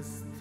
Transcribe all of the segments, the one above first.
화이팅!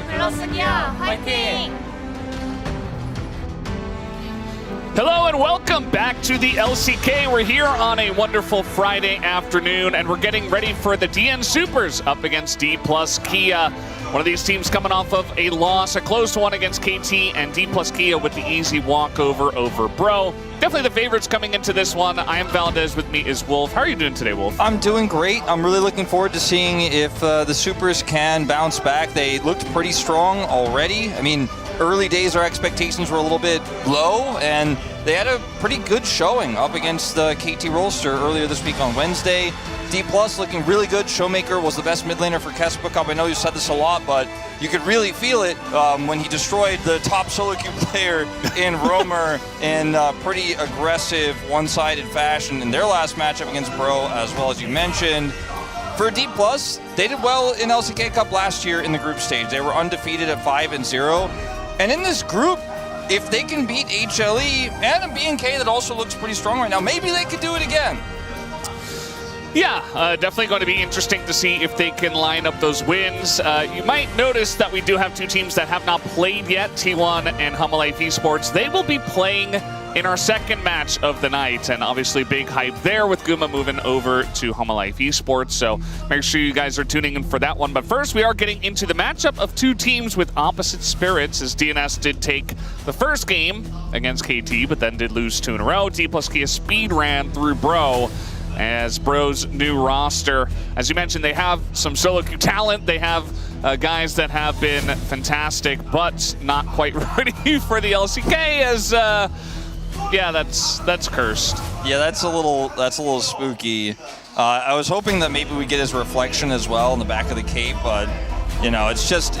플러스 기아 화이팅! Hello and welcome back to the LCK. We're here on a wonderful Friday afternoon and we're getting ready for the DN Supers up against D+ Kia. One of these teams coming off of a loss, a close one against KT, and D+ Kia with the easy walkover over Bro. Definitely the favorites coming into this one. I am Valdez, with me is Wolf. How are you doing today, Wolf? I'm doing great. I'm really looking forward to seeing if the Supers can bounce back. They looked pretty strong already. I mean, early days, our expectations were a little bit low, and they had a pretty good showing up against the KT Rollster earlier this week on Wednesday. D+ looking really good. Showmaker was the best mid laner for CUP. I know you said this a lot, but you could really feel it when he destroyed the top solo queue player in Roamer in pretty aggressive, one-sided fashion in their last matchup against Bro, as well as you mentioned. For D+, they did well in LCK Cup last year in the group stage. They were undefeated at 5-0. And in this group, if they can beat HLE and a BNK that also looks pretty strong right now, maybe they could do it again. Yeah, definitely going to be interesting to see if they can line up those wins. You might notice that we do have two teams that have not played yet, T1 and Humble Life Esports. They will be playing in our second match of the night, and obviously big hype there with Guma moving over to Humble Life Esports, so make sure you guys are tuning in for that one. But first, we are getting into the matchup of two teams with opposite spirits, as DNS did take the first game against KT, but then did lose 2 in a row. D+ Kia speed ran through Bro, as Bro's new roster. As you mentioned, they have some solo queue talent. They have guys that have been fantastic, but not quite ready for the LCK, as yeah, that's cursed. Yeah, that's a little spooky. I was hoping that maybe we get his reflection as well in the back of the cape, but you know, it's just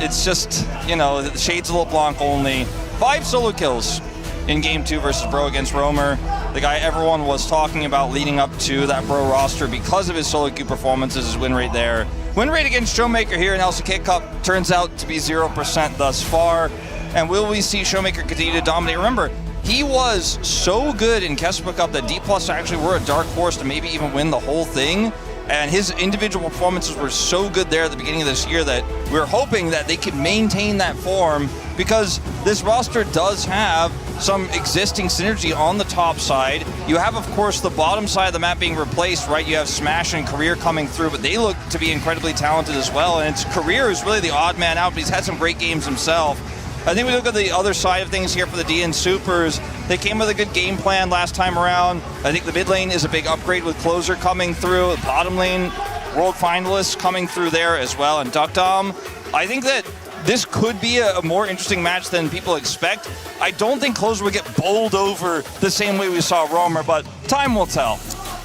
you know, the Shades of LeBlanc only. 5 solo kills in Game 2 versus Bro against Roamer. The guy everyone was talking about leading up to that Bro roster because of his solo queue performances, his win rate there. Win rate against Showmaker here in LCK Cup turns out to be 0% thus far. And will we see Showmaker continue to dominate? Remember, he was so good in CUP that D+ actually were a dark horse to maybe even win the whole thing. And his individual performances were so good there at the beginning of this year that we're hoping that they can maintain that form, because this roster does have some existing synergy on the top side. You have, of course, the bottom side of the map being replaced, right? You have Smash and Career coming through, but they look to be incredibly talented as well. And it's Career who's really the odd man out, but he's had some great games himself. I think we look at the other side of things here for the DN Supers. They came with a good game plan last time around. I think the mid lane is a big upgrade with Closer coming through. Bottom lane, world finalists coming through there as well, and Duckdom. I think that this could be a more interesting match than people expect. I don't think Closer would get bowled over the same way we saw Roamer, but time will tell.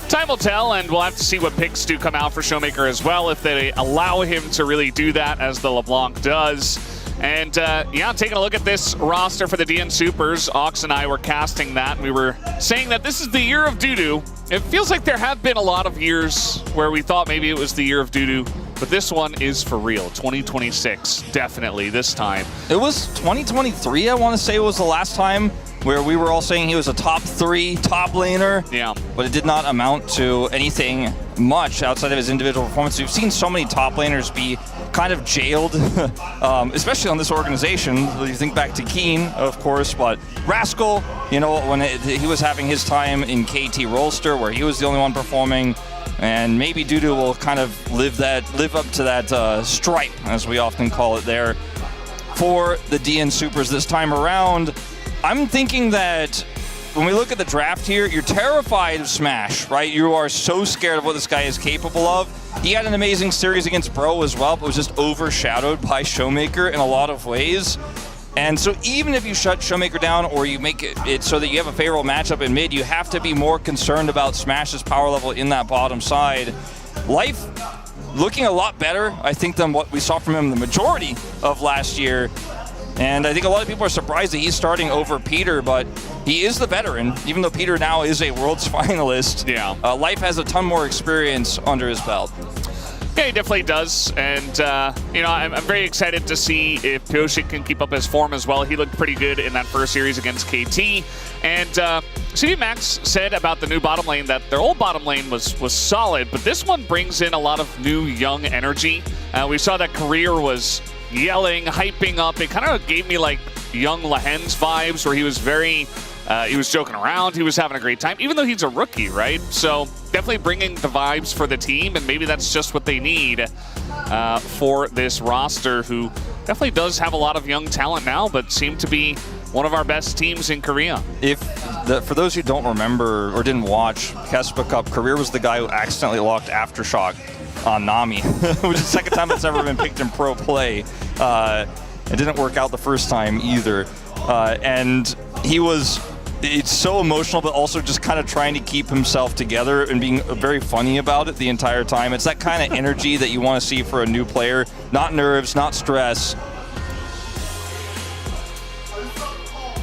Time will tell, and we'll have to see what picks do come out for Showmaker as well, if they allow him to really do that as the LeBlanc does. And yeah, taking a look at this roster for the DN Supers, Ox and I were casting that. We were saying that this is the year of doo-doo. It feels like there have been a lot of years where we thought maybe it was the year of doo-doo, but this one is for real. 2026, definitely this time. It was 2023, I want to say, was the last time where we were all saying he was a top 3 top laner. Yeah. But it did not amount to anything much outside of his individual performance. We've seen so many top laners be kind of jailed, especially on this organization. You think back to Keen, of course, but Rascal, you know, when he was having his time in KT Rollster, where he was the only one performing, and maybe Dudu will kind of live up to that stripe, as we often call it there, for the DN Supers this time around. I'm thinking that when we look at the draft here, you're terrified of Smash, right? You are so scared of what this guy is capable of. He had an amazing series against Bro as well, but was just overshadowed by Showmaker in a lot of ways. And so even if you shut Showmaker down, or you make it so that you have a favorable matchup in mid, you have to be more concerned about Smash's power level in that bottom side. Life looking a lot better, I think, than what we saw from him the majority of last year. And I think a lot of people are surprised that he's starting over Peter, but he is the veteran, even though Peter now is a Worlds finalist. Yeah. Life has a ton more experience under his belt. Yeah, he definitely does, and you know, I'm very excited to see if Pioshik can keep up his form as well. He looked pretty good in that first series against KT, and CD Max said about the new bottom lane that their old bottom lane was solid, but this one brings in a lot of new young energy. We saw that Career was yelling, hyping up. It kind of gave me like young Lahen's vibes, where he was very He was joking around. He was having a great time, even though he's a rookie, right? So definitely bringing the vibes for the team, and maybe that's just what they need for this roster, who definitely does have a lot of young talent now, but seem to be one of our best teams in Korea. For those who don't remember or didn't watch Kespa Cup, Career was the guy who accidentally locked Aftershock on Nami, which is the second time it's ever been picked in pro play. It didn't work out the first time either. And it's so emotional, but also just kind of trying to keep himself together and being very funny about it the entire time. It's that kind of energy that you want to see for a new player. Not nerves, not stress.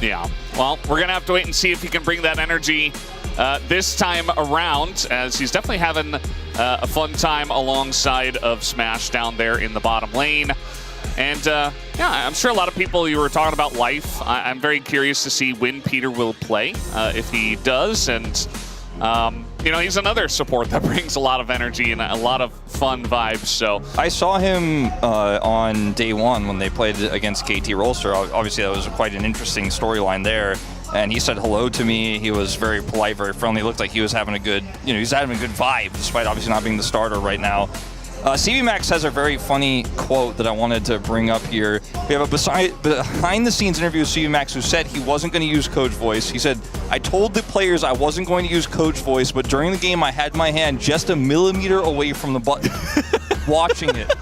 Yeah, well, we're going to have to wait and see if he can bring that energy this time around, as he's definitely having a fun time alongside of Smash down there in the bottom lane. And yeah, I'm sure a lot of people, you were talking about life. I'm very curious to see when Peter will play, if he does. And, you know, he's another support that brings a lot of energy and a lot of fun vibes. So I saw him on day one when they played against KT Rolster. Obviously, that was quite an interesting storyline there. And he said hello to me. He was very polite, very friendly. It looked like he was having a good, you know, he's having a good vibe, despite obviously not being the starter right now. CV Max has a very funny quote that I wanted to bring up here. We have a behind-the-scenes interview with CV Max, who said he wasn't going to use Coach Voice. He said, "I told the players I wasn't going to use Coach Voice, but during the game I had my hand just a millimeter away from the button, watching it.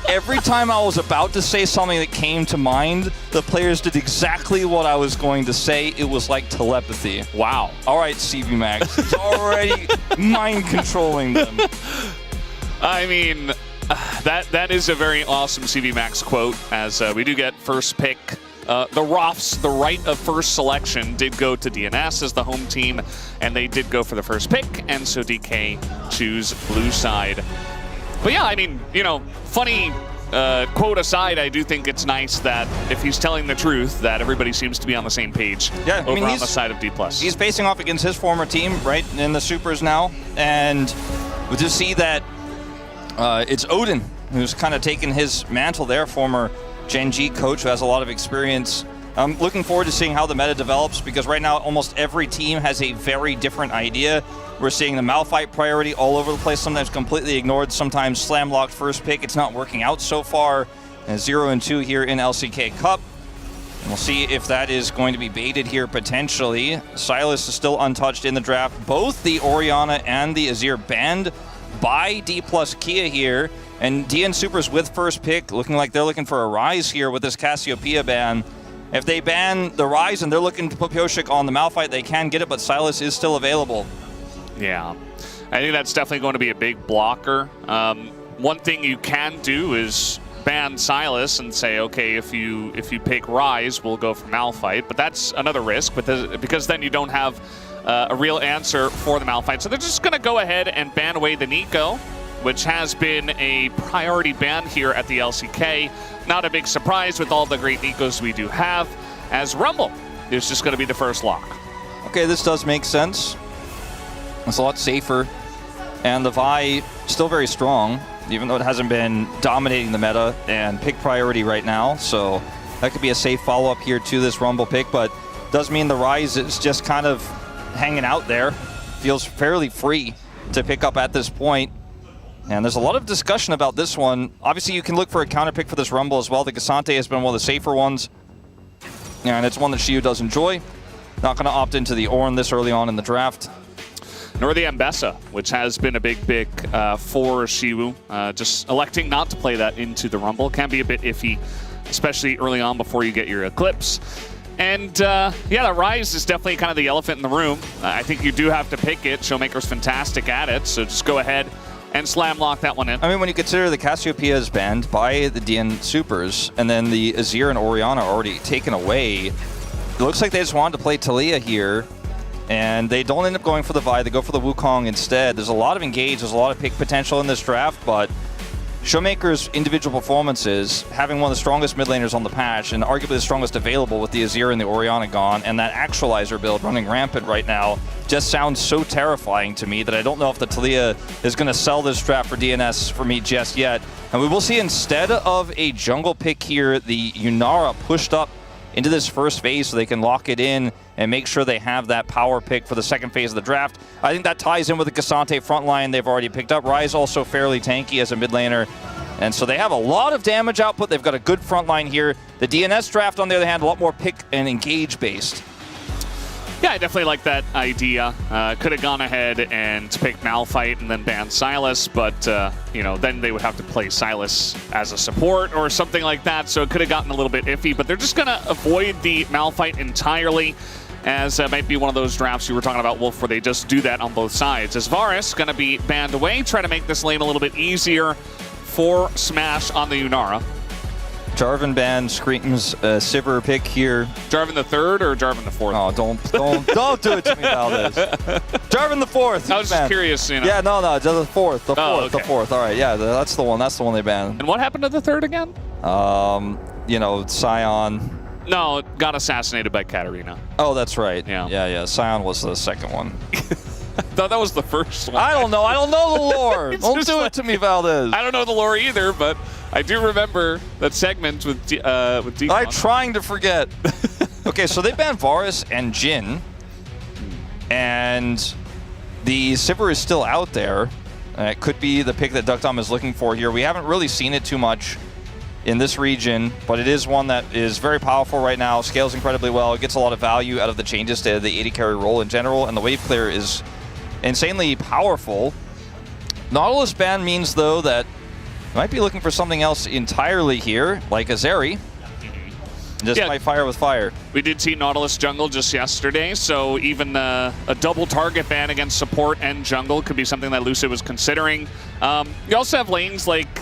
Every time I was about to say something that came to mind, the players did exactly what I was going to say. It was like telepathy." Wow. All right, CV Max. He's already mind-controlling them. I mean, that is a very awesome CV Max quote, as we do get first pick. The Roths, the right of first selection, did go to DNS as the home team, and they did go for the first pick, and so DK choose blue side. But yeah, I mean, you know, funny quote aside, I do think it's nice that if he's telling the truth, that everybody seems to be on the same page on the side of D+. He's facing off against his former team, right, in the Supers now, and we just see that it's Odin who's kind of taken his mantle there, former Gen G coach who has a lot of experience. I'm looking forward to seeing how the meta develops, because right now almost every team has a very different idea. We're seeing the Malphite priority all over the place, sometimes completely ignored, sometimes slam-locked first pick. It's not working out so far. And 0-2 here in LCK Cup. And we'll see if that is going to be baited here potentially. Silas is still untouched in the draft. Both the Orianna and the Azir banned by D+ Kia here, and DN Supers with first pick, looking like they're looking for a Rise here with this Cassiopeia ban. If they ban the Rise and they're looking to put Pyoshik on the Malphite, they can get it, but Silas is still available. Yeah, I think that's definitely going to be a big blocker. One thing you can do is ban Silas and say, okay, if you pick Rise, we'll go for Malphite, but that's another risk, because then you don't have a real answer for the Malphite. So they're just going to go ahead and ban away the Nico, which has been a priority ban here at the LCK. Not a big surprise with all the great Nikos we do have, as Rumble is just going to be the first lock. Okay, this does make sense. It's a lot safer. And the Vi still very strong, even though it hasn't been dominating the meta and pick priority right now. So that could be a safe follow-up here to this Rumble pick, but does mean the Rise is just kind of hanging out there. Feels fairly free to pick up at this point. And there's a lot of discussion about this one. Obviously, you can look for a counter pick for this Rumble as well. The Gasante has been one of the safer ones. And it's one that Shiyu does enjoy. Not going to opt into the Ornn this early on in the draft. Nor the Ambessa, which has been a big pick for Shiyu. Just electing not to play that into the Rumble can be a bit iffy, especially early on before you get your Eclipse. And yeah, the Rise is definitely kind of the elephant in the room. I think you do have to pick it. Showmaker's fantastic at it, so just go ahead and slam lock that one in. I mean, when you consider the Cassiopeia is banned by the DN Supers, and then the Azir and Orianna are already taken away, it looks like they just wanted to play Taliyah here, and they don't end up going for the Vi. They go for the Wukong instead. There's a lot of engage, there's a lot of pick potential in this draft, but Showmaker's individual performances, having one of the strongest mid laners on the patch, and arguably the strongest available with the Azir and the Orianna gone, and that Actualizer build running rampant right now, just sounds so terrifying to me that I don't know if the Taliyah is going to sell this draft for DNS for me just yet. And we will see, instead of a jungle pick here, the Yunara pushed up into this first phase so they can lock it in and make sure they have that power pick for the second phase of the draft. I think that ties in with the Cassante front line they've already picked up. Ryze also fairly tanky as a mid laner. And so they have a lot of damage output. They've got a good front line here. The DNS draft, on the other hand, a lot more pick and engage based. Yeah, I definitely like that idea. Could have gone ahead and picked Malphite and then banned Sylas, but you know, then they would have to play Sylas as a support or something like that, so it could have gotten a little bit iffy, but they're just going to avoid the Malphite entirely, as might be one of those drafts you were talking about, Wolf, where they just do that on both sides. As Varus going to be banned away, try to make this lane a little bit easier for Smash on the Yunara. Jarvan ban screams Sivir pick here. Jarvan the third or Jarvan the fourth? Oh, don't do it to me, Valdez. Jarvan the fourth. I was just curious, you know. Yeah, no, the fourth. Okay. The fourth. All right, yeah, that's the one. That's the one they banned. And what happened to the third again? You know, Sion. No, got assassinated by Katarina. Oh, that's right. Yeah. Sion was the second one. I thought that was the first one. I don't know the lore. Don't do it to me, Valdez. I don't know the lore either, but I do remember that segment with Decon. I'm trying to forget. Okay, so they banned Varus and Jhin, and the Sivir is still out there. It could be the pick that Duckdom is looking for here. We haven't really seen it too much in this region, but it is one that is very powerful right now, scales incredibly well. It gets a lot of value out of the changes to the AD carry role in general, and the wave clear is insanely powerful. Nautilus ban means, though, that you might be looking for something else entirely here, like Azeri. Just fight fire with fire. We did see Nautilus jungle just yesterday, so even a double target ban against support and jungle could be something that Lucid was considering. You also have lanes like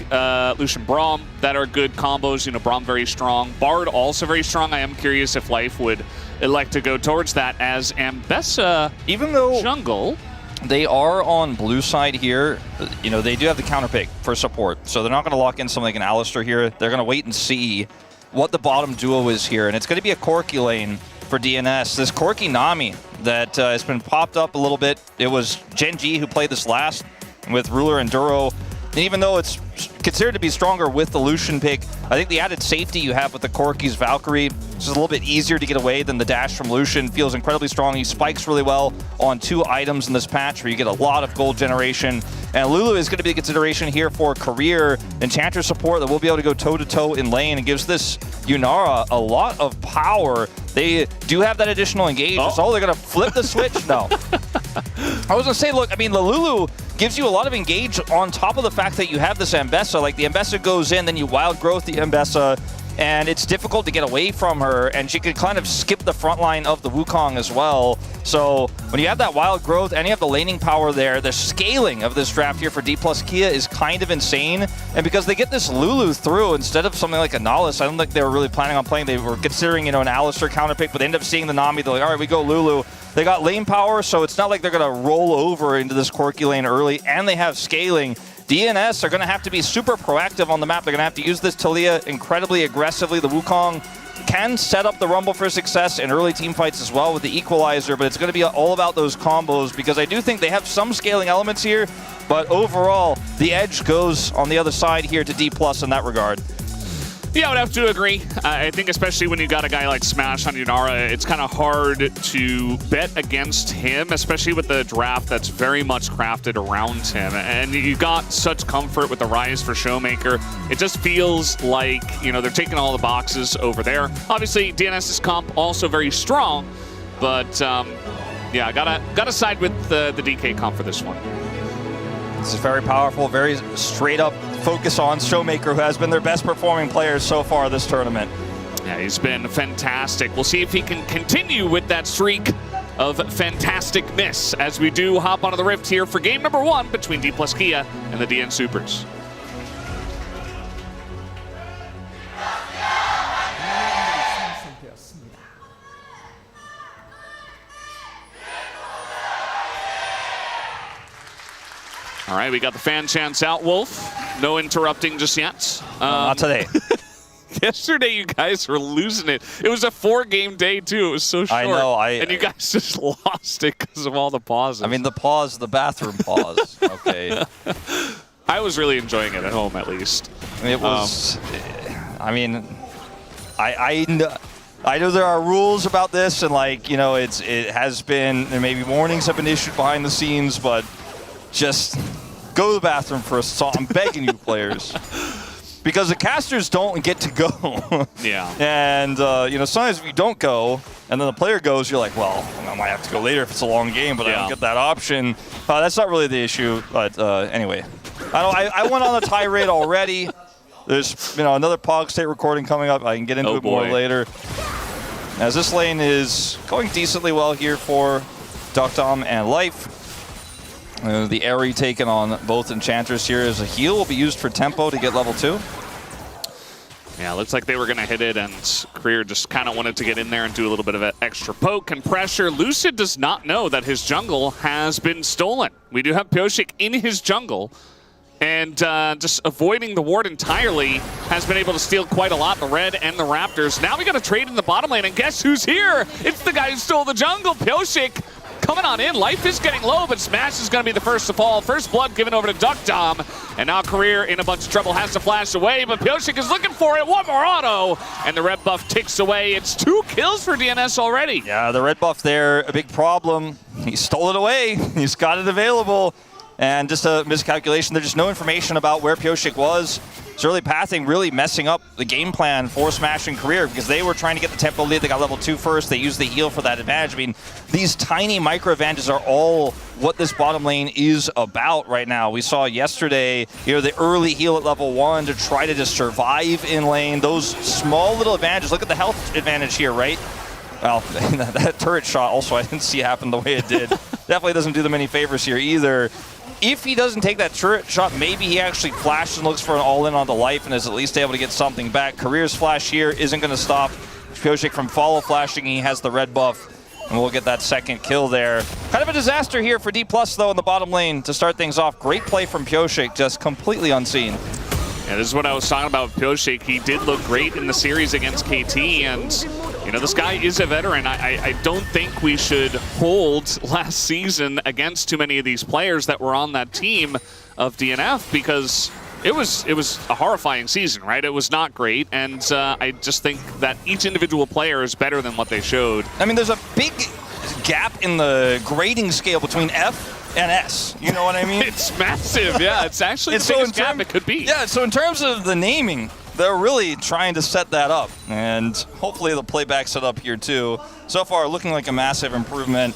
Lucian Braum that are good combos. You know, Braum very strong. Bard also very strong. I am curious if Life would elect to go towards that as Ambessa, even though jungle. They are on blue side here. You know, they do have the counter pick for support, so they're not going to lock in something like an Alistar here. They're going to wait and see what the bottom duo is here, and it's going to be a Corki lane for DNS. This Corki Nami that has been popped up a little bit. It was Gen G who played this last with Ruler and Duro. And even though it's considered to be stronger with the Lucian pick, I think the added safety you have with the Corki's Valkyrie is a little bit easier to get away than the dash from Lucian. Feels incredibly strong. He spikes really well on 2 items in this patch where you get a lot of gold generation. And Lulu is going to be a consideration here for career Enchanter support that will be able to go toe-to-toe in lane and gives this Yunara a lot of power. They do have that additional engage. Oh, they're going to flip the switch? No. I was going to say, look, I mean, the Lulu gives you a lot of engage on top of the fact that you have this Ambessa. Like, the Ambessa goes in, then you wild growth the Ambessa, and it's difficult to get away from her, and she could kind of skip the front line of the Wukong as well. So when you have that wild growth and you have the laning power there, the scaling of this draft here for D plus Kia is kind of insane. And because they get this Lulu through instead of something like a Nihilus, I don't think they were really planning on playing. They were considering, you know, an Alistar counter pick, but they end up seeing the Nami. They're like, all right, we go Lulu. They got lane power, so it's not like they're going to roll over into this Corki lane early, and they have scaling. DNS are going to have to be super proactive on the map. They're going to have to use this Talia incredibly aggressively. The Wukong can set up the Rumble for success in early team fights as well with the Equalizer, but it's going to be all about those combos because I do think they have some scaling elements here, but overall, the edge goes on the other side here to D+ in that regard. Yeah, I would have to agree. I think especially when you got a guy like Smash on Yunara, it's kind of hard to bet against him, especially with the draft that's very much crafted around him. And you got such comfort with the Rise for Showmaker. It just feels like, you know, they're taking all the boxes over there. Obviously, DNS's comp also very strong, but yeah, gotta side with the DK comp for this one. This is very powerful, very straight up focus on Showmaker, who has been their best performing player so far this tournament. Yeah, he's been fantastic. We'll see if he can continue with that streak of fantastic miss as we do hop onto the Rift here for game number 1 between D plus Kia and the DN Supers. All right, we got the fan chants out, Wolf. No interrupting just yet. Not today. Yesterday, you guys were losing it. It was a 4-game day, too. It was so short. I know. And you guys just lost it because of all the pauses. I mean, the pause, the bathroom pause. Okay. I was really enjoying it at home, at least. It was, I mean, I know there are rules about this, and like, you know, it has been, and maybe warnings have been issued behind the scenes, but just go to the bathroom first. So I'm begging you, players. Because the casters don't get to go. Yeah. And, you know, sometimes if you don't go, and then the player goes, you're like, well, I might have to go later if it's a long game, but I don't get that option. That's not really the issue, but anyway. I went on a tirade already. There's, you know, another Pog State recording coming up. I can get into it more later. As this lane is going decently well here for Duckdom and Life. The Aerie taken on both Enchanters here as a heal will be used for tempo to get level 2. Yeah, looks like they were going to hit it, and Career just kind of wanted to get in there and do a little bit of extra poke and pressure. Lucid does not know that his jungle has been stolen. We do have Pyosik in his jungle, and just avoiding the ward entirely has been able to steal quite a lot, the Red and the Raptors. Now we got to trade in the bottom lane, and guess who's here? It's the guy who stole the jungle, Pyosik. Coming on in, Life is getting low, but Smash is going to be the first to fall. First blood given over to Duckdom, and now Career in a bunch of trouble, has to flash away, but Pyosik is looking for it. One more auto, and the red buff ticks away. It's 2 kills for DNS already. Yeah, the red buff there, a big problem. He stole it away. He's got it available, and just a miscalculation. There's just no information about where Pyosik was. His early pathing really messing up the game plan for Smash and Career because they were trying to get the tempo lead. They got level 2 first. They used the heal for that advantage. I mean, these tiny micro advantages are all what this bottom lane is about right now. We saw yesterday, you know, the early heal at level 1 to try to just survive in lane. Those small little advantages. Look at the health advantage here, right? Well, that turret shot also I didn't see happen the way it did. Definitely doesn't do them any favors here either. If he doesn't take that turret shot, maybe he actually flashes and looks for an all-in on the Life and is at least able to get something back. Career's flash here isn't going to stop Pyosik from follow flashing. He has the red buff, and we'll get that second kill there. Kind of a disaster here for D+, though, in the bottom lane to start things off. Great play from Pyosik, just completely unseen. Yeah, this is what I was talking about with Pyosik. He did look great in the series against KT, and you know, this guy is a veteran. I don't think we should hold last season against too many of these players that were on that team of DNF because it was a horrifying season, right? It was not great, and I just think that each individual player is better than what they showed. I mean, there's a big gap in the grading scale between F and S. You know what I mean? It's massive, yeah. It's actually the biggest gap it could be. Yeah, so in terms of the naming, they're really trying to set that up, and hopefully the playback set up here too. So far, looking like a massive improvement,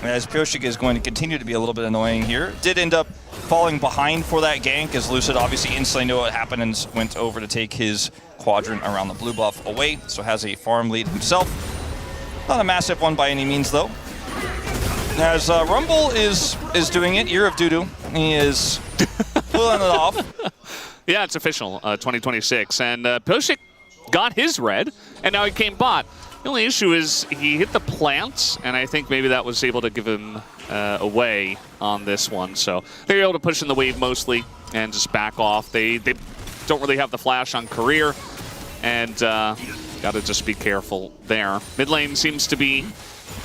as Pyosik is going to continue to be a little bit annoying here. Did end up falling behind for that gank, as Lucid obviously instantly knew what happened and went over to take his quadrant around the blue buff away, so has a farm lead himself. Not a massive one by any means, though. As Rumble is doing it, Year of Doodoo, he is pulling it off. Yeah, it's official, 2026. And Pyosik got his red, and now he came bot. The only issue is he hit the plants, and I think maybe that was able to give him away on this one. So they're able to push in the wave mostly and just back off. They don't really have the flash on Career, and got to just be careful there. Mid lane seems to be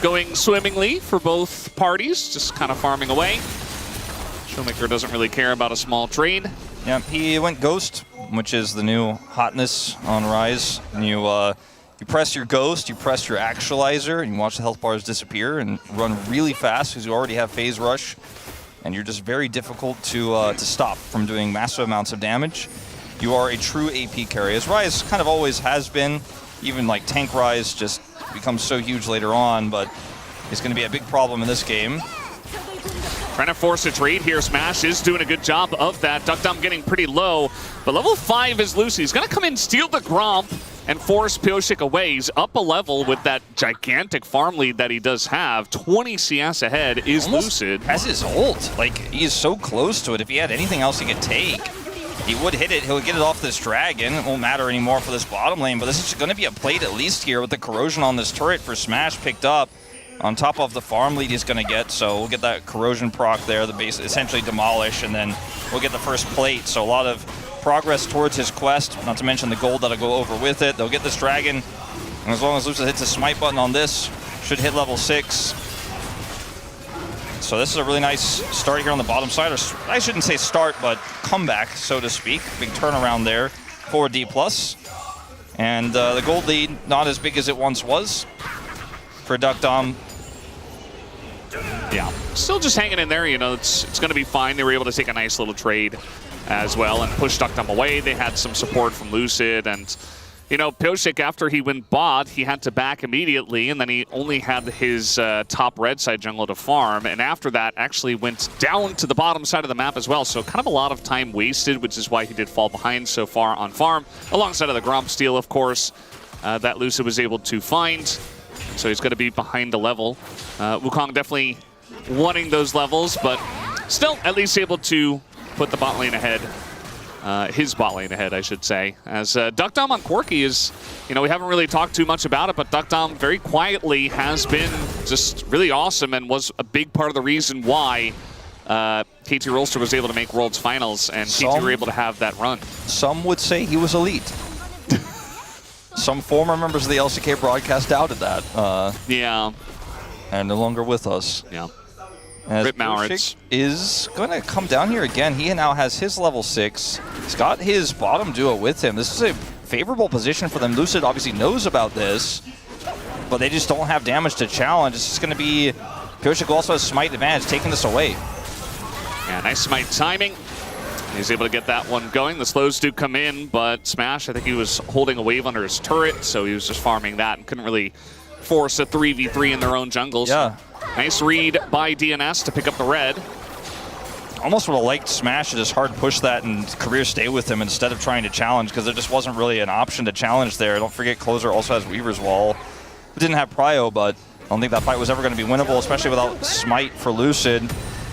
going swimmingly for both parties, just kind of farming away. Showmaker doesn't really care about a small trade. Yeah, he went Ghost, which is the new hotness on Rise. And you press your Ghost, you press your Actualizer, and you watch the health bars disappear and run really fast because you already have Phase Rush. And you're just very difficult to stop from doing massive amounts of damage. You are a true AP carry, as Rise kind of always has been. Even like Tank Rise just becomes so huge later on, but it's going to be a big problem in this game. Trying to force a trade here. Smash is doing a good job of that. Duckdom getting pretty low, but level 5 is Lucy. He's going to come in, steal the Gromp, and force Pyosik away. He's up a level with that gigantic farm lead that he does have. 20 CS ahead is Almost Lucid. has his ult. Like, he is so close to it. If he had anything else he could take, he would hit it. He'll get it off this dragon. It won't matter anymore for this bottom lane, but this is going to be a plate at least here with the corrosion on this turret for Smash picked up on top of the farm lead he's going to get. So we'll get that corrosion proc there, the base essentially demolish, and then we'll get the first plate. So a lot of progress towards his quest, not to mention the gold that'll go over with it. They'll get this dragon, and as long as Lucid hits the smite button on this, should hit level 6. So this is a really nice start here on the bottom side, or I shouldn't say start, but comeback, so to speak. Big turnaround there for D+. And the gold lead, not as big as it once was for DuckDom. Yeah, still just hanging in there. You know, it's going to be fine. They were able to take a nice little trade as well and push DuckDom away. They had some support from Lucid, and you know, Pyosik, after he went bot, he had to back immediately, and then he only had his top red side jungle to farm, and after that actually went down to the bottom side of the map as well, so kind of a lot of time wasted, which is why he did fall behind so far on farm, alongside of the Gromp steal, of course, that Lucid was able to find, so he's going to be behind the level. Wukong definitely wanting those levels, but still at least able to put the bot lane ahead. His bot lane ahead, I should say. As DuckDom on Corki is, you know, we haven't really talked too much about it, but DuckDom very quietly has been just really awesome and was a big part of the reason why KT Rolster was able to make Worlds Finals and KT were able to have that run. Some would say he was elite. Some former members of the LCK broadcast doubted that. Yeah. And no longer with us. Yeah. As Rip Maurits is going to come down here again. He now has his level 6. He's got his bottom duo with him. This is a favorable position for them. Lucid obviously knows about this, but they just don't have damage to challenge. It's just going to be Pyosik also has smite advantage, taking this away. Yeah, nice smite timing. He's able to get that one going. The slows do come in, but Smash, I think he was holding a wave under his turret, so he was just farming that and couldn't really force a 3v3 in their own jungles. Yeah. Nice read by DNS to pick up the red. Almost would have liked Smash to just hard push that and career stay with him instead of trying to challenge, because there just wasn't really an option to challenge there. Don't forget, Closer also has Weaver's Wall. It didn't have Prio, but I don't think that fight was ever going to be winnable, especially without Smite for Lucid.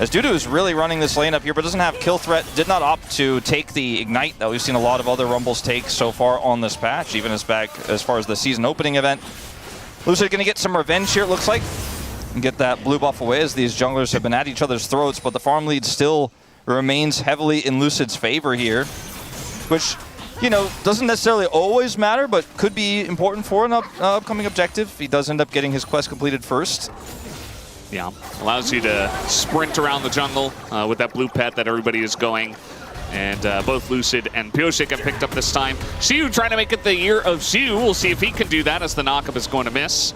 As Dudu is really running this lane up here, but doesn't have kill threat, did not opt to take the Ignite that we've seen a lot of other Rumbles take so far on this patch, even as far as the season opening event. Lucid going to get some revenge here, it looks like, and get that blue buff away, as these junglers have been at each other's throats, but the farm lead still remains heavily in Lucid's favor here, which, you know, doesn't necessarily always matter, but could be important for an upcoming objective. He does end up getting his quest completed first. Yeah, allows you to sprint around the jungle with that blue pet that everybody is going. And both Lucid and Pyosik have picked up this time. Xiu trying to make it the year of Xiu. We'll see if he can do that, as the knockup is going to miss.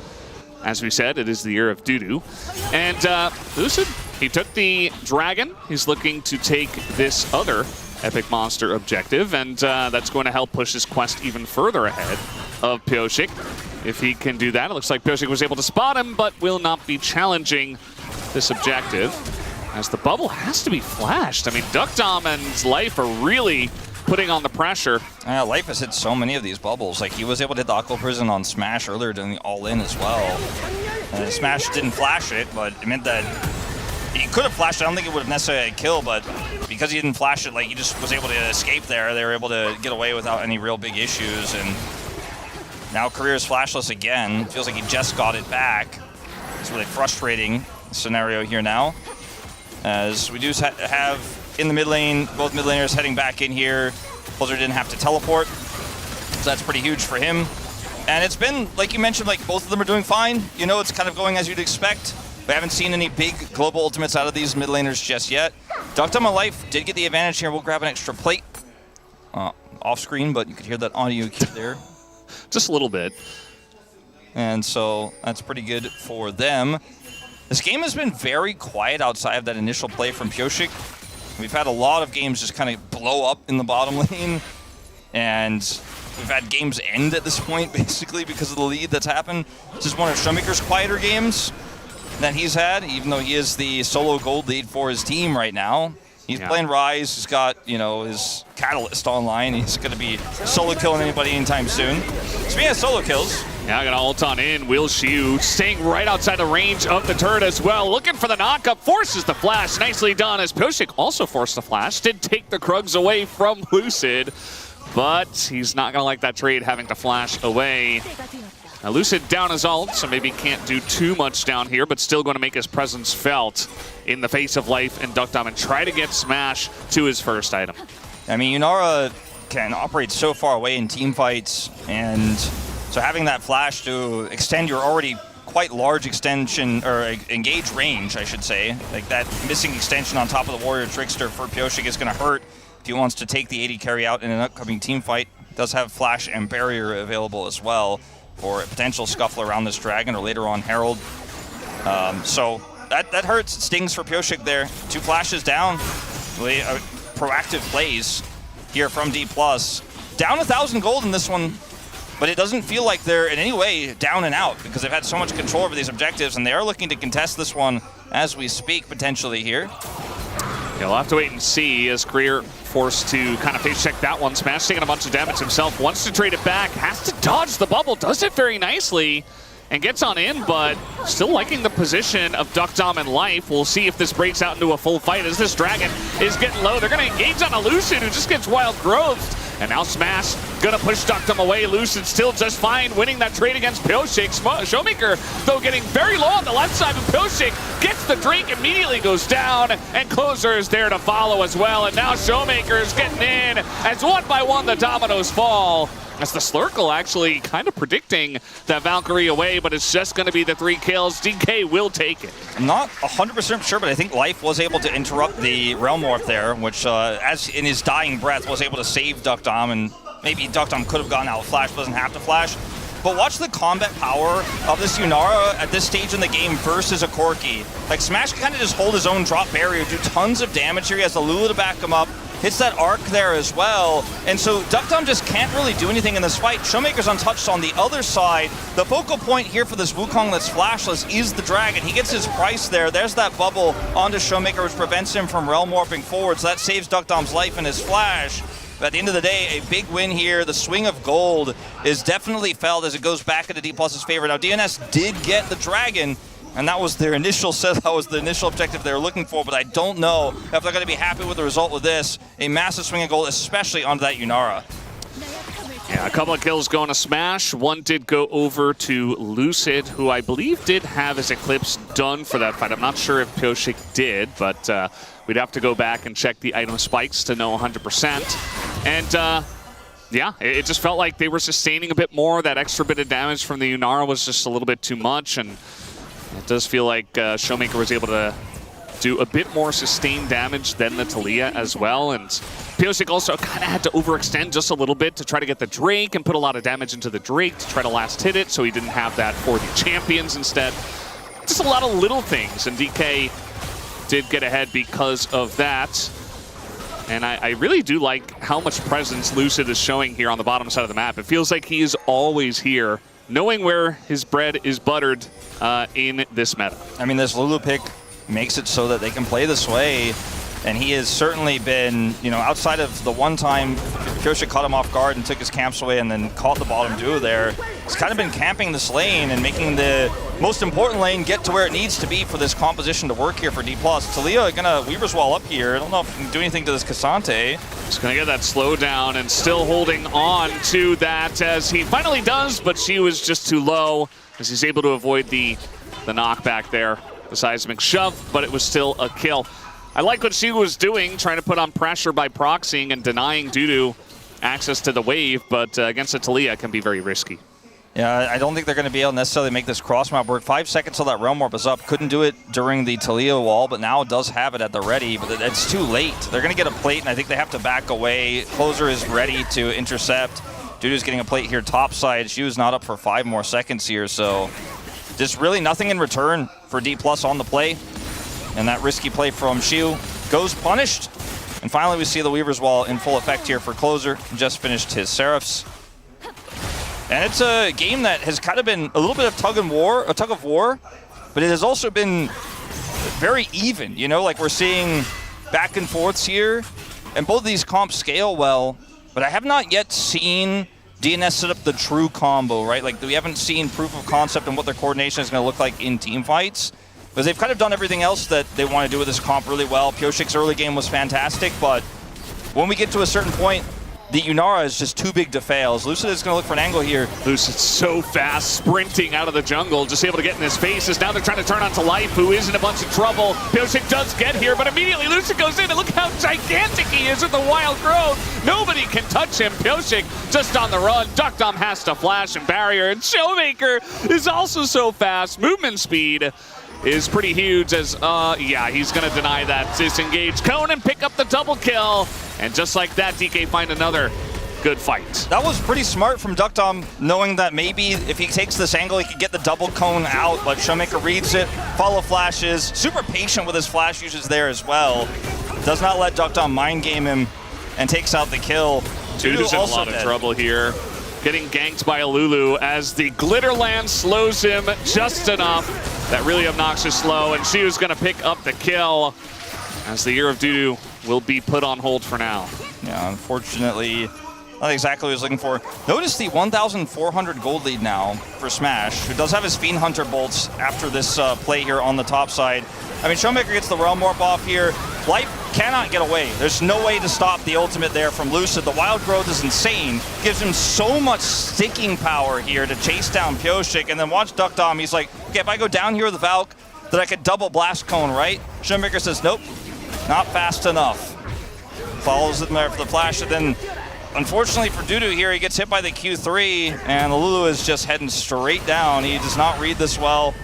As we said, it is the year of Dudu. And Lucid, he took the dragon. He's looking to take this other epic monster objective, and that's going to help push his quest even further ahead of Pyosik. If he can do that, it looks like Pyosik was able to spot him, but will not be challenging this objective, as the bubble has to be flashed. I mean, DuckDom and Life are really putting on the pressure. Life has hit so many of these bubbles. Like, he was able to hit the Aqua Prison on Smash earlier during the All-In as well. Smash didn't flash it, but it meant that he could have flashed it. I don't think it would have necessarily had a kill, but because he didn't flash it, like, he just was able to escape there. They were able to get away without any real big issues, and now Career is flashless again. Feels like he just got it back. It's a really frustrating scenario here now, as we do have in the mid lane, both mid laners heading back in here. Blizzard didn't have to teleport, so that's pretty huge for him. And it's been, like you mentioned, like, both of them are doing fine. You know, it's kind of going as you'd expect. We haven't seen any big global ultimates out of these mid laners just yet. DuckDom and Life did get the advantage here. We'll grab an extra plate off screen, but you could hear that audio cue there. Just a little bit. And so that's pretty good for them. This game has been very quiet outside of that initial play from Pyosik. We've had a lot of games just kind of blow up in the bottom lane, and we've had games end at this point, basically, because of the lead that's happened. This is one of Showmaker's quieter games that he's had, even though he is the solo gold lead for his team right now. He's playing Rise. He's got, you know, his Catalyst online. He's going to be solo killing anybody anytime soon. Speaking of solo kills, now gonna ult on in. Will Xiu staying right outside the range of the turret as well. Looking for the knockup, forces the flash. Nicely done, as Pyosik also forced the flash. Did take the Krugs away from Lucid, but he's not gonna like that trade, having to flash away. Now Lucid down his ult, so maybe can't do too much down here, but still going to make his presence felt in the face of Life and DuckDom and try to get Smash to his first item. I mean, Yunara can operate so far away in team fights, and so having that flash to extend your already quite large extension, or engage range, I should say, like that missing extension on top of the Warrior Trickster for Pyosik is going to hurt if he wants to take the AD carry out in an upcoming team fight. does have Flash and Barrier available as well for a potential scuffle around this Dragon or later on Herald. So that hurts. It stings for Pyosik there. 2 flashes down. Really, proactive plays here from D+. Down 1,000 gold in this one, but it doesn't feel like they're in any way down and out because they've had so much control over these objectives, and they are looking to contest this one as we speak, potentially here. Yeah, we'll have to wait and see as Greer forced to kind of face check that one. Smash taking a bunch of damage himself, wants to trade it back, has to dodge the bubble, does it very nicely, and gets on in, but still liking the position of Duckdom and Life. We'll see if this breaks out into a full fight as this Dragon is getting low. They're going to engage on a Lucid who just gets wild growth. And now Smash gonna push Duckdom away. Lucid still just fine, winning that trade against Pyosik. Showmaker, though, getting very low on the left side, but Pyosik gets the drink, immediately goes down, and Closer is there to follow as well. And now Showmaker is getting in as one by one the dominoes fall. As the Slurkle actually kind of predicting that Valkyrie away, but it's just going to be the 3 kills. DK will take it. I'm not 100% sure, but I think Life was able to interrupt the Realm Warp there, which, as in his dying breath, was able to save Duckdom, and maybe Duckdom could have gotten out of Flash, doesn't have to Flash. But watch the combat power of this Yunara at this stage in the game versus a Corki. Like, Smash can kind of just hold his own drop barrier, do tons of damage here. He has the Lulu to back him up. Hits that arc there as well. And so Duckdom just can't really do anything in this fight. Showmaker's untouched on the other side. The focal point here for this Wukong that's flashless is the Dragon. He gets his price there. There's that bubble onto Showmaker, which prevents him from realm warping forward. So that saves Duckdom's life and his flash. But at the end of the day, a big win here. The swing of gold is definitely felt as it goes back into D+'s favor. Now, DNS did get the Dragon, and that was their initial set. That was the initial objective they were looking for, but I don't know if they're going to be happy with the result with this. A massive swing of gold, especially onto that Yunara. Yeah, a couple of kills going to Smash. One did go over to Lucid, who I believe did have his Eclipse done for that fight. I'm not sure if Pyosik did, but we'd have to go back and check the item spikes to know 100%. And yeah, it just felt like they were sustaining a bit more. That extra bit of damage from the Yunara was just a little bit too much, and it does feel like Showmaker was able to do a bit more sustained damage than the Taliyah as well. And Pyosik also kind of had to overextend just a little bit to try to get the Drake and put a lot of damage into the Drake to try to last hit it, so he didn't have that for the champions instead. Just a lot of little things, and DK did get ahead because of that. And I really do like how much presence Lucid is showing here on the bottom side of the map. It feels like he is always here, knowing where his bread is buttered in this meta. I mean, this Lulu pick makes it so that they can play this way, and he has certainly been, you know, outside of the one time Pyosik caught him off guard and took his camps away and then caught the bottom duo there, he's kind of been camping this lane and making the most important lane get to where it needs to be for this composition to work here for D+. Taliyah gonna Weaver's Wall up here. I don't know if he can do anything to this Cassante. Just gonna get that slowdown and still holding on to that as he finally does, but she was just too low as he's able to avoid the knockback there. The seismic shove, but it was still a kill. I like what she was doing, trying to put on pressure by proxying and denying Dudu access to the wave, but against a Taliyah it can be very risky. Yeah, I don't think they're going to be able to necessarily make this cross map work. 5 seconds till that Realm Warp is up. Couldn't do it during the Taliyah wall, but now does have it at the ready, but it's too late. They're going to get a plate, and I think they have to back away. Closer is ready to intercept. Dudu's getting a plate here topside. She was not up for 5 more seconds here, so just really nothing in return for D+ on the play. And that risky play from Shiu goes punished. And finally we see the Weaver's Wall in full effect here for Closer. Just finished his Seraphs. And it's a game that has kind of been a little bit of tug of war, but it has also been very even. You know, like we're seeing back and forths here, and both of these comps scale well, but I have not yet seen DNS set up the true combo, right? Like, we haven't seen proof of concept and what their coordination is going to look like in team fights. Because they've kind of done everything else that they want to do with this comp really well. Pyosik's early game was fantastic, but when we get to a certain point, the Yunara is just too big to fail. As Lucid is going to look for an angle here. Lucid's so fast, sprinting out of the jungle, just able to get in his faces. Now they're trying to turn onto Life, who is in a bunch of trouble. Pyosik does get here, but immediately Lucid goes in, and look how gigantic he is with the wild growth. Nobody can touch him. Pyosik just on the run. Duckdom has to flash and barrier, and Showmaker is also so fast. Movement speed is pretty huge as, yeah, he's going to deny that disengage. Conan pick up the double kill, and just like that, DK find another good fight. That was pretty smart from Duckdom, knowing that maybe if he takes this angle, he could get the double cone out, but Showmaker reads it, follow flashes, super patient with his flash uses there as well. Does not let Duckdom mind game him and takes out the kill. Dudu's in a lot of trouble here. Getting ganked by a Lulu as the Glitterland slows him just enough. That really obnoxious slow, and Xiu's gonna pick up the kill as the Year of Dudu will be put on hold for now. Yeah, unfortunately, not exactly what he was looking for. Notice the 1,400 gold lead now for Smash, who does have his Fiend Hunter bolts after this play here on the top side. I mean, Showmaker gets the Realm Warp off here. Life cannot get away. There's no way to stop the ultimate there from Lucid. The Wild Growth is insane. Gives him so much sticking power here to chase down Pyoshik. And then watch Duckdom. He's like, okay, if I go down here with the Valk, then I could double Blast Cone, right? Showmaker says, nope, not fast enough. Follows it there for the flash, and then unfortunately for Dudu here, he gets hit by the Q3, and the Lulu is just heading straight down. He does not read this well.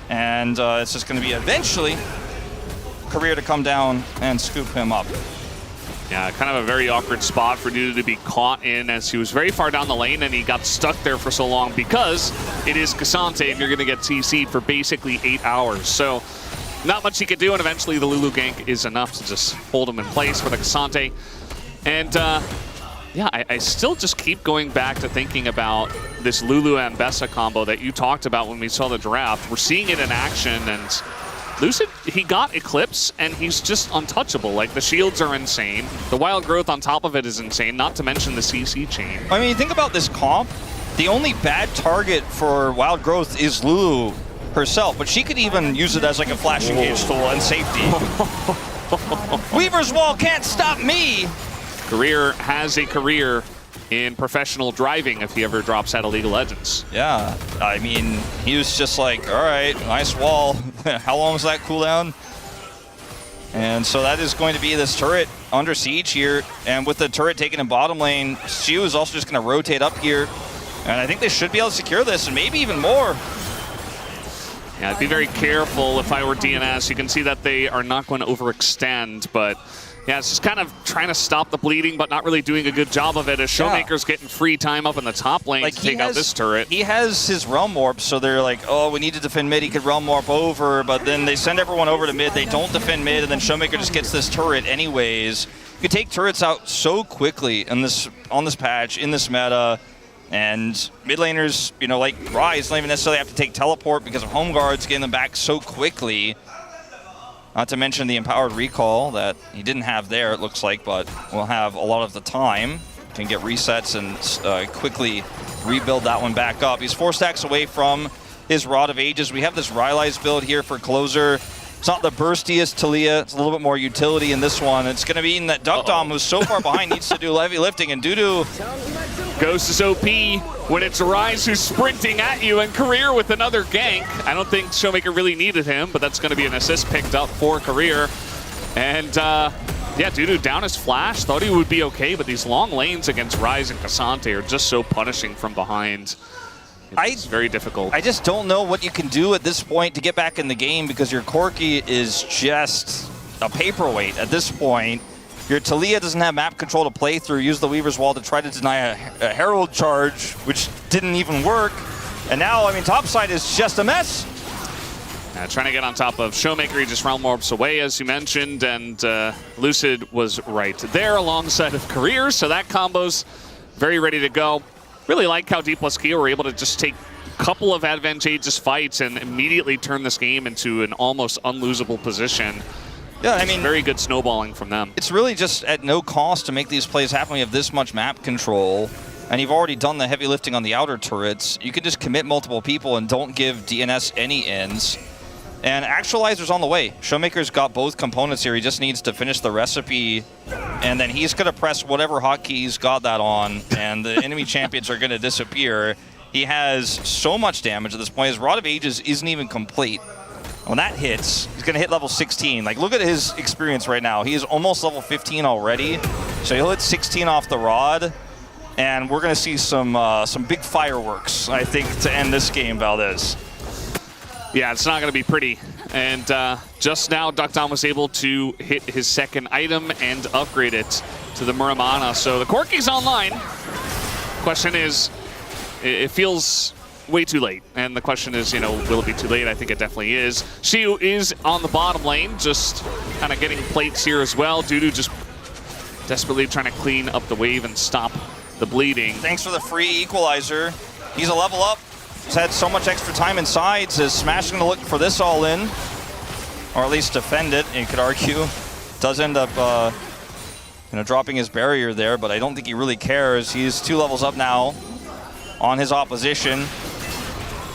And it's just going to be eventually Career to come down and scoop him up. Yeah, kind of a very awkward spot for Dudu to be caught in, as he was very far down the lane and he got stuck there for so long because it is Cassante and you're going to get TC'd for basically 8 hours. So not much he could do, and eventually the Lulu gank is enough to just hold him in place for the Cassante. And yeah, I still just keep going back to thinking about this Lulu and Bessa combo that you talked about when we saw the draft. We're seeing it in action, and Lucid, he got Eclipse, and he's just untouchable. Like, the shields are insane. The Wild Growth on top of it is insane, not to mention the CC chain. I mean, think about this comp. The only bad target for Wild Growth is Lulu herself, but she could even use it as like a flash engage tool and safety. Weaver's Wall can't stop me! Career has a career in professional driving if he ever drops out of League of Legends. Yeah, I mean, he was just like, all right, nice wall. How long was that cooldown? And so that is going to be this turret under siege here. And with the turret taken in bottom lane, Xiu is also just going to rotate up here. And I think they should be able to secure this, and maybe even more. Yeah, I'd be very careful if I were DNS. You can see that they are not going to overextend, but yeah, it's just kind of trying to stop the bleeding, but not really doing a good job of it, as Showmaker's getting free time up in the top lane to take out this turret. He has his Realm Warp, so they're like, oh, we need to defend mid. He could Realm Warp over, but then they send everyone over to mid. They don't defend mid, and then Showmaker just gets this turret anyways. You could take turrets out so quickly in on this patch, in this meta, and mid laners, you know, like Rise, don't even necessarily have to take teleport because of home guards, getting them back so quickly. Not to mention the empowered recall that he didn't have there, it looks like, but will have a lot of the time. Can get resets and quickly rebuild that one back up. He's 4 stacks away from his Rod of Ages. We have this Rylai's build here for closer. It's not the burstiest Talia. It's a little bit more utility in this one. It's going to be in that Duckdom, who's so far behind, needs to do heavy lifting, and Dudu Ghost is OP when it's Rise who's sprinting at you, and Career with another gank. I don't think Showmaker really needed him, but that's going to be an assist picked up for Career. And yeah, Dudu down his flash. Thought he would be okay, but these long lanes against Rise and Cassante are just so punishing from behind. It's very difficult. I just don't know what you can do at this point to get back in the game, because your Corki is just a paperweight at this point. Your Talia doesn't have map control to play through. Use the Weaver's Wall to try to deny a Herald charge, which didn't even work. And now, I mean, topside is just a mess. Trying to get on top of Showmaker. He just Realm Warps away, as you mentioned, and Lucid was right there alongside of Career, so that combo's very ready to go. Really like how D plus Kia were able to just take a couple of advantageous fights and immediately turn this game into an almost unlosable position. Yeah, I mean, very good snowballing from them. It's really just at no cost to make these plays happen. We have this much map control, and you've already done the heavy lifting on the outer turrets. You can just commit multiple people and don't give DNS any ends. And Actualizer's on the way. Showmaker's got both components here. He just needs to finish the recipe, and then he's going to press whatever hotkey he's got that on, and the enemy champions are going to disappear. He has so much damage at this point. His Rod of Ages isn't even complete. When that hits, he's going to hit level 16. Like, look at his experience right now. He is almost level 15 already, so he'll hit 16 off the Rod, and we're going to see some big fireworks, I think, to end this game, Valdez. Yeah, it's not going to be pretty. And just now, Duckdom was able to hit his second item and upgrade it to the Muramana. So the Corki's online. Question is, it feels way too late. And the question is, you know, will it be too late? I think it definitely is. Shiu is on the bottom lane, just kind of getting plates here as well. Dudu just desperately trying to clean up the wave and stop the bleeding. Thanks for the free equalizer. He's a level up. He's had so much extra time inside. Is Smash going to look for this all in? Or at least defend it, you could argue. Does end up dropping his barrier there, but I don't think he really cares. He's 2 levels up now on his opposition.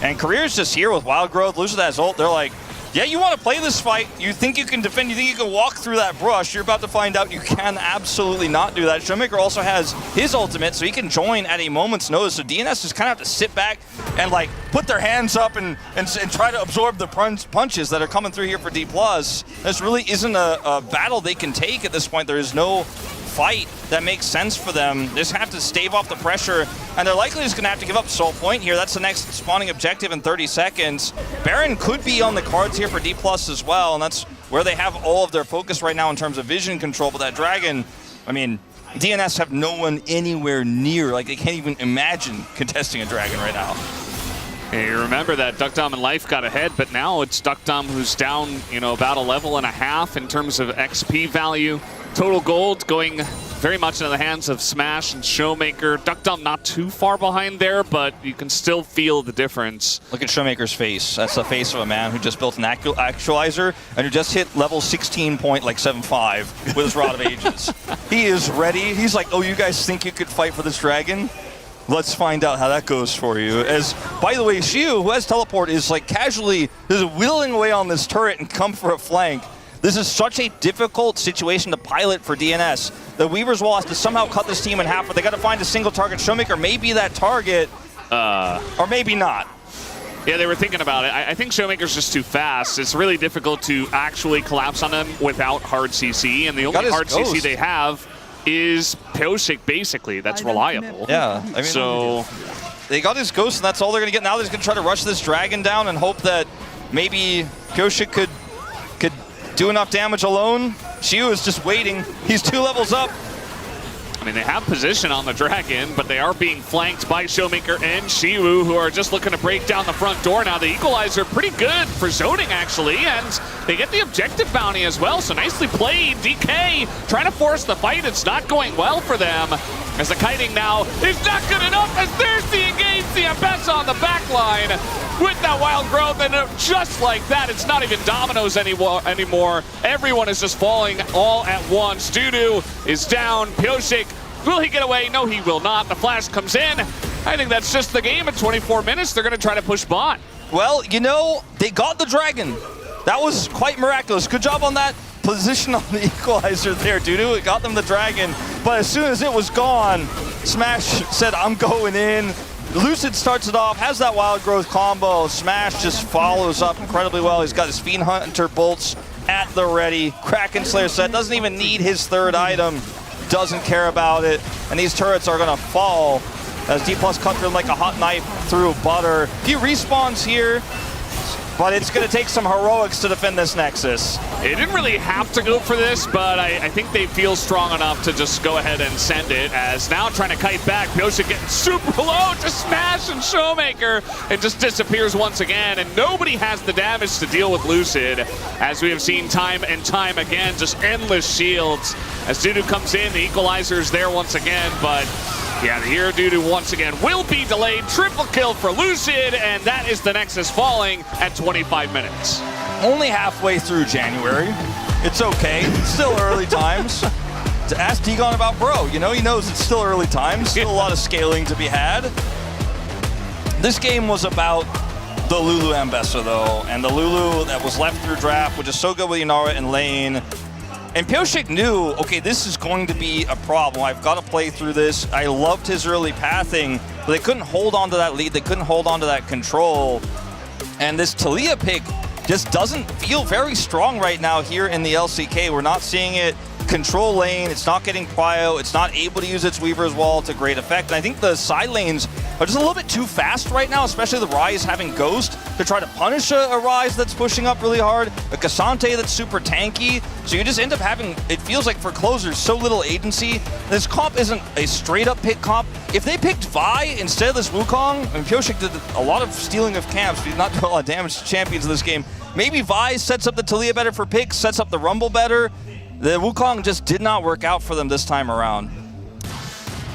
And Career's just here with Wild Growth, loses that ult. They're like, yeah, you want to play this fight. You think you can defend, you think you can walk through that brush. You're about to find out you can absolutely not do that. Showmaker also has his ultimate, so he can join at a moment's notice. So DNS just kind of have to sit back and like put their hands up and try to absorb the punches that are coming through here for D+. This really isn't a battle they can take at this point. There is no fight that makes sense for them. They just have to stave off the pressure, and they're likely just going to have to give up Soul Point here. That's the next spawning objective in 30 seconds. Baron could be on the cards here for D+ as well, and that's where they have all of their focus right now in terms of vision control. But that Dragon, I mean, DNS have no one anywhere near, like they can't even imagine contesting a Dragon right now. Hey, remember that Duckdom and Life got ahead, but now it's Duckdom who's down, you know, about 1.5 levels in terms of XP value. Total gold going very much into the hands of Smash and Showmaker. Duckdom not too far behind there, but you can still feel the difference. Look at Showmaker's face. That's the face of a man who just built an actualizer and who just hit level 16.75 with his Rod of Ages. He is ready. He's like, oh, you guys think you could fight for this dragon? Let's find out how that goes for you. As, by the way, Shiu, who has teleport, is like casually just wheeling away on this turret and come for a flank. This is such a difficult situation to pilot for DNS. The Weaver's Wall has to somehow cut this team in half, but they got to find a single target. Showmaker may be that target, or maybe not. Yeah, they were thinking about it. I think Showmaker's just too fast. It's really difficult to actually collapse on them without hard CC, and the only hard CC they have is Pyosik, basically. That's reliable. Yeah, I mean, so they got his ghost, and that's all they're going to get. Now they're going to try to rush this dragon down and hope that maybe Pyosik could do enough damage alone. Shiu is just waiting. He's 2 levels up. I mean, they have position on the Dragon, but they are being flanked by Showmaker and Shiu, who are just looking to break down the front door now. The equalizer pretty good for zoning, actually, and they get the objective bounty as well, so nicely played. DK trying to force the fight. It's not going well for them, as the kiting now is not good enough, as there's the engage, the Ambessa on the back line with that Wild Growth, and just like that, it's not even dominoes anymore. Everyone is just falling all at once. Dudu is down. Pyosik, will he get away? No, he will not. The flash comes in. I think that's just the game. At 24 minutes, they're going to try to push bot. Well, you know, they got the Dragon. That was quite miraculous. Good job on that position on the equalizer there, Dudu. It got them the Dragon, but as soon as it was gone, Smash said, I'm going in. Lucid starts it off, has that Wild Growth combo. Smash just follows up incredibly well. He's got his Fiend Hunter bolts at the ready. Kraken Slayer set, doesn't even need his 3rd item. Doesn't care about it. And these turrets are gonna fall as D+ cut through like a hot knife through butter. He respawns here, but it's going to take some heroics to defend this Nexus. It didn't really have to go for this, but I think they feel strong enough to just go ahead and send it, as now trying to kite back. Pyosik getting super low to Smash and Showmaker, and just disappears once again, and nobody has the damage to deal with Lucid, as we have seen time and time again, just endless shields. As Dudu comes in, the equalizer's there once again, but yeah, the hero Dudu once again will be delayed. Triple kill for Lucid, and that is the Nexus falling at 25 minutes. Only halfway through January. It's okay. It's still early times. To ask Degon about bro, you know, he knows it's still early times. Still a lot of scaling to be had. This game was about the Lulu Ambessa, though, and the Lulu that was left through draft, which is so good with Inara and lane. And Pyosik knew, okay, this is going to be a problem. I've got to play through this. I loved his early pathing, but they couldn't hold on to that lead. They couldn't hold on to that control. And this Taliyah pick just doesn't feel very strong right now here in the LCK. We're not seeing it control lane. It's not getting prio. It's not able to use its Weaver's Wall to great effect. And I think the side lanes are just a little bit too fast right now, especially the Ryze having Ghost to try to punish a Ryze that's pushing up really hard, a Cassante that's super tanky. So you just end up having, it feels like for closers, so little agency. This comp isn't a straight up pick comp. If they picked Vi instead of this Wukong, I mean, Pyoshik did a lot of stealing of camps, but he did not do a lot of damage to champions in this game. Maybe Vi sets up the Taliyah better for picks, sets up the Rumble better. The Wukong just did not work out for them this time around.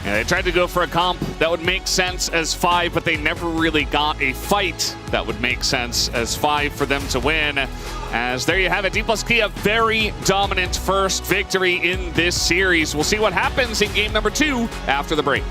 Yeah, they tried to go for a comp that would make sense as 5, but they never really got a fight that would make sense as 5 for them to win. As there you have it, D+K a very dominant first victory in this series. We'll see what happens in game number 2 after the break.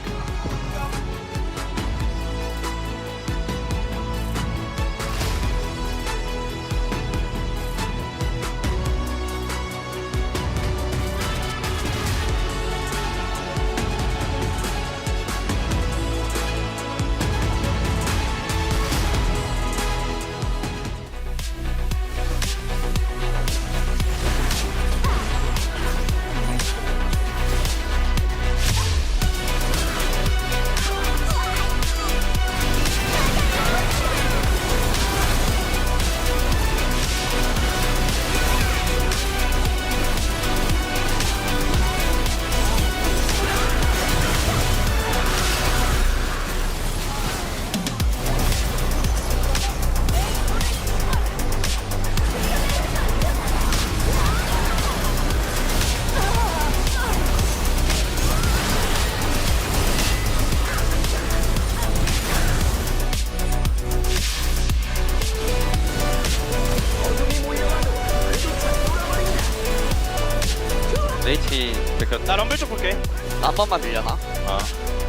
H 그 나 럼블 쪽 볼게. 나 한 번만 밀려나?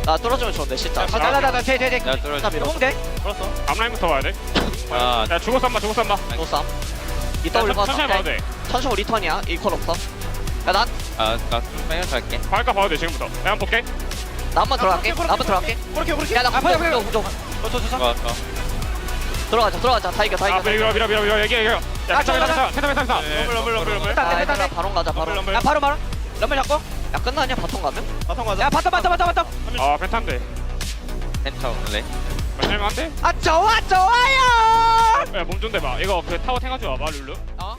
나 떨어지면 좋은데 진짜. 나나나나 대대대. 내가 떨어져. 밀어볼게. 걸었어. 앞라인부터 봐야 돼. 아, 야 죽었어 한마 죽었어 한마. 또 쌈. 이따 올거 천천히 봐도 돼. 천천히 리턴이야. 이퀄 없어. 야 난 나 나좀 빼면서 할게. 발가 봐도 돼 지금부터. 내가 한번 볼게. 한 번 들어갈게. 나 한 번 들어갈게. 그렇게. 야나 구조. 좋아. 들어가자. 다 이겨. 아 밀어 얘기해. 야 괜찮아. 럼블. 아 얘들아 바론 가자 바론. 야 바로 럼블 잡고. 야 끝나냐 바통 가면? 바텀 가자. 야 바텀. 아 펜타인데. 펜타 올래? 맞으면 안 돼? 아 좋아요. 야 몸 좀 대봐. 이거 그 타워 탱가지 와봐 룰루. 어?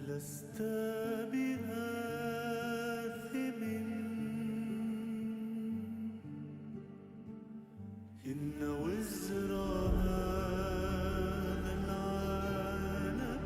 لست بآثم إن وزر هذا العالم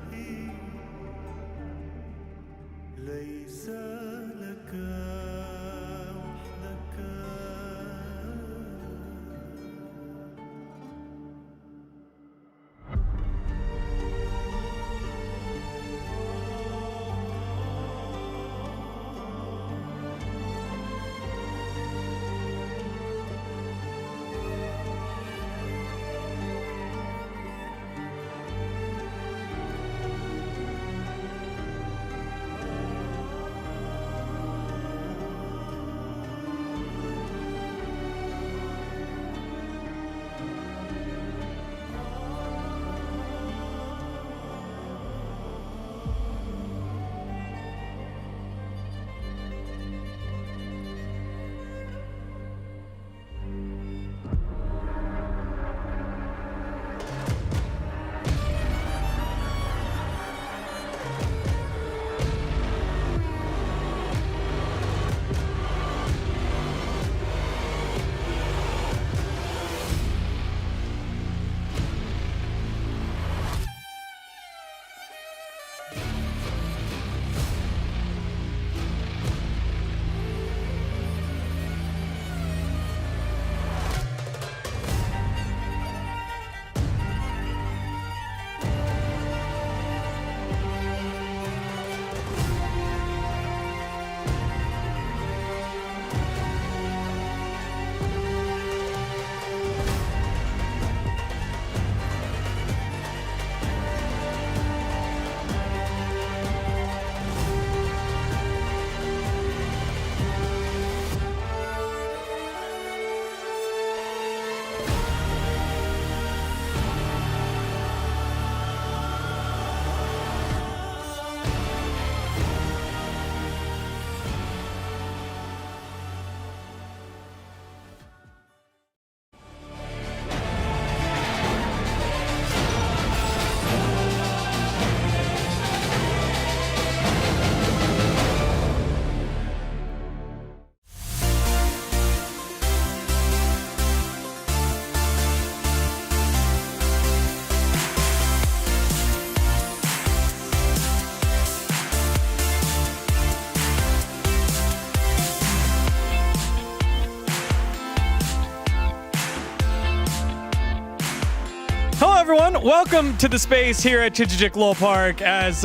everyone. Welcome to the space here at Chichijik Lowell Park as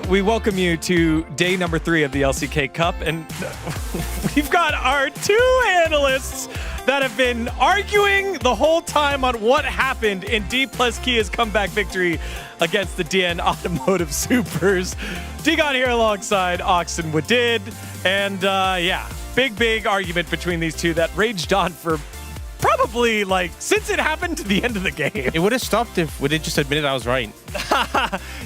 we welcome you to day number 3 of the LCK Cup. And we've got our 2 analysts that have been arguing the whole time on what happened in D plus Kia's comeback victory against the DN Automotive Supers. Digon here alongside Ox and Wadid. And yeah, big argument between these two that raged on for probably like since it happened to the end of the game. It would have stopped if we just admitted I was right.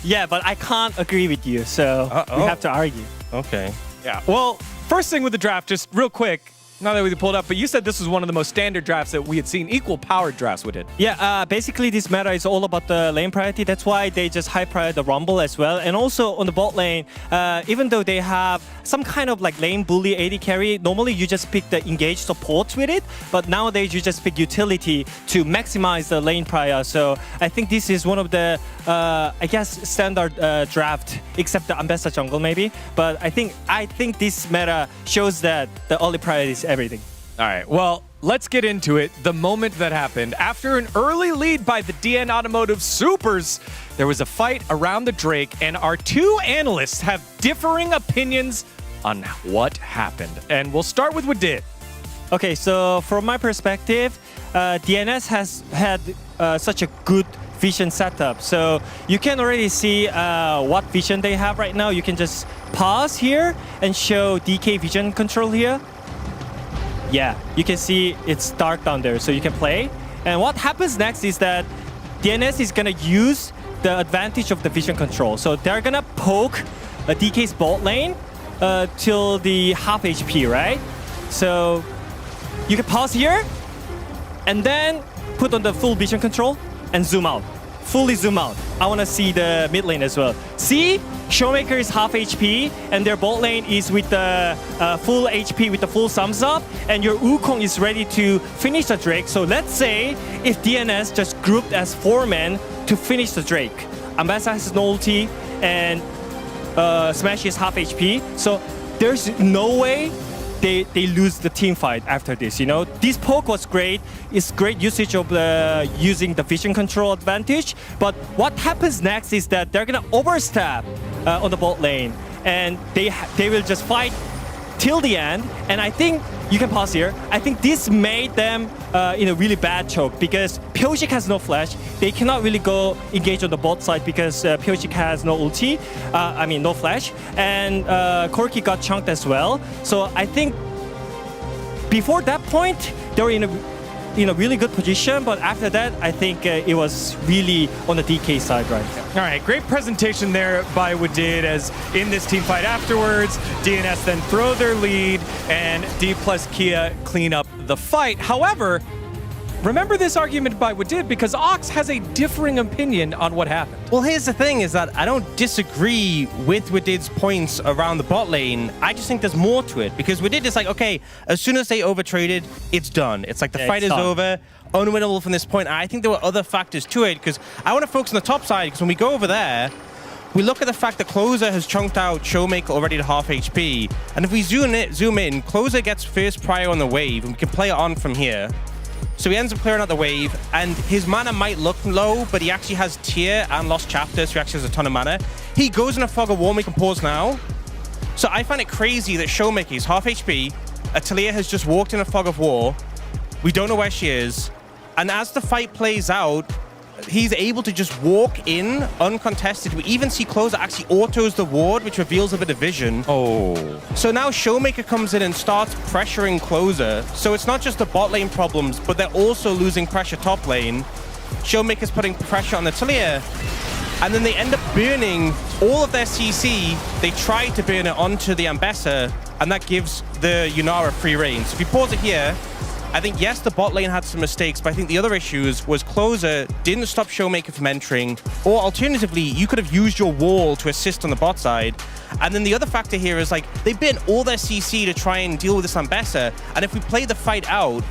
Yeah, but I can't agree with you, so we have to argue. Okay. Yeah. Well, first thing with the draft, just real quick, now that we pulled up, but you said this was one of the most standard drafts that we had seen, equal powered drafts with it. Yeah, basically this meta is all about the lane priority. That's why they just high prioritize the Rumble as well. And also on the bot lane, even though they have some kind of like lane bully AD carry, normally you just pick the engaged support with it. But nowadays you just pick utility to maximize the lane prior. So I think this is one of the, I guess, standard draft, except the Ambassador jungle maybe. But I think this meta shows that the early priority is everything. All right, well, let's get into it. The moment that happened. After an early lead by the DN Automotive Supers, there was a fight around the Drake, and our 2 analysts have differing opinions on what happened. And we'll start with Wadid. Okay, so from my perspective, DNS has had such a good vision setup. So you can already see what vision they have right now. You can just pause here and show DK vision control here. Yeah, you can see it's dark down there, so you can play. And what happens next is that DNS is gonna use the advantage of the vision control. So they're gonna poke DK's bot lane till the half HP, right? So you can pause here and then put on the full vision control and zoom out. Fully zoom out. I want to see the mid lane as well. See? Showmaker is half HP and their bot lane is with the full HP with the full thumbs up, and your Wukong is ready to finish the Drake. So let's say if DNS just grouped as 4 men to finish the Drake. Ambassador has no ulti and Smash is half HP. So there's no way they lose the team fight after this, you know. This poke was great. It's great usage of using the vision control advantage. But what happens next is that they're gonna overstep on the bot lane, and they will just fight till the end. And I think you can pause here. I think this made them in a really bad choke because Pyojik has no flash. They cannot really go engage on the bot side because Pyojik has no ulti. No flash. And Corki got chunked as well. So I think before that point, they were in a really good position, but after that, I think it was really on the DK side, right? All right, great presentation there by Wadid as in this team fight afterwards, DNS then throw their lead and D plus Kia clean up the fight. However, remember this argument by Wadid because Ox has a differing opinion on what happened. Well, here's the thing is that I don't disagree with Wadid's points around the bot lane. I just think there's more to it because Wadid is like, okay, as soon as they overtraded, it's done. It's like the fight is over, unwinnable from this point. I think there were other factors to it because I want to focus on the top side because when we go over there, we look at the fact that Closer has chunked out Showmaker already to half HP. And if we zoom in, Closer gets first prior on the wave and we can play it on from here. So he ends up clearing out the wave, and his mana might look low, but he actually has tier and lost chapter, so he actually has a ton of mana. He goes in a fog of war, we can pause now. So I find it crazy that Showmaker is half HP, Atalia has just walked in a fog of war, we don't know where she is, and as the fight plays out, he's able to just walk in uncontested. We even see Closer actually autos the ward, which reveals a bit of vision. Oh. So now Showmaker comes in and starts pressuring Closer. So it's not just the bot lane problems, but they're also losing pressure top lane. Showmaker's putting pressure on the Talia. And then they end up burning all of their CC. They try to burn it onto the Ambassador, and that gives the Yunara free reign. So if you pause it here, I think, yes, the bot lane had some mistakes, but I think the other issues was Closer didn't stop Showmaker from entering, or alternatively, you could have used your wall to assist on the bot side. And then the other factor here is, like, they burned all their CC to try and deal with this Ambassador, and if we play the fight out,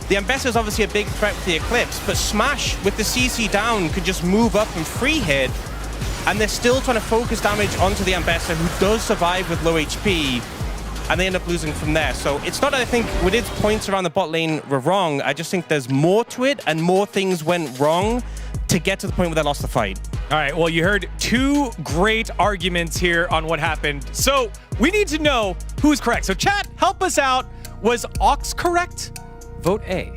the Ambassador is obviously a big threat with the Eclipse, but Smash, with the CC down, could just move up and free hit, and they're still trying to focus damage onto the Ambassador, who does survive with low HP. and they end up losing from there. So it's not that I think with its points around the bot lane were wrong. I just think there's more to it, and more things went wrong to get to the point where they lost the fight. All right, well, you heard two great arguments here on what happened. So we need to know who's correct. So chat, help us out. Was Ox correct? Vote A.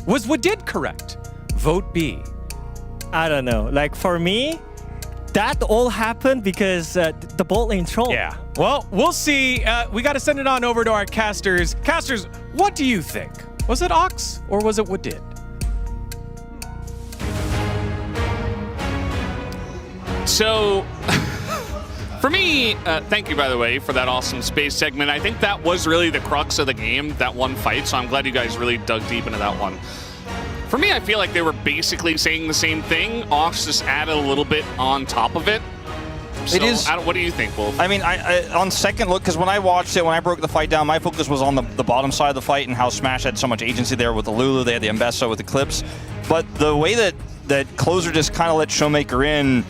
Was Wadid correct? Vote B. I don't know. Like for me, that all happened because the bot lane troll. Yeah. Well, we'll see. We got to send it on over to our casters. Casters, what do you think? Was it Ox or was it Wadid? So, for me, thank you, by the way, for that awesome space segment. I think that was really the crux of the game, that one fight, so I'm glad you guys really dug deep into that one. For me, I feel like they were basically saying the same thing. Ox just added a little bit on top of it. So, It is. what do you think, Wolf? I mean, I on second look, because when I watched it, when I broke the fight down, my focus was on the bottom side of the fight and how Smash had so much agency there with the Lulu. They had the Mbessa with the clips. But the way that Closer just kind of let Showmaker in,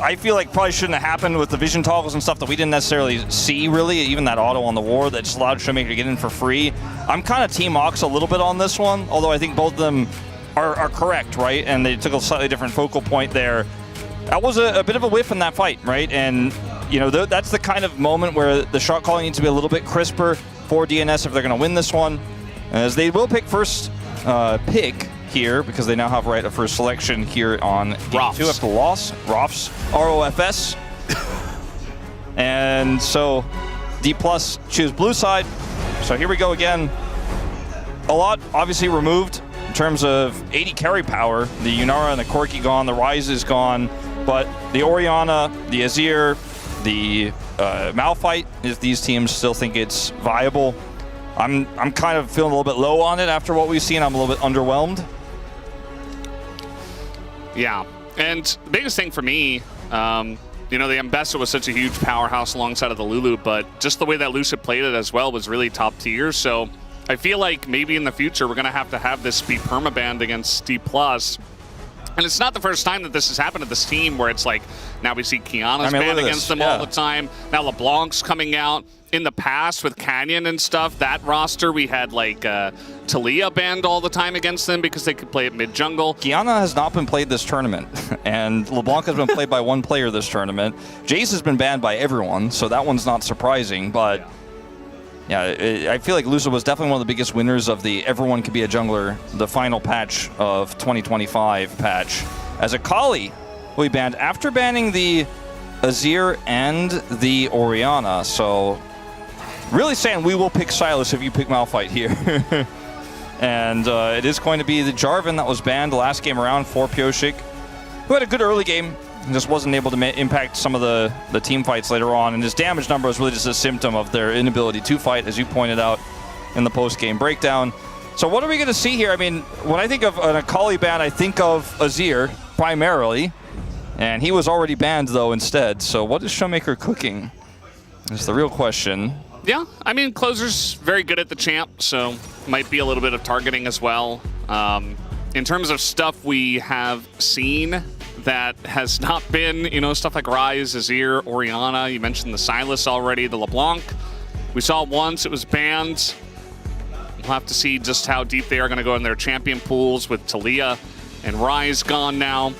I feel like probably shouldn't have happened with the vision toggles and stuff that we didn't necessarily see, really. Even that auto on the war that just allowed Showmaker to get in for free. I'm kind of Team Ox a little bit on this one, although I think both of them are correct, right? And they took a slightly different focal point there. That was a bit of a whiff in that fight, right? And, you know, that's the kind of moment where the shot calling needs to be a little bit crisper for DNS if they're going to win this one. As they will pick first pick here, because they now have right of first selection here on game 2 after the loss. Rofs, R-O-F-S. And so D+ choose blue side. So here we go again. A lot obviously removed in terms of 80 carry power. The Yunara and the Corki gone, the Ryze is gone, but the Orianna, the Azir, the Malphite, if these teams still think it's viable. I'm kind of feeling a little bit low on it after what we've seen. I'm a little bit underwhelmed. Yeah, and the biggest thing for me, you know, the Mbessa was such a huge powerhouse alongside of the Lulu, but just the way that Lucid played it as well was really top tier. So I feel like maybe in the future we're going to have this be permabanned against D+. And it's not the first time that this has happened to this team, where it's like, now we see Kiana's banned against them all the time. Now LeBlanc's coming out. In the past with Canyon and stuff, that roster, we had like Talia banned all the time against them because they could play at mid-jungle. Kiana has not been played this tournament, and LeBlanc has been played by one player this tournament. Jace has been banned by everyone, so that one's not surprising, but yeah, I feel like Lucid was definitely one of the biggest winners of the everyone could be a jungler, the final patch of 2025 patch. As Akali will be banned after banning the Azir and the Orianna, so really saying we will pick Silas if you pick Malphite here. And it is going to be the Jarvan that was banned last game around for Pioshik, who had a good early game and just wasn't able to impact some of the team fights later on. And his damage number was really just a symptom of their inability to fight, as you pointed out in the post-game breakdown. So what are we going to see here? I mean, when I think of an Akali ban, I think of Azir primarily. And he was already banned, though, instead. So what is Showmaker cooking? Is the real question. Yeah, I mean, Closer's very good at the champ, so might be a little bit of targeting as well. In terms of stuff we have seen that has not been, you know, stuff like Ryze, Azir, Orianna, you mentioned the Silas already, the LeBlanc. We saw it once, it was banned. We'll have to see just how deep they are going to go in their champion pools with Talia and Ryze gone now.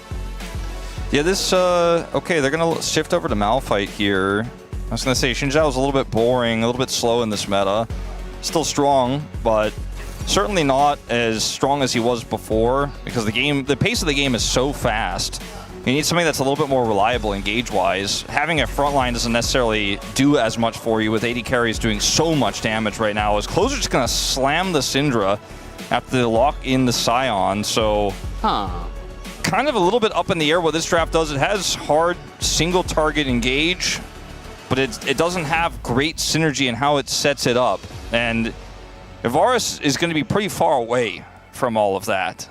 Yeah, this, okay, they're going to shift over to Malphite here. I was going to say, Xin Zhao's a little bit boring, a little bit slow in this meta. Still strong, but certainly not as strong as he was before, because the pace of the game is so fast. You need something that's a little bit more reliable engage-wise. Having a frontline doesn't necessarily do as much for you, with 80 carries doing so much damage right now. As Closer's just going to slam the Syndra after they lock in the Scion, so kind of a little bit up in the air what this draft does. It has hard single-target engage, but it doesn't have great synergy in how it sets it up. And Varus is going to be pretty far away from all of that.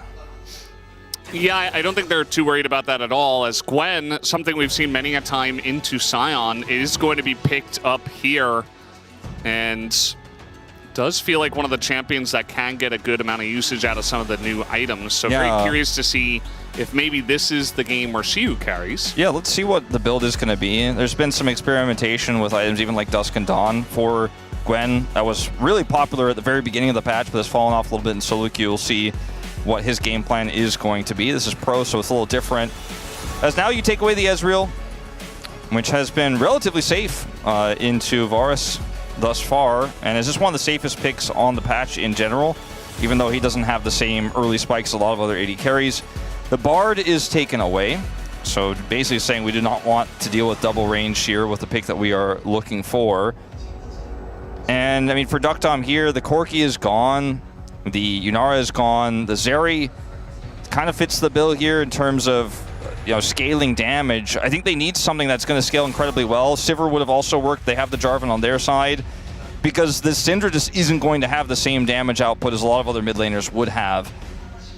Yeah, I don't think they're too worried about that at all, as Gwen, something we've seen many a time into Scion, is going to be picked up here, and does feel like one of the champions that can get a good amount of usage out of some of the new items. So very curious to see if maybe this is the game where Xiu carries. Yeah, let's see what the build is going to be. There's been some experimentation with items even like Dusk and Dawn for Gwen that was really popular at the very beginning of the patch, but has fallen off a little bit in solo queue. We'll see what his game plan is going to be. This is pro, so it's a little different. As now you take away the Ezreal, which has been relatively safe into Varus thus far, and is just one of the safest picks on the patch in general, even though he doesn't have the same early spikes a lot of other AD carries. The Bard is taken away, so basically saying we do not want to deal with double range here with the pick that we are looking for. And I mean, for Ductom here, the Corki is gone, the Yunara is gone, the Zeri kind of fits the bill here in terms of scaling damage. I think they need something that's going to scale incredibly well. Sivir would have also worked. They have the Jarvan on their side, because the Syndra just isn't going to have the same damage output as a lot of other mid laners would have.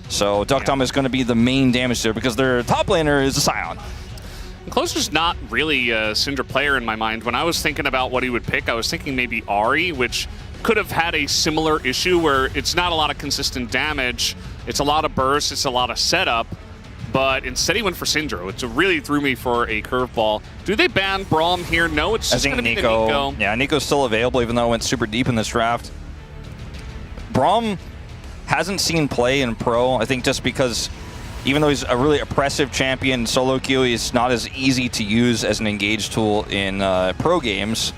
So Ductom is going to be the main damage there because their top laner is a Scion. Closer's not really a Syndra player in my mind. When I was thinking about what he would pick, I was thinking maybe Ahri, which could have had a similar issue where it's not a lot of consistent damage. It's a lot of burst, it's a lot of setup. But instead he went for Syndra, which really threw me for a curveball. Do they ban Braum here? No, it's just going to be the Nico. Yeah, Nico's still available, even though it went super deep in this draft. Braum hasn't seen play in pro, I think just because even though he's a really oppressive champion in solo queue, he's not as easy to use as an engage tool in pro games.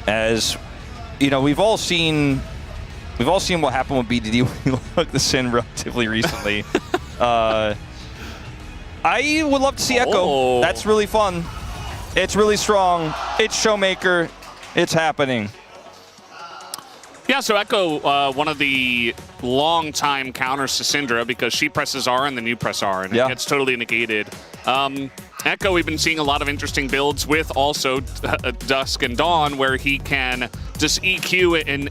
As we've all seen what happened with BDD when we looked the Sin relatively recently. I would love to see Echo. That's really fun. It's really strong. It's Showmaker. It's happening. Yeah, so Echo, one of the long-time counters to Syndra because she presses R and then you press R and it gets totally negated. Echo, we've been seeing a lot of interesting builds with also Dusk and Dawn where he can just EQ it and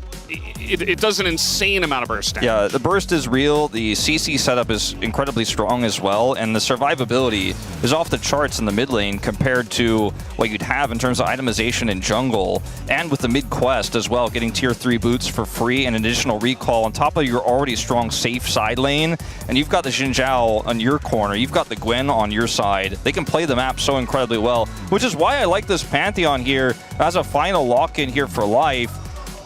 it does an insane amount of burst damage. Yeah, the burst is real. The CC setup is incredibly strong as well, and the survivability is off the charts in the mid lane compared to what you'd have in terms of itemization in jungle, and with the mid quest as well, getting tier 3 boots for free and additional recall on top of your already strong safe side lane. And you've got the Xin Zhao on your corner, you've got the Gwen on your side. They can play the map so incredibly well, which is why I like this Pantheon here as a final lock-in here for life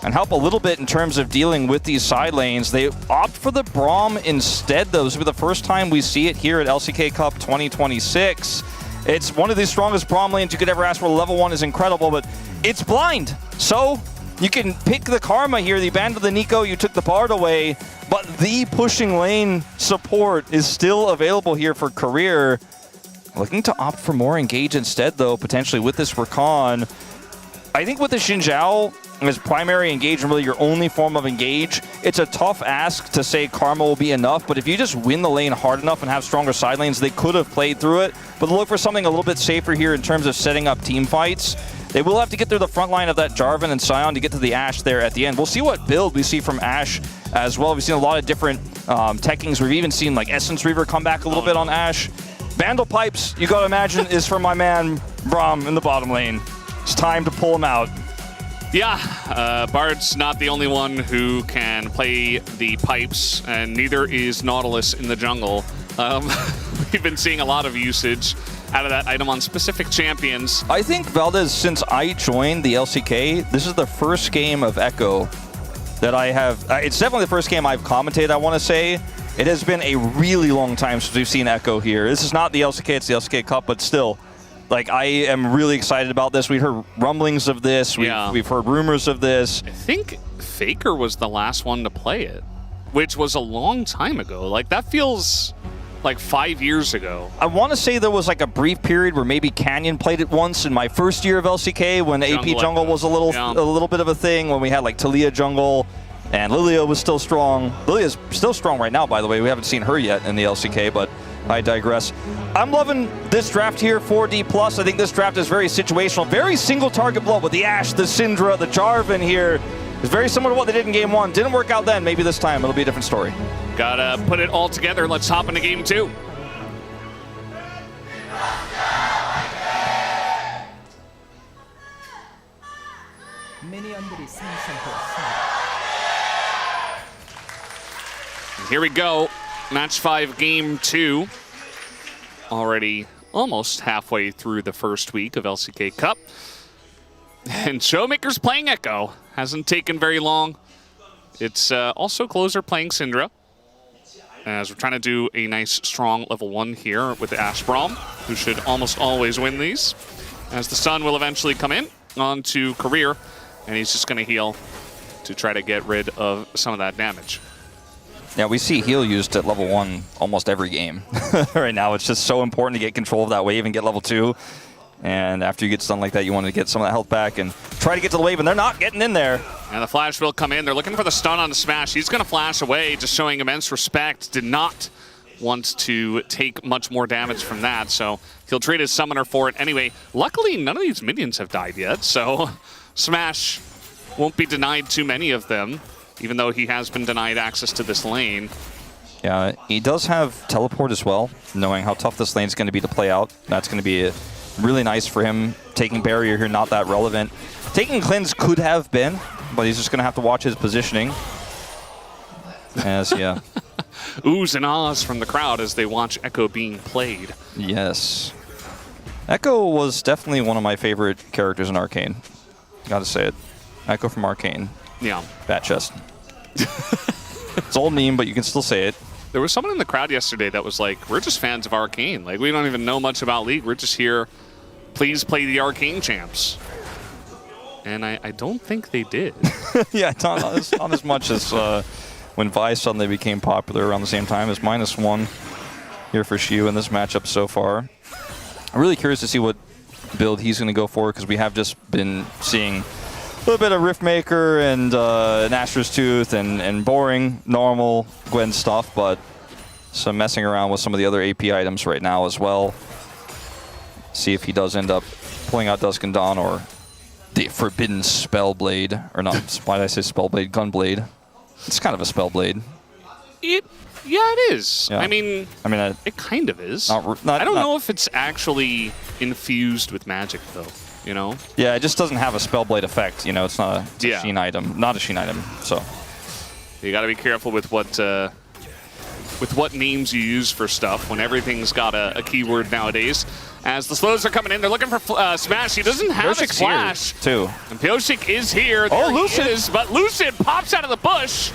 and help a little bit in terms of dealing with these side lanes. They opt for the Braum instead, though. This will be the first time we see it here at LCK Cup 2026. It's one of the strongest Braum lanes you could ever ask for. Level 1 is incredible, but it's blind. So you can pick the Karma here. You abandoned the Nico, you took the Bard away, but the pushing lane support is still available here for Career. Looking to opt for more engage instead, though, potentially with this Rakan. I think with the Xin Zhao as primary engage and really your only form of engage, it's a tough ask to say Karma will be enough, but if you just win the lane hard enough and have stronger side lanes, they could have played through it. But look for something a little bit safer here in terms of setting up team fights. They will have to get through the front line of that Jarvan and Sion to get to the Ashe there at the end. We'll see what build we see from Ashe as well. We've seen a lot of different techings. We've even seen like Essence Reaver come back a little bit on Ashe. Vandal Pipes, you gotta imagine, is for my man Braum in the bottom lane. It's time to pull him out. Yeah, Bard's not the only one who can play the pipes, and neither is Nautilus in the jungle. We've been seeing a lot of usage out of that item on specific champions. I think, Valdez, since I joined the LCK, this is the first game of Echo that I have. It's definitely the first game I've commentated, I want to say. It has been a really long time since we've seen Echo here. This is not the LCK, it's the LCK Cup, but still. Like, I am really excited about this. We heard rumblings of this. We've heard rumors of this. I think Faker was the last one to play it, which was a long time ago. Like, that feels like 5 years ago. I want to say there was like a brief period where maybe Canyon played it once in my first year of LCK when AP Jungle was a little bit of a thing, when we had like Talia Jungle and Lilia was still strong. Lilia's still strong right now, by the way. We haven't seen her yet in the LCK, but I digress. I'm loving this draft here, 4D+. I think this draft is very situational, very single target blow with the Ashe, the Syndra, the Jarvan here. It's very similar to what they did in game 1. Didn't work out then. Maybe this time it'll be a different story. Gotta put it all together. Let's hop into game 2. Here we go. Match 5, game 2. Already almost halfway through the first week of LCK Cup. And Showmaker's playing Echo. hasn't taken very long. It's also Closer playing Syndra, as we're trying to do a nice, strong level 1 here with the Ashbrom, who should almost always win these. As the Sun will eventually come in onto Career, and he's just going to heal to try to get rid of some of that damage. Yeah, we see heal used at level 1 almost every game. Right now, it's just so important to get control of that wave and get level 2. And after you get stunned like that, you want to get some of that health back and try to get to the wave, and they're not getting in there. And the flash will come in. They're looking for the stun on the Smash. He's going to flash away, just showing immense respect. Did not want to take much more damage from that, so he'll trade his summoner for it anyway. Luckily, none of these minions have died yet, so Smash won't be denied too many of them, even though he has been denied access to this lane. Yeah, he does have teleport as well, knowing how tough this lane is going to be to play out. That's going to be really nice for him. Taking barrier here, not that relevant. Taking cleanse could have been, but he's just going to have to watch his positioning. As, yeah. Oohs and ahs from the crowd as they watch Echo being played. Yes. Echo was definitely one of my favorite characters in Arcane. Gotta say it. Echo from Arcane. Yeah. Bat chest. It's old meme, but you can still say it. There was someone in the crowd yesterday that was like, we're just fans of Arcane. Like, we don't even know much about League. We're just here, please play the Arcane champs. And I don't think they did. Yeah, not as much as when Vi suddenly became popular around the same time as -1 here for Shiu in this matchup so far. I'm really curious to see what build he's going to go for, because we have just been seeing a little bit of Riftmaker and Nastra's Tooth and boring, normal Gwen stuff, but some messing around with some of the other AP items right now as well. See if he does end up pulling out Dusk and Dawn or the Forbidden Spellblade, or not, why did I say Spellblade? Gunblade. It's kind of a Spellblade. Yeah, it is. Yeah. I mean, it kind of is. I don't know if it's actually infused with magic, though. You know? Yeah, it just doesn't have a Spellblade effect. You know, it's not a Yeah. Sheen item. Not a Sheen item, so. You got to be careful with what names you use for stuff when everything's got a keyword nowadays. As the slows are coming in, they're looking for Smash. He doesn't have his flash. Here, too. And Pyosik is here. Oh, There Lucid! he is, but Lucid pops out of the bush.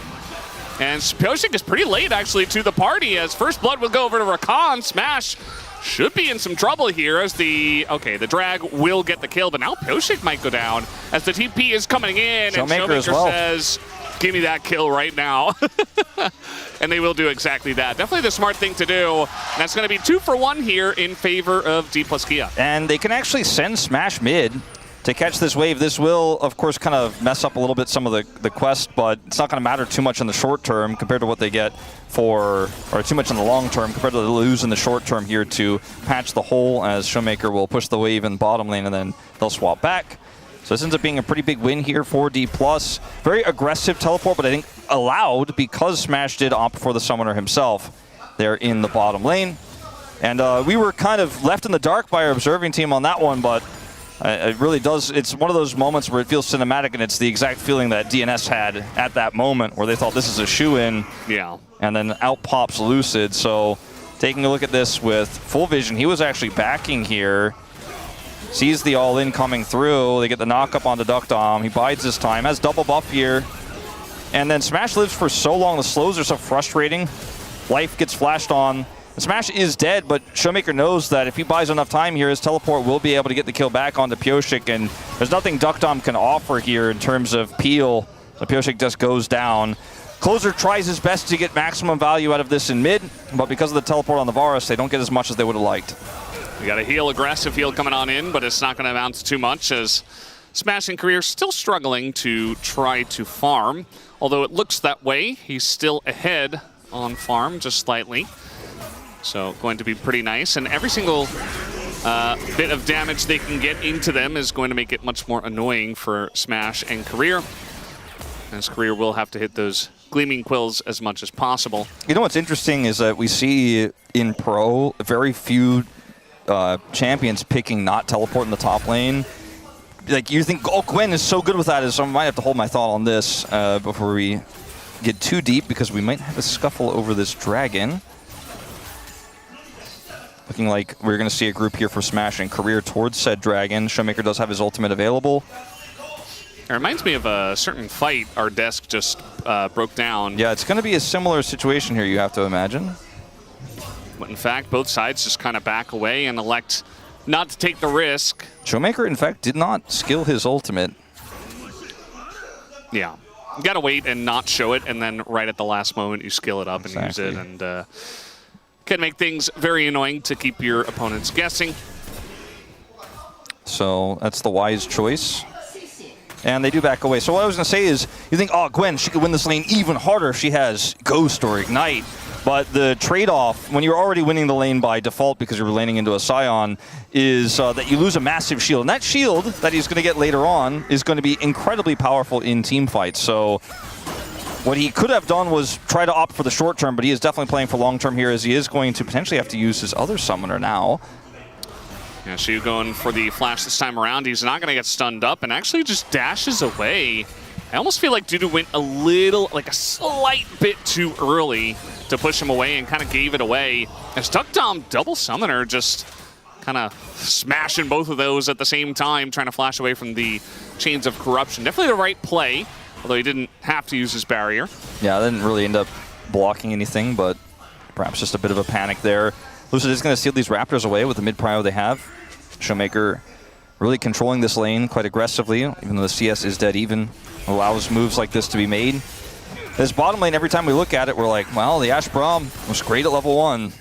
And Pyosik is pretty late, actually, to the party, as First Blood will go over to Rakan. Smash should be in some trouble here as the drag will get the kill, but now Pyosik might go down as the TP is coming in, and Showmaker as well. says, give me that kill right now. And they will do exactly that. Definitely the smart thing to do. And that's going to be 2 for 1 here in favor of D+Kia. And they can actually send Smash mid to catch this wave. This will, of course, kind of mess up a little bit some of the quest, but it's not going to matter too much in the short term compared to what they get or too much in the long term compared to the lose in the short term here to patch the hole, as Showmaker will push the wave in bottom lane and then they'll swap back. So this ends up being a pretty big win here for D+. Very aggressive teleport, but I think allowed because Smash did opt for the summoner himself there in the bottom lane. And we were kind of left in the dark by our observing team on that one, but it really does. It's one of those moments where it feels cinematic, and it's the exact feeling that DNS had at that moment where they thought this is a shoe-in. Yeah. And then out pops Lucid. So taking a look at this with full vision, he was actually backing here. Sees the all-in coming through. They get the knock-up onto Duckdom. He bides his time. Has double buff here. And then Smash lives for so long. The slows are so frustrating. Life gets flashed on. Smash is dead, but Showmaker knows that if he buys enough time here, his teleport will be able to get the kill back onto Pyosik, and there's nothing Duckdom can offer here in terms of peel. So Pyosik just goes down. Closer tries his best to get maximum value out of this in mid, but because of the teleport on the Varus, they don't get as much as they would have liked. We got a heal, aggressive heal coming on in, but it's not going to amount to too much as Smash and Career still struggling to try to farm. Although it looks that way, he's still ahead on farm just slightly. So going to be pretty nice, and every single bit of damage they can get into them is going to make it much more annoying for Smash and Career, as Career will have to hit those Gleaming Quills as much as possible. You know what's interesting is that we see in Pro very few champions picking not teleport in the top lane. Like, you think, oh, Gwen is so good with that, so I might have to hold my thought on this before we get too deep, because we might have a scuffle over this dragon. Looking like we're going to see a group here for Smash and Career towards said dragon. Showmaker does have his ultimate available. It reminds me of a certain fight our desk just broke down. Yeah, it's going to be a similar situation here, you have to imagine. But in fact, both sides just kind of back away and elect not to take the risk. Showmaker, in fact, did not skill his ultimate. Yeah. You got to wait and not show it, and then right at the last moment you skill it up and use it. And can make things very annoying to keep your opponents guessing. So that's the wise choice. And they do back away. So what I was going to say is, you think, oh, Gwen, she could win this lane even harder if she has Ghost or Ignite. But the trade-off, when you're already winning the lane by default because you're laning into a Scion, is that you lose a massive shield. And that shield that he's going to get later on is going to be incredibly powerful in team fights. So what he could have done was try to opt for the short term, but he is definitely playing for long term here, as he is going to potentially have to use his other summoner now. Yeah, Shu going for the flash this time around. He's not going to get stunned up and actually just dashes away. I almost feel like Dudu went a little, like a slight bit too early to push him away and kind of gave it away. As Duckdom double summoner just kind of smashing both of those at the same time, trying to flash away from the chains of corruption. Definitely the right play, although he didn't have to use his barrier. Yeah, I didn't really end up blocking anything, but perhaps just a bit of a panic there. Lucid is going to steal these Raptors away with the mid-prio they have. Showmaker really controlling this lane quite aggressively, even though the CS is dead even. Allows moves like this to be made. This bottom lane, every time we look at it, we're like, well, the Ashe Braum was great at level 1.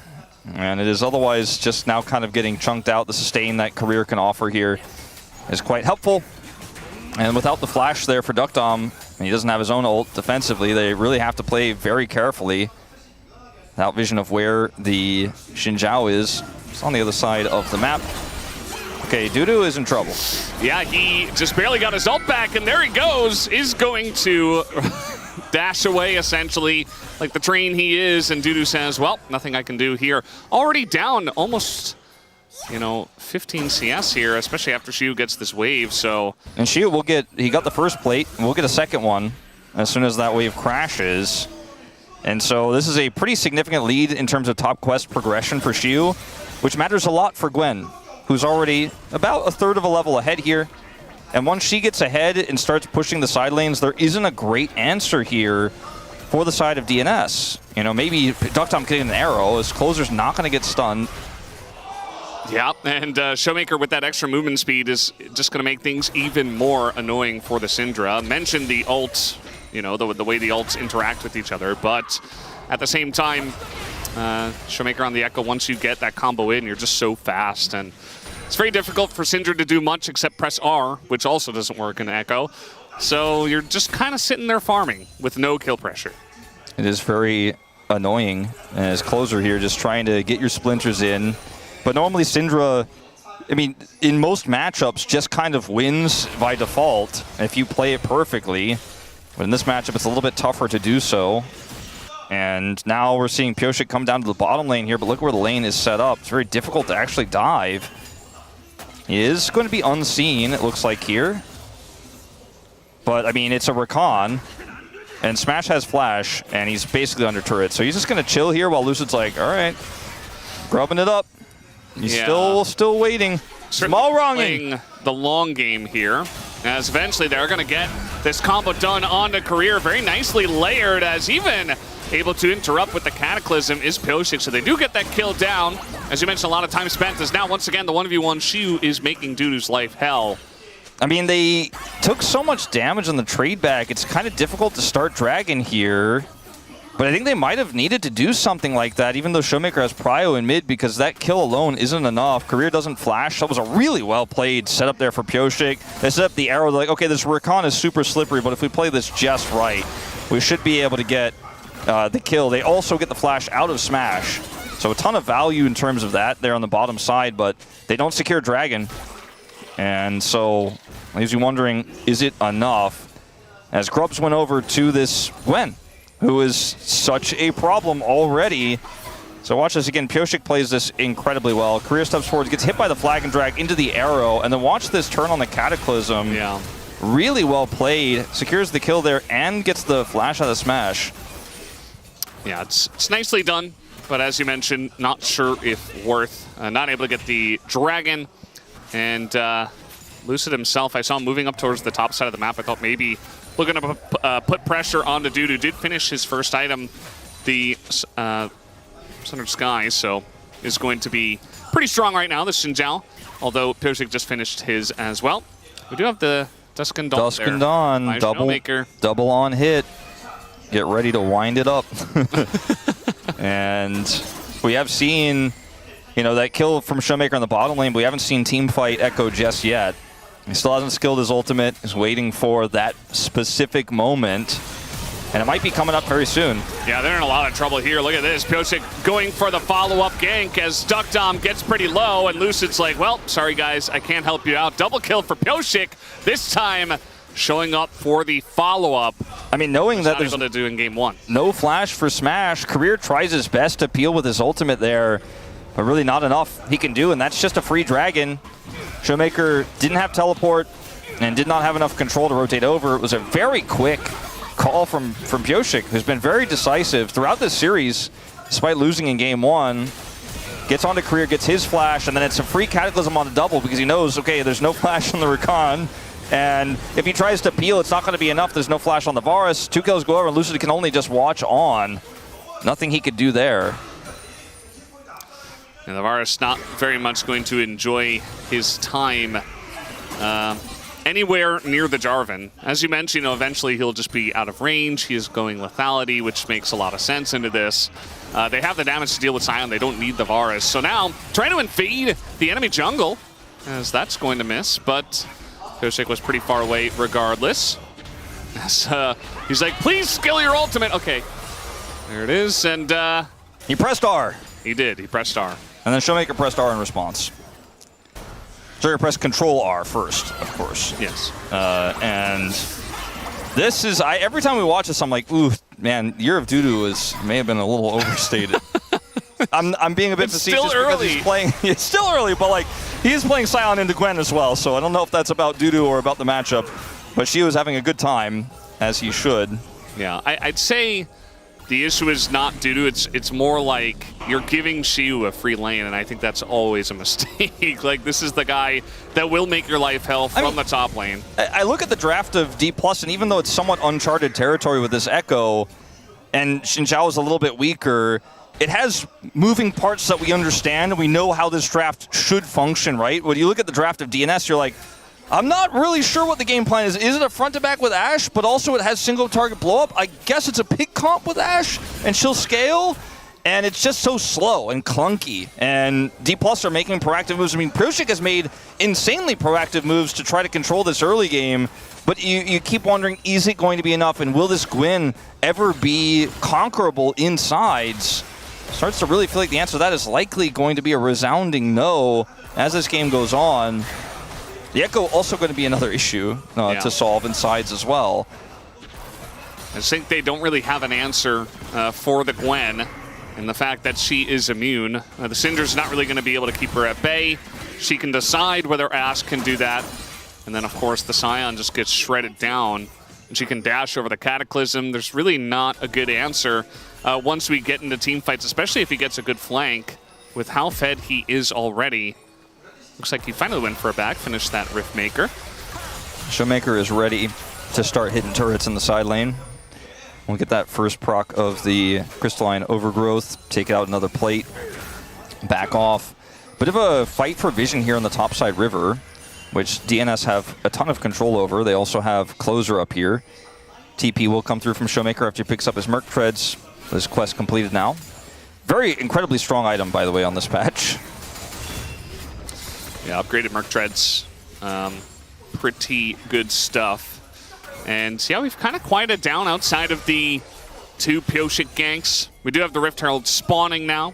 And it is otherwise just now kind of getting chunked out. The sustain that Career can offer here is quite helpful. And without the flash there for Duckdom, and he doesn't have his own ult defensively, they really have to play very carefully. Without vision of where the Xin Zhao is. It's on the other side of the map. Okay, Dudu is in trouble. Yeah, he just barely got his ult back, and there he goes. Is going to dash away, essentially, like the train he is. And Dudu says, well, nothing I can do here. Already down almost, 15 CS here, especially after Shu gets this wave, so. And Shu will get, he got the first plate, and we'll get a second one as soon as that wave crashes. And so this is a pretty significant lead in terms of top quest progression for Shu, which matters a lot for Gwen, who's already about a third of a level ahead here. And once she gets ahead and starts pushing the side lanes, there isn't a great answer here for the side of DNS. Maybe Duckdom getting an arrow, his closer's not going to get stunned. Yeah, and Showmaker with that extra movement speed is just going to make things even more annoying for the Syndra. Mentioned the ult, the way the ults interact with each other, but at the same time, Showmaker on the Echo, once you get that combo in, you're just so fast, and it's very difficult for Syndra to do much except press R, which also doesn't work in Echo. So you're just kind of sitting there farming with no kill pressure. It is very annoying as closer here, just trying to get your splinters in. But normally Syndra, in most matchups, just kind of wins by default if you play it perfectly. But in this matchup, it's a little bit tougher to do so. And now we're seeing Pyoshik come down to the bottom lane here, but look where the lane is set up. It's very difficult to actually dive. He is going to be unseen, it looks like here. But, it's a Rakan, and Smash has flash, and he's basically under turret. So he's just going to chill here while Lucid's like, all right, grubbing it up. He's still waiting. Small wronging. Playing the long game here, as eventually they're going to get this combo done onto Career. Very nicely layered, as even able to interrupt with the Cataclysm is Pyoshik. So they do get that kill down. As you mentioned, a lot of time spent, as now once again the 1v1 Shu is making Dudu's life hell. They took so much damage on the trade back. It's kind of difficult to start Dragon here. But I think they might have needed to do something like that, even though Showmaker has prio in mid, because that kill alone isn't enough. Career doesn't flash. That was a really well-played setup there for Pyoshik. They set up the arrow. They're like, okay, this Rakan is super slippery, but if we play this just right, we should be able to get the kill. They also get the flash out of Smash. So a ton of value in terms of that there on the bottom side, but they don't secure Dragon. And so leaves you wondering, is it enough? As Grubs went over to this Gwen, who is such a problem already. So watch this again. Pyoshik plays this incredibly well. Career steps forward, gets hit by the flag and drag into the arrow, and then watch this turn on the Cataclysm. Yeah. Really well played. Secures the kill there and gets the flash out of Smash. Yeah, it's nicely done, but as you mentioned, not sure if worth. Not able to get the Dragon, and Lucid himself, I saw him moving up towards the top side of the map. I thought maybe looking to put pressure onto Dudu. Did finish his first item, the Sundered Sky, so is going to be pretty strong right now, the Xinjiao, although Pyosik just finished his as well. We do have the Dusk and Dawn Dusk and Dawn, double on hit. Get ready to wind it up. And we have seen, you know, that kill from Showmaker in the bottom lane, but we haven't seen team fight Echo just yet. He still hasn't skilled his ultimate. He's waiting for that specific moment. And it might be coming up very soon. Yeah, they're in a lot of trouble here. Look at this. Pyosik going for the follow-up gank as Duckdom gets pretty low, and Lucid's like, well, sorry guys, I can't help you out. Double kill for Pyosik, this time showing up for the follow-up. I mean, knowing that there's able to do in game one. No flash for Smash, Career tries his best to peel with his ultimate there, but really not enough he can do, and that's just a free dragon. Showmaker didn't have teleport and did not have enough control to rotate over. It was a very quick call from Pyosik, who's been very decisive throughout this series, despite losing in game one. Gets onto Career, gets his flash, and then it's a free Cataclysm on the double because he knows, okay, there's no flash on the Rakan, and if he tries to peel, it's not going to be enough. There's no flash on the Varus. 2 kills go over, and Lucid can only just watch on. Nothing he could do there. And the Varus not very much going to enjoy his time anywhere near the Jarvan. As you mentioned, you know, eventually he'll just be out of range. He is going lethality, which makes a lot of sense into this. They have the damage to deal with Sion. They don't need the Varus. So now, trying to invade the enemy jungle, as that's going to miss, but Pyosik was pretty far away regardless. As, he's like, please skill your ultimate. Okay, there it is, and he pressed R. He did, he pressed R. And then Showmaker pressed R in response. So you press Control R first, of course. Yes. And this is, every time we watch this, I'm like, ooh, man, Year of Dudu may have been a little overstated. I'm being a bit facetious because he's playing. It's still early, but like he is playing Sion into Gwen as well. So I don't know if that's about Dudu or about the matchup. But she was having a good time, as he should. Yeah, I'd say the issue is not Dudu. It's more like you're giving Xiu a free lane, and I think that's always a mistake. Like, this is the guy that will make your life hell from the top lane. I look at the draft of D+, and even though it's somewhat uncharted territory with this Echo, and Xinjiao is a little bit weaker, it has moving parts that we understand, and we know how this draft should function, right? When you look at the draft of DNS, you're like, I'm not really sure what the game plan is. Is it a front-to-back with Ashe, but also it has single-target blow-up? I guess it's a pick comp with Ashe, and she'll scale, and it's just so slow and clunky. And D+ are making proactive moves. I mean, Pyosik has made insanely proactive moves to try to control this early game, but you keep wondering, is it going to be enough, and will this Gwen ever be conquerable in sides? Starts to really feel like the answer to that is likely going to be a resounding no as this game goes on. The Echo also going to be another issue to solve in sides as well. I just think they don't really have an answer for the Gwen, and the fact that she is immune. The Syndra's not really going to be able to keep her at bay. She can decide whether Ashe can do that. And then, of course, the Sion just gets shredded down, and she can dash over the Cataclysm. There's really not a good answer once we get into team fights, especially if he gets a good flank with how fed he is already. Looks like he finally went for a back, finished that Rift Maker. Showmaker is ready to start hitting turrets in the side lane. We'll get that first proc of the Crystalline Overgrowth, take out another plate, back off. Bit of a fight for vision here on the topside river, which DNS have a ton of control over. They also have Closer up here. TP will come through from Showmaker after he picks up his Merc Treads. This quest completed now. Very incredibly strong item, by the way, on this patch. Yeah, upgraded Merc Treads. Pretty good stuff. And yeah, we've kind of quieted down outside of the two Pyosik ganks. We do have the Rift Herald spawning now,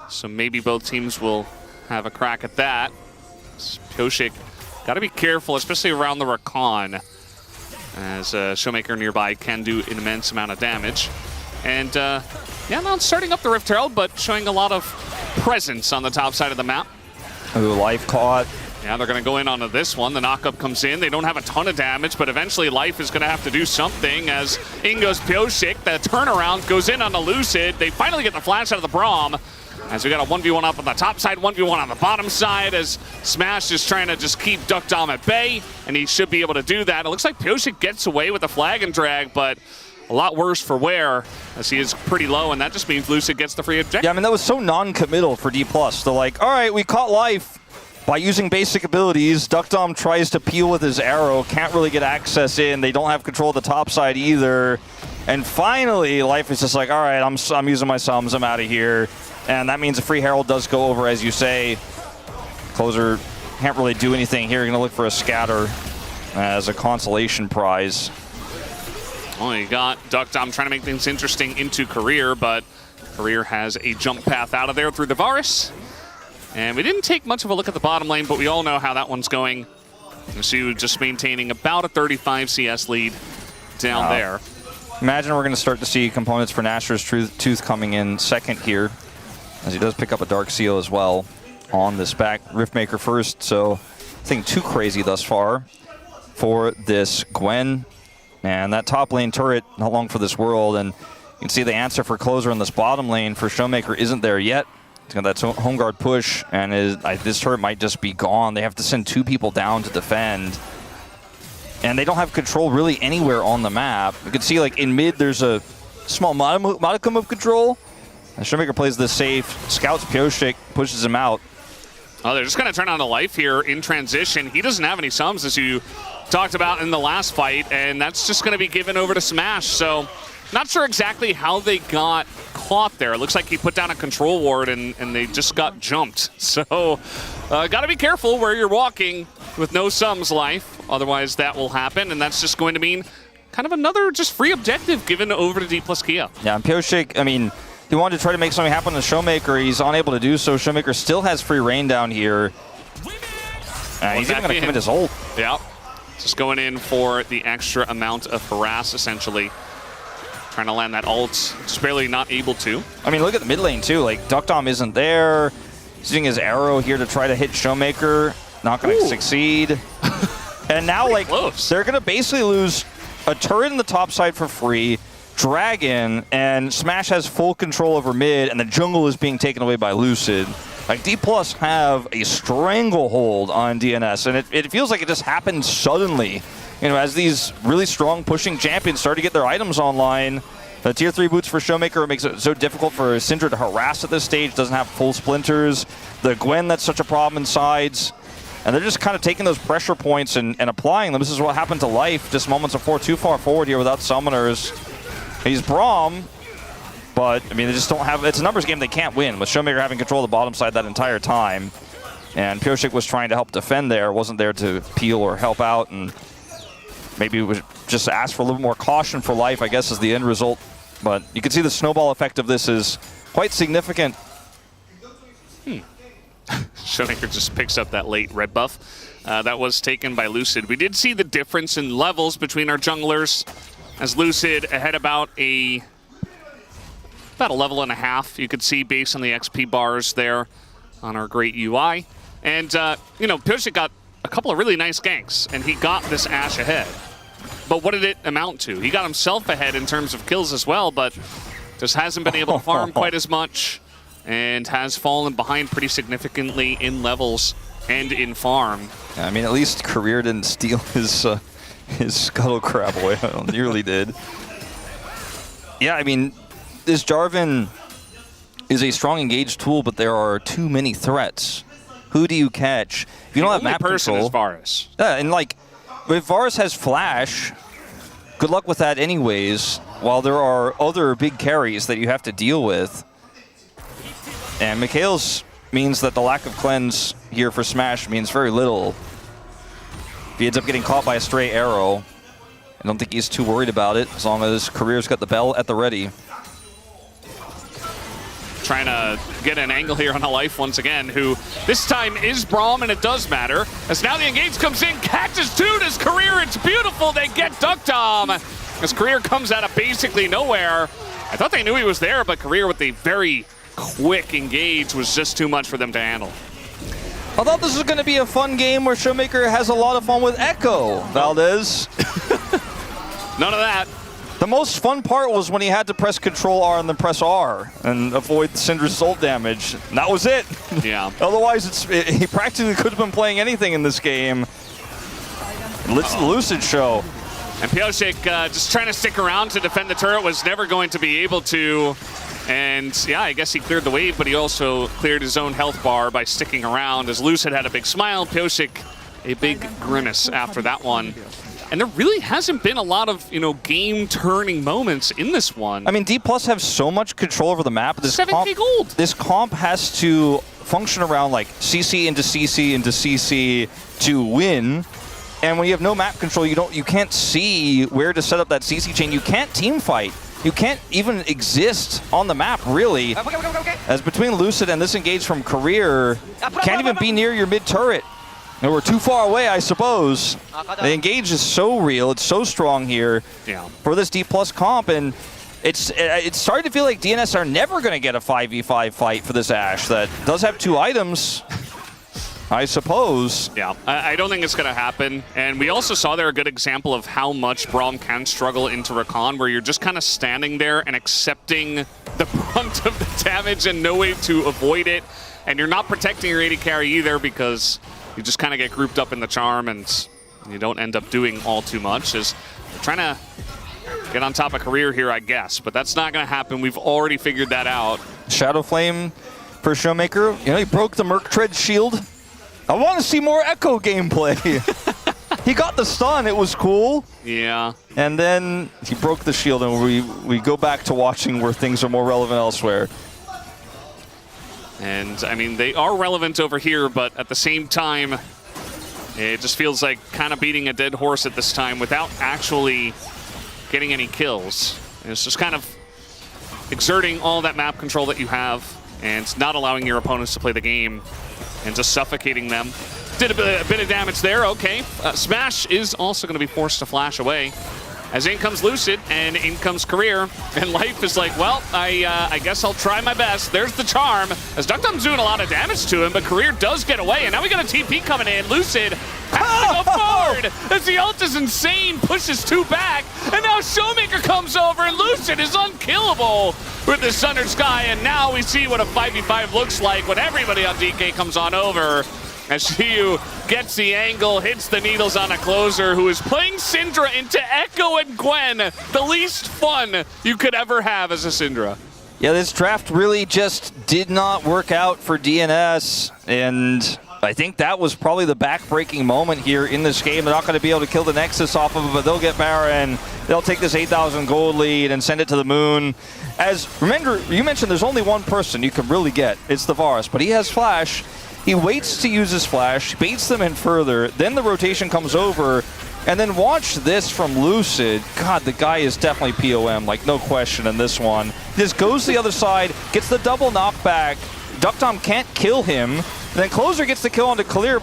so maybe both teams will have a crack at that. Pyosik got to be careful, especially around the Rakan, as Showmaker nearby can do an immense amount of damage. And yeah, now it's starting up the Rift Herald, but showing a lot of presence on the top side of the map. Ooh, life caught. Yeah, they're going to go in onto this one. The knockup comes in. They don't have a ton of damage, but eventually Life is going to have to do something as in goes Pyosik. The turnaround goes in on the Lucid. They finally get the flash out of the Braum. As we got a 1v1 up on the top side, 1v1 on the bottom side, as Smash is trying to just keep Duck Dom at bay, and he should be able to do that. It looks like Pyosik gets away with the flag and drag, but a lot worse for Ware, as he is pretty low, and that just means Lucid gets the free objective. Yeah, I mean, that was so non-committal for D+. They're like, all right, we caught life by using basic abilities. Duck Dom tries to peel with his arrow, can't really get access in. They don't have control of the top side either. And finally, Life is just like, all right, I'm using my sums, I'm out of here. And that means a free Herald does go over, as you say. Closer can't really do anything here. Going to look for a scatter as a consolation prize. Well, you got Duck Dom trying to make things interesting into Career, but Career has a jump path out of there through the Varus. And we didn't take much of a look at the bottom lane, but we all know how that one's going. So just maintaining about a 35 CS lead down there. Imagine we're going to start to see components for Nashor's Tooth coming in second here, as he does pick up a Dark Seal as well on this back. Riftmaker first, so nothing too crazy thus far for this Gwen. And that top lane turret, not long for this world, and you can see the answer for Closer in this bottom lane for Showmaker isn't there yet. He's got that home guard push, and this turret might just be gone. They have to send 2 people down to defend. And they don't have control really anywhere on the map. You can see, like, in mid, there's a small modicum of control. And Showmaker plays this safe, scouts Pyosik, pushes him out. Oh, they're just going to turn on the life here in transition. He doesn't have any sums, as you talked about in the last fight, and that's just going to be given over to Smash. So, not sure exactly how they got caught there. It looks like he put down a control ward, and they just got jumped. So, got to be careful where you're walking with no sums life. Otherwise, that will happen, and that's just going to mean kind of another just free objective given over to D+ Kia. Yeah, and Pyosik, I mean, he wanted to try to make something happen to Showmaker. He's unable to do so. Showmaker still has free reign down here. He's even going to commit his ult. Yeah. Just going in for the extra amount of harass, essentially. Trying to land that ult. Just barely not able to. I mean, look at the mid lane, too. Like, Duck Dom isn't there. He's using his arrow here to try to hit Showmaker. Not going to succeed. And now, like, they're going to basically lose a turret in the top side for free, Dragon, and Smash has full control over mid, and the jungle is being taken away by Lucid. Like, D+ have a stranglehold on DNS, and it feels like it just happened suddenly. You know, as these really strong pushing champions start to get their items online, the tier 3 boots for Showmaker makes it so difficult for Syndra to harass at this stage, doesn't have full splinters. The Gwen, that's such a problem in sides. And they're just kind of taking those pressure points and applying them. This is what happened to Life just moments before, too far forward here without summoners. He's Braum, but, I mean, they just don't have... It's a numbers game they can't win, with Showmaker having control of the bottom side that entire time. And Pyosik was trying to help defend there, wasn't there to peel or help out, and maybe was just ask for a little more caution for Life, I guess, is the end result. But you can see the snowball effect of this is quite significant. Showmaker just picks up that late red buff. That was taken by Lucid. We did see the difference in levels between our junglers, as Lucid ahead about a level and a half, you could see, based on the XP bars there on our great UI. And, you know, Pyosik got a couple of really nice ganks, and he got this Ashe ahead. But what did it amount to? He got himself ahead in terms of kills as well, but just hasn't been able to farm quite as much, and has fallen behind pretty significantly in levels and in farm. I mean, at least Career didn't steal his Scuttle Crab away. Nearly did. Yeah, I mean, this Jarvan is a strong engaged tool, but there are too many threats. Who do you catch? If you don't have map control, is Varus. Yeah, and like, if Varus has Flash, good luck with that anyways, while there are other big carries that you have to deal with. And Mikhail's means that the lack of cleanse here for Smash means very little. If he ends up getting caught by a stray arrow, I don't think he's too worried about it, as long as Career's got the bell at the ready. Trying to get an angle here on a Life once again, who this time is Braum, and it does matter. As now the engage comes in, catches two, his Career, it's beautiful, they get Duck Dom. As Career comes out of basically nowhere. I thought they knew he was there, but Career with the very quick engage was just too much for them to handle. I thought this was going to be a fun game where Showmaker has a lot of fun with Echo, Valdez. None of that. The most fun part was when he had to press Control R and then press R and avoid Syndra's ult damage. And that was it. Yeah. Otherwise, he practically could have been playing anything in this game. Let's the Lucid show. And Pioshik just trying to stick around to defend the turret, was never going to be able to. And yeah, I guess he cleared the wave, but he also cleared his own health bar by sticking around. As Lucid had a big smile, Pioshik a big grimace after that one. And there really hasn't been a lot of, game-turning moments in this one. I mean, D+ have so much control over the map. This 7K gold. This comp has to function around like CC into CC into CC to win. And when you have no map control, you can't see where to set up that CC chain. You can't team fight. You can't even exist on the map, really. As between Lucid and this engage from Career, can't even be near your mid turret. And we're too far away, I suppose. The engage is so real, it's so strong here for this D+ comp, and it's starting to feel like DNS are never going to get a 5v5 fight for this Ashe that does have 2 items, I suppose. Yeah, I don't think it's going to happen. And we also saw there a good example of how much Braum can struggle into Rakan, where you're just kind of standing there and accepting the brunt of the damage and no way to avoid it. And you're not protecting your AD carry either, because you just kind of get grouped up in the charm and you don't end up doing all too much. As they're trying to get on top of Career here, I guess. But that's not going to happen. We've already figured that out. Shadow Flame for Showmaker. He broke the Merc Tread shield. I want to see more Echo gameplay. He got the stun. It was cool. Yeah. And then he broke the shield, and we go back to watching where things are more relevant elsewhere. And, I mean, they are relevant over here, but at the same time, it just feels like kind of beating a dead horse at this time without actually getting any kills. And it's just kind of exerting all that map control that you have and not allowing your opponents to play the game and just suffocating them. Did a bit of damage there, okay. Smash is also going to be forced to flash away. As in comes Lucid, and in comes Career, and Life is like, well, I guess I'll try my best. There's the charm, as Duckdom's doing a lot of damage to him, but Career does get away, and now we got a TP coming in. Lucid has to go forward, as the ult is insane, pushes 2 back, and now Showmaker comes over, and Lucid is unkillable with the Sundered Sky, and now we see what a 5v5 looks like when everybody on DK comes on over. As Shiyu gets the angle, hits the needles on a closer who is playing Syndra into Echo and Gwen, the least fun you could ever have as a Syndra. Yeah, this draft really just did not work out for DNS, and I think that was probably the back-breaking moment here in this game. They're not going to be able to kill the Nexus off of it, but they'll get Baron. They'll take this 8,000 gold lead and send it to the moon. As, remember, you mentioned there's only one person you can really get. It's the Varus, but he has Flash. He waits to use his flash, baits them in further, then the rotation comes over, and then watch this from Lucid. God, the guy is definitely POM, like no question in this one. Just goes to the other side, gets the double knockback. Duckdom can't kill him. Then Closer gets the kill onto Career,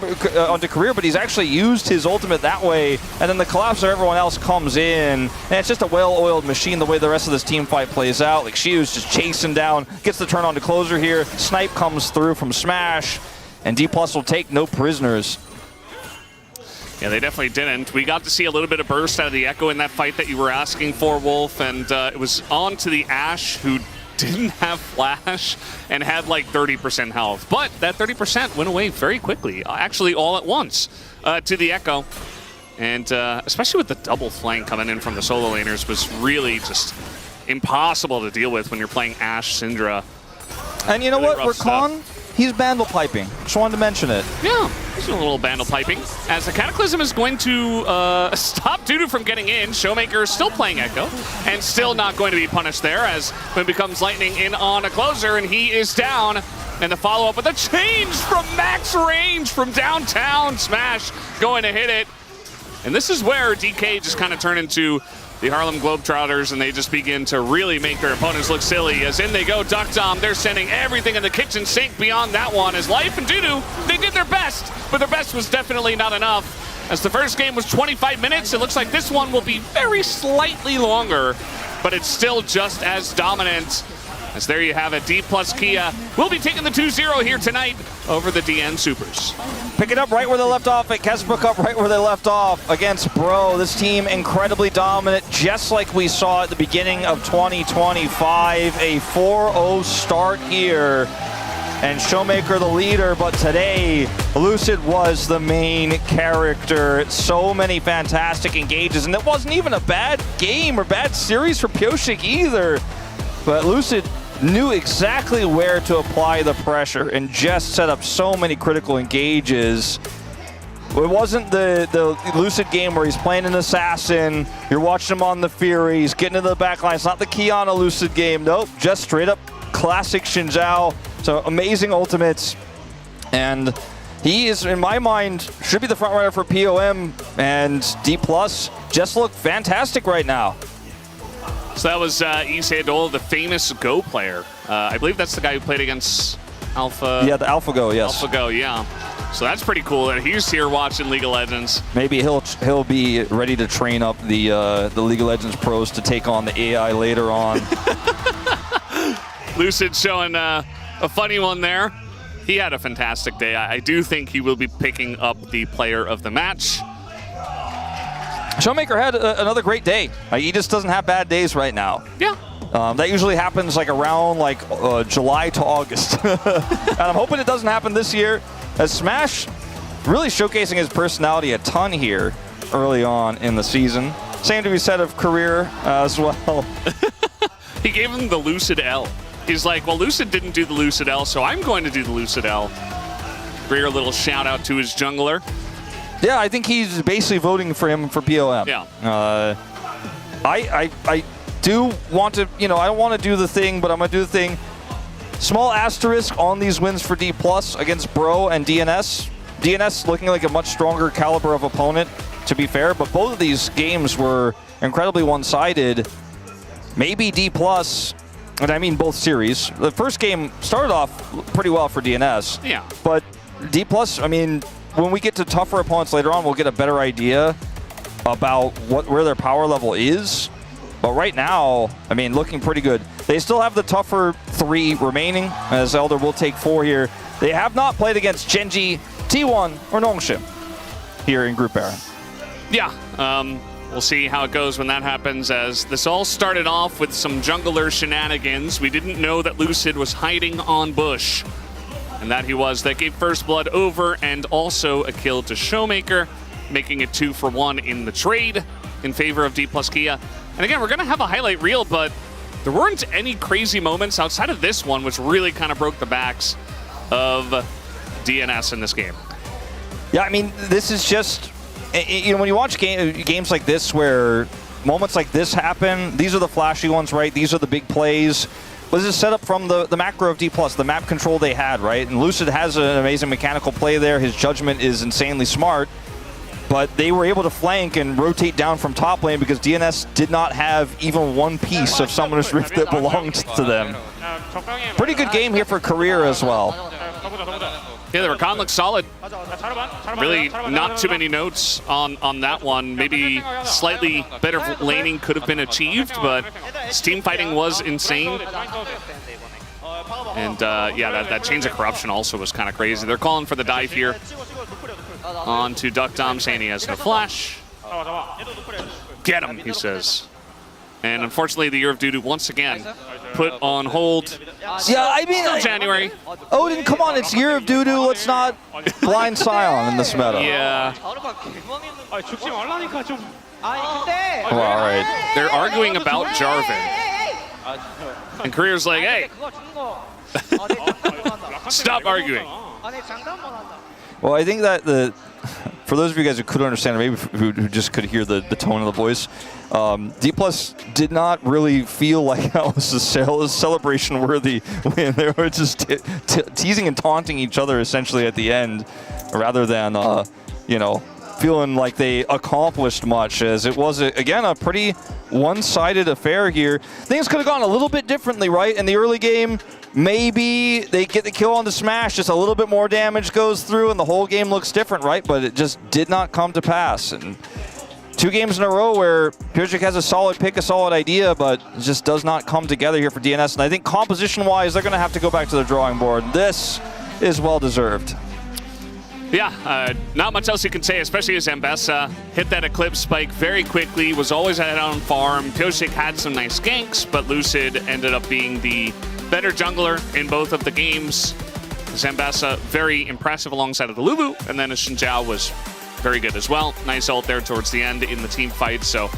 but he's actually used his ultimate that way, and then the collapse of everyone else comes in, and it's just a well-oiled machine the way the rest of this team fight plays out. Like Shiyu's just chasing down, gets the turn onto Closer here. Snipe comes through from Smash. And D+ will take no prisoners. Yeah, they definitely didn't. We got to see a little bit of burst out of the Echo in that fight that you were asking for, Wolf, and it was on to the Ashe, who didn't have Flash and had like 30% health. But that 30% went away very quickly, actually all at once, to the Echo. And especially with the double flank coming in from the solo laners was really just impossible to deal with when you're playing Ashe, Syndra. And you know Really what, rough Rakan? He's bandle piping. Just wanted to mention it. Yeah, just a little bandle piping. As the Cataclysm is going to stop Dudu from getting in, Showmaker is still playing Echo, and still not going to be punished there, as when it becomes Lightning in on a Closer, and he is down. And the follow-up with a change from max range from downtown. Smash going to hit it. And this is where DK just kind of turn into the Harlem Globetrotters, and they just begin to really make their opponents look silly. As in they go, Duckdom, they're sending everything in the kitchen sink beyond that one. As Life and Dudu, they did their best, but their best was definitely not enough. As the first game was 25 minutes, it looks like this one will be very slightly longer, but it's still just as dominant As there you have it, D plus Kia will be taking the 2-0 here tonight over the DN Supers. Pick it up right where they left off at Kesbrook Cup, right where they left off against Bro. This team incredibly dominant, just like we saw at the beginning of 2025. A 4-0 start here, and Showmaker the leader, but today, Lucid was the main character. So many fantastic engages, and it wasn't even a bad game or bad series for Pioshik either. But Lucid knew exactly where to apply the pressure and just set up so many critical engages. It wasn't the Lucid game where he's playing an assassin, you're watching him on the Fury, he's getting into the backline. It's not the Kiana Lucid game, nope, just straight up classic Xin Zhao. So amazing ultimates, and he is, in my mind, should be the front runner for POM, and D+ just look fantastic right now. So that was Issei Dole, the famous Go player. I believe that's the guy who played against Alpha. Yeah, the AlphaGo, yes. AlphaGo, yeah. So that's pretty cool that he's here watching League of Legends. Maybe he'll be ready to train up the League of Legends pros to take on the AI later on. Lucid showing a funny one there. He had a fantastic day. I do think he will be picking up the player of the match. Showmaker had another great day. He just doesn't have bad days right now. Yeah. That usually happens like around July to August. And I'm hoping it doesn't happen this year, as Smash really showcasing his personality a ton here early on in the season. Same to be said of Career as well. He gave him the Lucid L. He's like, well, Lucid didn't do the Lucid L, so I'm going to do the Lucid L. Career, little shout out to his jungler. Yeah, I think he's basically voting for him for POM. Yeah. I do want to, I don't want to do the thing, but I'm going to do the thing. Small asterisk on these wins for D+ against Bro and DNS. DNS looking like a much stronger caliber of opponent, to be fair, but both of these games were incredibly one-sided. Maybe D+, and I mean both series. The first game started off pretty well for DNS. Yeah. But D+, I mean, when we get to tougher opponents later on, we'll get a better idea about where their power level is. But right now, I mean, looking pretty good. They still have the tougher 3 remaining, as Elder will take 4 here. They have not played against Genji, T1, or Nongshim here in Group Baron. Yeah. We'll see how it goes when that happens, as this all started off with some jungler shenanigans. We didn't know that Lucid was hiding on Bush. And that he was. That gave first blood over and also a kill to Showmaker, making it 2-for-1 in the trade in favor of D+ Kia. And again, we're going to have a highlight reel, but there weren't any crazy moments outside of this one, which really kind of broke the backs of DNS in this game. Yeah, I mean, this is just, when you watch games like this where moments like this happen, these are the flashy ones, right? These are the big plays. This is set up from the macro of D+, the map control they had, right? And Lucid has an amazing mechanical play there. His judgment is insanely smart. But they were able to flank and rotate down from top lane because DNS did not have even one piece of Summoner's Rift that belonged to them. Pretty good game here for Career as well. Yeah, the Rakan looks solid. Really not too many notes on that one. Maybe slightly better laning could have been achieved, but his team fighting was insane. And yeah, that Chains of Corruption also was kind of crazy. They're calling for the dive here. On to Duck Dom, saying he has no flash. Get him, he says. And unfortunately, the Year of Doodoo once again put on hold. Yeah, I mean, Still January. Odin, come on, it's Year of Doodoo. Let's not blind Sion in this meta. Yeah. Well, all right. They're arguing about Jarvan. And Career's like, hey, stop arguing. Well, I think that for those of you guys who couldn't understand, or maybe who just could hear the tone of the voice, D+ did not really feel like that was a celebration-worthy win. They were just teasing and taunting each other essentially at the end, rather than feeling like they accomplished much, as it was again a pretty one-sided affair here. Things could have gone a little bit differently, right? In the early game, maybe they get the kill on the Smash, just a little bit more damage goes through and the whole game looks different, right? But it just did not come to pass. And 2 games in a row where Pjorzik has a solid pick, a solid idea, but it just does not come together here for DNS. And I think composition-wise, they're going to have to go back to the drawing board. This is well-deserved. Yeah, not much else you can say, especially as Ambessa hit that Eclipse spike very quickly, was always ahead on farm. Pjorzik had some nice ganks, but Lucid ended up being the better jungler in both of the games. Zambassa, very impressive alongside of the Lubu, and then Xin Zhao was very good as well. Nice ult there towards the end in the team fight. So,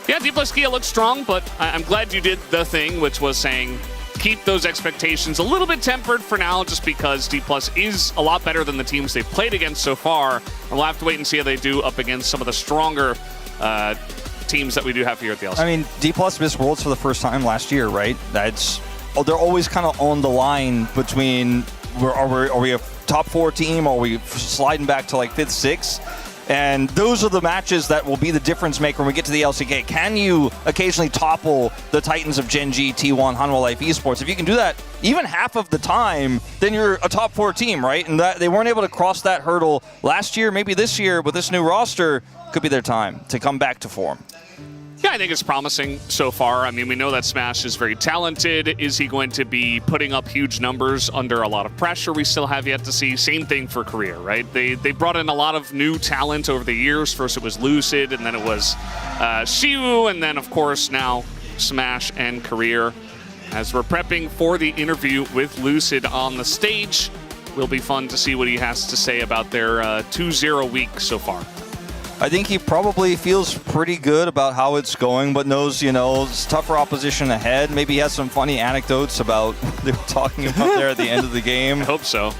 yeah, D+Kia looks strong, but I'm glad you did the thing, which was saying keep those expectations a little bit tempered for now, just because D+ is a lot better than the teams they've played against so far. And we'll have to wait and see how they do up against some of the stronger teams that we do have here at the LCK. I mean, D+ missed Worlds for the first time last year, right? They're always kind of on the line between are we a top 4 team, or are we sliding back to like 5th, 6th? And those are the matches that will be the difference maker when we get to the LCK. Can you occasionally topple the Titans of Gen G, T1, Hanwha Life Esports? If you can do that even half of the time, then you're a top 4 team, right? And they weren't able to cross that hurdle last year. Maybe this year with this new roster could be their time to come back to form. Yeah, I think it's promising so far. I mean, we know that Smash is very talented. Is he going to be putting up huge numbers under a lot of pressure? We still have yet to see. Same thing for Career, right? They brought in a lot of new talent over the years. First it was Lucid, and then it was Shiwu, and then, of course, now Smash and Career. As we're prepping for the interview with Lucid on the stage, will be fun to see what he has to say about their 2-0 week so far. I think he probably feels pretty good about how it's going, but knows, it's tougher opposition ahead. Maybe he has some funny anecdotes about what they were talking about there at the end of the game. I hope so.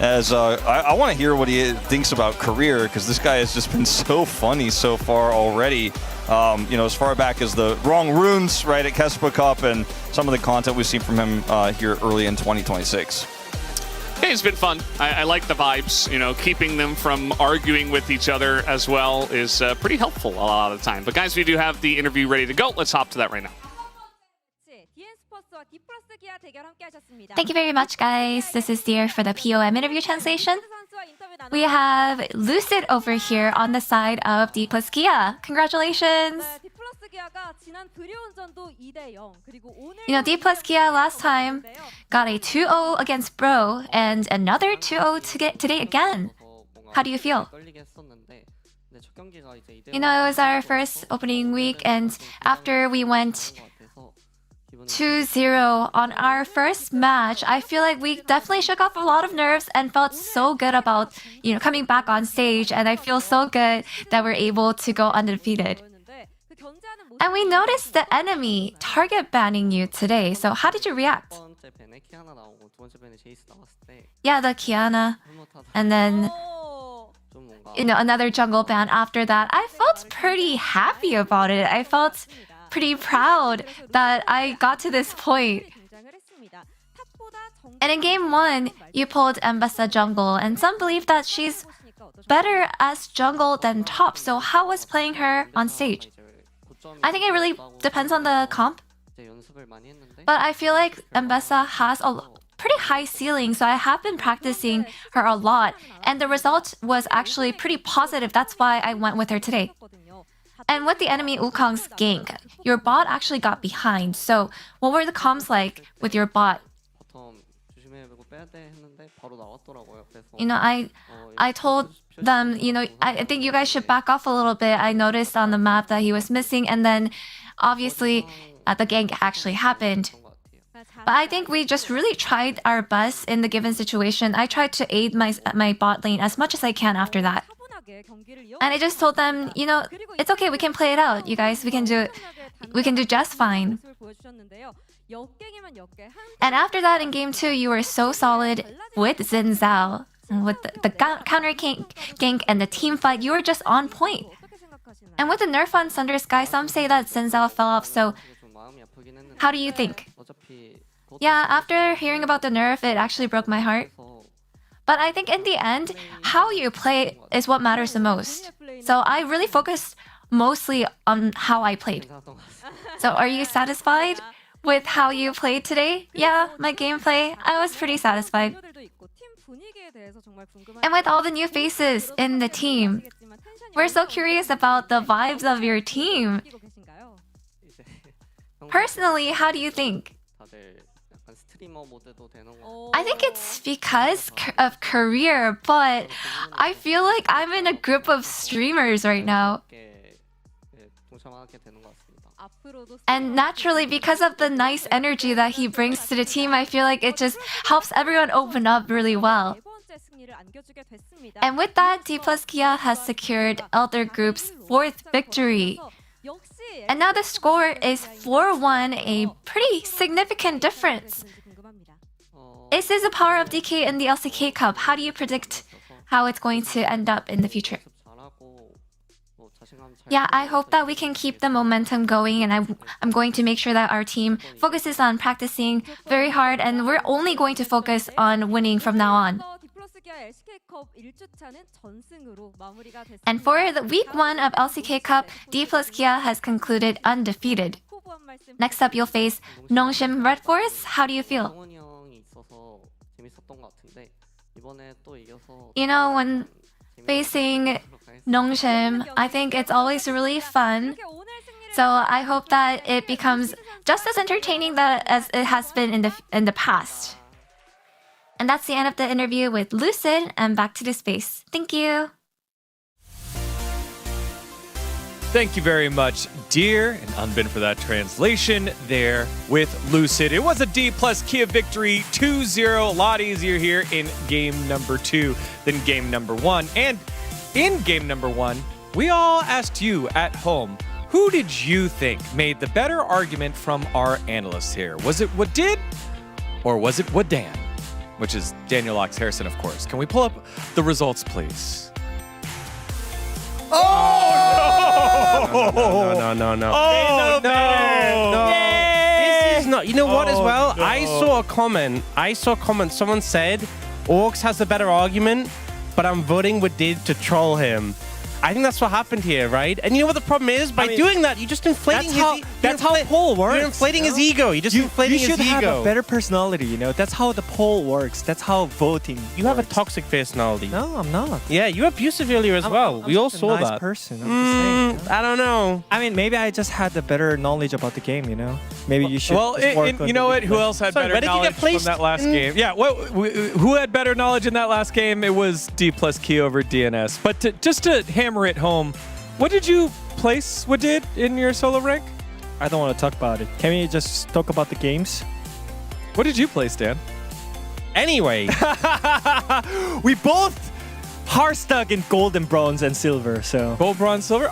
As I want to hear what he thinks about Career, because this guy has just been so funny so far already. As far back as the wrong runes, right, at Kespa Cup, and some of the content we've seen from him here early in 2026. Hey, it's been fun. I like the vibes. Keeping them from arguing with each other as well is pretty helpful a lot of the time. But guys, we do have the interview ready to go. Let's hop to that right now. Thank you very much, guys. This is Dear for the POM interview translation. We have Lucid over here on the side of D+Kia. Congratulations! D+Kia last time got a 2-0 against Bro and another 2-0 today again. How do you feel? It was our first opening week, and after we went 2-0 on our first match, I feel like we definitely shook off a lot of nerves and felt so good about, coming back on stage, and I feel so good that we're able to go undefeated. And we noticed the enemy target banning you today, so how did you react? Yeah, the Kiana, and then another jungle ban after that. I felt pretty happy about it. I felt pretty proud that I got to this point. And in game 1, you pulled Ambessa jungle, and some believe that she's better as jungle than top. So how was playing her on stage? I think it really depends on the comp. But I feel like Ambessa has a pretty high ceiling, so I have been practicing her a lot, and the result was actually pretty positive. That's why I went with her today. And with the enemy Wukong's gank, your bot actually got behind. So what were the comms like with your bot? I told them, I think you guys should back off a little bit. I noticed on the map that he was missing, and then obviously the gank actually happened. But I think we just really tried our best in the given situation. I tried to aid my bot lane as much as I can after that. And I just told them, it's okay, we can play it out, you guys. We can do just fine. And after that, in game 2, you were so solid with Xin Zhao. With the counter gank and the team fight, you were just on point. And with the nerf on Sunder Sky, some say that Xin Zhao fell off, so how do you think? Yeah, after hearing about the nerf, it actually broke my heart. But I think in the end, how you play is what matters the most. So I really focused mostly on how I played. So are you satisfied with how you played today? Yeah, my gameplay, I was pretty satisfied. And with all the new faces in the team, we're so curious about the vibes of your team. Personally, how do you think? I think it's because of career, but I feel like I'm in a group of streamers right now. And naturally, because of the nice energy that he brings to the team, I feel like it just helps everyone open up really well. And with that, D+ Kia has secured Elder Group's 4th victory. And now the score is 4-1, a pretty significant difference. This is the power of DK in the LCK Cup. How do you predict how it's going to end up in the future? Yeah, I hope that we can keep the momentum going, and I'm going to make sure that our team focuses on practicing very hard, and we're only going to focus on winning from now on. And for the week 1 of LCK Cup, D+ Kia has concluded undefeated. Next up, you'll face Nongshim Red Force. How do you feel? You know, when facing Nongshim, I think it's always really fun. So I hope that it becomes just as entertaining as it has been in the past. And that's the end of the interview with Lucid, and back to the space. Thank you. Thank you very much, dear, and Unbin for that translation there with Lucid. It was a D+ Kia victory, 2-0, a lot easier here in game number 2 than game number 1. And in game number 1, we all asked you at home, who did you think made the better argument from our analysts here? Was it Wadid or was it Wadan? Which is Daniel Ox Harrison, of course. Can we pull up the results, please? Oh, no! No. Oh, No. This is not. You know what? As well, no. I saw a comment. Someone said, "Orcs has a better argument, but I'm voting with Did to troll him." I think that's what happened here, right? And you know what the problem is? By doing that, you're just inflating his... That's how poll works. You're inflating his ego. You're just inflating his ego. You should have a better personality, you know? That's how the poll works. That's how voting You have a toxic personality. No, I'm not. Yeah, you were abusive earlier as well. We all saw nice that. Person. I'm just saying, you know? I don't know. I mean, maybe I just had the better knowledge about the game, you know? Maybe you should Well, just work on you know the what? Who else had Sorry, better where did you knowledge get placed from that last in- game? Yeah, who had better knowledge in that last game? It was D+ Kia over DNS. But just to hammer it home, what did you place? What did in your solo rank? I don't want to talk about it. Can we just talk about the games? What did you place, Dan? Anyway, We both are stuck in gold and bronze and silver, so... Gold, bronze, silver.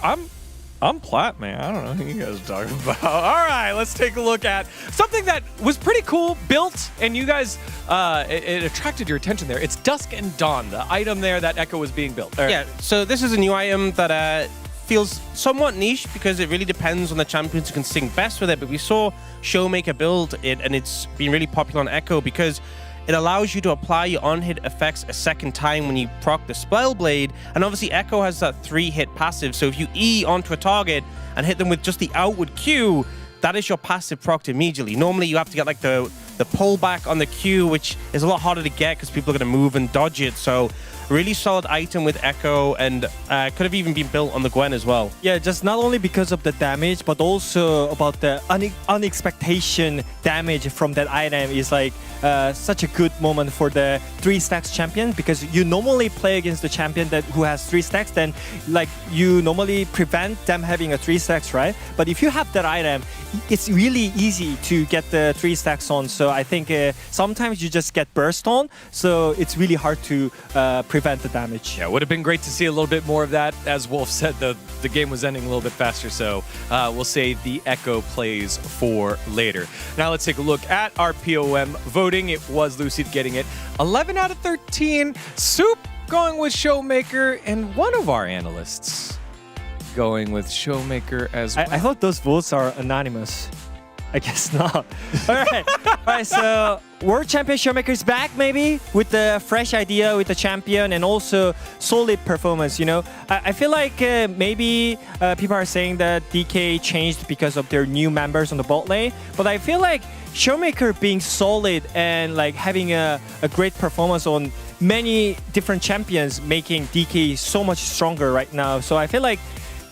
I'm plat, man. I don't know who you guys are talking about. All right, let's take a look at something that was pretty cool, built, and you guys, it attracted your attention there. It's Dusk and Dawn, the item there that Echo was being built. yeah, so this is a new item that feels somewhat niche because it really depends on the champions who can sing best with it. But we saw Showmaker build it, and it's been really popular on Echo because it allows you to apply your on-hit effects a second time when you proc the Spell Blade. And obviously Echo has that 3-hit passive, so if you E onto a target and hit them with just the outward Q, that is your passive proc immediately. Normally you have to get like the pullback on the Q, which is a lot harder to get because people are going to move and dodge it. So really solid item with Echo, and could have even been built on the Gwen as well. Yeah, just not only because of the damage, but also about the unexpectation damage from that item is like such a good moment for the 3 stacks champion, because you normally play against the champion who has 3 stacks, then like you normally prevent them having a 3 stacks, right? But if you have that item, it's really easy to get the 3 stacks on. So I think sometimes you just get burst on, so it's really hard to prevent the damage. Yeah, it would have been great to see a little bit more of that. As Wolf said, the game was ending a little bit faster, so we'll save the Echo plays for later. Now let's take a look at our POM voting. It was Lucid getting it 11 out of 13. Soup going with Showmaker, and one of our analysts going with Showmaker as well. I thought those votes are anonymous. I guess not. All right. All right, so World Champion Showmaker is back, maybe, with the fresh idea, with the champion, and also solid performance, you know. I feel like maybe people are saying that DK changed because of their new members on the bot lane, but I feel like Showmaker being solid and like having a great performance on many different champions making DK so much stronger right now. So I feel like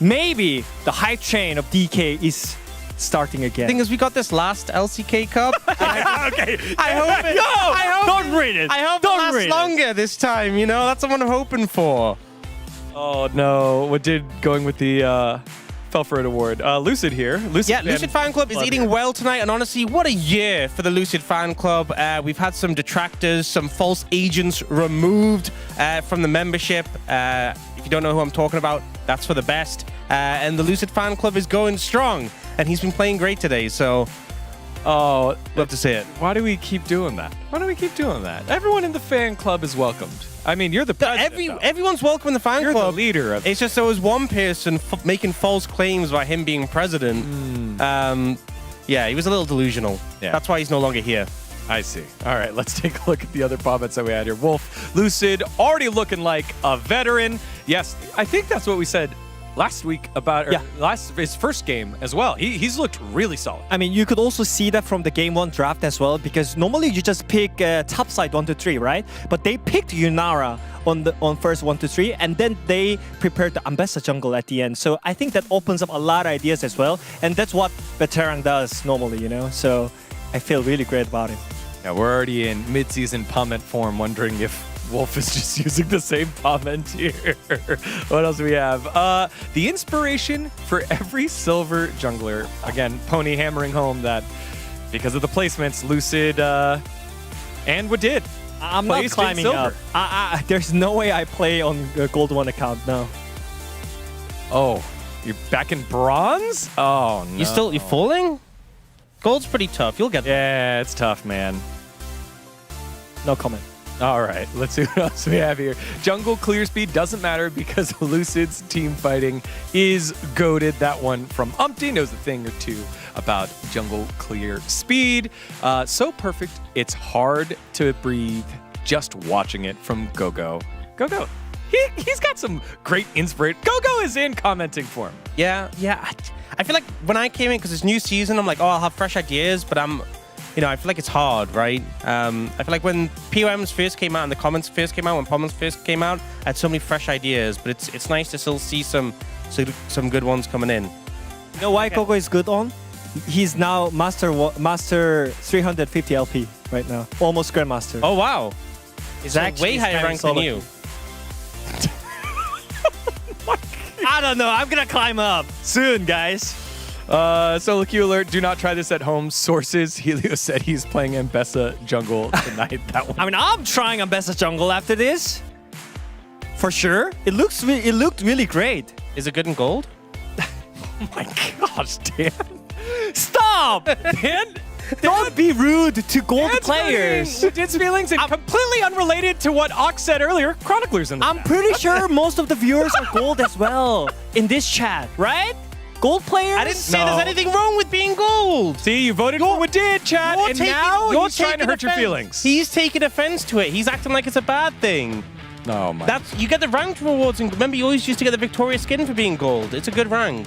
maybe the hype train of DK is starting again. Thing is, we got this last LCK Cup. Okay. I hope it. I hope Don't read it. I hope Don't it lasts read it. longer this time. You know, that's what I'm hoping for. Oh no! What did going with the Felford Award? Lucid here. Lucid. Lucid Fan Club is eating well tonight, and honestly, what a year for the Lucid Fan Club. We've had some detractors, some false agents removed from the membership. If you don't know who I'm talking about, that's for the best. And the Lucid Fan Club is going strong, and he's been playing great today, so Oh, love to see it. why do we keep doing that? Why do we keep doing that? Everyone in the fan club is welcomed. I mean, you're the president. Everyone's welcome in the fan You're club. the leader of. It's just there was one person making false claims about him being president. Yeah, he was a little delusional. Yeah. That's why he's no longer here. I see. All right, let's take a look at the other comments that we had here. Wolf, Lucid, already looking like a veteran. Yes, I think that's what we said last week about his first game as well. He's looked really solid. I mean, you could also see that from the game 1 draft as well, because normally you just pick top side 1 to 3, right? But they picked Yunara on first 1 to 3, and then they prepared the Ambessa jungle at the end. So I think that opens up a lot of ideas as well, and that's what Veteran does normally, you know? So I feel really great about him. Yeah, we're already in mid-season comment form, wondering if Wolf is just using the same comment here. What else do we have? The inspiration for every silver jungler. Again, Pony hammering home that because of the placements, Lucid and what did. I'm not placed in climbing silver. up. There's no way I play on the Gold 1 account, no. Oh, you're back in bronze? Oh, no. You're falling? Gold's pretty tough. You'll get there. Yeah, it's tough, man. No comment. All right, let's see what else we have here. Jungle clear speed doesn't matter because Lucid's team fighting is goated. That one from Umpty knows a thing or two about jungle clear speed. So perfect, it's hard to breathe just watching it from GoGo. GoGo, he's got some great inspiration. GoGo is in commenting form. Yeah. I feel like when I came in, because it's new season, I'm like, oh, I'll have fresh ideas, but I feel like it's hard, right? I feel like when POMs first came out and the comments first came out, when Pommons first came out, I had so many fresh ideas, but it's nice to still see some good ones coming in. You know why Gogo is good on? He's now master 350 LP right now, almost Grandmaster. Oh, wow. He's So actually way higher ranked than you. I don't know. I'm gonna climb up soon, guys. Solo queue alert, do not try this at home. Sources, Helio said he's playing Ambessa jungle tonight. That one. I mean, I'm trying Ambessa jungle after this. For sure. It looked really great. Is it good in gold? Oh my gosh, Dan. Stop! Dan, don't be rude to gold players. It's feelings and completely unrelated to what Ox said earlier. Chroniclers in the I'm chat. pretty sure most of the viewers are gold as well in this chat, right? Gold players? I didn't say there's anything wrong with being gold. See, you voted for what did, chat, and now you're he's trying to hurt your offense. feelings. He's taking offense to it. He's acting like it's a bad thing. No, my. You get the ranked rewards, and remember, you always used to get the Victoria skin for being gold. It's a good rank.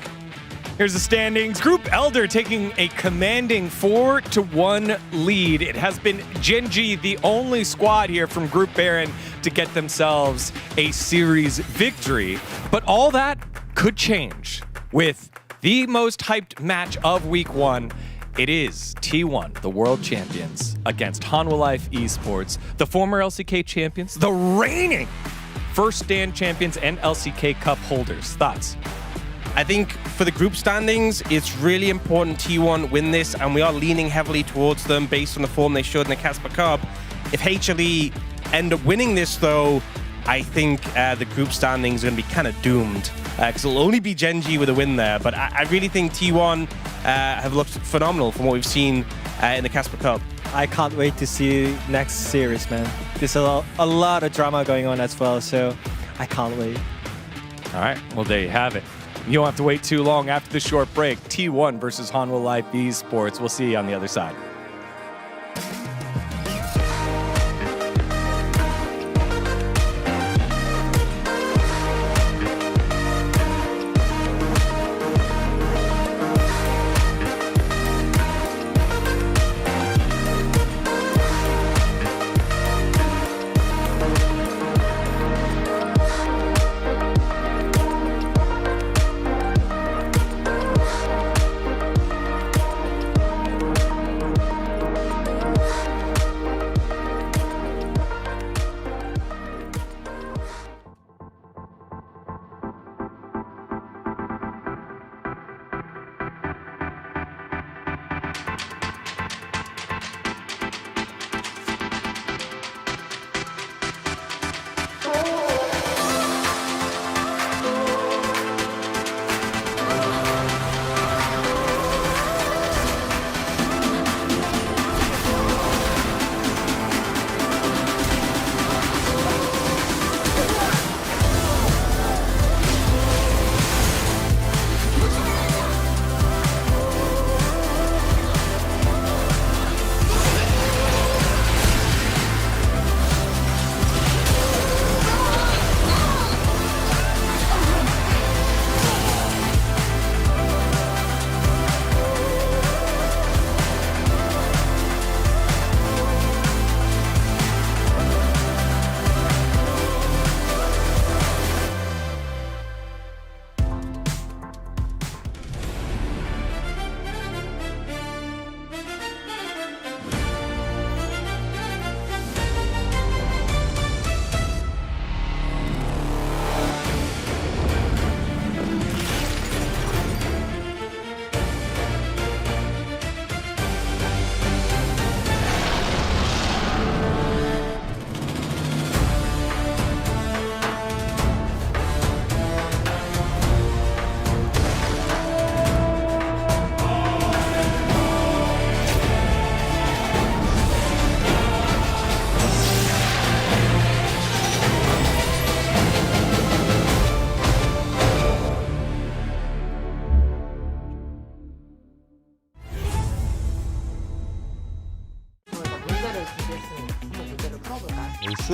Here's the standings. Group Elder taking a commanding 4-1 lead. It has been Genji, the only squad here from Group Baron, to get themselves a series victory. But all that could change with the most hyped match of Week 1. It is T1, the world champions, against Hanwha Life Esports, the former LCK champions, the reigning first stand champions and LCK Cup holders. Thoughts? I think for the group standings, it's really important T1 win this, and we are leaning heavily towards them based on the form they showed in the Casper Cup. If HLE end up winning this, though, I think the group standings are going to be kind of doomed, because it'll only be Genji with a win there. But I really think T1 have looked phenomenal from what we've seen in the Casper Cup. I can't wait to see next series, man. There's a lot of drama going on as well, so I can't wait. All right, well, there you have it. You don't have to wait too long after the short break. T1 versus Hanwha Life Esports. We'll see you on the other side.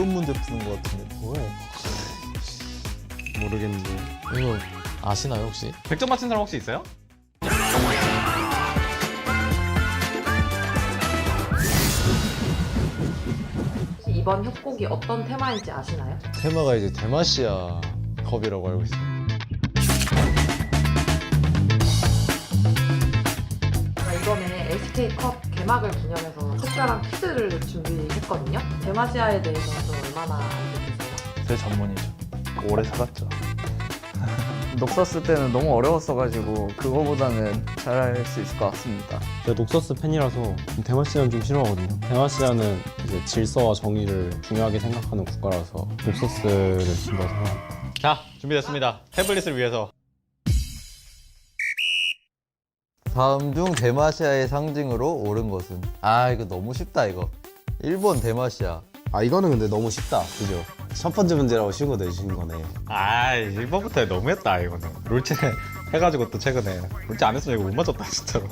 어려운 문제 푸는 것 같은데 뭐야? 모르겠는데. 이거 아시나요 혹시? 100점 맞힌 사람 혹시 있어요? 이번 협곡이 어떤 테마인지 아시나요? 테마가 이제 대마시아 컵이라고 알고 있어요. 이번에 LCK 컵 개막을 기념해서 특별한 퀴즈를 준비했거든요. 대마시아에 대해서는 좀 얼마나 알고 계세요? 제 전문이죠. 오래 살았죠. 녹서스 때는 너무 어려웠어가지고 그거보다는 잘할 수 있을 것 같습니다. 제가 녹서스 팬이라서 대마시아는 좀 싫어하거든요. 대마시아는 이제 질서와 정의를 중요하게 생각하는 국가라서 녹서스를 좀 더 생각합니다. 자, 준비됐습니다. 태블릿을 위해서. 다음 중 대마시아의 상징으로 옳은 것은? 아 이거 너무 쉽다 이거. 1번 대마시아. 아 이거는 근데 너무 쉽다. 그죠? 첫 번째 문제라고 쉬고 내주신 거네. 아, 1번부터 너무했다 이거는. 롤체 해가지고 또 최근에 롤체 안 했으면 이거 못 맞췄다 진짜로.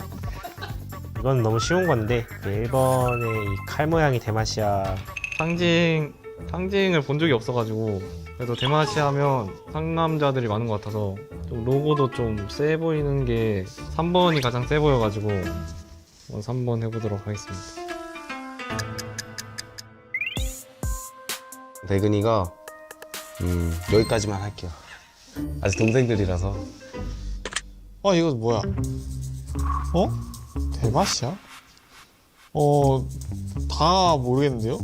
이건 너무 쉬운 건데 1번의 이 칼 모양이 대마시아 상징을 본 적이 없어가지고 그래도 대마시아 하면 상남자들이 많은 것 같아서 좀 로고도 좀 세 보이는 게 3번이 가장 세 보여가지고 3번 해보도록 하겠습니다. 대근이가 여기까지만 할게요. 아직 동생들이라서. 이거 뭐야? 대마시아? 다 모르겠는데요?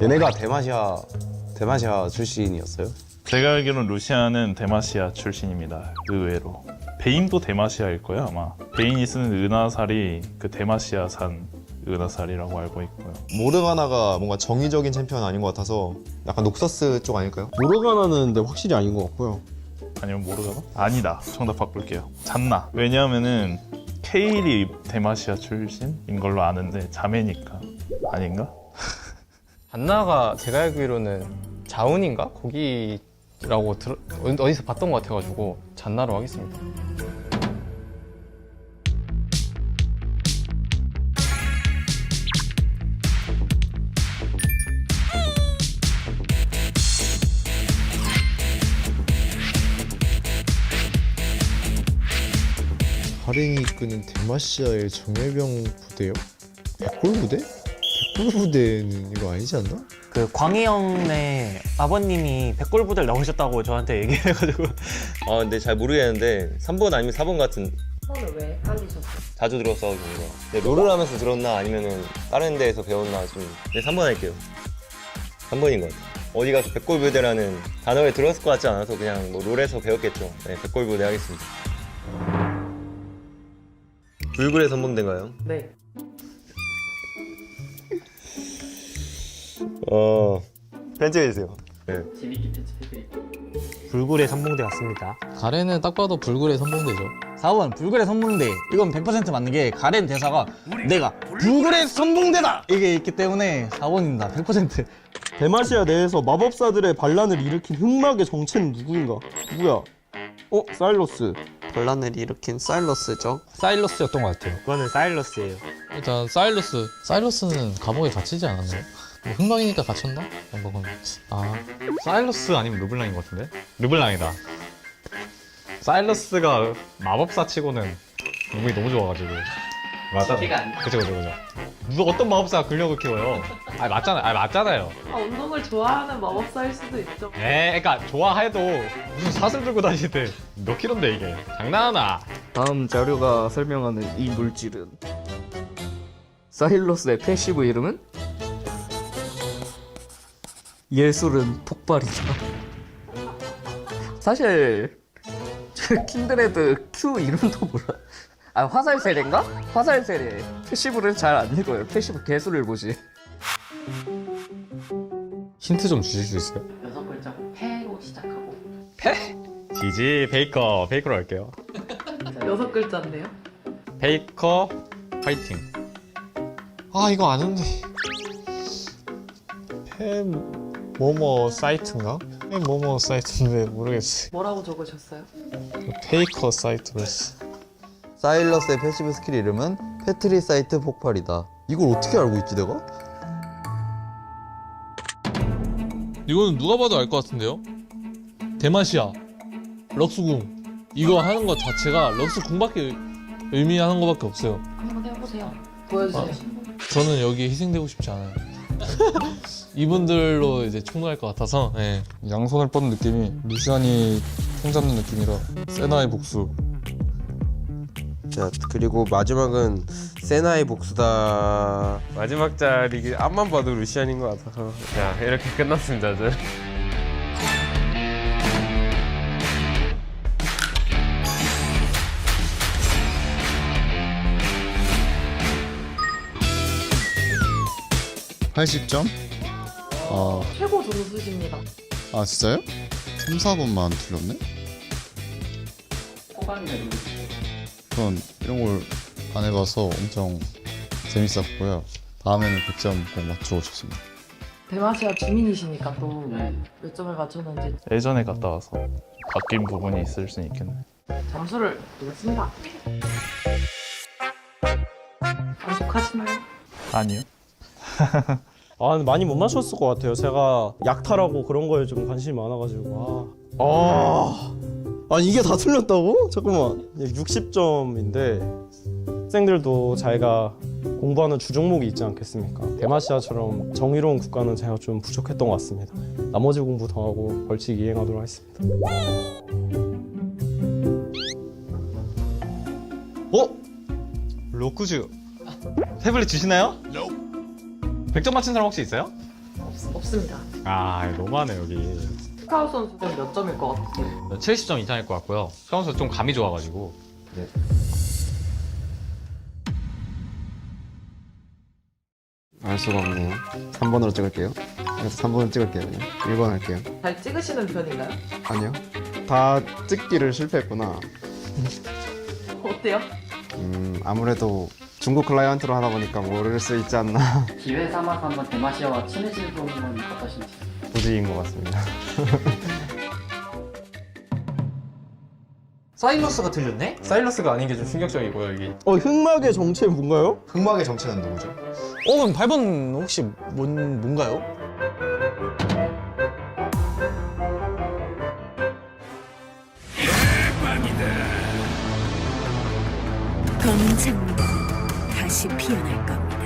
얘네가 대마시아 출신이었어요? 제가 알기로는 루시아는 대마시아 출신입니다. 의외로. 베인도 대마시아일 거예요 아마. 베인이 쓰는 은하살이 그 대마시아산 은하살이라고 알고 있고요. 모르가나가 뭔가 정의적인 챔피언 아닌 것 같아서 약간 녹서스 쪽 아닐까요? 모르가나는 근데 확실히 아닌 것 같고요. 아니면 모르가나? 아니다. 정답 바꿀게요. 잔나. 왜냐하면은 케일이 대마시아 출신인 걸로 아는데 자매니까. 아닌가? 안나가 제가 알기로는 자운인가? 거기라고 어디서 봤던 것 같아가지고 잔나로 하겠습니다. 발행이 이끄는 대마시아의 정예병 부대요? 백골 부대? 백골 부대는 이거 아니지 않나? 그 광희 형네 아버님이 백골부대를 넣으셨다고 저한테 얘기해가지고 근데 잘 모르겠는데 3번 아니면 4번 같은. 4번을 왜 깔리셨어요? 자주 들었어가지고 롤을 하면서 들었나 아니면은 다른 데에서 배웠나 좀. 네 3번 할게요. 3번인 것 같아요. 어디 가서 백골부대라는 단어를 들었을 것 같지 않아서 그냥 뭐 롤에서 배웠겠죠. 네 백골부대 하겠습니다. 불굴의 선봉대인가요? 네. 편집해주세요. 네. 재밌게 편집해드릴게요. 불굴의 선봉대 같습니다. 가렌은 딱 봐도 불굴의 선봉대죠. 4번 불굴의 선봉대. 이건 100% 맞는 게 가렌 대사가 내가 불굴의 선봉대다! 이게 있기 때문에 4번입니다. 100%. 대마시아 내에서 마법사들의 반란을 일으킨 흑막의 정체는 누구인가? 누구야? 사일러스. 반란을 일으킨 사일러스죠. 사일러스였던 것 같아요. 그거는 사일러스예요. 일단 사일러스는 감옥에 갇히지 않았나요? 뭐 흑막이니까 갇혔나? 사일러스 아니면 르블랑인 것 같은데? 르블랑이다. 사일러스가 마법사 치고는 운이 너무 좋아가지고. 맞아. 그죠. 누가 어떤 마법사가 근력을 키워요? 맞잖아요. 운동을 좋아하는 마법사일 수도 있죠. 그러니까 좋아해도 무슨 사슬 들고 다니는데 몇 킬로인데 이게. 장난하나? 다음 자료가 설명하는 이 물질은 사일러스의 패시브 이름은 예술은 폭발이다. 사실 킨드레드 Q 이름도 몰라. 화살세례인가? 화살세례. 패시브를 잘 안 읽어요. 패시브 개수를 보지. 힌트 좀 주실 수 있어요? 6글자 패로 시작하고. 지지 베이커로 할게요. 6글자인데요. 베이커 파이팅. 이거 아는데. 뭐뭐 사이트인가? 뭐뭐 사이트인데 모르겠어요. 뭐라고 적으셨어요? 페이커 사이트였어. 사일러스의 패시브 스킬 이름은 패트리사이트 폭발이다. 이걸 어떻게 알고 있지 내가? 이거는 누가 봐도 알 것 같은데요? 대마시아 럭스궁 이거 하는 것 자체가 럭스궁밖에 의미하는 것밖에 없어요. 한번 해보세요. 보여주세요. 저는 여기에 희생되고 싶지 않아요. 이분들로 이제 충분할 것 같아서. 네. 양손을 뻗는 느낌이 루시안이 총잡는 느낌이라 세나의 복수. 자, 그리고 마지막은 세나의 복수다. 마지막 자리 앞만 봐도 루시안인 것 같아서 자 이렇게 끝났습니다. 저. (80점) 최고 점수십니다. 아 진짜요? 3, 4번만 틀렸네? 전 이런 걸 안 해봐서 엄청 재밌었고요. 다음에는 100점 꼭 맞추고 싶습니다. 대마시아 주민이시니까 또 몇 점을 맞췄는지 예전에 갔다 와서 바뀐 부분이 있을 수 있겠네. 점수를 드렸습니다. 만족하시나요? 아니요. 아 근데 많이 못 맞췄을 것 같아요. 제가 약탈하고 그런 거에 좀 관심이 많아가지고 아니 이게 다 틀렸다고? 잠깐만 60점인데 학생들도 자기가 공부하는 주종목이 있지 않겠습니까? 대마시아처럼 정의로운 국가는 제가 좀 부족했던 것 같습니다. 나머지 공부 더 하고 벌칙 이행하도록 하겠습니다. 로쿠즈 태블릿 주시나요? 100점 맞힌 사람 혹시 있어요? 없습니다. 아 너무하네 여기. 스카우 선수는 몇 점일 것 같아요? 70점 이상일 것 같고요. 스카우 선수 좀 감이 좋아가지고. 네. 알 수가 없네요. 3번으로 찍을게요. 그래서 3번을 찍을게요. 그냥 1번 할게요. 잘 찍으시는 편인가요? 아니요. 다 찍기를 실패했구나. 어때요? 아무래도 중국 클라이언트로 하다 보니까 모를 수 있지 않나. 기회 삼아서 한번 대마시아와 친해지는 건 어떠신지? 도지인 것 같습니다. 사일러스가 틀렸네? 사일러스가 아닌 게 좀 충격적이고요 여기. 흑막의 정체는 뭔가요? 흑막의 정체는 누구죠? 그럼 8번 혹시 뭔가요? 검은 장미는 다시 피어날 겁니다.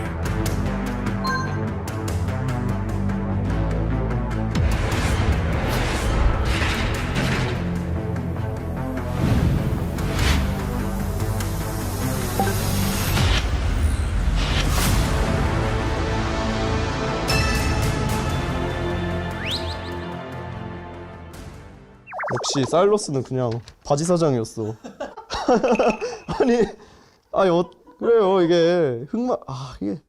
역시 사일러스는 그냥 바지 사장이었어. 아니 그래요 이게 흑막 이게.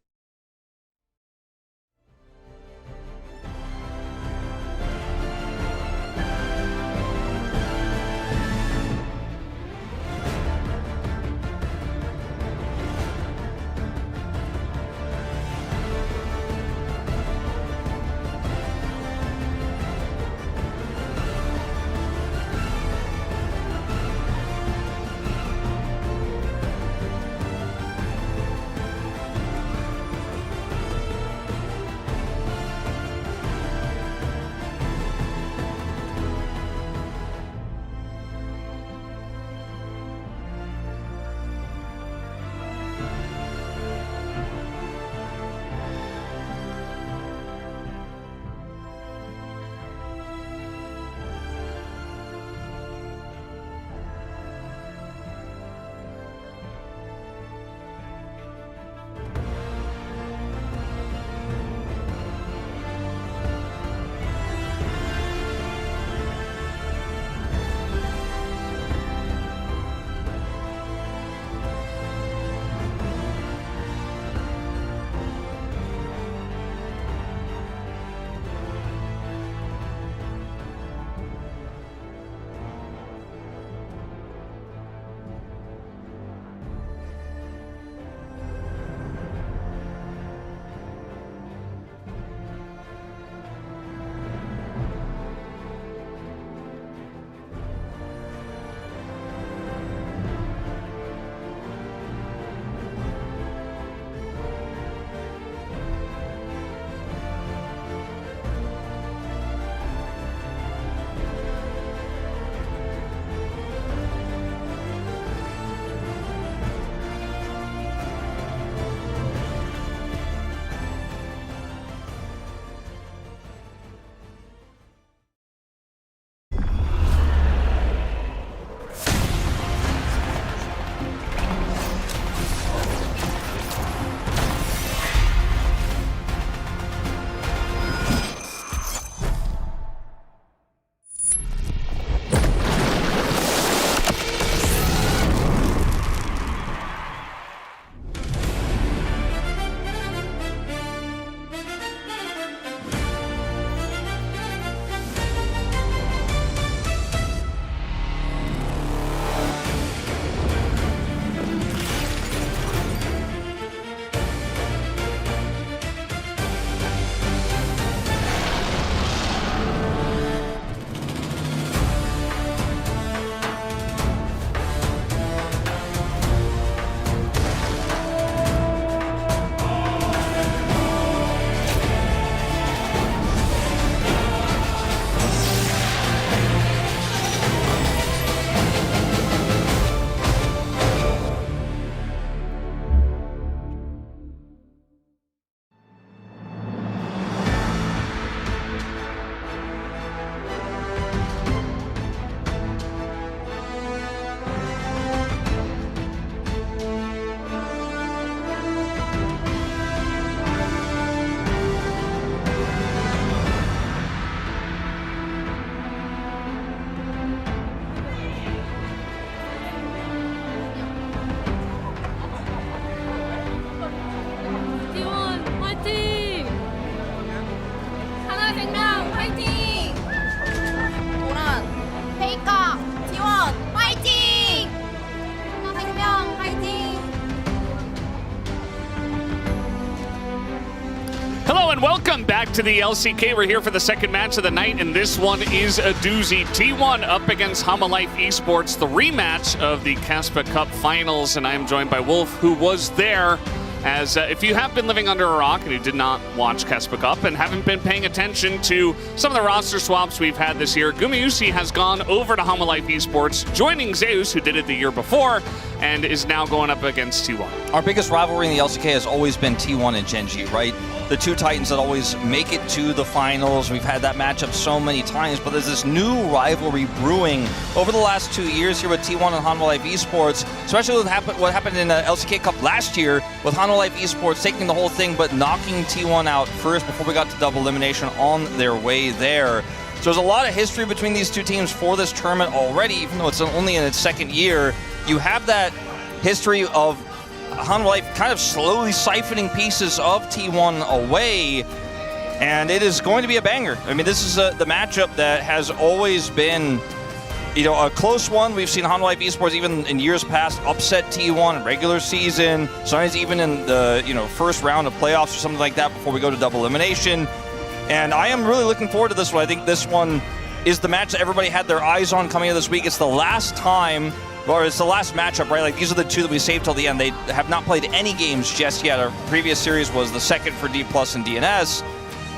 Welcome back to the LCK. We're here for the second match of the night, and this one is a doozy. T1 up against HLE Esports, the rematch of the CASPA Cup Finals, and I'm joined by Wolf, who was there. As if you have been living under a rock and you did not watch CASPA Cup and haven't been paying attention to some of the roster swaps we've had this year, Gumayusi has gone over to HLE Esports, joining Zeus, who did it the year before, and is now going up against T1. Our biggest rivalry in the LCK has always been T1 and Gen G, right? The two Titans that always make it to the finals. We've had that matchup so many times, but there's this new rivalry brewing over the last 2 years here with T1 and HLE Esports, especially with what happened in the LCK Cup last year with HLE Esports taking the whole thing but knocking T1 out first before we got to double elimination on their way there. So there's a lot of history between these two teams for this tournament already, even though it's only in its second year. You have that history of HLE kind of slowly siphoning pieces of T1 away, and it is going to be a banger. I mean, this is the matchup that has always been, you know, a close one. We've seen HLE Esports even in years past upset T1 in regular season, sometimes even in the first round of playoffs or something like that before we go to double elimination. And I am really looking forward to this one. I think this one is the match that everybody had their eyes on coming into this week. It's the last time, or it's the last matchup, right? Like, these are the two that we saved till the end. They have not played any games just yet. Our previous series was the second for D+ and DNS.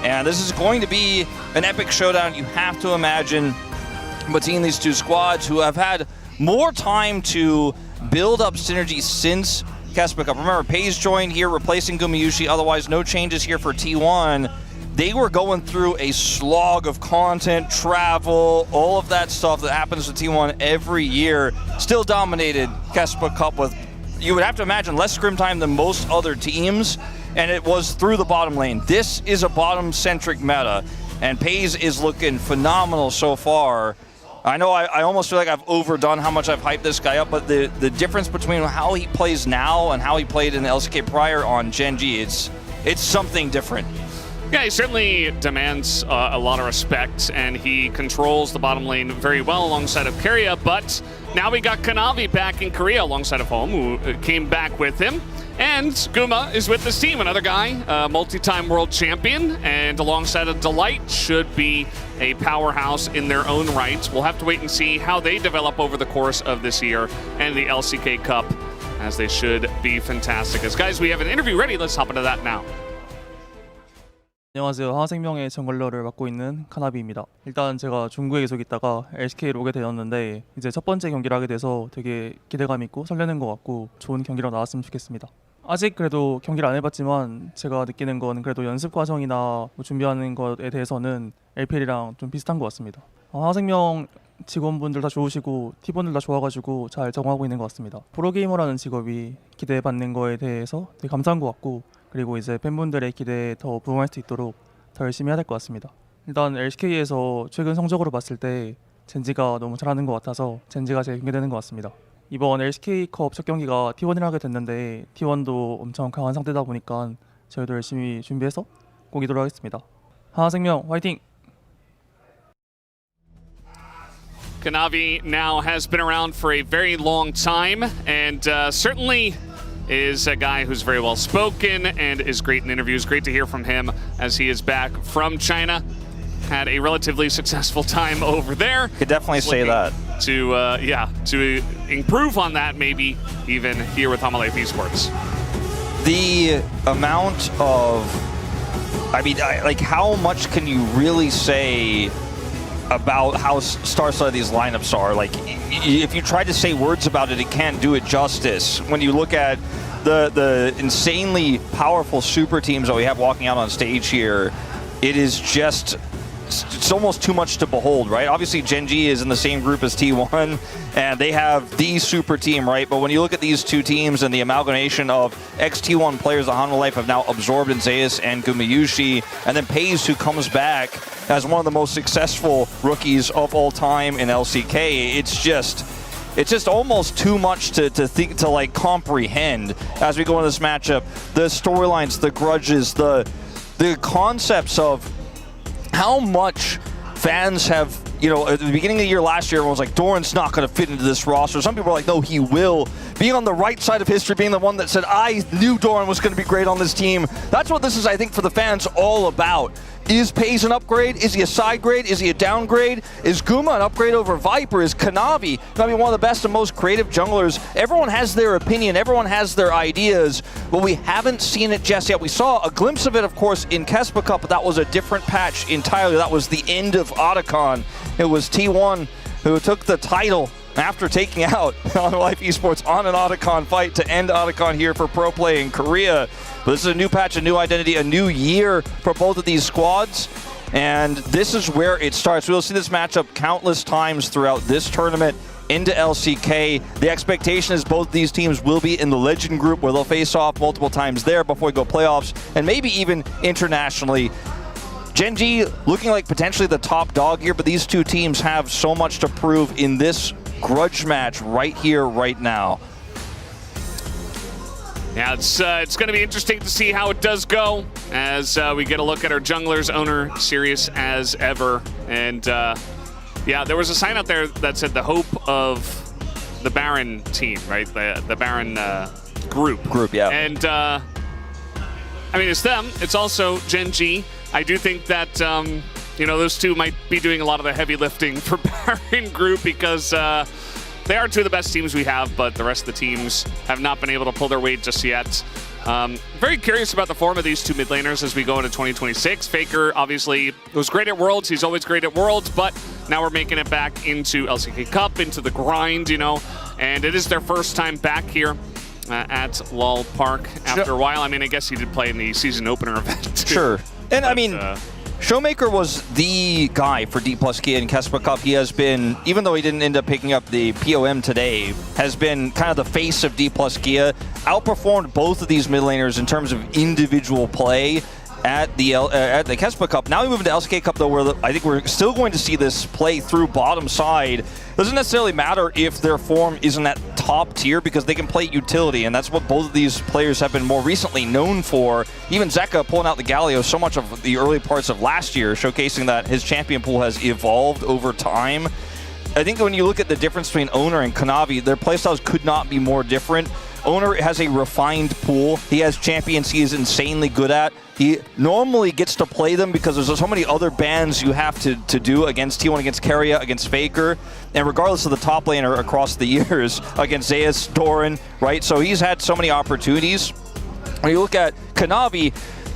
And this is going to be an epic showdown, you have to imagine, between these two squads who have had more time to build up synergy since CASPA Cup. Remember, Paige joined here, replacing Gumayusi. Otherwise, no changes here for T1. They were going through a slog of content, travel, all of that stuff that happens with T1 every year. Still dominated CASPA Cup with, you would have to imagine, less scrim time than most other teams, and it was through the bottom lane. This is a bottom-centric meta, and Paige is looking phenomenal so far. I know I almost feel like I've overdone how much I've hyped this guy up, but the difference between how he plays now and how he played in the LCK prior on Gen G, it's something different. Yeah, he certainly demands a lot of respect, and he controls the bottom lane very well alongside of Keria, but now we got Kanavi back in Korea alongside of Home, who came back with him. And Guma is with this team, another guy, multi-time world champion, and alongside of Delight should be a powerhouse in their own right. We'll have to wait and see how they develop over the course of this year and the LCK Cup, as they should be fantastic. As guys, we have an interview ready. Let's hop into that now. 안녕하세요. 하나생명의 정글러를 맡고 있는 카나비입니다. 일단 제가 중국에 계속 있다가 LCK로 오게 되었는데 이제 첫 번째 경기를 하게 돼서 되게 기대감 있고 설레는 것 같고 좋은 경기로 나왔으면 좋겠습니다. 아직 그래도 경기를 안 해봤지만 제가 느끼는 건 그래도 연습 과정이나 뭐 준비하는 것에 대해서는 LPL이랑 좀 비슷한 것 같습니다. 하나생명 직원분들 다 좋으시고 팀원들 다 좋아가지고 잘 적응하고 있는 것 같습니다. 프로게이머라는 직업이 기대받는 거에 대해서 되게 감사한 것 같고, 그리고 이제 팬분들의 기대에 더 부응할 수 있도록 더 열심히 해야 될 것 같습니다. 일단 LCK에서 최근 성적으로 봤을 때 젠지가 너무 잘하는 것 같아서 젠지가 제일 경계되는 것 같습니다. 이번 LCK컵 첫 경기가 T1이라 하게 됐는데 T1도 엄청 강한 상대다 보니까 저희도 열심히 준비해서 꼭 이기도록 하겠습니다. 하나생명 화이팅! Kanavi now has been around for a very long time, and certainly is a guy who's very well spoken and is great in interviews. Great to hear from him as he is back from China. Had a relatively successful time over there. Could definitely say that. To improve on that, maybe even here with HLE Esports. The amount of, like, how much can you really say about how star-studded these lineups are? Like, if you try to say words about it, it can't do it justice. When you look at the insanely powerful super teams that we have walking out on stage here, it is just, it's almost too much to behold, right? Obviously, Gen G is in the same group as T1, and they have the super team, right? But when you look at these two teams and the amalgamation of ex-T1 players that HLE have now absorbed in Zeus and Gumayusi, and then Paige, who comes back as one of the most successful rookies of all time in LCK, it's just almost too much to think, to like comprehend as we go into this matchup. The storylines, the grudges, the concepts of how much fans have, you know, at the beginning of the year last year, everyone was like, Doran's not going to fit into this roster. Some people are like, no, he will. Being on the right side of history, being the one that said, I knew Doran was going to be great on this team. That's what this is, I think, for the fans all about. Is Pays an upgrade? Is he a side grade? Is he a downgrade? Is Guma an upgrade over Viper? Is Kanavi going to be one of the best and most creative junglers? Everyone has their opinion. Everyone has their ideas, but we haven't seen it just yet. We saw a glimpse of it, of course, in Kespa Cup, but that was a different patch entirely. That was the end of Otacon. It was T1 who took the title after taking out HLE Esports on an Otacon fight to end Otacon here for pro play in Korea. But this is a new patch, a new identity, a new year for both of these squads. And this is where it starts. We'll see this matchup countless times throughout this tournament into LCK. The expectation is both these teams will be in the Legend group where they'll face off multiple times there before we go playoffs and maybe even internationally. Gen.G looking like potentially the top dog here, but these two teams have so much to prove in this grudge match right here, right now. Yeah, it's going to be interesting to see how it does go as we get a look at our junglers, Owner, serious as ever. And yeah, there was a sign out there that said the hope of the Baron team, right? The Baron group. Yeah. And I mean, it's them. It's also Gen.G. I do think that, you know, those two might be doing a lot of the heavy lifting for Baron Group because they are two of the best teams we have, but the rest of the teams have not been able to pull their weight just yet. Very curious about the form of these two mid laners as we go into 2026. Faker obviously was great at Worlds. He's always great at Worlds, but now we're making it back into LCK Cup, into the grind, you know, and it is their first time back here at LOL Park after a while. I mean, I guess he did play in the season opener event too. Sure. And but, I mean, Showmaker was the guy for D+ Kia in Kespa Cup. He has been, even though he didn't end up picking up the POM today, has been kind of the face of D+ Kia. Outperformed both of these mid laners in terms of individual play at the Kespa Cup. Now we move into LCK Cup, though, where I think we're still going to see this play through bottom side. Doesn't necessarily matter if their form isn't at top tier because they can play utility, and that's what both of these players have been more recently known for. Even Zeka pulling out the Galio so much of the early parts of last year, showcasing that his champion pool has evolved over time. I think when you look at the difference between Owner and Kanavi, their playstyles could not be more different. Owner has a refined pool. He has champions he is insanely good at. He normally gets to play them because there's so many other bans you have to do against T1, against Keria, against Faker, and regardless of the top laner across the years, against Zeus, Doran, right? So he's had so many opportunities. When you look at Kanavi,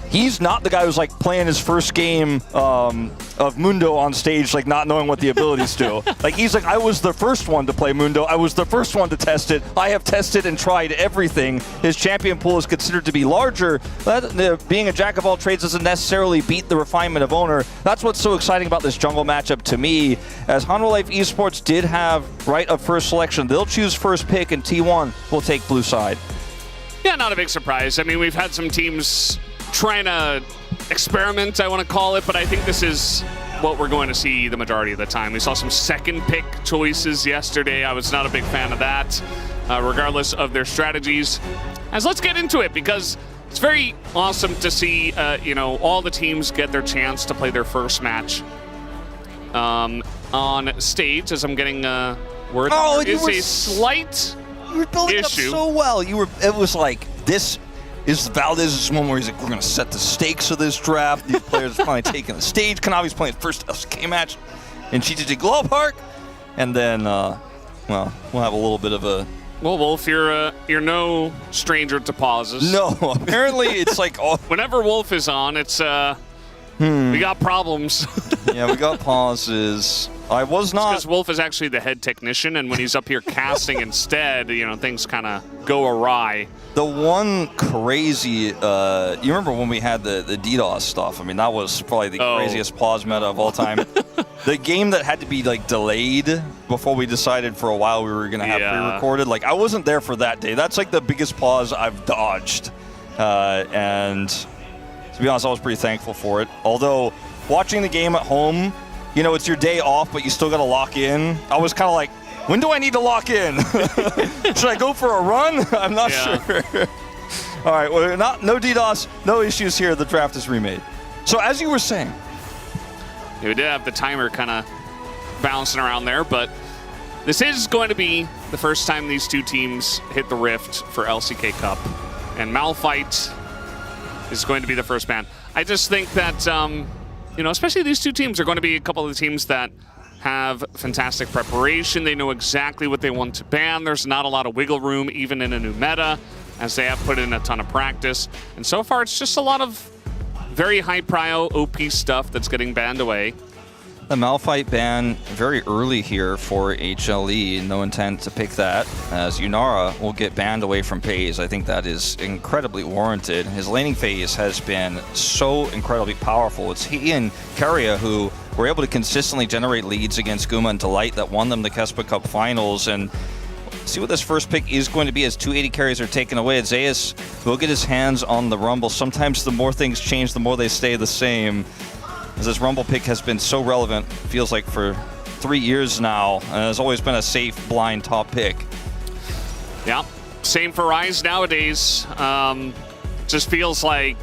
he's not the guy who's like playing his first game of Mundo on stage, like not knowing what the abilities do. Like he's like, I was the first one to play Mundo. I was the first one to test it. I have tested and tried everything. His champion pool is considered to be larger. But being a jack of all trades doesn't necessarily beat the refinement of Owner. That's what's so exciting about this jungle matchup to me, as HLE Esports did have right of first selection. They'll choose first pick, and T1 will take blue side. Yeah, not a big surprise. I mean, we've had some teams trying to experiment, I want to call it, but I think this is what we're going to see the majority of the time. We saw some second pick choices yesterday. I was not a big fan of that, regardless of their strategies. As let's get into it, because it's very awesome to see, you know, all the teams get their chance to play their first match on stage. As I'm getting word, oh, there is a slight you were building issue. Up so well. It was like this. Is Valdez's one where he's like, we're going to set the stakes of this draft. These players are finally taking the stage. Kanavi's playing his first LCK match in GTG Glow Park. And then, well, we'll have a little bit of a... Well, Wolf, you're no stranger to pauses. No, apparently it's like... Whenever Wolf is on, it's... We got problems. Yeah, we got pauses. I was not... Because Wolf is actually the head technician, and when he's up here casting instead, you know, things kind of go awry. The one crazy... you remember when we had the DDoS stuff? I mean, that was probably the craziest pause meta of all time. The game that had to be, like, delayed before we decided for a while we were going to have pre-recorded. Like, I wasn't there for that day. That's, like, the biggest pause I've dodged. And... to be honest, I was pretty thankful for it. Although, watching the game at home, you know, it's your day off, but you still got to lock in. I was kind of like, when do I need to lock in? Should I go for a run? I'm not sure. All right, well, no DDoS, no issues here. The draft is remade. So, as you were saying. We did have the timer kind of bouncing around there, but this is going to be the first time these two teams hit the Rift for LCK Cup, and Malphite is going to be the first ban. I just think that, you know, especially these two teams are going to be a couple of the teams that have fantastic preparation. They know exactly what they want to ban. There's not a lot of wiggle room, even in a new meta, as they have put in a ton of practice. And so far, it's just a lot of very high prio OP stuff that's getting banned away. The Malphite ban very early here for HLE. No intent to pick that, as Yunara will get banned away from FaZe. I think that is incredibly warranted. His laning phase has been so incredibly powerful. It's he and Keria who were able to consistently generate leads against Guma and Delight that won them the Kespa Cup finals. And see what this first pick is going to be as 280 carries are taken away. Zeus will get his hands on the Rumble. Sometimes the more things change, the more they stay the same. As this Rumble pick has been so relevant, feels like for 3 years now, and has always been a safe, blind top pick. Yeah, same for Ryze nowadays. Just feels like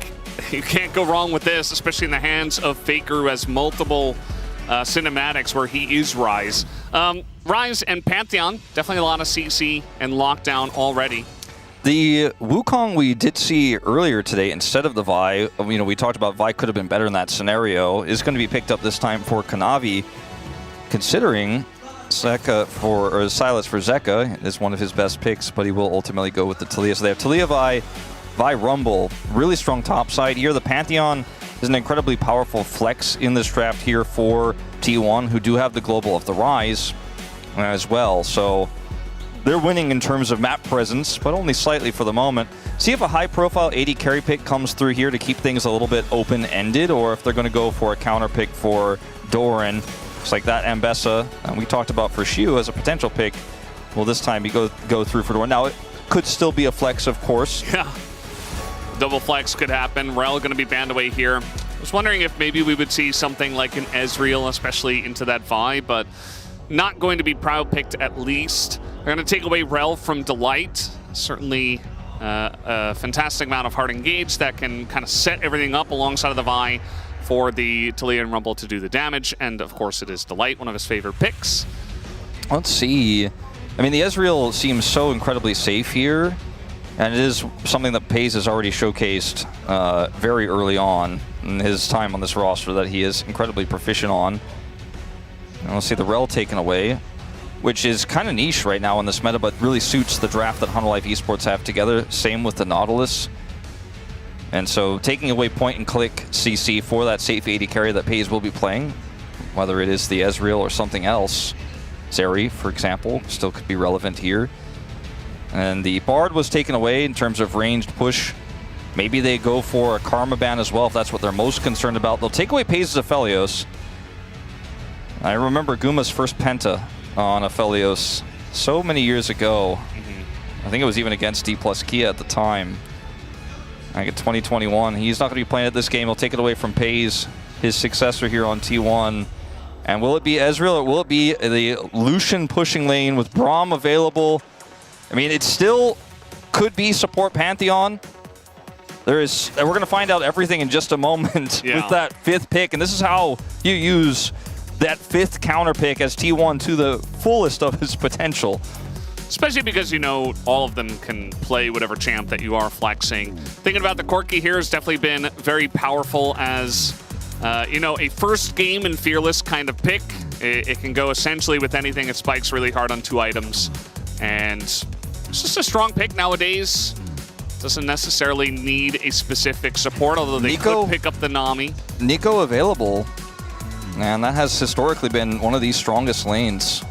you can't go wrong with this, especially in the hands of Faker, who has multiple cinematics where he is Ryze. Ryze and Pantheon, definitely a lot of CC and lockdown already. The Wukong we did see earlier today instead of the Vi, you know, we talked about Vi could have been better in that scenario, is going to be picked up this time for Kanavi, considering Zeka or Silas for Zeka is one of his best picks, but he will ultimately go with the Taliyah. So they have Taliyah, Vi Rumble, really strong top side here. The Pantheon is an incredibly powerful flex in this draft here for T1, who do have the global of the Rise as well. So they're winning in terms of map presence, but only slightly for the moment. See if a high-profile 80 carry pick comes through here to keep things a little bit open-ended, or if they're going to go for a counter pick for Doran. It's like that Ambessa, and we talked about for Shu as a potential pick. Will this time he go through for Doran? Now, it could still be a flex, of course. Yeah, double flex could happen. Rel going to be banned away here. I was wondering if maybe we would see something like an Ezreal, especially into that Vi, but not going to be proud picked at least. They're going to take away Rel from Delight. Certainly a fantastic amount of hard engage that can kind of set everything up alongside of the Vi for the Taliyah and Rumble to do the damage. And of course it is Delight, one of his favorite picks. Let's see. I mean, the Ezreal seems so incredibly safe here. And it is something that FaZe has already showcased very early on in his time on this roster that he is incredibly proficient on. And we'll see the Rel taken away, which is kind of niche right now in this meta, but really suits the draft that Hunter Life Esports have together. Same with the Nautilus. And so taking away point and click CC for that safe 80 carry that FaZe will be playing, whether it is the Ezreal or something else. Zeri, for example, still could be relevant here. And the Bard was taken away in terms of ranged push. Maybe they go for a Karma ban as well if that's what they're most concerned about. They'll take away FaZe's Aphelios. I remember Guma's first Penta on Aphelios so many years ago. I think it was even against D plus Kia at the time. I think in 2021. He's not going to be playing at this game. He'll take it away from FaZe, his successor here on T1. And will it be Ezreal or will it be the Lucian pushing lane with Braum available? I mean, it still could be support Pantheon. We're going to find out everything in just a moment with that 5th pick. And this is how you use that 5th counter pick as T1 to the fullest of his potential. Especially because, you know, all of them can play whatever champ that you are flexing. Thinking about the Corki here has definitely been very powerful as, you know, a first game and fearless kind of pick. It can go essentially with anything. It spikes really hard on 2 items. And it's just a strong pick nowadays. Doesn't necessarily need a specific support, although they could pick up the Nami. Nico available. And that has historically been one of the strongest lanes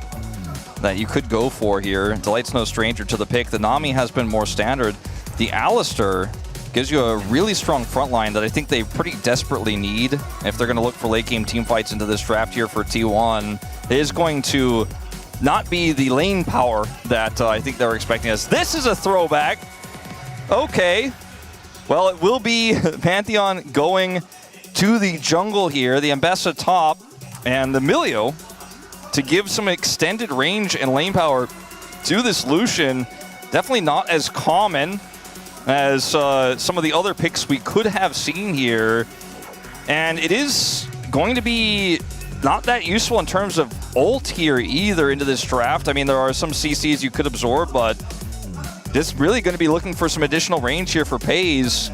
that you could go for here. Delight's no stranger to the pick. The Nami has been more standard. The Alistar gives you a really strong front line that I think they pretty desperately need if they're going to look for late game team fights into this draft here for T1. It is going to not be the lane power that I think they're expecting us. This is a throwback. Okay. Well, it will be Pantheon going to the jungle here, the Ambessa top, and the Emilio to give some extended range and lane power to this Lucian. Definitely not as common as some of the other picks we could have seen here. And it is going to be not that useful in terms of ult here either into this draft. I mean, there are some CCs you could absorb, but just really going to be looking for some additional range here for FaZe.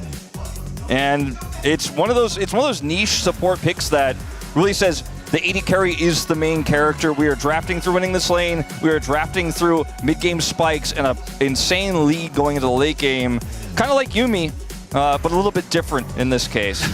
And it's one of those niche support picks that really says the AD carry is the main character. We are drafting through winning this lane. We are drafting through mid-game spikes and an insane lead going into the late game. Kind of like Yuumi, but a little bit different in this case.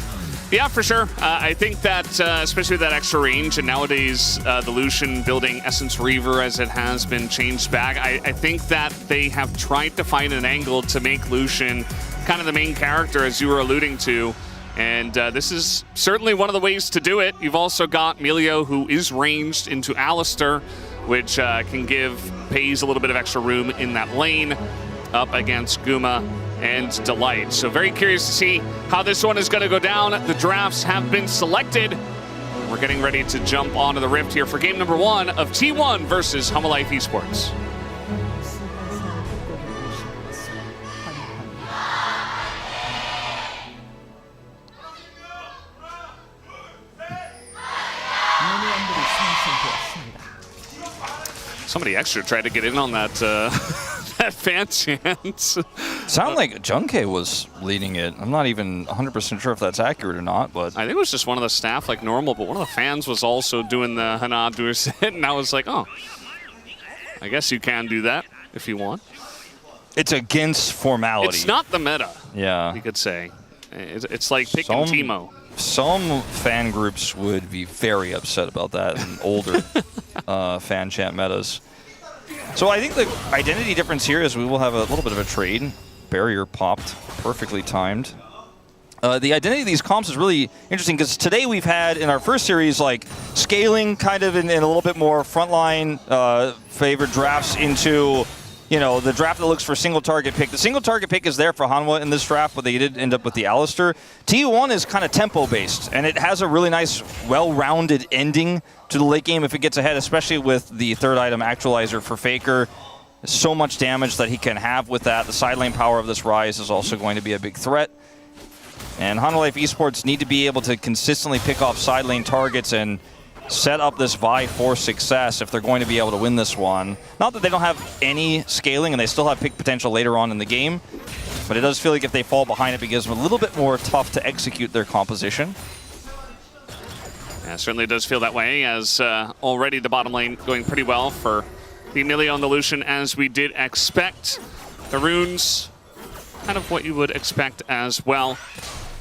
Yeah, for sure. I think that, especially with that extra range, and nowadays the Lucian building Essence Reaver as it has been changed back, I think that they have tried to find an angle to make Lucian kind of the main character, as you were alluding to. And this is certainly one of the ways to do it. You've also got Milio, who is ranged into Alistar, which can give FaZe a little bit of extra room in that lane up against Guma and Delight. So very curious to see how this one is going to go down. The drafts have been selected. We're getting ready to jump onto the Rift here for game number 1 of T1 versus Homolife Esports. Somebody extra tried to get in on that that fan chant. Sound like Junke was leading it. I'm not even 100% sure if that's accurate or not, but I think it was just one of the staff like normal, but one of the fans was also doing the Hana Dursit, and I was like, oh, I guess you can do that if you want. It's against formality. It's not the meta, yeah, you could say. It's like picking Teemo. Some fan groups would be very upset about that in older fan chant metas. So I think the identity difference here is we will have a little bit of a trade. Barrier popped, perfectly timed. The identity of these comps is really interesting because today we've had in our first series like scaling kind of in a little bit more frontline favored drafts into, you know, the draft that looks for single target pick. The single target pick is there for Hanwha in this draft, but they did end up with the Alistar. T1 is kind of tempo based, and it has a really nice, well-rounded ending to the late game if it gets ahead, especially with the third item actualizer for Faker. So much damage that he can have with that. The side lane power of this Rise is also going to be a big threat. And Homolife Esports need to be able to consistently pick off side lane targets and set up this Vi for success if they're going to be able to win this one. Not that they don't have any scaling and they still have pick potential later on in the game, but it does feel like if they fall behind, it becomes a little bit more tough to execute their composition. Yeah, it certainly does feel that way, as already the bottom lane going pretty well for the Milio and the Lucian, as we did expect. The runes, kind of what you would expect as well.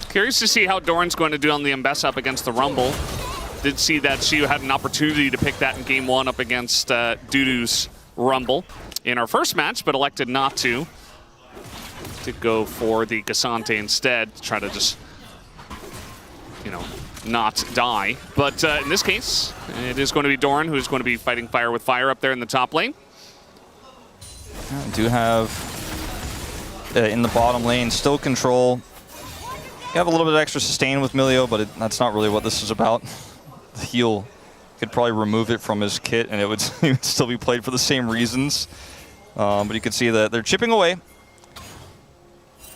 Curious to see how Doran's going to do on the Mbessa up against the Rumble. Did see that she had an opportunity to pick that in game 1 up against Dudu's Rumble in our first match, but elected not to. Did go for the Gasante instead to try to just, you know, not die. But in this case, it is going to be Doran who's going to be fighting fire with fire up there in the top lane. Do have in the bottom lane still control. You have a little bit of extra sustain with Milio, but that's not really what this is about. The heal could probably remove it from his kit and it would still be played for the same reasons. But you can see that they're chipping away.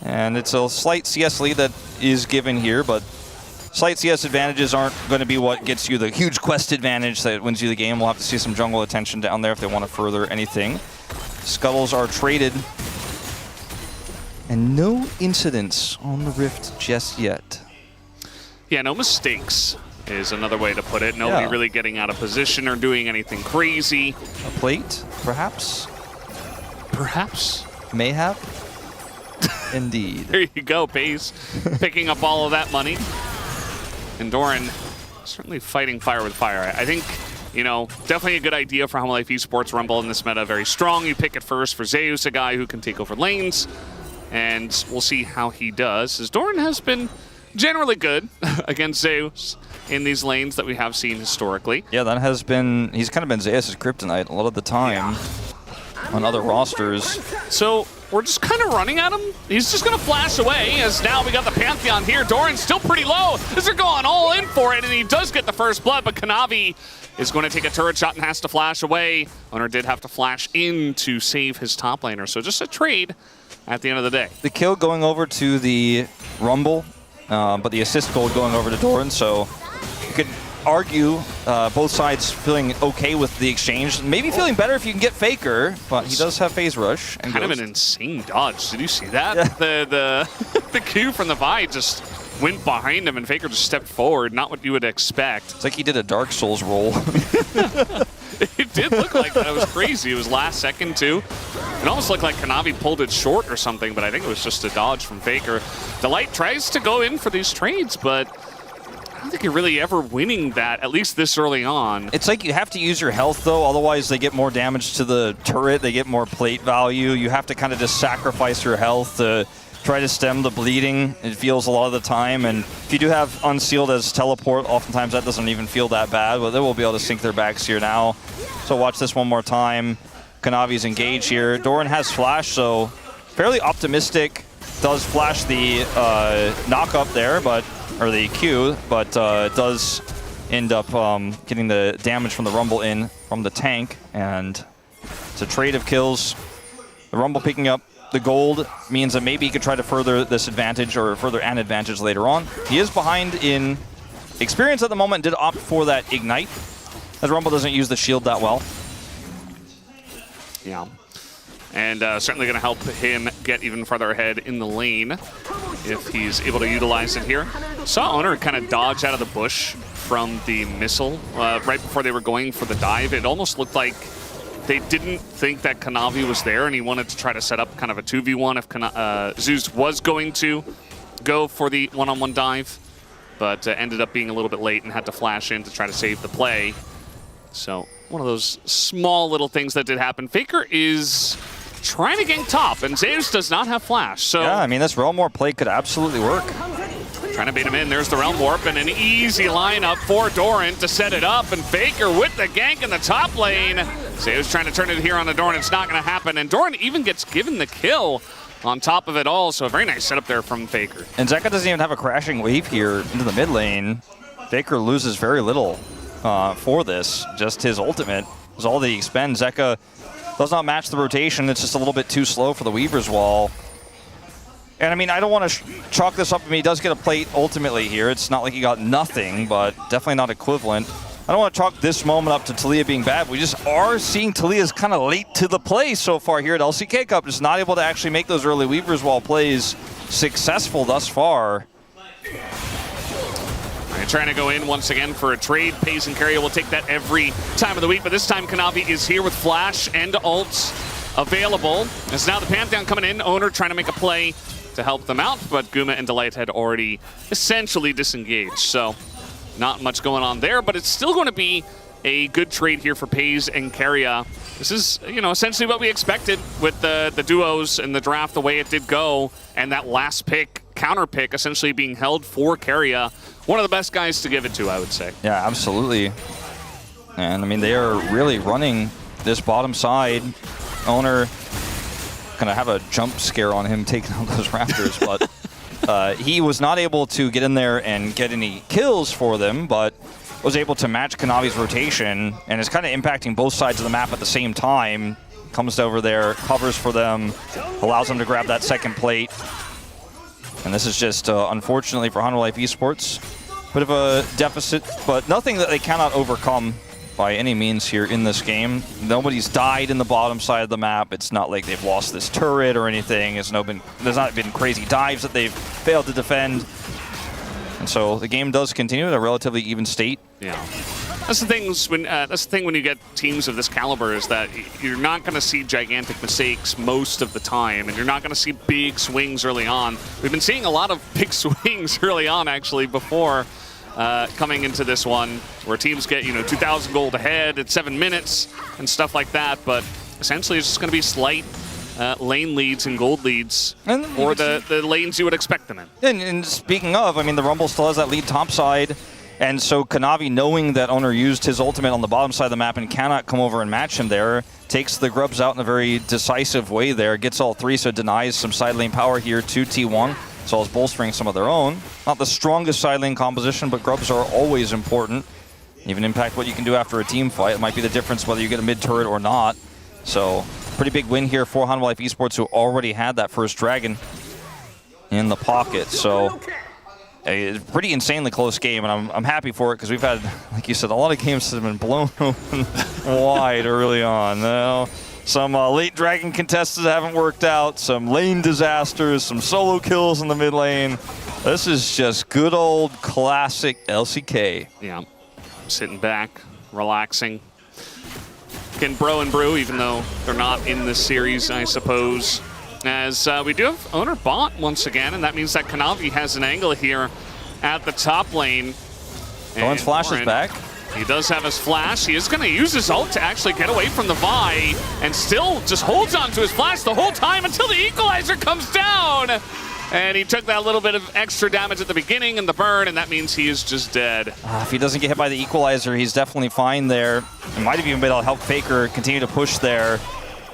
And it's a slight CS lead that is given here, but slight CS advantages aren't going to be what gets you the huge quest advantage that wins you the game. We'll have to see some jungle attention down there if they want to further anything. Scuttles are traded. And no incidents on the Rift just yet. Yeah, no mistakes is another way to put it. Nobody really getting out of position or doing anything crazy. A plate, perhaps? Perhaps. Mayhap? Indeed. There you go, FaZe. Picking up all of that money. And Doran certainly fighting fire with fire. I think, you know, definitely a good idea for Homolife Esports. Rumble in this meta very strong. You pick it first for Zeus, a guy who can take over lanes. And we'll see how he does, as Doran has been generally good against Zeus in these lanes that we have seen historically. Yeah, that has been, he's kind of been Zeus' kryptonite a lot of the time on other rosters. So we're just kind of running at him. He's just going to flash away, as now we got the Pantheon here. Doran's still pretty low as they're going all in for it, and he does get the first blood, but Kanavi is going to take a turret shot and has to flash away. Owner did have to flash in to save his top laner, so just a trade at the end of the day. The kill going over to the Rumble, but the assist gold going over to Doran, so you could argue both sides feeling okay with the exchange. Maybe feeling better if you can get Faker, but he does have phase rush. And kind of an insane dodge. Did you see that? Yeah. The Q from the Vi just went behind him and Faker just stepped forward. Not what you would expect. It's like he did a Dark Souls roll. It did look like that. It was crazy. It was last second, too. It almost looked like Kanavi pulled it short or something, but I think it was just a dodge from Faker. Delight tries to go in for these trades, but I don't think you're really ever winning that, at least this early on. It's like you have to use your health, though. Otherwise, they get more damage to the turret. They get more plate value. You have to kind of just sacrifice your health to try to stem the bleeding. It feels a lot of the time. And if you do have Unsealed as teleport, oftentimes that doesn't even feel that bad. But they will be able to sink their backs here now. So watch this one more time. Kanavi's engaged here. Doran has flash, so fairly optimistic. Does flash the knock up there, or the Q, but does end up getting the damage from the Rumble in from the tank. And it's a trade of kills. The Rumble picking up the gold means that maybe he could try to further this advantage or further an advantage later on. He is behind in experience at the moment, did opt for that Ignite, as Rumble doesn't use the shield that well. Yeah. And certainly going to help him get even farther ahead in the lane if he's able to utilize it here. Saw Owner kind of dodge out of the bush from the missile right before they were going for the dive. It almost looked like they didn't think that Kanavi was there, and he wanted to try to set up kind of a 2v1 if Zeus was going to go for the one-on-one dive, but ended up being a little bit late and had to flash in to try to save the play. So one of those small little things that did happen. Faker is trying to gank top, and Zeus does not have flash. So yeah, I mean, this Realm Warp play could absolutely work. Trying to bait him in. There's the Realm Warp and an easy lineup for Doran to set it up, and Faker with the gank in the top lane. Zeus trying to turn it here on the Doran. It's not going to happen, and Doran even gets given the kill on top of it all, so a very nice setup there from Faker. And Zeka doesn't even have a crashing wave here into the mid lane. Faker loses very little for this. Just his ultimate is all that he expends. Zeka does not match the rotation. It's just a little bit too slow for the Weaver's Wall. And I mean, I don't want to chalk this up. I mean, he does get a plate ultimately here. It's not like he got nothing, but definitely not equivalent. I don't want to chalk this moment up to Taliyah being bad. We just are seeing Taliyah's kind of late to the play so far here at LCK Cup. Just not able to actually make those early Weaver's Wall plays successful thus far. Trying to go in once again for a trade. Pace and Carrier will take that every time of the week, but this time Kanavi is here with flash and ults available. It's now the Pantheon coming in. Owner trying to make a play to help them out, but Guma and Delight had already essentially disengaged, so not much going on there, but it's still going to be a good trade here for Paze and Carrier. This is, you know, essentially what we expected with the duos and the draft the way it did go, and that last pick, counter pick, essentially being held for Carrier. One of the best guys to give it to, I would say. Yeah, absolutely. And I mean, they are really running this bottom side. Owner gonna have a jump scare on him taking out those Raptors, but he was not able to get in there and get any kills for them, but was able to match Kanavi's rotation and is kind of impacting both sides of the map at the same time. Comes over there, covers for them, allows them to grab that second plate. And this is just, unfortunately for Hunter Life Esports, bit of a deficit, but nothing that they cannot overcome by any means here in this game. Nobody's died in the bottom side of the map. It's not like they've lost this turret or anything. There's not been crazy dives that they've failed to defend. And so the game does continue at a relatively even state. Yeah. That's the thing when you get teams of this caliber, is that you're not going to see gigantic mistakes most of the time, and you're not going to see big swings early on. We've been seeing a lot of big swings early on, actually, before coming into this one, where teams get, 2,000 gold ahead at 7 minutes and stuff like that. But essentially, it's just going to be slight lane leads and gold leads, or the lanes you would expect them in. And speaking of, I mean, the Rumble still has that lead top side. And so Kanavi, knowing that Owner used his ultimate on the bottom side of the map and cannot come over and match him there, takes the Grubs out in a very decisive way there, gets all three, so it denies some side lane power here to T1, as well as bolstering some of their own. Not the strongest side lane composition, but Grubs are always important. Even impact what you can do after a team fight. It might be the difference whether you get a mid turret or not. So pretty big win here for Hanwha Life Esports, who already had that first dragon in the pocket. So a pretty insanely close game, and I'm happy for it because we've had, like you said, a lot of games that have been blown open wide early on. Now, some late dragon contests that haven't worked out, some lane disasters, some solo kills in the mid lane. This is just good old classic LCK. Yeah, sitting back, relaxing. Can bro and brew, even though they're not in this series, I suppose. As we do have owner bot once again, and that means that Kanavi has an angle here at the top lane. Doran's flash is back. He does have his flash. He is going to use his ult to actually get away from the Vi, and still just holds on to his flash the whole time until the equalizer comes down. And he took that little bit of extra damage at the beginning and the burn, and that means he is just dead. If he doesn't get hit by the equalizer, he's definitely fine there. It might have even been able to help Faker continue to push there.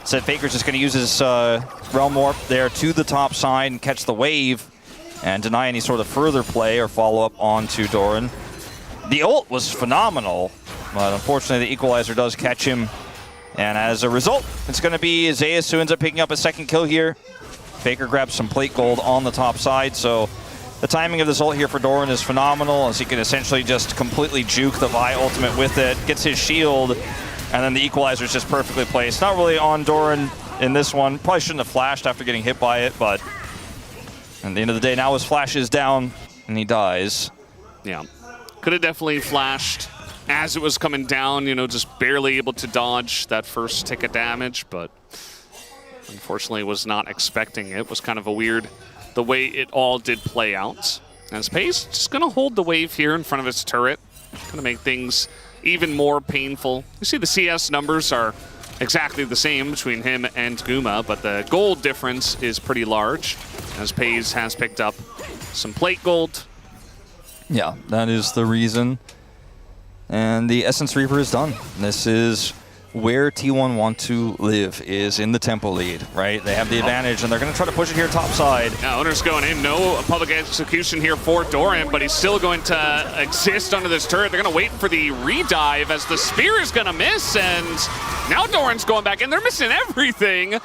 Said Faker's just going to use his Realm Warp there to the top side and catch the wave and deny any sort of further play or follow-up onto Doran. The ult was phenomenal, but unfortunately the equalizer does catch him. And as a result, it's going to be Zeus who ends up picking up a second kill here. Faker grabs some plate gold on the top side, so the timing of this ult here for Doran is phenomenal, as he can essentially just completely juke the Vi ultimate with it, gets his shield, and then the equalizer is just perfectly placed. Not really on Doran in this one. Probably shouldn't have flashed after getting hit by it, but at the end of the day, now his flash is down, and he dies. Yeah. Could have definitely flashed as it was coming down, you know, just barely able to dodge that first tick of damage, but unfortunately was not expecting it. It was kind of a weird, the way it all did play out. As Pace just going to hold the wave here in front of its turret. Going to make things even more painful. You see the CS numbers are exactly the same between him and Guma, but the gold difference is pretty large, as Pace has picked up some plate gold. Yeah, that is the reason. And the Essence Reaper is done. This is where T1 want to live, is in the tempo lead, right? They have the advantage, and they're going to try to push it here top side. Yeah, owner's going in. No public execution here for Doran, but he's still going to exist under this turret. They're going to wait for the redive as the spear is going to miss, and now Doran's going back in. They're missing everything,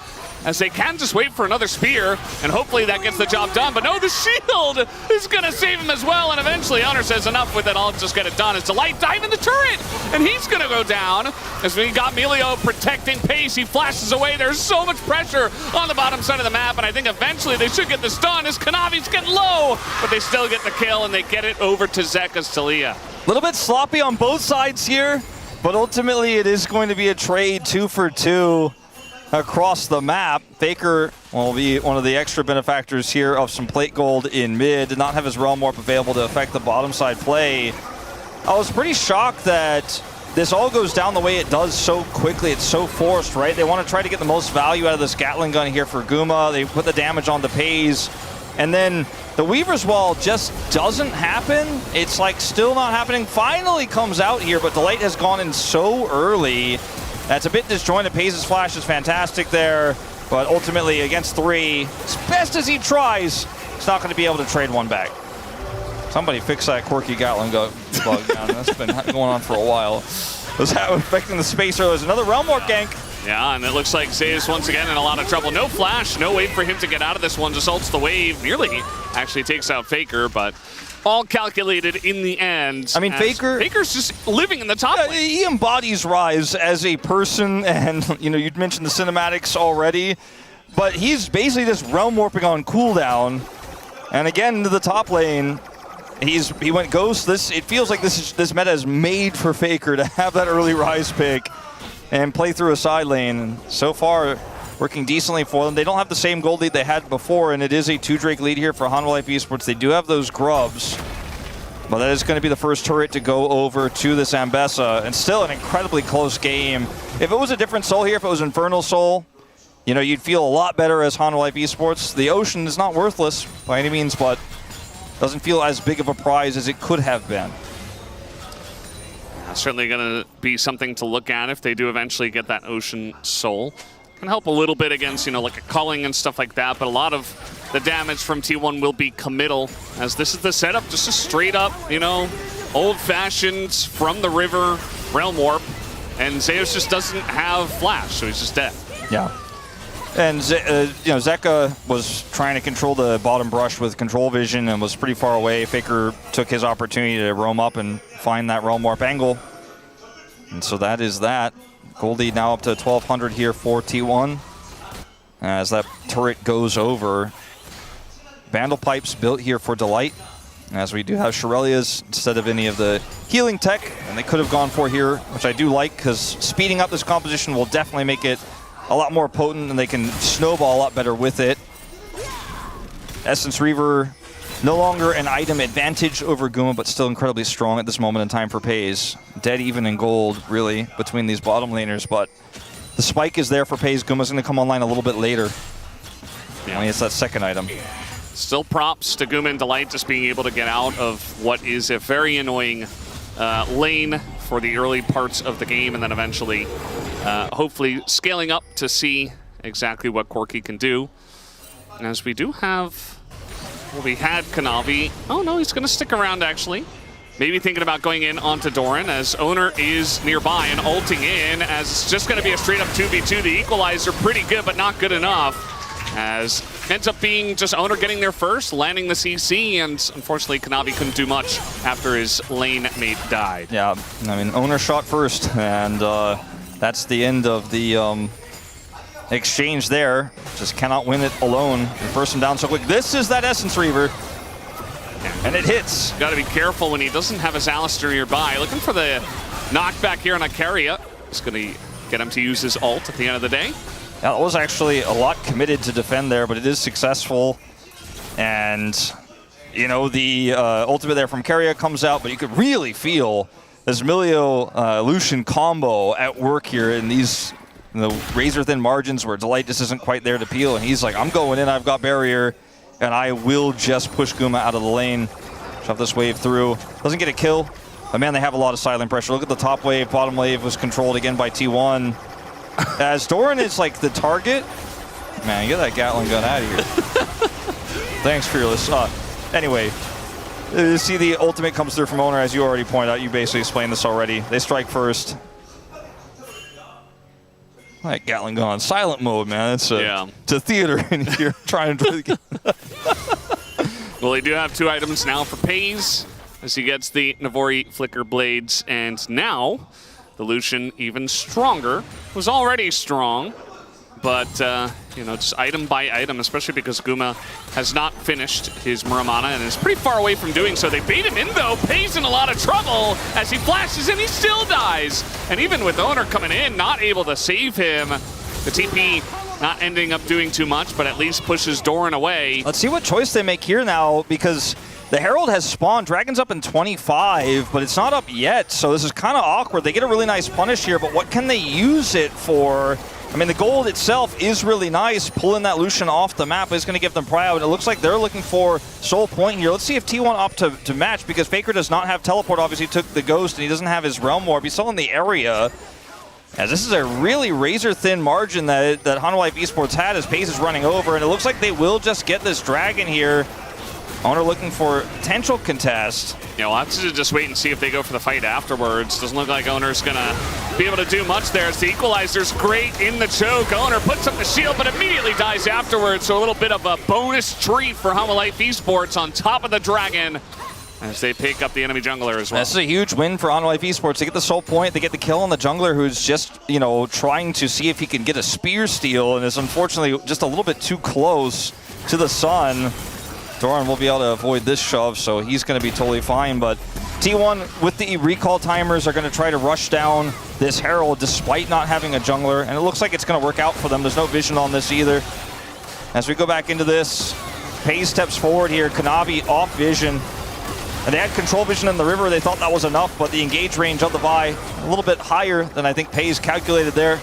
as they can just wait for another spear, and hopefully that gets the job done. But no, the shield is going to save him as well, and eventually Honor says enough with it, I'll just get it done. It's a light dive in the turret, and he's going to go down. As we got Melio protecting Pace, he flashes away. There's so much pressure on the bottom side of the map, and I think eventually they should get this done as Kanavi's getting low, but they still get the kill, and they get it over to Zeka's Talia. A little bit sloppy on both sides here, but ultimately it is going to be a trade 2 for 2. Across the map. Faker will be one of the extra benefactors here of some plate gold in mid. Did not have his Realm Warp available to affect the bottom side play. I was pretty shocked that this all goes down the way it does so quickly. It's so forced, right? They want to try to get the most value out of this Gatling gun here for Guma. They put the damage on the Pays. And then the Weaver's Wall just doesn't happen. It's like still not happening. Finally comes out here, but the light has gone in so early. That's a bit disjointed. Pace's flash is fantastic there, but ultimately against 3, as best as he tries, he's not going to be able to trade one back. Somebody fix that quirky Gatling bug down. That's been going on for a while. Was that affecting the space earlier? There's another Realm Warp gank. Yeah, and it looks like Zeus once again in a lot of trouble. No flash, no way for him to get out of this one. Just ults the wave. Nearly actually takes out Faker, but all calculated in the end. I mean, Faker's just living in the top lane. He embodies Rise as a person, and you'd mentioned the cinematics already, but he's basically just Realm Warping on cooldown. And again, into the top lane, he went Ghost. It feels like this meta is made for Faker to have that early Rise pick and play through a side lane. And so far, working decently for them. They don't have the same gold lead they had before, and it is a 2-Drake lead here for Hanwha Life Esports. They do have those grubs, but that is going to be the first turret to go over to this Ambessa, and still an incredibly close game. If it was a different Soul here, if it was Infernal Soul, you'd feel a lot better as Hanwha Life Esports. The Ocean is not worthless by any means, but doesn't feel as big of a prize as it could have been. Certainly going to be something to look at if they do eventually get that Ocean Soul. Can help a little bit against, like a culling and stuff like that, but a lot of the damage from T1 will be committal, as this is the setup, just a straight up, old-fashioned from the river Realm Warp, and Zeus just doesn't have flash, so he's just dead. Yeah. And Zeka was trying to control the bottom brush with control vision and was pretty far away. Faker took his opportunity to roam up and find that realm warp angle. And so that is that. Goldie now up to 1200 here for T1. As that turret goes over. Vandal pipes built here for Delight. As we do have Shirelias instead of any of the healing tech. And they could have gone for here, which I do like, because speeding up this composition will definitely make it a lot more potent, and they can snowball a lot better with it. Essence Reaver, no longer an item advantage over Guma, but still incredibly strong at this moment in time for FaZe. Dead even in gold, really, between these bottom laners, but the spike is there for FaZe. Guma's going to come online a little bit later. Yeah. Only it's that second item. Still props to Guma and Delight just being able to get out of what is a very annoying lane for the early parts of the game, and then eventually hopefully scaling up to see exactly what Corki can do. As we do have, well, we had Kanavi. Oh no, he's going to stick around actually. Maybe thinking about going in onto Doran as Owner is nearby and ulting in, as it's just going to be a straight up 2v2. The equalizer pretty good, but not good enough. As ends up being just Owner getting there first, landing the CC, and unfortunately Kanavi couldn't do much after his lane mate died. Yeah, I mean, Owner shot first, and that's the end of the exchange there. Just cannot win it alone. First him down so quick. This is that Essence Reaver. And it hits. Got to be careful when he doesn't have his Alistair nearby. Looking for the knockback here on Akaria. It's going to get him to use his ult at the end of the day. Yeah, that was actually a lot committed to defend there, but it is successful. And, you know, the ultimate there from Akaria comes out, but you could really feel this Milio-Lucian combo at work here in these razor-thin margins where Delight just isn't quite there to peel. And he's like, I'm going in, I've got barrier. And I will just push Guma out of the lane. Shove this wave through. Doesn't get a kill. But man, they have a lot of silent pressure. Look at the top wave. Bottom wave was controlled again by T1. As Doran is like the target. Man, get that Gatling gun out of here. Thanks, Fearless. Anyway, you see the ultimate comes through from Owner, as you already pointed out. You basically explained this already. They strike first. That Gatling gun on silent mode, man. It's a theater in here trying to. Well, they do have two items now for FaZe as he gets the Navori Flicker Blades, and now the Lucian even stronger. Was already strong, but you know, just item by item, especially because Guma has not finished his Muramana and is pretty far away from doing so. They bait him in though. FaZe in a lot of trouble as he flashes and he still dies. And even with Owner coming in, not able to save him. The TP not ending up doing too much, but at least pushes Doran away. Let's see what choice they make here now, because the Herald has spawned. Dragon's up in 25, but it's not up yet, so this is kind of awkward. They get a really nice punish here, but what can they use it for? I mean, the gold itself is really nice. Pulling that Lucian off the map is going to give them prio, and it looks like they're looking for Soul Point here. Let's see if T1 opt to match, because Faker does not have teleport. Obviously took the Ghost, and he doesn't have his Realm Warp. He's still in the area. As this is a really razor-thin margin that Hanwha Life Esports had as FaZe is running over, and it looks like they will just get this Dragon here. Owner looking for potential contest. Yeah, we'll have to just wait and see if they go for the fight afterwards. Doesn't look like Owner's gonna be able to do much there. As the equalizer's great in the choke. Owner puts up the shield, but immediately dies afterwards. So a little bit of a bonus treat for Hanwha Life Esports on top of the Dragon as they pick up the enemy jungler as well. This is a huge win for Hanwha Life Esports. They get the Soul Point, they get the kill on the jungler, who's just, you know, trying to see if he can get a spear steal, and is unfortunately just a little bit too close to the sun. Doran will be able to avoid this shove, so he's going to be totally fine. But T1 with the recall timers are going to try to rush down this Herald despite not having a jungler, and it looks like it's going to work out for them. There's no vision on this either. As we go back into this, FaZe steps forward here. Kanavi off vision. And they had control vision in the river. They thought that was enough, but the engage range of the Vi a little bit higher than I think FaZe calculated there.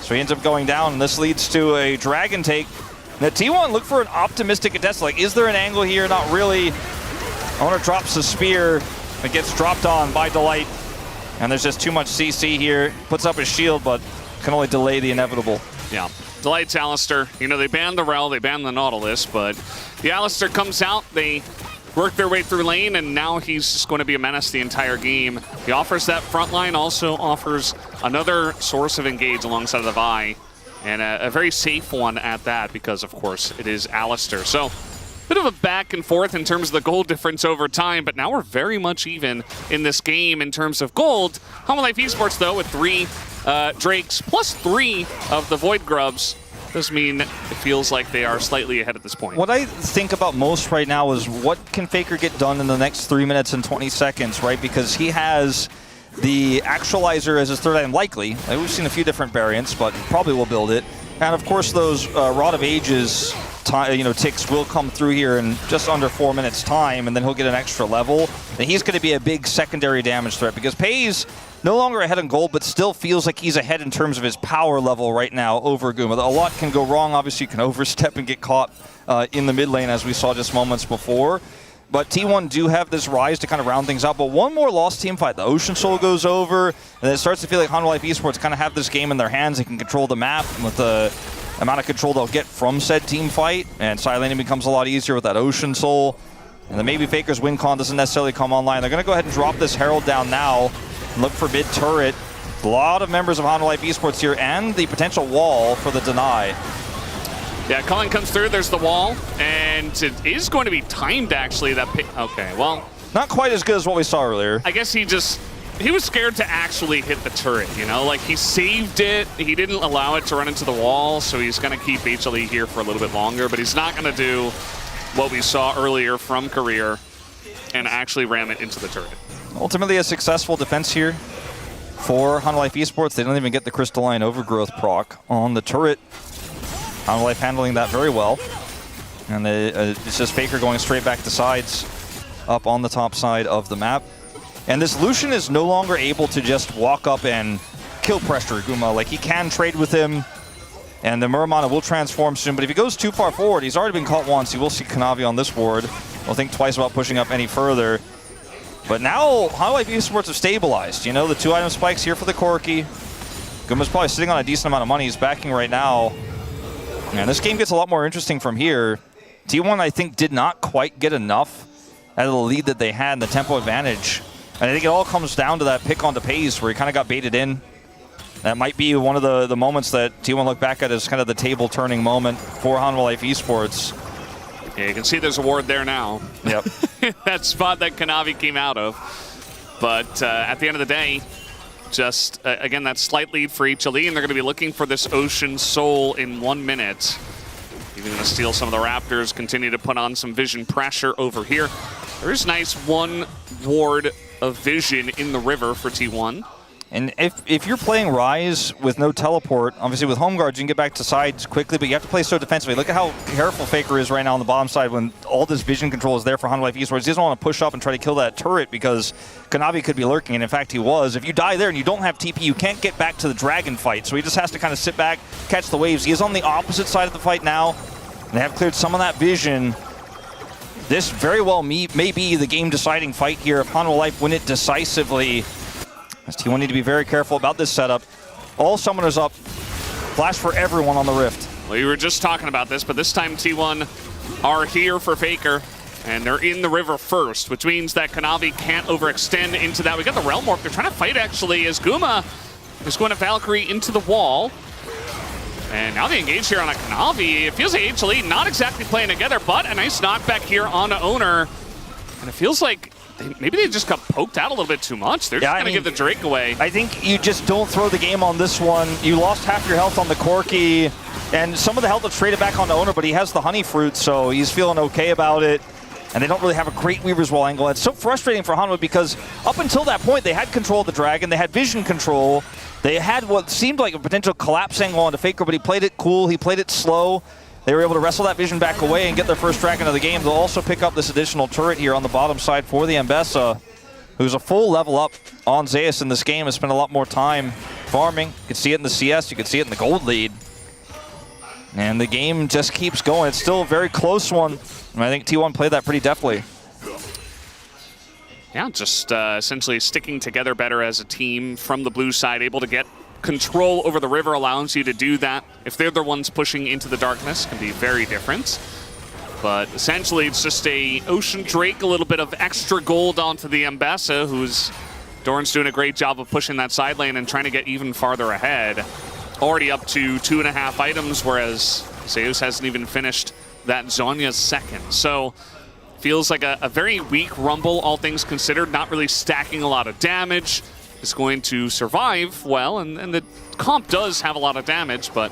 So he ends up going down, and this leads to a Dragon take. Now T1 look for an optimistic contest. Like, is there an angle here? Not really. Owner drops the spear. It gets dropped on by Delight. And there's just too much CC here. Puts up his shield, but can only delay the inevitable. Yeah. Delight's Alistair. You know, they banned the Rel, they banned the Nautilus, but the Alistair comes out. They work their way through lane, and now he's just going to be a menace the entire game. He offers that front line, also offers another source of engage alongside of the Vi. And a very safe one at that because, of course, it is Alistair. So, bit of a back and forth in terms of the gold difference over time, but now we're very much even in this game in terms of gold. HLE Esports, though, with 3 Drakes plus 3 of the Void Grubs, does mean it feels like they are slightly ahead at this point. What I think about most right now is what can Faker get done in the next 3 minutes and 20 seconds, right? Because he has the Actualizer as his third item, likely. We've seen a few different variants, but probably will build it. And of course, those Rod of Ages ticks will come through here in just under 4 minutes time, and then he'll get an extra level. And he's going to be a big secondary damage threat because Pays no longer ahead in gold, but still feels like he's ahead in terms of his power level right now over Guma. A lot can go wrong. Obviously, you can overstep and get caught in the mid lane, as we saw just moments before. But T1 do have this rise to kind of round things out. But one more lost team fight. The Ocean Soul goes over, and it starts to feel like HLE Esports kind of have this game in their hands. They can control the map with the amount of control they'll get from said team fight. And side laning becomes a lot easier with that Ocean Soul. And then maybe Faker's win con doesn't necessarily come online. They're going to go ahead and drop this Herald down now and look for mid turret. A lot of members of HLE Esports here, and the potential wall for the deny. Yeah, Cullen comes through, there's the wall, and it is going to be timed, actually. Okay, well... Not quite as good as what we saw earlier. I guess he was scared to actually hit the turret, you know? Like, he saved it, he didn't allow it to run into the wall, so he's going to keep HLE here for a little bit longer, but he's not going to do what we saw earlier from Career and actually ram it into the turret. Ultimately, a successful defense here for HLE Esports. They don't even get the Crystalline Overgrowth proc on the turret. HLE handling that very well. And it's just Faker going straight back to sides up on the top side of the map. And this Lucian is no longer able to just walk up and kill pressure Guma. Like, he can trade with him, and the Muramana will transform soon. But if he goes too far forward, he's already been caught once. He will see Kanavi on this ward. We'll think twice about pushing up any further. But now, HLE Esports have stabilized. You know, the 2-item spikes here for the Corki. Guma's probably sitting on a decent amount of money. He's backing right now. And this game gets a lot more interesting from here. T1, I think, did not quite get enough out of the lead that they had in the tempo advantage. And I think it all comes down to that pick onto Pays where he kind of got baited in. That might be one of the moments that T1 look back at as kind of the table-turning moment for HLE Esports. Yeah, you can see there's a ward there now. Yep. That spot that Kanavi came out of. But at the end of the day, just, again, that slight lead for HLE, and they're going to be looking for this Ocean Soul in 1 minute. Even going to steal some of the Raptors, continue to put on some vision pressure over here. There is nice 1 ward of vision in the river for T1. And if you're playing Rise with no teleport, obviously with home guards you can get back to sides quickly, but you have to play so defensively. Look at how careful Faker is right now on the bottom side when all this vision control is there for HLE Esports. He doesn't want to push up and try to kill that turret because Kanavi could be lurking, and in fact he was. If you die there and you don't have TP, you can't get back to the dragon fight, so he just has to kind of sit back, catch the waves. He is on the opposite side of the fight now, and they have cleared some of that vision. This very well may be the game-deciding fight here if HLE win it decisively. As T1 need to be very careful about this setup. All summoners up. Flash for everyone on the Rift. We were just talking about this, but this time T1 are here for Faker, and they're in the river first, which means that Kanavi can't overextend into that. We got the Realm Warp. They're trying to fight, actually, as Guma is going to Valkyrie into the wall. And now they engage here on a Kanavi. It feels like HLE not exactly playing together, but a nice knockback here on Owner. And it feels like maybe they just got poked out a little bit too much. They're just going to give the Drake away. I think you just don't throw the game on this one. You lost half your health on the Corki, and some of the health is traded back on the Owner, but he has the Honey Fruit, so he's feeling okay about it. And they don't really have a great Weaver's Wall angle. It's so frustrating for Hanwha because up until that point, they had control of the Dragon. They had vision control. They had what seemed like a potential collapse angle onto Faker, but he played it cool. He played it slow. They were able to wrestle that vision back away and get their first Dragon of the game. They'll also pick up this additional turret here on the bottom side for the Mbessa, who's a full level up on Zeus in this game, has spent a lot more time farming. You can see it in the CS. You can see it in the gold lead. And the game just keeps going. It's still a very close one. And I think T1 played that pretty deftly. Yeah, just essentially sticking together better as a team from the blue side, able to get control over the river allows you to do that. If they're the ones pushing into the darkness, can be very different. But essentially, it's just a Ocean Drake, a little bit of extra gold onto the Mbessa, who's Doran's doing a great job of pushing that side lane and trying to get even farther ahead. already up to 2.5 items, whereas Zeus hasn't even finished that Zhonya's second. So feels like a very weak Rumble, all things considered, not really stacking a lot of damage. Is going to survive well, and the comp does have a lot of damage, but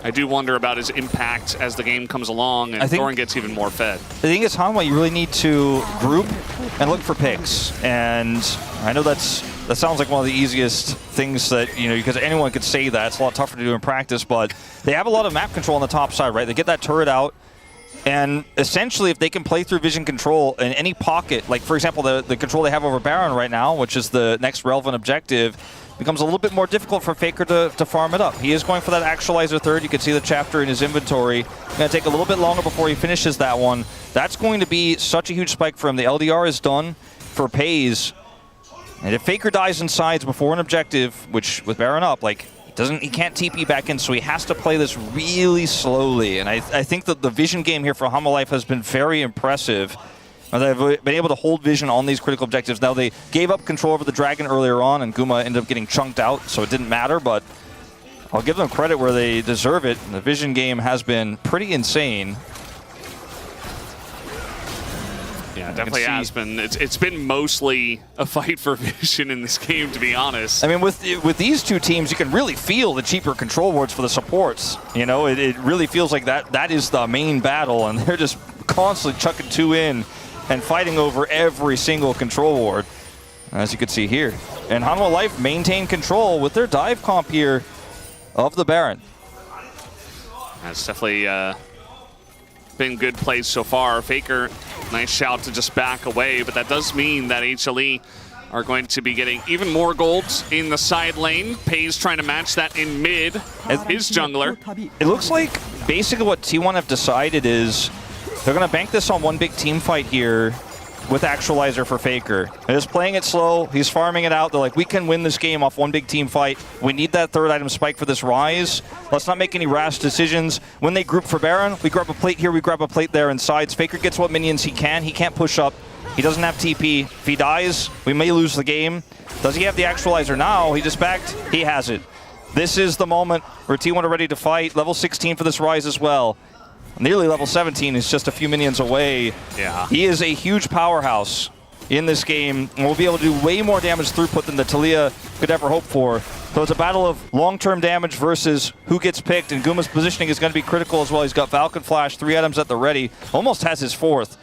I do wonder about his impact as the game comes along and Thorin gets even more fed. I think it's Hanwha, you really need to group and look for picks. And I know that sounds like one of the easiest things that, you know, because anyone could say that. It's a lot tougher to do in practice, but they have a lot of map control on the top side, right? They get that turret out, and essentially if they can play through vision control in any pocket, like for example the control they have over Baron right now, which is the next relevant objective, becomes a little bit more difficult for Faker to farm it up. He is going for that actualizer third. You can see the chapter in his inventory. It's going to take a little bit longer before he finishes that one. That's going to be such a huge spike for him. The LDR is done for Pays. And if Faker dies in sides before an objective, which with Baron up, like, he can't TP back in, so he has to play this really slowly. And I think that the vision game here for Hanwha has been very impressive. They've been able to hold vision on these critical objectives. Now, they gave up control over the Dragon earlier on, and Guma ended up getting chunked out, so it didn't matter, but I'll give them credit where they deserve it. The vision game has been pretty insane. Yeah, it definitely has been. It's been mostly a fight for vision in this game, to be honest. I mean, with these two teams, you can really feel the cheaper control wards for the supports. You know, it really feels like that is the main battle, and they're just constantly chucking two in and fighting over every single control ward, as you can see here. And Hanwha Life maintain control with their dive comp here of the Baron. That's definitely been good plays so far. Faker, nice shout to just back away, but that does mean that HLE are going to be getting even more golds in the side lane. Pays trying to match that in mid as his jungler. It looks like basically what T1 have decided is they're going to bank this on one big team fight here with Actualizer for Faker. They're just playing it slow. He's farming it out. They're like, we can win this game off one big team fight. We need that third item spike for this Rise. Let's not make any rash decisions. When they group for Baron, we grab a plate here, we grab a plate there, and sides. Faker gets what minions he can. He can't push up. He doesn't have TP. If he dies, we may lose the game. Does he have the Actualizer now? He just backed. He has it. This is the moment where T1 are ready to fight. Level 16 for this Rise as well. Nearly level 17 is just a few minions away. Yeah. He is a huge powerhouse in this game, and will be able to do way more damage throughput than the Taliyah could ever hope for. So it's a battle of long-term damage versus who gets picked, and Guma's positioning is going to be critical as well. He's got Falcon Flash, 3 items at the ready, almost has his 4th.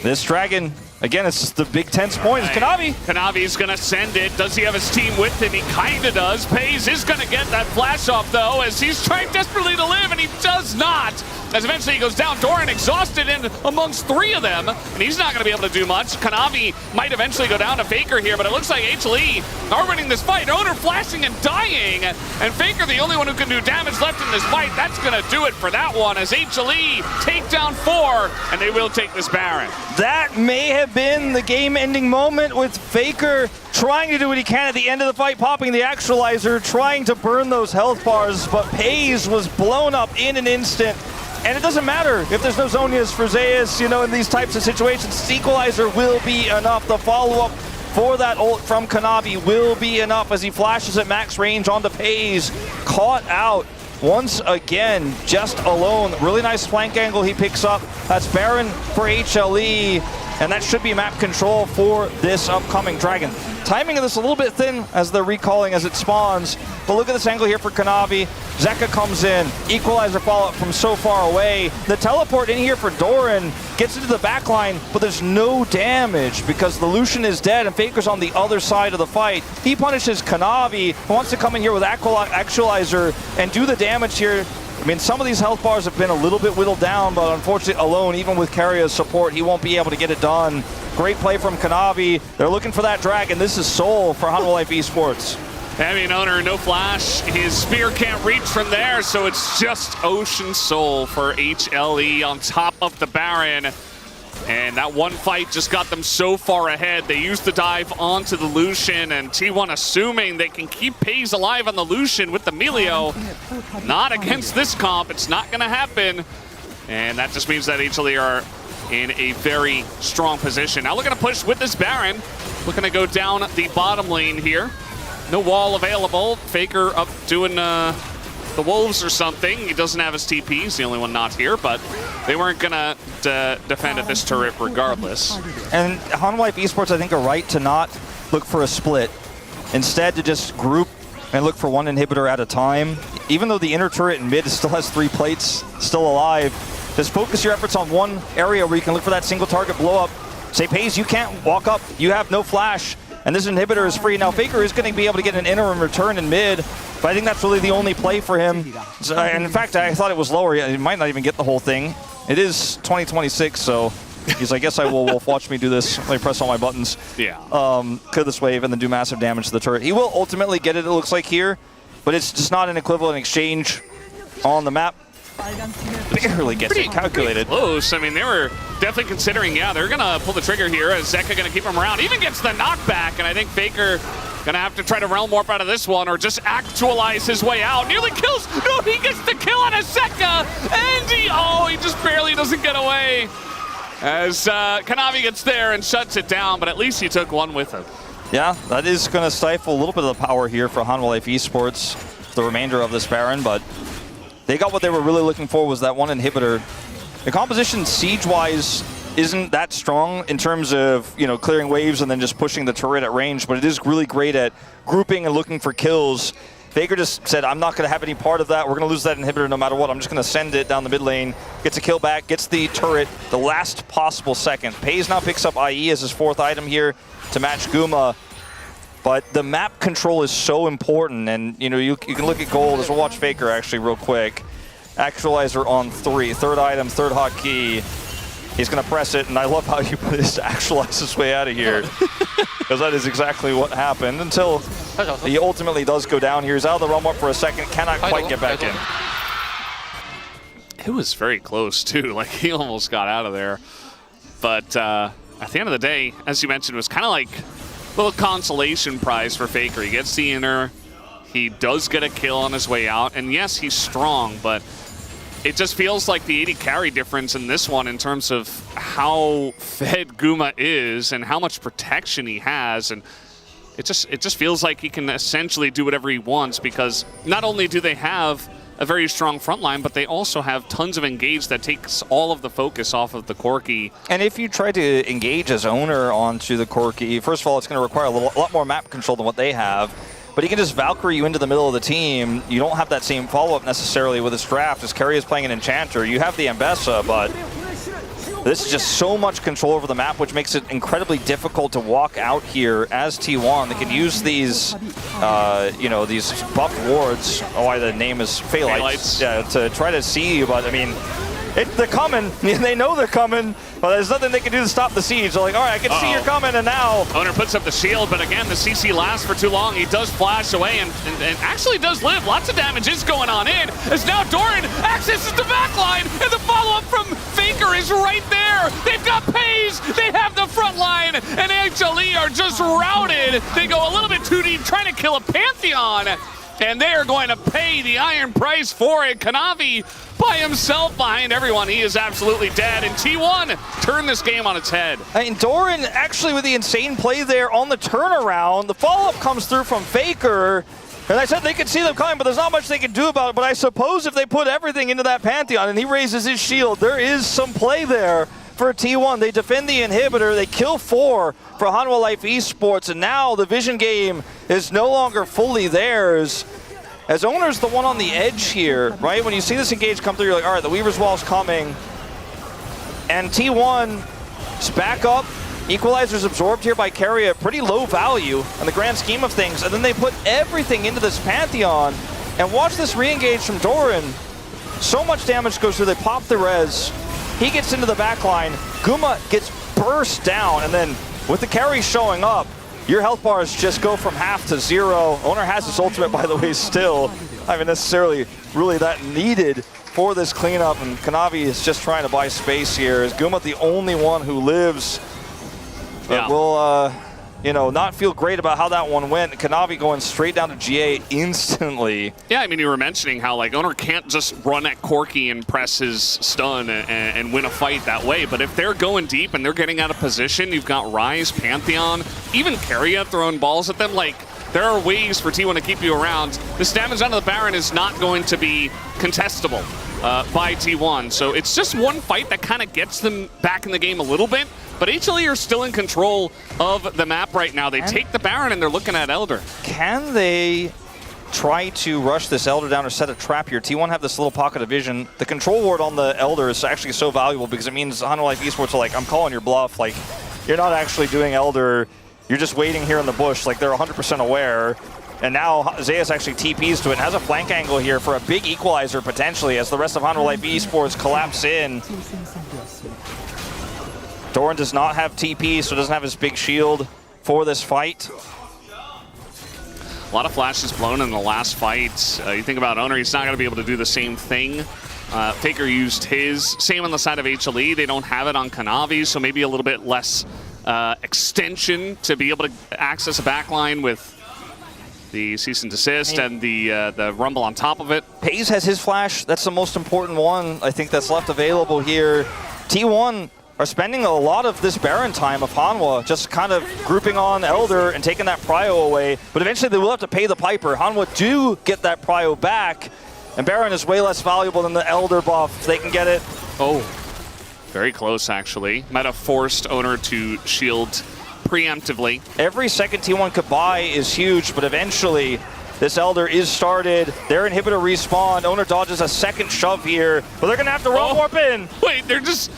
This Dragon, again, it's just the big tense point. It's Kanavi. Kanavi's going to send it. Does he have his team with him? He kind of does. Pays is going to get that flash off, though, as he's trying desperately to live, and he does not. As eventually he goes down, Doran exhausted in amongst 3 of them, and he's not going to be able to do much. Kanavi might eventually go down to Faker here, but it looks like HLE are winning this fight. Owner flashing and dying, and Faker the only one who can do damage left in this fight. That's going to do it for that one, as HLE take down 4, and they will take this Baron. That may have been the game-ending moment, with Faker trying to do what he can at the end of the fight, popping the Actualizer, trying to burn those health bars, but Pays was blown up in an instant. And it doesn't matter if there's no Zhonyas for Zeus, you know, in these types of situations. Equalizer will be enough. The follow-up for that ult from Kanavi will be enough as he flashes at max range onto Pays. Caught out once again, just alone. Really nice flank angle he picks up. That's Baron for HLE, and that should be map control for this upcoming Dragon. Timing of this a little bit thin as they're recalling as it spawns, but look at this angle here for Kanavi. Zeka comes in, Equalizer follow-up from so far away. The teleport in here for Doran gets into the backline, but there's no damage because the Lucian is dead and Faker's on the other side of the fight. He punishes Kanavi, who wants to come in here with Actualizer and do the damage here. I mean, some of these health bars have been a little bit whittled down, but unfortunately alone, even with Karria's support, he won't be able to get it done. Great play from Kanavi. They're looking for that Dragon. This is Soul for Hanwha Life Esports. I mean, Owner, no flash. His spear can't reach from there, so it's just Ocean Soul for HLE on top of the Baron. And that one fight just got them so far ahead. They used the dive onto the Lucian, and T1 assuming they can keep Pays alive on the Lucian with the Melio. Not against this comp. It's not going to happen. And that just means that HLE are in a very strong position. Now looking to push with this Baron. Looking to go down the bottom lane here. No wall available. Faker up doing the Wolves or something. He doesn't have his TP. He's the only one not here, but they weren't going to defend at this turret regardless. And Hanwha Life Esports, I think, are right to not look for a split. Instead, to just group and look for one inhibitor at a time. Even though the inner turret in mid still has 3 plates, still alive, just focus your efforts on one area where you can look for that single target blow up. Say, Paze, you can't walk up. You have no flash. And this inhibitor is free. Now, Faker is going to be able to get an interim return in mid, but I think that's really the only play for him. So, and in fact, I thought it was lower. He might not even get the whole thing. It is 2026, so he's like, yes, I will. Wolf, watch me do this. Let me press all my buttons. Yeah. Clear this wave and then do massive damage to the turret. He will ultimately get it, it looks like here, but it's just not an equivalent exchange on the map. Barely gets it calculated. Pretty close. I mean, they were definitely considering, yeah, they're going to pull the trigger here. Is Zeka going to keep him around? Even gets the knockback, and I think Faker going to have to try to realm warp out of this one or just actualize his way out. Nearly kills. No, he gets the kill on a Zeka, and he just barely doesn't get away. As Kanavi gets there and shuts it down, but at least he took one with him. Yeah, that is going to stifle a little bit of the power here for Hanwha Life Esports for the remainder of this Baron, but they got what they were really looking for, was that one inhibitor. The composition siege-wise isn't that strong in terms of, you know, clearing waves and then just pushing the turret at range, but it is really great at grouping and looking for kills. Faker just said, I'm not going to have any part of that. We're going to lose that inhibitor no matter what. I'm just going to send it down the mid lane, gets a kill back, gets the turret the last possible second. Paze now picks up IE as his 4th item here to match Guma. But the map control is so important, and you know you can look at gold as we'll watch Faker actually real quick. Actualizer on 3, 3rd item, 3rd hotkey. He's going to press it, and I love how you put this to actualize his way out of here, because that is exactly what happened until he ultimately does go down here. He's out of the realm up for a second, cannot quite get back in. It was very close too. Like he almost got out of there, but at the end of the day, as you mentioned, it was kind of like little consolation prize for Faker. He gets the inner, he does get a kill on his way out, and yes, he's strong, but it just feels like the 80 carry difference in this one in terms of how fed Guma is and how much protection he has, and it just feels like he can essentially do whatever he wants, because not only do they have a very strong front line, but they also have tons of engage that takes all of the focus off of the Corki. And if you try to engage as owner onto the Corki, first of all, it's going to require a lot more map control than what they have. But he can just Valkyrie you into the middle of the team. You don't have that same follow-up necessarily with his draft, as Kerry is playing an Enchanter. You have the Ambessa, but this is just so much control over the map, which makes it incredibly difficult to walk out here as T1. They can use these, you know, these buffed wards. Oh, why the name is Phaelites. Yeah, to try to see you, but I mean, they're coming. They know they're coming, but there's nothing they can do to stop the siege. They're like, all right, I can see you're coming, and now Owner puts up the shield, but again, the CC lasts for too long. He does flash away and actually does live. Lots of damage is going on in, as now Doran accesses the backline, and the follow-up from Faker is right there. They've got Paze, they have the front line, and HLE are just routed. They go a little bit too deep, trying to kill a Pantheon, and they are going to pay the iron price for it. Kanavi by himself behind everyone. He is absolutely dead, and T1 turned this game on its head. And Doran actually with the insane play there on the turnaround. The follow-up comes through from Faker. And I said they could see them coming, but there's not much they can do about it. But I suppose if they put everything into that Pantheon and he raises his shield, there is some play there for T1. They defend the inhibitor. They kill 4 for Hanwha Life Esports. And now the vision game is no longer fully theirs. As Owner's the one on the edge here, right? When you see this engage come through, you're like, all right, the Weaver's Wall's coming. And T1 is back up. Equalizer's absorbed here by Carry, a pretty low value in the grand scheme of things. And then they put everything into this Pantheon. And watch this re-engage from Doran. So much damage goes through, they pop the res. He gets into the backline. Guma gets burst down, and then with the Carry showing up, your health bars just go from half to 0. Owner has his ultimate, by the way, still. Not even necessarily really that needed for this cleanup, and Kanavi is just trying to buy space here. Is Guma the only one who lives? But will, you know, not feel great about how that one went. Kanavi going straight down to GA instantly. Yeah, I mean, you were mentioning how, like, Owner can't just run at Corki and press his stun and win a fight that way. But if they're going deep and they're getting out of position, you've got Ryze, Pantheon, even Keria throwing balls at them. Like, there are ways for T1 to keep you around. This damage onto the Baron is not going to be contestable by T1. So it's just one fight that kind of gets them back in the game a little bit. But HLE are still in control of the map right now. They take the Baron and they're looking at Elder. Can they try to rush this Elder down or set a trap here? T1 have this little pocket of vision. The control ward on the Elder is actually so valuable because it means Hanwha Esports are like, I'm calling your bluff. Like, you're not actually doing Elder. You're just waiting here in the bush. Like, they're 100% aware. And now Zeus actually TPs to it and has a flank angle here for a big equalizer potentially as the rest of Hanwha Esports collapse in. Doran does not have TP, so doesn't have his big shield for this fight. A lot of flashes blown in the last fight. You think about Owner, he's not going to be able to do the same thing. Faker used his. Same on the side of HLE. They don't have it on Kanavi, so maybe a little bit less extension to be able to access a backline with the cease and desist and the rumble on top of it. Pays has his flash. That's the most important one, I think, that's left available here. T1 are spending a lot of this Baron time of Hanwha just kind of grouping on Elder and taking that prio away, but eventually they will have to pay the piper. Hanwha do get that prio back, and Baron is way less valuable than the Elder buff if they can get it. Oh, very close actually. Might have forced Owner to shield preemptively. Every second T1 could buy is huge, but eventually this Elder is started. Their inhibitor respawn. Owner dodges a second shove here, but they're gonna have to roll warp in. Wait, they're just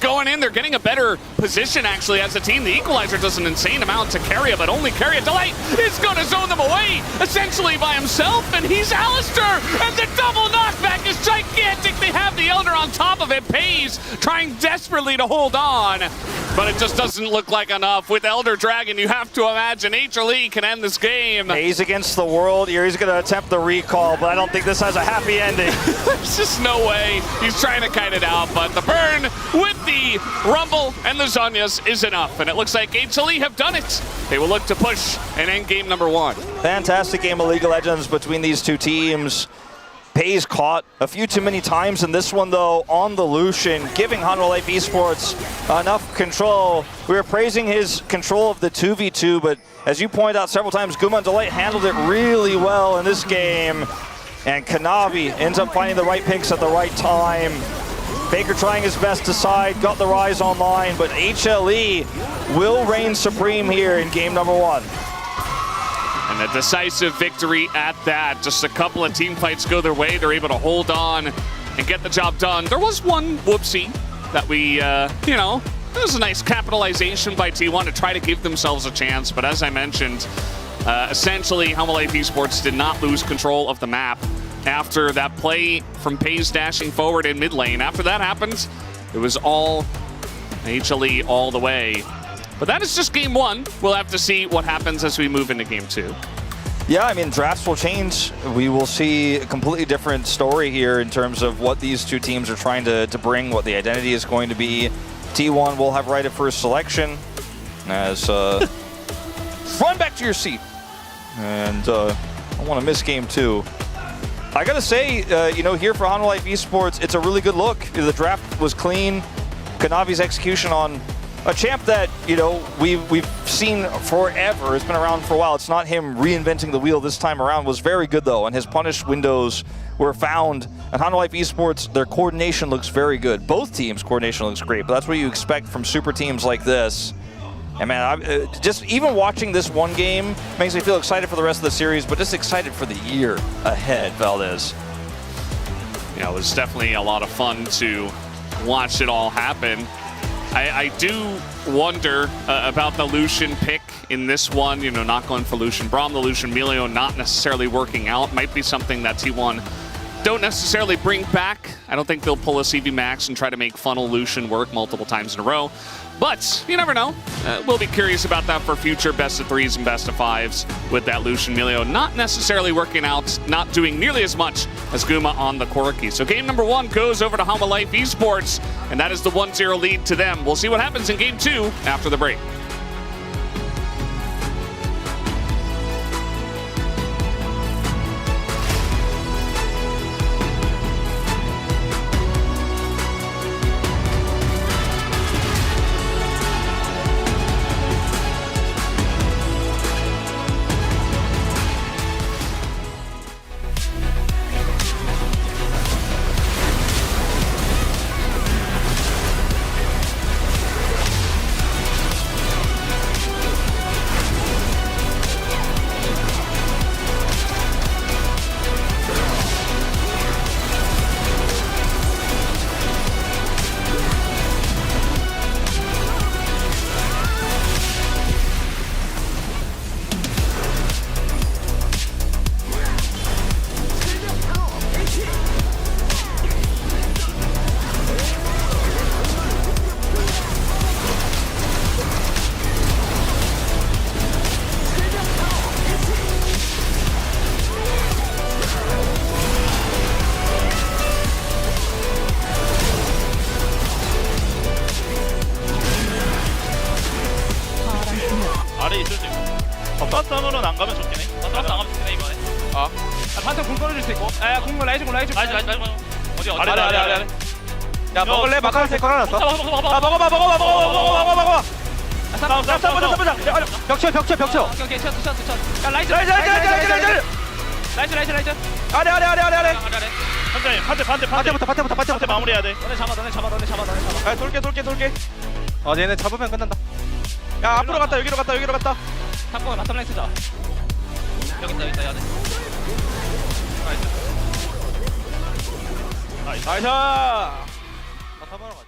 going in. They're getting a better position actually as a team. The equalizer does an insane amount to Carrier, but only Carrier Delight is gonna zone them away essentially by himself, and he's Alistair, and the double knockback is gigantic. They have the Elder on top of it. Pays trying desperately to hold on, but it just doesn't look like enough. With Elder Dragon, you have to imagine HLE can end this game. Pays against the world here. He's going to attempt the recall, but I don't think this has a happy ending. There's just no way. He's trying to kite it out, but the burn with the Rumble and the Zhonya's is enough, and it looks like HLE have done it. They will look to push and end game number 1. Fantastic game of League of Legends between these two teams. Pays caught a few too many times in this one, though, on the Lucian, giving Hanwha Esports enough control. We were praising his control of the 2v2, but as you pointed out several times, Guma and Delight handled it really well in this game. And Kanavi ends up finding the right picks at the right time. Faker trying his best to side, got the Rise online, but HLE will reign supreme here in game number 1. And a decisive victory at that. Just a couple of team fights go their way. They're able to hold on and get the job done. There was one whoopsie that we, it was a nice capitalization by T1 to try to give themselves a chance. But as I mentioned, essentially, Hanwha Esports did not lose control of the map after that play from Pays dashing forward in mid lane. After that happened, it was all HLE all the way. But that is just game 1. We'll have to see what happens as we move into game 2. Yeah, I mean, drafts will change. We will see a completely different story here in terms of what these two teams are trying to bring, what the identity is going to be. T1 will have right of first selection as run back to your seat. And I want to miss game 2. I gotta say, here for Hanwha Esports, it's a really good look. The draft was clean. Kanavi's execution on a champ that, we've seen forever. It's been around for a while. It's not him reinventing the wheel this time around. Was very good, though, and his punish windows were found. At Hanwha Esports, their coordination looks very good. Both teams' coordination looks great, but that's what you expect from super teams like this. And man, just even watching this one game makes me feel excited for the rest of the series, but just excited for the year ahead, Valdez. Yeah, it was definitely a lot of fun to watch it all happen. I do wonder about the Lucian pick in this one, not going for Lucian Braum, the Lucian Melio not necessarily working out. Might be something that T1 don't necessarily bring back. I don't think they'll pull a CV Max and try to make funnel Lucian work multiple times in a row. But you never know. We'll be curious about that for future best of 3s and best of 5s with that Lucian Melio not necessarily working out, not doing nearly as much as Guma on the Corki. So game number 1 goes over to Hanwha Esports, and that is the 1-0 lead to them. We'll see what happens in game 2 after the break. 줄 수 있고. 야, 공격 라이즈. 어디 아래. 야, 먹을래? 마카로스 걸어놨어. 먹어봐. 싸보자. 벽쳐. 오케이, 쳤어. 야, 라이즈. 아래. 반대부터 마무리해야 돼. 너네 잡아. 야, 돌게. 얘네 잡으면 끝난다. 야, 앞으로 갔다, 여기로 갔다. 탑거가 바텀 라인 쓰자. 여기 있다, 야네. 나이스. 바텀하러 가자.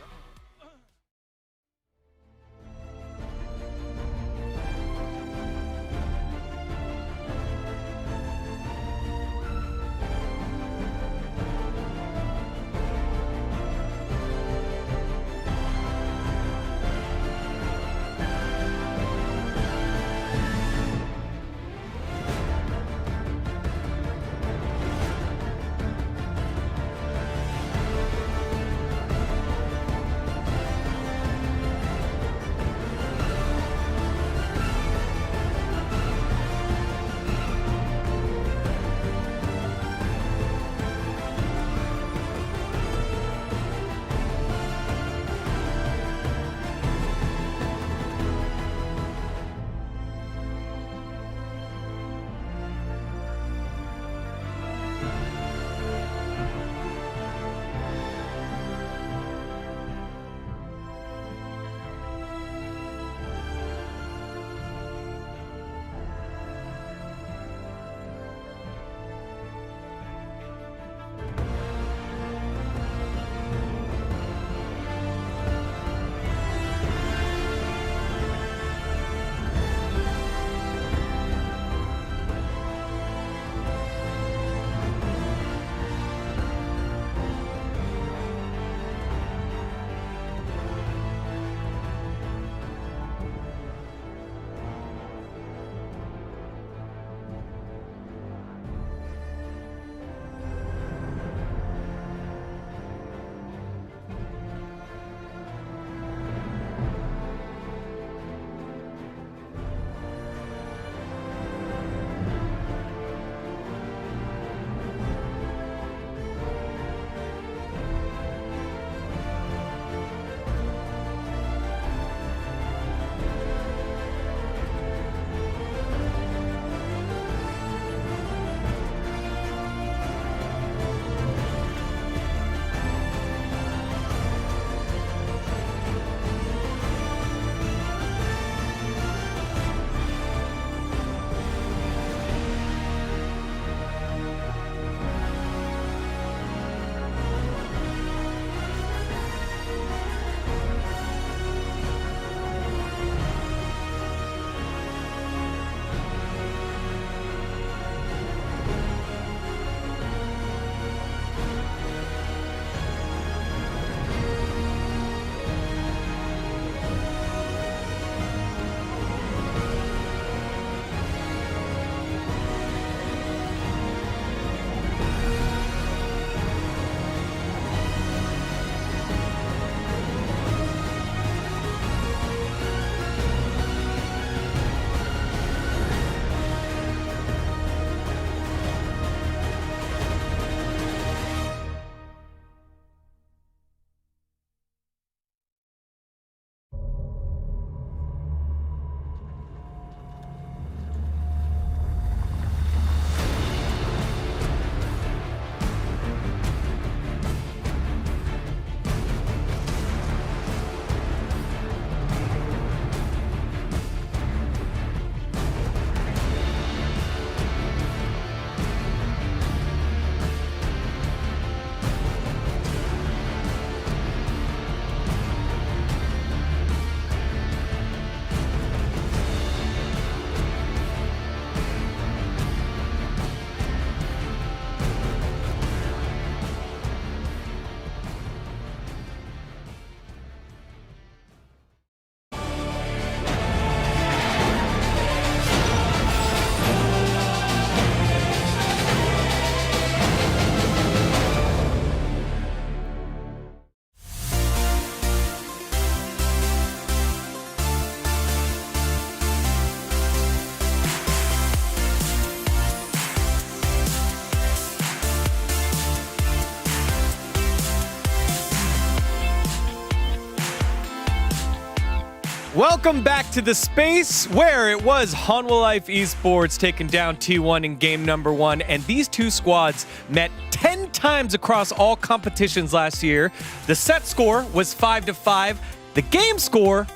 Welcome back to the space where it was Hanwha Life Esports taking down T1 in game number 1, and these two squads met 10 times across all competitions last year. The set score was 5-5. The game score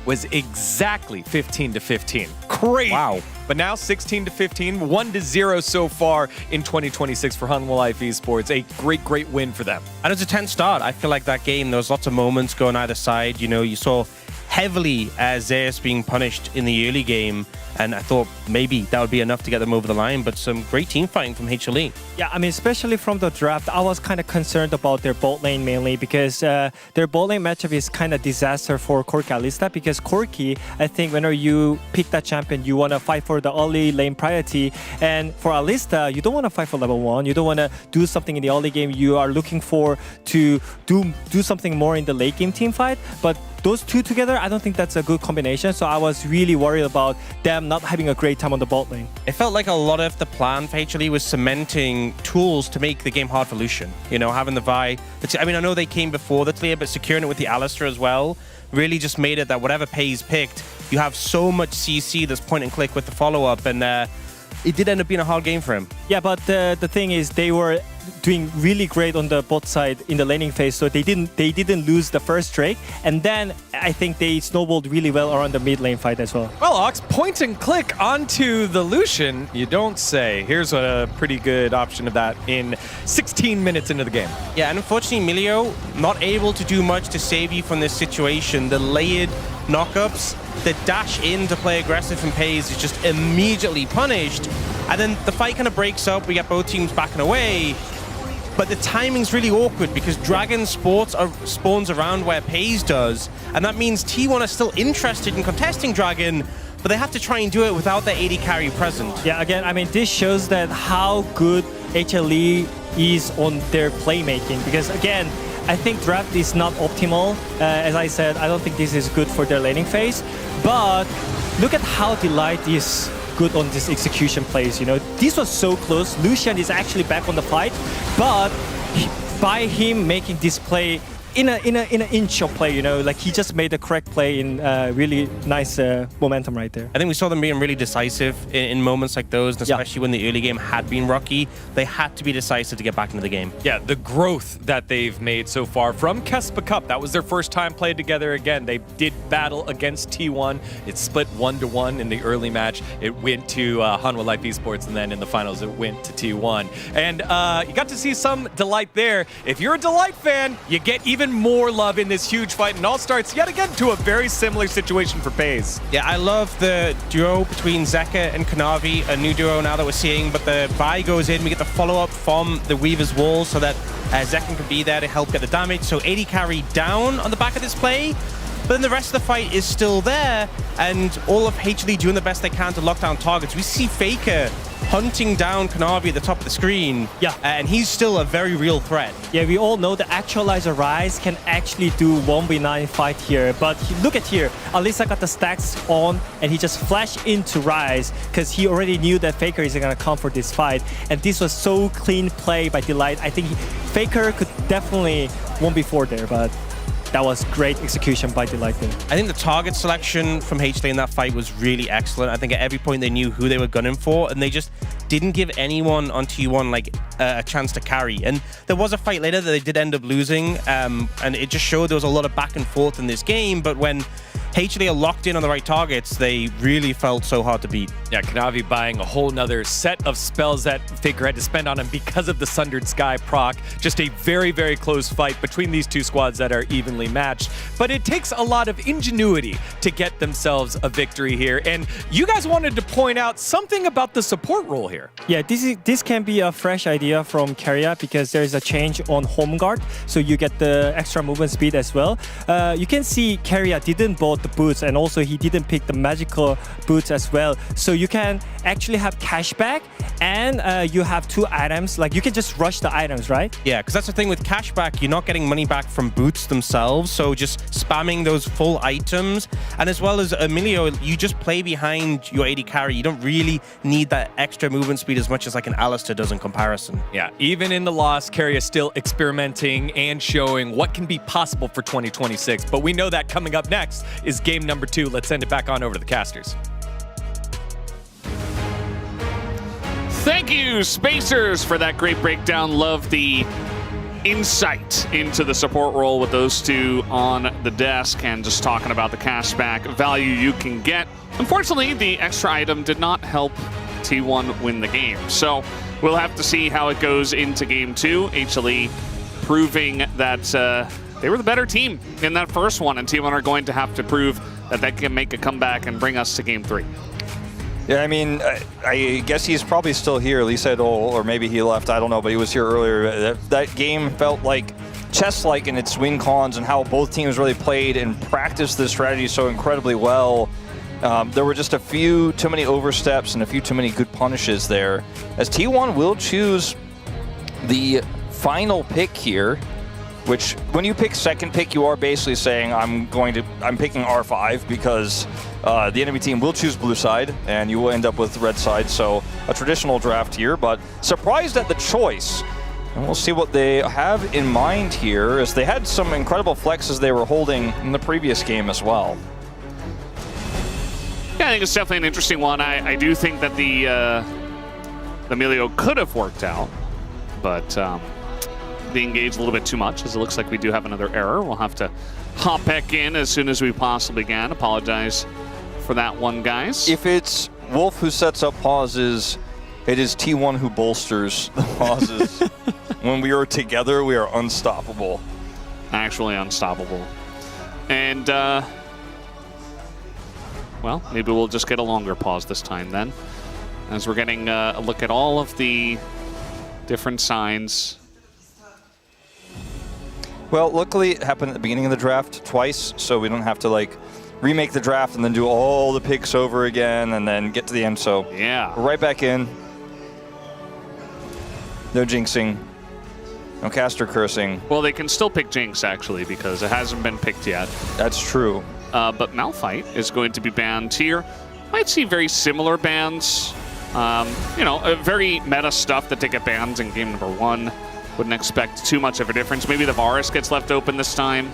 was exactly 15-15. Crazy. Wow. But now 16-15, 1-0 so far in 2026 for Hanwha Life Esports. A great win for them. And it was a tense start. I feel like that game, there was lots of moments going either side. You know, you saw heavily Zeus being punished in the early game, and I thought maybe that would be enough to get them over the line, but some great team fighting from HLE. Yeah, I mean, especially from the draft, I was kind of concerned about their bot lane mainly because their bot lane matchup is kind of disaster for Corki Alista, because Corki, I think whenever you pick that champion, you want to fight for the early lane priority, and for Alista, you don't want to fight for level 1, you don't want to do something in the early game, you are looking for to do something more in the late game team fight, but those two together, I don't think that's a good combination, so I was really worried about them not having a great time on the bot lane. It felt like a lot of the plan for HLE was cementing tools to make the game hard for Lucian. You know, having the Vi, I mean, I know they came before the clear, but securing it with the Alistair as well really just made it that whatever Pays picked, you have so much CC that's point and click with the follow-up, and it did end up being a hard game for him. Yeah, but the thing is, they were doing really great on the bot side in the laning phase, so they didn't lose the first Drake, and then I think they snowballed really well around the mid lane fight as well. Well, Ox, point and click onto the Lucian, you don't say. Here's a pretty good option of that in 16 minutes into the game. Yeah, and unfortunately, Emilio not able to do much to save you from this situation. The layered knockups, the dash in to play aggressive from Pays is just immediately punished, and then the fight kind of breaks up. We get both teams backing away. But the timing's really awkward because Dragon spawns around where Pays does, and that means T1 are still interested in contesting Dragon, but they have to try and do it without their AD carry present. Yeah, again, I mean, this shows that how good HLE is on their playmaking, because again, I think draft is not optimal. As I said, I don't think this is good for their laning phase, but look at how Delight is good on this execution plays, you know. This was so close. Lucian is actually back on the fight, but by him making this play in an inch of play, you know, like he just made the correct play in really nice momentum right there. I think we saw them being really decisive in moments like those, especially when the early game had been rocky. They had to be decisive to get back into the game. Yeah, the growth that they've made so far from Kespa Cup, that was their first time played together again. They did battle against T1. It split 1-1 in the early match. It went to Hanwha Life Esports, and then in the finals it went to T1. And you got to see some Delight there. If you're a Delight fan, you get even more love in this huge fight, and all starts yet again to a very similar situation for Pays. Yeah, I love the duo between Zeka and Kanavi, a new duo now that we're seeing, but the Vi goes in, we get the follow-up from the Weaver's Wall so that Zeka can be there to help get the damage, so AD carry down on the back of this play, but then the rest of the fight is still there, and all of HLE doing the best they can to lock down targets. We see Faker hunting down Kanavi at the top of the screen. Yeah. And he's still a very real threat. Yeah, we all know the Actualizer Rise can actually do 1v9 fight here, but look at here. Alisa got the stacks on, and he just flashed into Rise because he already knew that Faker is going to come for this fight, and this was so clean play by Delight. I think Faker could definitely 1v4 there, but that was great execution by Delight there. I think the target selection from HLE in that fight was really excellent. I think at every point they knew who they were gunning for, and they just didn't give anyone on T1 like a chance to carry. And there was a fight later that they did end up losing, and it just showed there was a lot of back and forth in this game, but when HLE are locked in on the right targets, they really felt so hard to beat. Yeah, Kanavi buying a whole nother set of spells that Faker had to spend on him because of the Sundered Sky proc. Just a very, very close fight between these two squads that are evenly matched. But it takes a lot of ingenuity to get themselves a victory here. And you guys wanted to point out something about the support role here. Yeah, this can be a fresh idea from Keria because there is a change on home guard, so you get the extra movement speed as well. You can see Keria didn't bought the boots, and also he didn't pick the magical boots as well. So you can actually have cashback, and you have 2 items. Like you can just rush the items, right? Yeah, because that's the thing with cashback, you're not getting money back from boots themselves, so just spamming those full items. And as well as Emilio, you just play behind your AD carry. You don't really need that extra movement speed as much as like an Alistair does in comparison. Yeah, even in the loss, Keria is still experimenting and showing what can be possible for 2026. But we know that coming up next is is game number 2. Let's send it back on over to the casters. Thank you, Spacers, for that great breakdown. Love the insight into the support role with those two on the desk and just talking about the cashback value you can get. Unfortunately, the extra item did not help T1 win the game. So we'll have to see how it goes into game 2. HLE proving that they were the better team in that first one, and T1 are going to have to prove that they can make a comeback and bring us to game 3. Yeah, I mean, I guess he's probably still here, at least or maybe he left, I don't know, but he was here earlier. That game felt like chess-like in its win cons and how both teams really played and practiced this strategy so incredibly well. There were just a few too many oversteps and a few too many good punishes there, as T1 will choose the final pick here, which when you pick second pick, you are basically saying I'm picking R5 because the enemy team will choose blue side and you will end up with red side. So a traditional draft here, but surprised at the choice. And we'll see what they have in mind here, as they had some incredible flexes they were holding in the previous game as well. Yeah, I think it's definitely an interesting one. I do think that the Emilio could have worked out, but they engaged a little bit too much, as it looks like we do have another error. We'll have to hop back in as soon as we possibly can. Apologize for that one, guys. If it's Wolf who sets up pauses, it is T1 who bolsters the pauses. When we are together, we are unstoppable. Actually unstoppable. And, well, maybe we'll just get a longer pause this time then, as we're getting a look at all of the different signs. Well, luckily it happened at the beginning of the draft twice, so we don't have to like remake the draft and then do all the picks over again and then get to the end. So yeah, we're right back in. No jinxing. No caster cursing. Well, they can still pick Jinx, actually, because it hasn't been picked yet. That's true. But Malphite is going to be banned here. Might see very similar bans. You know, very meta stuff that they get banned in game number 1. Wouldn't expect too much of a difference. Maybe the Varus gets left open this time.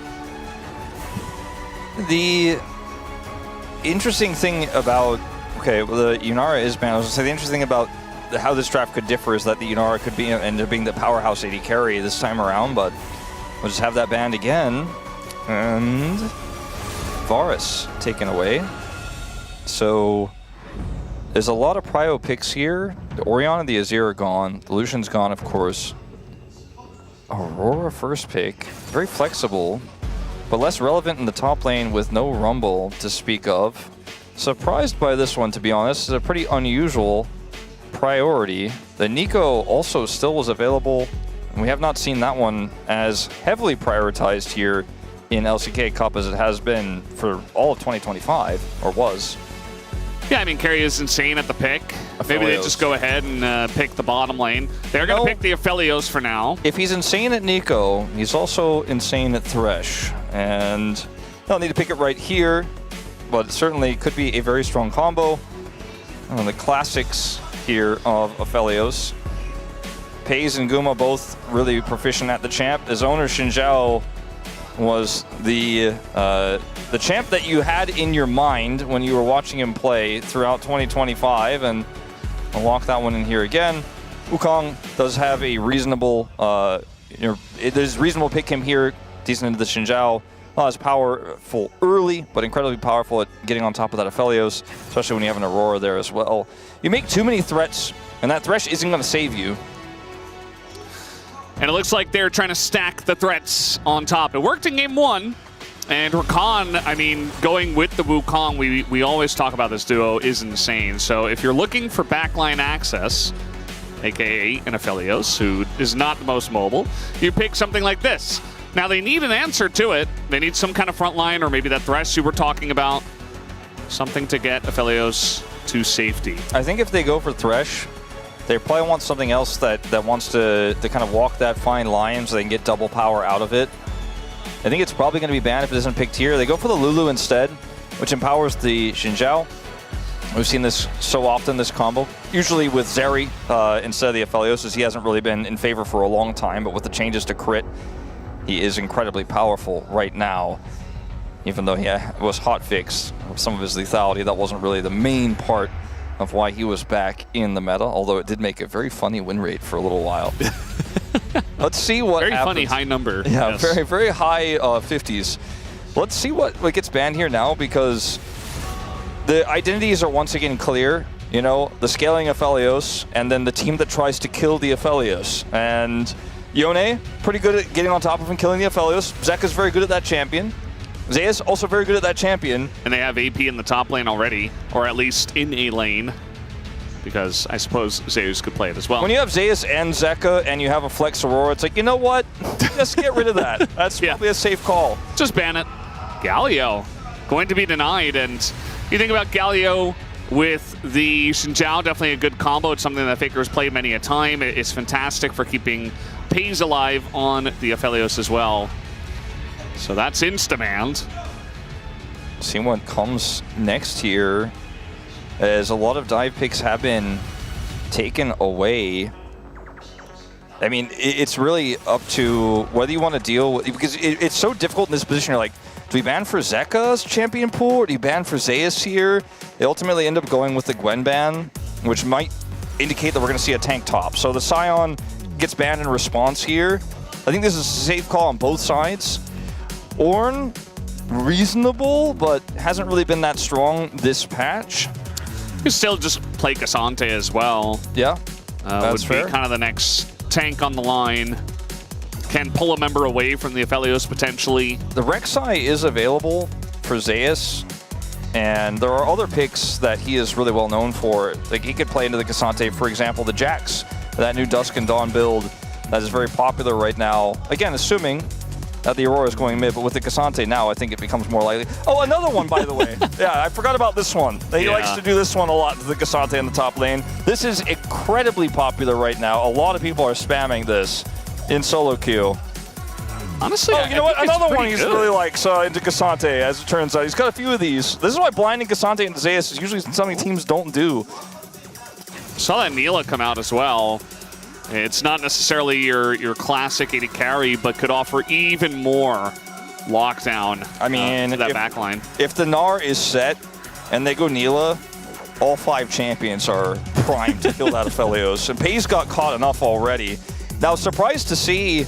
The interesting thing about, okay, well, the Yunara is banned. I was going to say the interesting thing about how this draft could differ is that the Yunara could end up being the powerhouse AD carry this time around, but we'll just have that banned again. And Varus taken away. So there's a lot of prio picks here. The Orion and the Azir are gone. The Lucian's gone, of course. Aurora first pick, very flexible, but less relevant in the top lane with no Rumble to speak of. Surprised by this one, to be honest. It's a pretty unusual priority. The Nico also still was available, and we have not seen that one as heavily prioritized here in LCK Cup as it has been for all of 2025, or was. Yeah, I mean, Carry is insane at the pick. Maybe they just go ahead and pick the bottom lane. They're going to pick the Aphelios for now. If he's insane at Nico, he's also insane at Thresh. And they'll need to pick it right here, but it certainly could be a very strong combo. The classics here of Aphelios. Pays and Guma both really proficient at the champ. His owner, Xinjiao, was the champ that you had in your mind when you were watching him play throughout 2025, and I'll lock that one in here again. Wukong does have a reasonable, it is reasonable to pick him here, decent into the Xinjiao. Not as powerful early, but incredibly powerful at getting on top of that Aphelios, especially when you have an Aurora there as well. You make too many threats, and that Thresh isn't going to save you. And it looks like they're trying to stack the threats on top. It worked in game 1. And Rakan, I mean, going with the Wukong, we always talk about this duo, is insane. So if you're looking for backline access, aka an Aphelios, who is not the most mobile, you pick something like this. Now they need an answer to it. They need some kind of front line, or maybe that Thresh you were talking about. Something to get Aphelios to safety. I think if they go for Thresh, they probably want something else that wants to kind of walk that fine line so they can get double power out of it. I think it's probably going to be banned if it isn't picked here. They go for the Lulu instead, which empowers the Xinjiao. We've seen this so often, this combo. Usually with Zeri instead of the Aphelios, as he hasn't really been in favor for a long time, but with the changes to crit, he is incredibly powerful right now. even though he was hotfixed some of his lethality, that wasn't really the main part of why he was back in the meta, although it did make a very funny win rate for a little while. Let's see what very happens. Funny high number. Yeah, yes. very, very high 50s. Let's see what gets banned here now, because the identities are once again clear. You know, the scaling Aphelios, and then the team that tries to kill the Aphelios. And Yone, pretty good at getting on top of and killing the Aphelios. Zeka's very good at that champion. Zeus also very good at that champion. And they have AP in the top lane already, or at least in a lane, because I suppose Zeus could play it as well. When you have Zeus and Zeka and you have a Flex Aurora, it's like, you know what? Just get rid of that. That's probably a safe call. Just ban it. Galio going to be denied, and you think about Galio with the Xinjiao, definitely a good combo. It's something that Faker's played many a time. It's fantastic for keeping Pays alive on the Aphelios as well. So that's Instamand. See what comes next here, as a lot of dive picks have been taken away. I mean, it's really up to whether you want to deal with, because it's so difficult in this position. You're like, do we ban for Zeka's champion pool, or do you ban for Zeus here? They ultimately end up going with the Gwen ban, which might indicate that we're going to see a tank top. So the Scion gets banned in response here. I think this is a safe call on both sides. Ornn, reasonable, but hasn't really been that strong this patch. You can still just play Cassante as well. Yeah, that's would fair. be kind of the next tank on the line. Can pull a member away from the Aphelios potentially. The Rek'Sai is available for Zeus, and there are other picks that he is really well known for. Like, he could play into the Cassante, for example, the Jax, that new Dusk and Dawn build that is very popular right now. Again, assuming that the Aurora is going mid, but with the Cassante now, I think it becomes more likely. Oh, another one, by the way. Yeah, I forgot about this one. He likes to do this one a lot, the Cassante in the top lane. This is incredibly popular right now. A lot of people are spamming this in solo queue. Honestly, you know what? Another one he's really likes into Cassante, as it turns out. He's got a few of these. This is why blinding Cassante into Zeus is usually something teams don't do. Saw that Neela come out as well. It's not necessarily your classic AD carry, but could offer even more lockdown. I mean, to that backline. If the Gnar is set and they go Neela, all 5 champions are primed to kill that Aphelios. And Pays got caught enough already. Now, surprised to see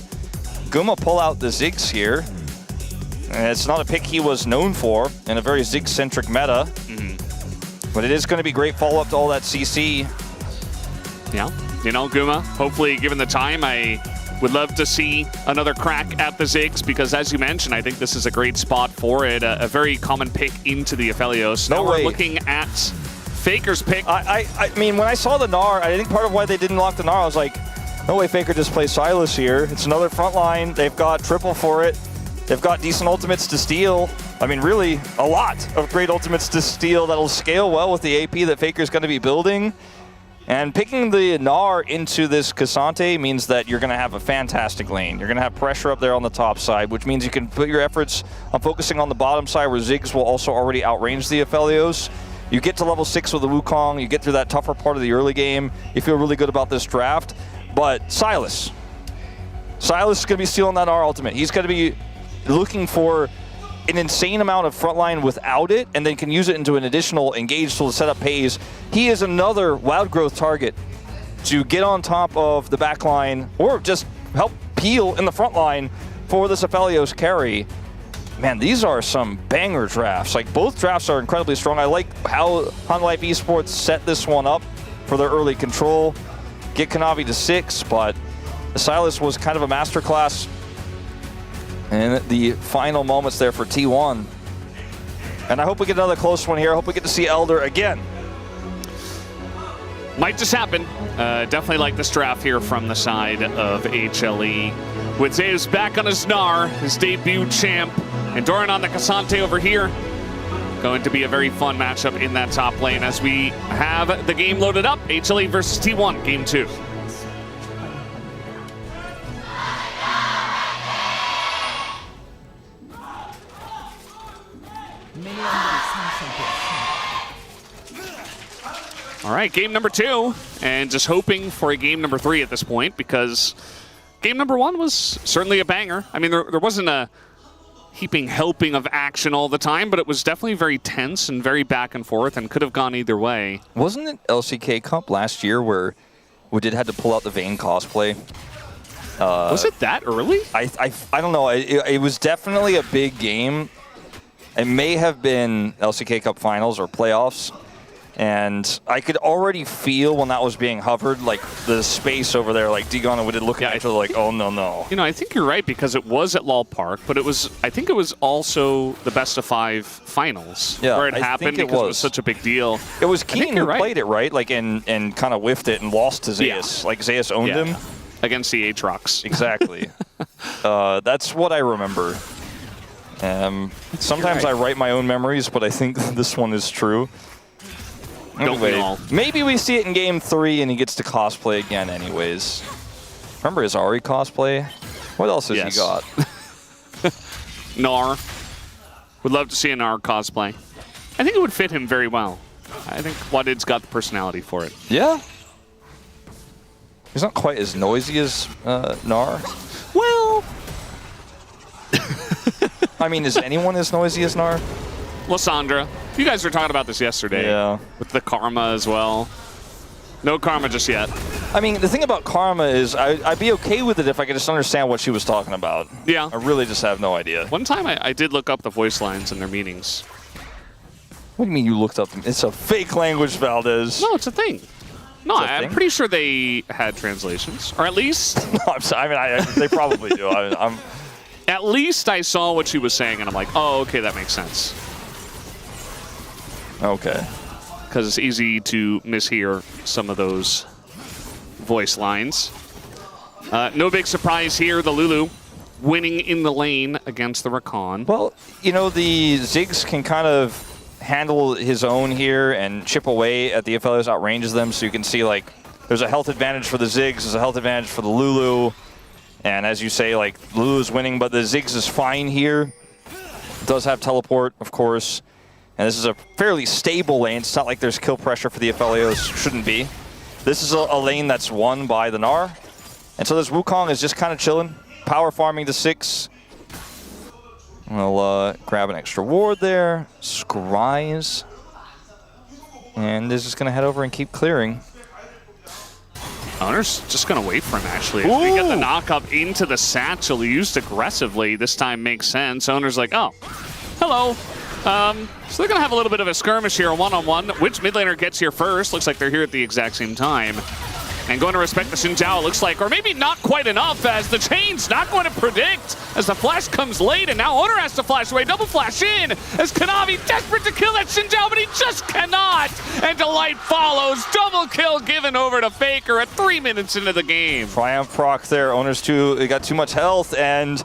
Guma pull out the Ziggs here. And it's not a pick he was known for in a very Ziggs-centric meta. But it is going to be great follow-up to all that CC. Yeah, you know, Guma, hopefully given the time, I would love to see another crack at the Ziggs, because as you mentioned, I think this is a great spot for it. A very common pick into the Aphelios. No now way. We're looking at Faker's pick. I mean, when I saw the Gnar, I think part of why they didn't lock the Gnar, I was like, no way Faker just plays Sylas here. It's another front line. They've got triple for it. They've got decent ultimates to steal. I mean, really, a lot of great ultimates to steal that'll scale well with the AP that Faker's going to be building. And picking the Gnar into this Cassante means that you're going to have a fantastic lane. You're going to have pressure up there on the top side, which means you can put your efforts on focusing on the bottom side, where Ziggs will also already outrange the Aphelios. You get to level 6 with the Wukong, you get through that tougher part of the early game, you feel really good about this draft. But Sylas is going to be stealing that Gnar ultimate. He's going to be looking for an insane amount of frontline without it, and then can use it into an additional engage tool to set up Pays. He is another wild growth target to get on top of the backline, or just help peel in the front line for this Aphelios carry. Man, these are some banger drafts. Like, both drafts are incredibly strong. I like how Hanwha Life Esports set this one up for their early control. Get Kanavi to 6, but Sylas was kind of a masterclass in the final moments there for T1. And I hope we get another close one here. I hope we get to see Elder again. Might just happen. Definitely like this draft here from the side of HLE. With Zeus back on his Gnar, his debut champ, and Doran on the Cassante over here. Going to be a very fun matchup in that top lane as we have the game loaded up. HLE versus T1, game 2. All right, game number 2, and just hoping for a game number 3 at this point, because game number 1 was certainly a banger. I mean, there wasn't a heaping helping of action all the time, but it was definitely very tense and very back and forth and could have gone either way. Wasn't it LCK Cup last year where we had to pull out the Vayne cosplay? Was it that early? I don't know. It was definitely a big game. It may have been LCK Cup finals or playoffs. And I could already feel when that was being hovered, like the space over there, like Degon and Wooded looking at each other like, oh, no. You know, I think you're right because it was at LOL Park, but I think it was also the best of 5 finals where it happened because it was such a big deal. It was Keen who played it, right? Like, and kind of whiffed it and lost to Zeus. Like, Zeus owned him. Against the Aatrox. Exactly. That's what I remember. Sometimes I write my own memories, but I think this one is true. Anyway, maybe we see it in Game 3 and he gets to cosplay again anyways. Remember his Ari cosplay? What else has he got? Gnar. Would love to see a Gnar cosplay. I think it would fit him very well. I think Wadid's got the personality for it. Yeah. He's not quite as noisy as Gnar. Well... I mean, is anyone as noisy as Gnar? Lysandra. You guys were talking about this yesterday. Yeah. With the Karma as well. No Karma just yet. I mean, the thing about Karma is I'd be okay with it if I could just understand what she was talking about. Yeah. I really just have no idea. One time I did look up the voice lines and their meanings. What do you mean you looked up them? It's a fake language, Valdez. No, it's a thing. No, I'm pretty sure they had translations. Or at least... No, I'm sorry. I mean, they probably do. I'm At least I saw what she was saying and I'm like, oh, okay, that makes sense. Okay. Because it's easy to mishear some of those voice lines. No big surprise here, the Lulu winning in the lane against the Rakan. Well, you know, the Ziggs can kind of handle his own here and chip away at the FLOs, outranges them, so you can see, like, there's a health advantage for the Ziggs, there's a health advantage for the Lulu. And as you say, like, Lulu's winning, but the Ziggs is fine here. Does have teleport, of course. And this is a fairly stable lane. It's not like there's kill pressure for the FLAOs. Shouldn't be. This is a lane that's won by the Gnar. And so this Wukong is just kind of chilling. Power farming the 6. We'll grab an extra ward there. Scries. And is just going to head over and keep clearing. Owner's just going to wait for him, actually. If we get the knock-up into the satchel used aggressively, this time makes sense. Owner's like, oh, hello. So they're going to have a little bit of a skirmish here, a one-on-one. Which mid laner gets here first? Looks like they're here at the exact same time. And going to respect the Xin Zhao, it looks like, or maybe not quite enough, as the chain's not going to predict, as the flash comes late, and now Owner has to flash away, double flash in, as Kanavi desperate to kill that Xin Zhao, but he just cannot! And Delight follows, double kill given over to Faker at 3 minutes into the game. Triumph proc there, Owner's got too much health, and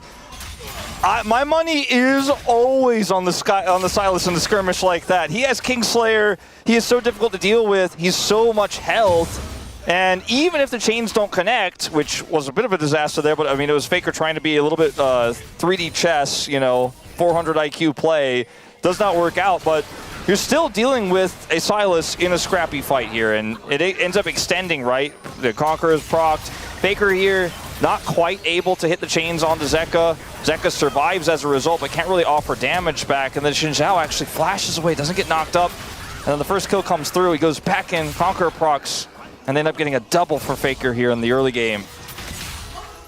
my money is always on the Sylas in the skirmish like that. He has Kingslayer, he is so difficult to deal with, he's so much health. And even if the chains don't connect, which was a bit of a disaster there, but I mean, it was Faker trying to be a little bit 3D chess, you know, 400 IQ play. Does not work out, but you're still dealing with a Sylas in a scrappy fight here, and it ends up extending, right? The Conqueror is procced. Faker here, not quite able to hit the chains onto Zeka. Zeka survives as a result, but can't really offer damage back, and then Xin Zhao actually flashes away, doesn't get knocked up. And then the first kill comes through, he goes back in, Conqueror procs, and they end up getting a double for Faker here in the early game.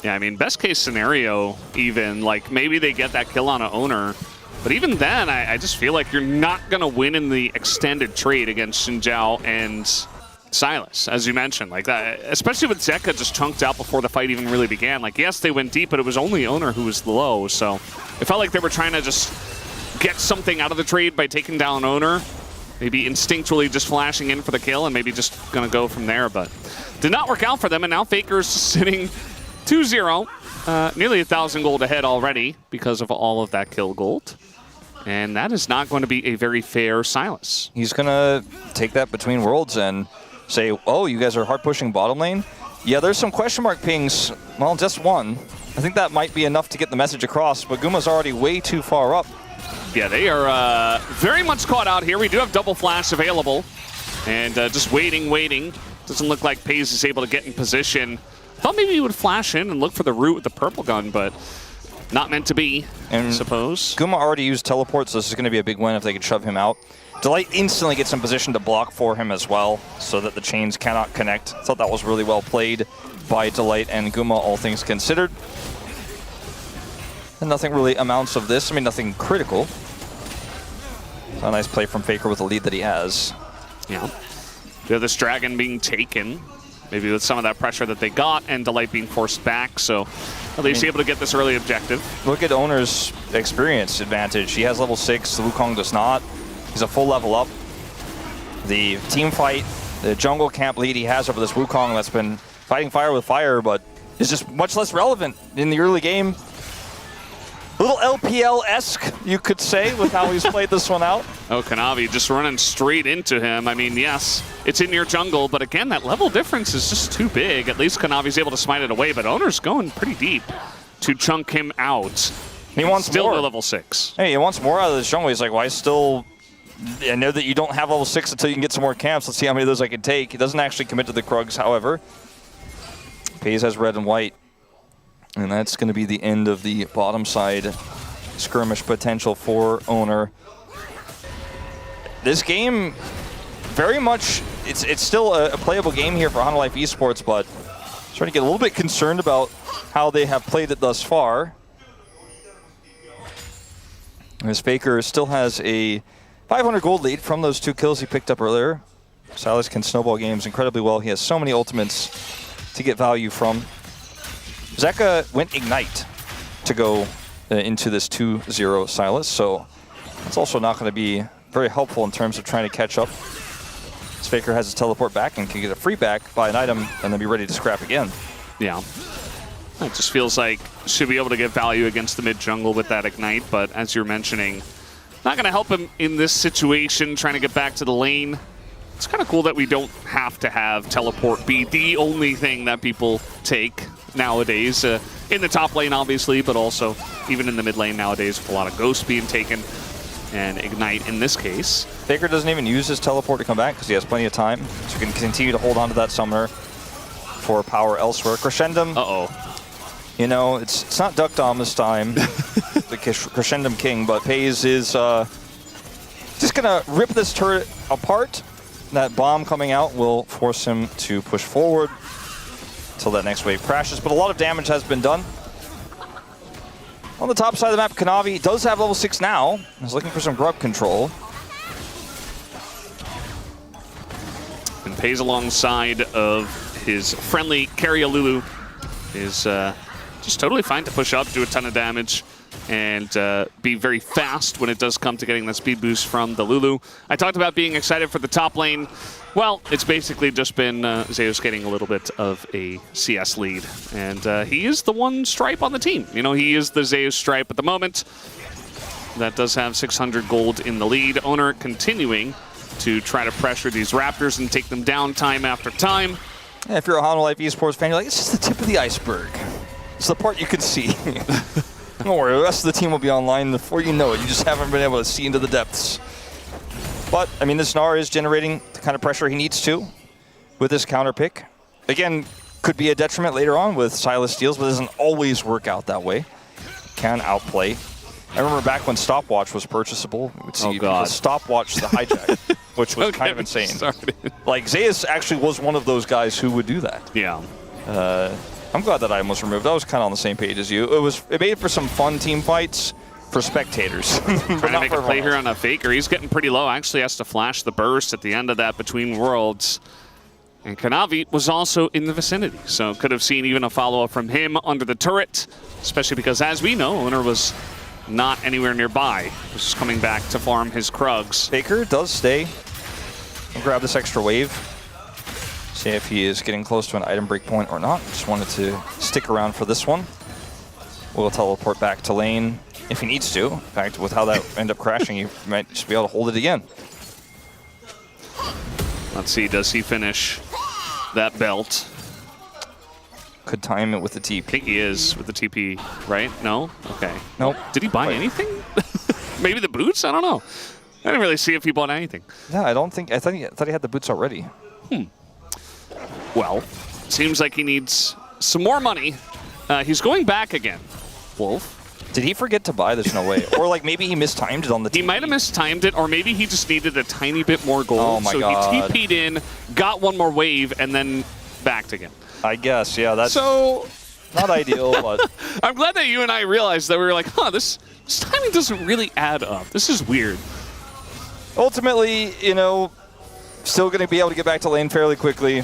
Yeah, I mean, best case scenario, even, like, maybe they get that kill on an Owner. But even then, I just feel like you're not going to win in the extended trade against Xin Zhao and Sylas, as you mentioned. Like that, especially with Zeka just chunked out before the fight even really began. Like, yes, they went deep, but it was only Owner who was low. So it felt like they were trying to just get something out of the trade by taking down Owner. Maybe instinctually just flashing in for the kill and maybe just going to go from there. But did not work out for them, and now Faker's sitting 2-0. Nearly 1,000 gold ahead already because of all of that kill gold. And that is not going to be a very fair Sylas. He's going to take that between worlds and say, oh, you guys are hard pushing bottom lane? Yeah, there's some question mark pings. Well, just one. I think that might be enough to get the message across, but Guma's already way too far up. Yeah, they are very much caught out here. We do have double flash available. And just waiting. Doesn't look like Paze is able to get in position. Thought maybe he would flash in and look for the root with the purple gun, but not meant to be, I suppose. Guma already used teleport, so this is going to be a big win if they can shove him out. Delight instantly gets in position to block for him as well, so that the chains cannot connect. I thought that was really well played by Delight and Guma, all things considered. And nothing really amounts of this. I mean, nothing critical. A nice play from Faker with the lead that he has. Yeah. We have this dragon being taken, maybe with some of that pressure that they got, and Delight being forced back, so at least able to get this early objective. Look at Owner's experience advantage. He has level 6, the Wukong does not. He's a full level up. The team fight, the jungle camp lead he has over this Wukong that's been fighting fire with fire, but is just much less relevant in the early game. A little LPL-esque, you could say, with how he's played this one out. Oh, Kanavi just running straight into him. I mean, yes, it's in your jungle, but again, that level difference is just too big. At least Kanavi's able to smite it away, but Owner's going pretty deep to chunk him out. He wants still more. no level 6. Hey, he wants more out of this jungle. He's like, why still... I know that you don't have level 6 until you can get some more camps. Let's see how many of those I can take. He doesn't actually commit to the Krugs, however. FaZe has red and white. And that's going to be the end of the bottom side skirmish potential for Owner. This game, very much, it's still a playable game here for Hanwha Life Esports, but starting to get a little bit concerned about how they have played it thus far. As Faker still has a 500 gold lead from those 2 kills he picked up earlier. Silas can snowball games incredibly well. He has so many ultimates to get value from. Zeka went Ignite to go into this 2-0 Silas, so that's also not going to be very helpful in terms of trying to catch up. As Faker has his teleport back and can get a free back, buy an item, and then be ready to scrap again. Yeah. It just feels like should be able to get value against the mid jungle with that Ignite, but as you're mentioning, not going to help him in this situation, trying to get back to the lane. It's kind of cool that we don't have to have teleport be the only thing that people take nowadays. In the top lane, obviously, but also even in the mid lane nowadays with a lot of ghosts being taken and Ignite in this case. Faker doesn't even use his teleport to come back because he has plenty of time. So he can continue to hold on to that summoner for power elsewhere. Crescendum. You know, it's not Duck Dom this time, the Crescendum King, but FaZe is just going to rip this turret apart. That bomb coming out will force him to push forward until that next wave crashes, but a lot of damage has been done. On the top side of the map, Kanavi does have level 6 now. He's looking for some grub control. And pays alongside of his friendly carry Lulu is just totally fine to push up, do a ton of damage, and be very fast when it does come to getting that speed boost from the Lulu. I talked about being excited for the top lane. Well, it's basically just been Zeus getting a little bit of a CS lead. And he is the one stripe on the team. You know, he is the Zeus stripe at the moment. That does have 600 gold in the lead. Owner continuing to try to pressure these Raptors and take them down time after time. Yeah, if you're a Hanwha Life Esports fan, you're like, it's just the tip of the iceberg. It's the part you can see. Don't worry, the rest of the team will be online before you know it. You just haven't been able to see into the depths. But, I mean, this Gnar is generating the kind of pressure he needs to with this counter pick. Again, could be a detriment later on with Silas steals, but it doesn't always work out that way. Can outplay. I remember back when Stopwatch was purchasable, we would see people Stopwatch the hijack, which was kind of insane. Like, Zeus actually was one of those guys who would do that. Yeah. I'm glad that item was removed. I was kind of on the same page as you. It made for some fun team fights for spectators. Trying to make a play here on a Faker. He's getting pretty low. Actually has to flash the burst at the end of that between worlds. And Kanavi was also in the vicinity, so could have seen even a follow-up from him under the turret, especially because, as we know, Owner was not anywhere nearby. He was just coming back to farm his Krugs. Faker does stay and grab this extra wave. See if he is getting close to an item break point or not. Just wanted to stick around for this one. We'll teleport back to lane if he needs to. In fact, with how that ended up crashing, you might just be able to hold it again. Let's see, does he finish that belt? Could time it with the TP. I think he is with the TP, right? No? Okay. Nope. Did he buy anything? Maybe the boots? I don't know. I didn't really see if he bought anything. Yeah, I don't think. I thought he had the boots already. Well, seems like he needs some more money. He's going back again, Wolf. Did he forget to buy? There's no way. Or like maybe he mistimed it on the TP. He might have mistimed it, or maybe he just needed a tiny bit more gold. Oh my God. He TP'd in, got one more wave, and then backed again. I guess, yeah, that's so not ideal, but I'm glad that you and I realized that we were like, huh, this timing doesn't really add up. This is weird. Ultimately, you know, still going to be able to get back to lane fairly quickly.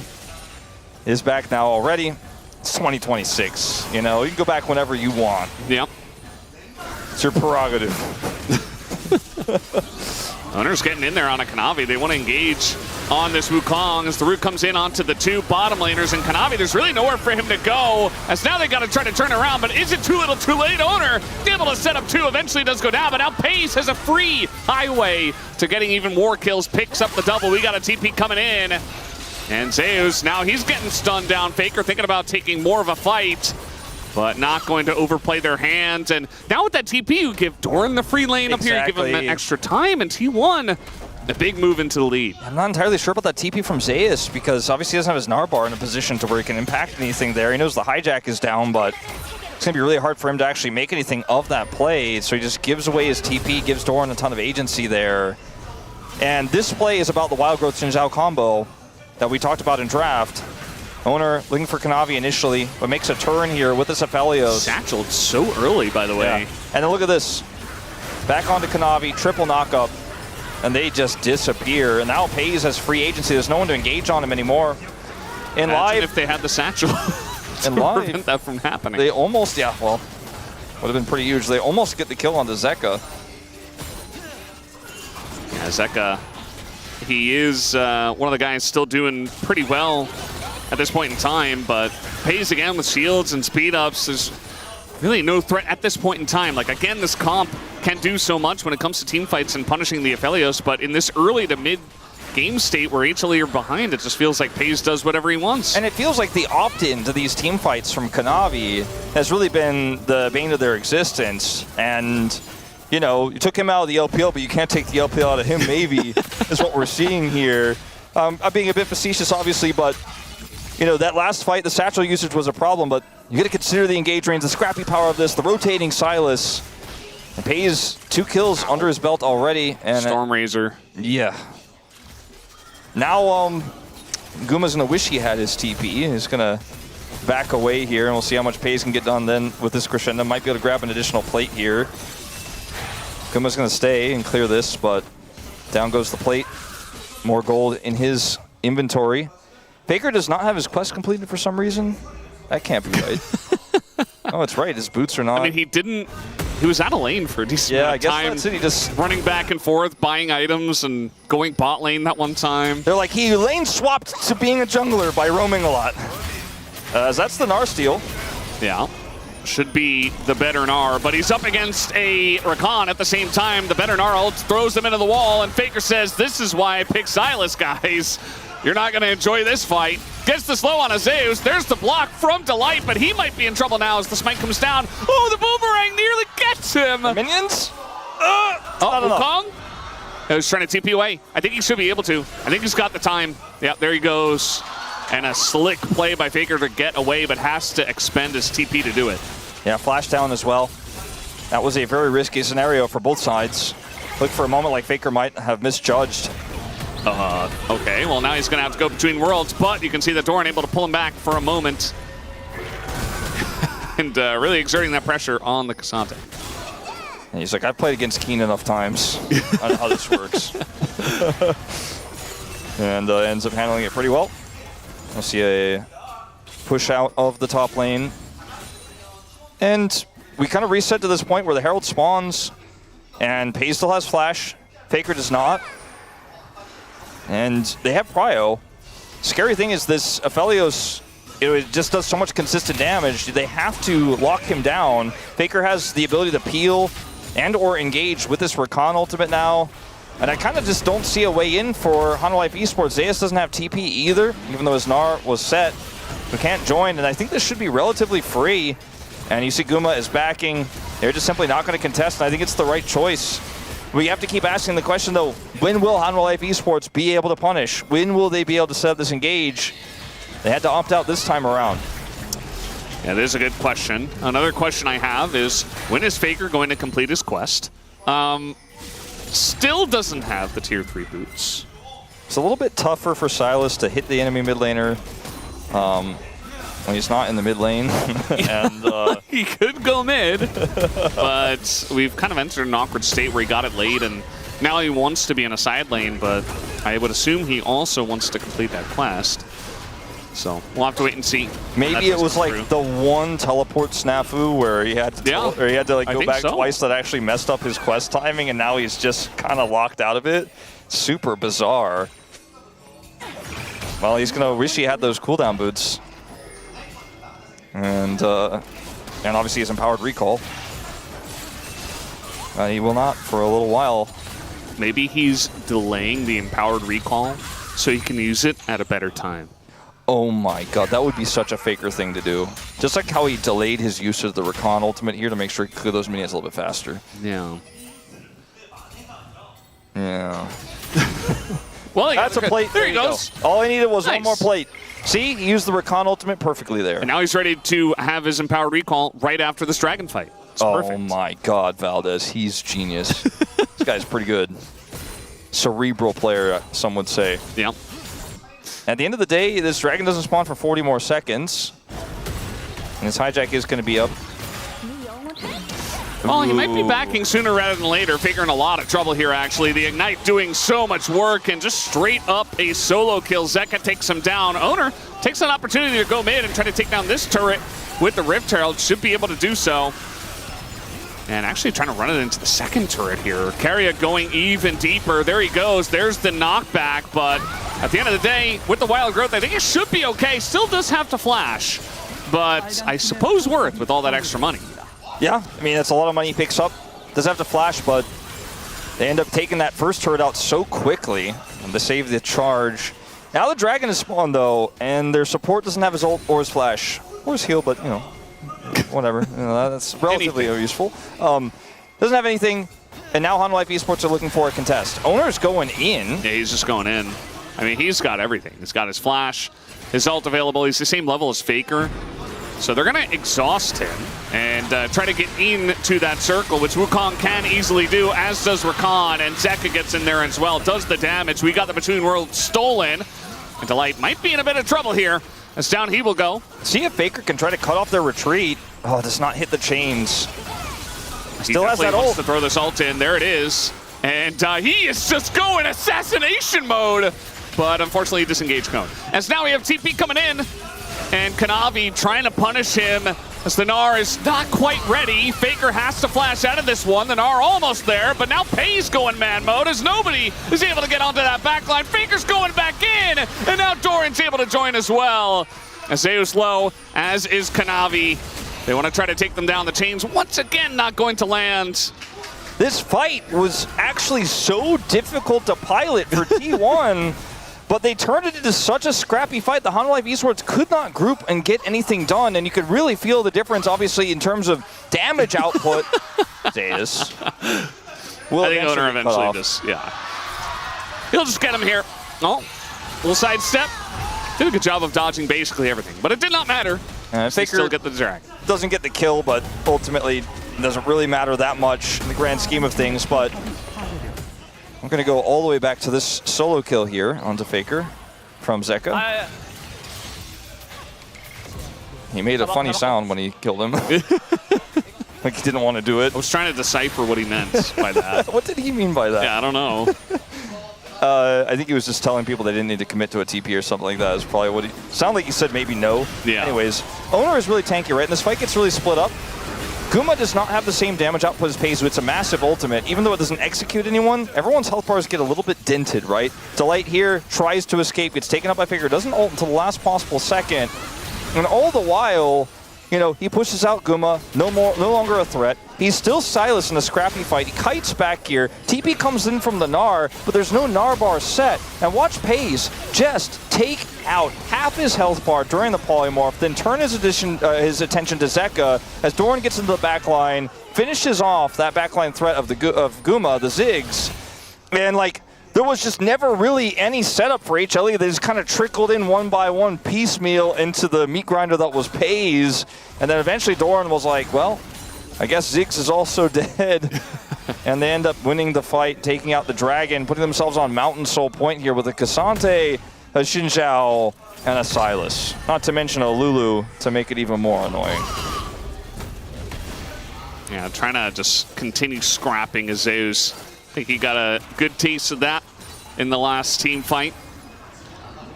Is back now already. It's 2026. You know, you can go back whenever you want. Yep. It's your prerogative. Owner's getting in there on a Kanavi. They want to engage on this Wukong as the root comes in onto the two bottom laners. And Kanavi, there's really nowhere for him to go, as now they got to try to turn around. But is it too little too late? Owner able to set up two, eventually does go down. But now Pace has a free highway to getting even more kills, picks up the double. We got a TP coming in. And Zeus, now he's getting stunned down. Faker thinking about taking more of a fight, but not going to overplay their hands. And now with that TP, you give Doran the free lane up here, you give him that extra time, and T1, a big move into the lead. I'm not entirely sure about that TP from Zeus, because obviously he doesn't have his Narbar in a position to where he can impact anything there. He knows the hijack is down, but it's going to be really hard for him to actually make anything of that play. So he just gives away his TP, gives Doran a ton of agency there. And this play is about the Wild Growth Xin Zhao combo that we talked about in draft. Owner looking for Kanavi initially, but makes a turn here with this Aphelios. Satcheled so early, by the way. Yeah. And then look at this. Back onto Kanavi, triple knockup, and they just disappear. And now Pays has free agency. There's no one to engage on him anymore. In live, if they had the Satchel to prevent that from happening. They almost, yeah, well, would have been pretty huge. They almost get the kill onto Zeka. Yeah, Zeka, he is one of the guys still doing pretty well at this point in time, but Pays again with shields and speed ups. There's really no threat at this point in time. Like, again, this comp can do so much when it comes to team fights and punishing the Aphelios, but in this early to mid game state where HLE are behind, it just feels like Pays does whatever he wants. And it feels like the opt-in to these team fights from Kanavi has really been the bane of their existence. And, you know, you took him out of the LPL, but you can't take the LPL out of him, maybe, is what we're seeing here. I'm being a bit facetious, obviously, but you know, that last fight, the satchel usage was a problem, but you got to consider the engage range, the scrappy power of this, the rotating Silas. And Pays 2 kills under his belt already. And Stormrazor. Yeah. Now, Guma's going to wish he had his TP. He's going to back away here, and we'll see how much Pays can get done then with this crescendo. Might be able to grab an additional plate here. Guma's going to stay and clear this, but down goes the plate. More gold in his inventory. Faker does not have his quest completed for some reason. That can't be right. Oh, it's right. His boots are not. I mean, he was out of lane for a decent amount of time. Yeah, I guess that's it. He just running back and forth, buying items, and going bot lane that one time. They're like, he lane swapped to being a jungler by roaming a lot. That's the Gnar steal. Yeah. Should be the better Gnar, but he's up against a Rakan at the same time. The better Gnar ult throws them into the wall, and Faker says, this is why I picked Silas, guys. You're not going to enjoy this fight. Gets the slow on a Zeus. There's the block from Delight, but he might be in trouble now as the smite comes down. Oh, the boomerang nearly gets him. Minions? Wukong? He was trying to TP away. I think he should be able to. I think he's got the time. Yeah, there he goes. And a slick play by Faker to get away, but has to expend his TP to do it. Yeah, flash down as well. That was a very risky scenario for both sides. Look for a moment like Faker might have misjudged. Okay, well now he's going to have to go between worlds, but you can see that Doran able to pull him back for a moment. And really exerting that pressure on the Cassante. And he's like, I've played against Keen enough times. I know how this works. And ends up handling it pretty well. We'll see a push out of the top lane. And we kind of reset to this point where the Herald spawns, and Pays still has flash. Faker does not. And they have Prio. Scary thing is this Aphelios, it just does so much consistent damage. They have to lock him down. Faker has the ability to peel and or engage with this Rakan ultimate now. And I kind of just don't see a way in for Hanwha Life Esports. Zeus doesn't have TP either, even though his Gnar was set. We can't join, and I think this should be relatively free. And you see Guma is backing. They're just simply not going to contest, and I think it's the right choice. We have to keep asking the question, though, when will Hanwha Life Esports be able to punish? When will they be able to set up this engage? They had to opt out this time around. Yeah, there's a good question. Another question I have is, when is Faker going to complete his quest? Still doesn't have the tier 3 boots. It's a little bit tougher for Silas to hit the enemy mid laner when he's not in the mid lane. And he could go mid, but we've kind of entered an awkward state where he got it late, and now he wants to be in a side lane, but I would assume he also wants to complete that quest. So we'll have to wait and see. Maybe it was like the one teleport snafu where he had to, like go back twice that actually messed up his quest timing, and now he's just kind of locked out of it. Super bizarre. Well, he's gonna wish he had those cooldown boots, and obviously his empowered recall. He will not for a little while. Maybe he's delaying the empowered recall so he can use it at a better time. Oh my god, that would be such a Faker thing to do. Just like how he delayed his use of the Rakan ultimate here to make sure he could clear those minions a little bit faster. Yeah. Yeah. Well, that's a plate. There he goes. All I needed was one more plate. See, he used the Rakan ultimate perfectly there. And now he's ready to have his empowered recall right after this dragon fight. It's perfect. My god, Valdez, he's genius. This guy's pretty good. Cerebral player, some would say. Yeah. At the end of the day, this dragon doesn't spawn for 40 more seconds. And his hijack is going to be up. Well, he might be backing sooner rather than later. Faker in a lot of trouble here, actually. The Ignite doing so much work, and just straight up a solo kill. Zeka takes him down. Owner takes an opportunity to go mid and try to take down this turret with the Rift Herald. Should be able to do so. And actually trying to run it into the second turret here. Carrier going even deeper. There he goes. There's the knockback, but at the end of the day, with the Wild Growth, I think it should be okay. Still does have to flash, but I suppose worth with all that extra money. Yeah, I mean, that's a lot of money he picks up. Does have to flash, but they end up taking that first turret out so quickly to save the charge. Now the dragon is spawned, though, and their support doesn't have his ult or his flash or his heal, but, you know, whatever. You know, that's relatively useful. Doesn't have anything, and now Hanwha Life Esports are looking for a contest. Owner's going in. Yeah, he's just going in. I mean, he's got everything. He's got his flash, his ult available. He's the same level as Faker. So they're going to exhaust him and try to get into that circle, which Wukong can easily do, as does Rakan, and Zeka gets in there as well, does the damage. We got the Between Worlds stolen, and Delight might be in a bit of trouble here, as down he will go. See if Faker can try to cut off their retreat. Oh, does not hit the chains. Still has that ult. To throw this ult in. There it is. And he is just going assassination mode, but unfortunately disengaged Cone. As now we have TP coming in, and Kanavi trying to punish him as the Gnar is not quite ready. Faker has to flash out of this one. The Gnar almost there, but now Pei's going man mode as nobody is able to get onto that backline. Faker's going back in, and now Doran's able to join as well. As Zeus low, as is Kanavi. They want to try to take them down. The chains once again not going to land. This fight was actually so difficult to pilot for T1. But they turned it into such a scrappy fight. The Hanwha Life Esports could not group and get anything done, and you could really feel the difference, obviously, in terms of damage output. Zeus. I think Owner eventually just, he'll just get him here. Oh, little sidestep. Did a good job of dodging basically everything, but it did not matter. Faker still get the drag. Doesn't get the kill, but ultimately doesn't really matter that much in the grand scheme of things, but I'm going to go all the way back to this solo kill here onto Faker from Zeka. He made a funny sound when he killed him. Like he didn't want to do it. I was trying to decipher what he meant by that. What did he mean by that? Yeah, I don't know. I think he was just telling people they didn't need to commit to a TP or something like that. Is probably what he... Sounded like he said maybe no. Yeah. Anyways, Owner is really tanky, right? And this fight gets really split up. Guma does not have the same damage output as Peizu. It's a massive ultimate. Even though it doesn't execute anyone, everyone's health bars get a little bit dented, right? Delight here tries to escape, gets taken up by Faker, doesn't ult until the last possible second. And all the while, you know, he pushes out Guma, no longer a threat. He's still Silas in a scrappy fight. He kites back here. TP comes in from the Gnar, but there's no Gnar bar set. And watch Peiz just take out half his health bar during the polymorph, then turn his attention to Zeka as Doran gets into the backline, finishes off that backline threat of Guma, the Ziggs. And like, there was just never really any setup for HLE. They just kind of trickled in one by one piecemeal into the meat grinder that was FaZe. And then eventually Doran was like, well, I guess Ziggs is also dead. And they end up winning the fight, taking out the Dragon, putting themselves on Mountain Soul Point here with a Cassante, a Xinjiao, and a Silas. Not to mention a Lulu to make it even more annoying. Yeah, trying to just continue scrapping Zeus. I think he got a good taste of that in the last team fight,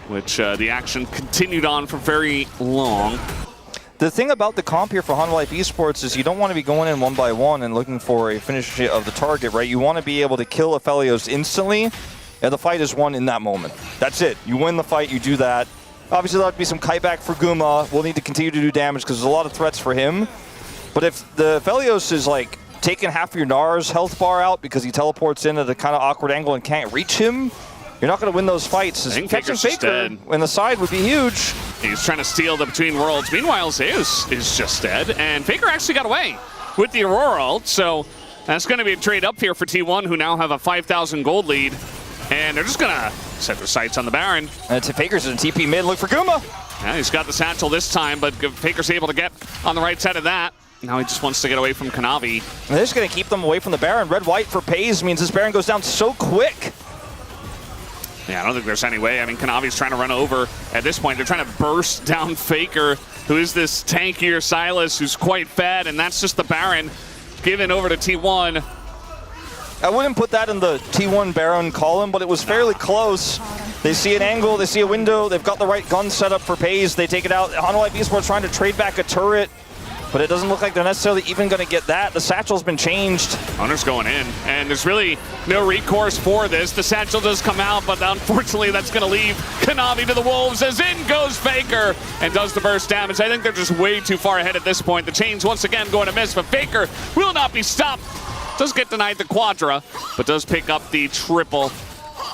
which the action continued on for very long. The thing about the comp here for Hanwha Life Esports is you don't want to be going in one by one and looking for a finish of the target, right? You want to be able to kill Aphelios instantly, and the fight is won in that moment. That's it. You win the fight, you do that. Obviously, there'll have to be some kiteback for Guma. We'll need to continue to do damage because there's a lot of threats for him. But if the Aphelios is like taking half of your Nar's health bar out because he teleports in at a kind of awkward angle and can't reach him, you're not going to win those fights. I think catching Faker's Faker dead. in the side would be huge. He's trying to steal the Between Worlds. Meanwhile, Zeus is just dead, and Faker actually got away with the Aurora ult, so that's going to be a trade up here for T1, who now have a 5,000 gold lead, and they're just going to set their sights on the Baron. And Faker's in TP mid, look for Guma. Yeah, he's got the satchel this time, but Faker's able to get on the right side of that. Now he just wants to get away from Kanavi. And they're just going to keep them away from the Baron. Red-white for FaZe means this Baron goes down so quick. Yeah, I don't think there's any way. I mean, Kanavi's trying to run over. At this point, they're trying to burst down Faker, who is this tankier Silas who's quite fed, and that's just the Baron given over to T1. I wouldn't put that in the T1 Baron column, but it was fairly close. They see an angle, they see a window, they've got the right gun set up for FaZe, they take it out. Hanwha Life Esports trying to trade back a turret, but it doesn't look like they're necessarily even going to get that. The satchel's been changed. Hunter's going in, and there's really no recourse for this. The satchel does come out, but unfortunately that's going to leave Kanavi to the Wolves as in goes Faker and does the burst damage. I think they're just way too far ahead at this point. The chain's once again going to miss, but Faker will not be stopped. Does get denied the quadra, but does pick up the triple.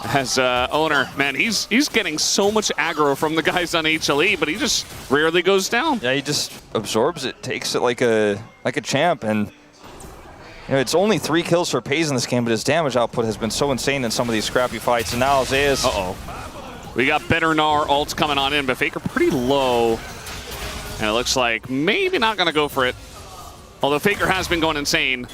As owner, man, he's getting so much aggro from the guys on HLE, but he just rarely goes down. Yeah, he just absorbs it, takes it like a champ, and you know, it's only 3 kills for FaZe in this game, but his damage output has been so insane in some of these scrappy fights. And now Zeus. We got better Gnar ults coming on in, but Faker pretty low, and it looks like maybe not gonna go for it. Although Faker has been going insane.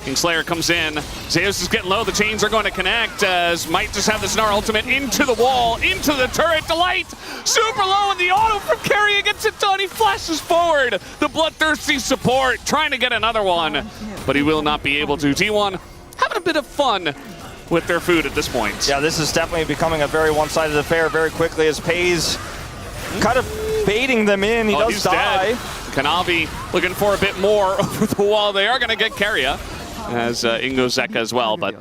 Kingslayer comes in. Zeus is getting low. The chains are going to connect as might just have this Gnar ultimate into the wall, into the turret. Delight super low, and the auto from Carrier gets it done. He flashes forward. The bloodthirsty support trying to get another one, but he will not be able to. T1 having a bit of fun with their food at this point. Yeah, this is definitely becoming a very one-sided affair very quickly as FaZe kind of baiting them in. He does die. Dead. Kanavi looking for a bit more over the wall. They are going to get Carrier. As Ingo Zeka as well, but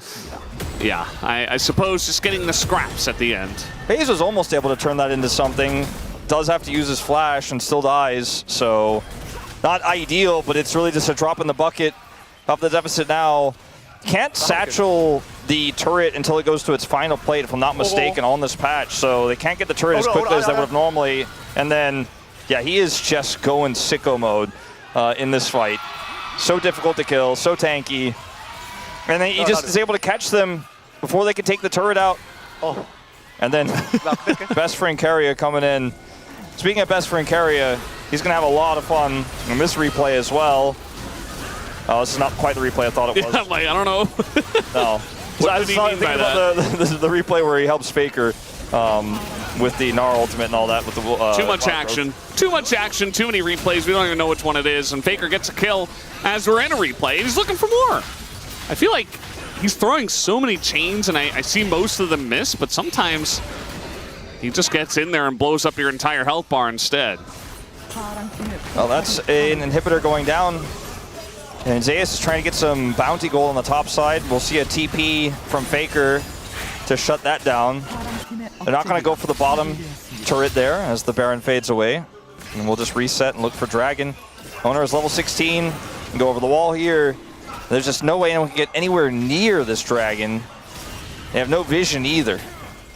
yeah, I suppose just getting the scraps at the end. FaZe was almost able to turn that into something. Does have to use his flash and still dies, so not ideal, but it's really just a drop in the bucket of the deficit now. Can't satchel the turret until it goes to its final plate, if I'm not mistaken, on this patch, so they can't get the turret as quickly as they would have normally. And then, yeah, he is just going sicko mode in this fight. So difficult to kill, so tanky. And then he just is able to catch them before they can take the turret out. And then best friend Carrier coming in. Speaking of best friend Carrier, he's going to have a lot of fun in this replay as well. Oh, this is not quite the replay I thought it was. Yeah, like, I don't know. No. What did he mean by that? The replay where he helps Faker with the Gnar ultimate and all that. With the too much action. Too much action, too many replays. We don't even know which one it is. And Faker gets a kill as we're in a replay. And he's looking for more. I feel like he's throwing so many chains, and I see most of them miss, but sometimes he just gets in there and blows up your entire health bar instead. Well, that's an inhibitor going down. And Zeus is trying to get some bounty gold on the top side. We'll see a TP from Faker to shut that down. They're not going to go for the bottom turret there as the Baron fades away. And we'll just reset and look for Dragon. Owner is level 16. And go over the wall here. There's just no way anyone can get anywhere near this Dragon. They have no vision either.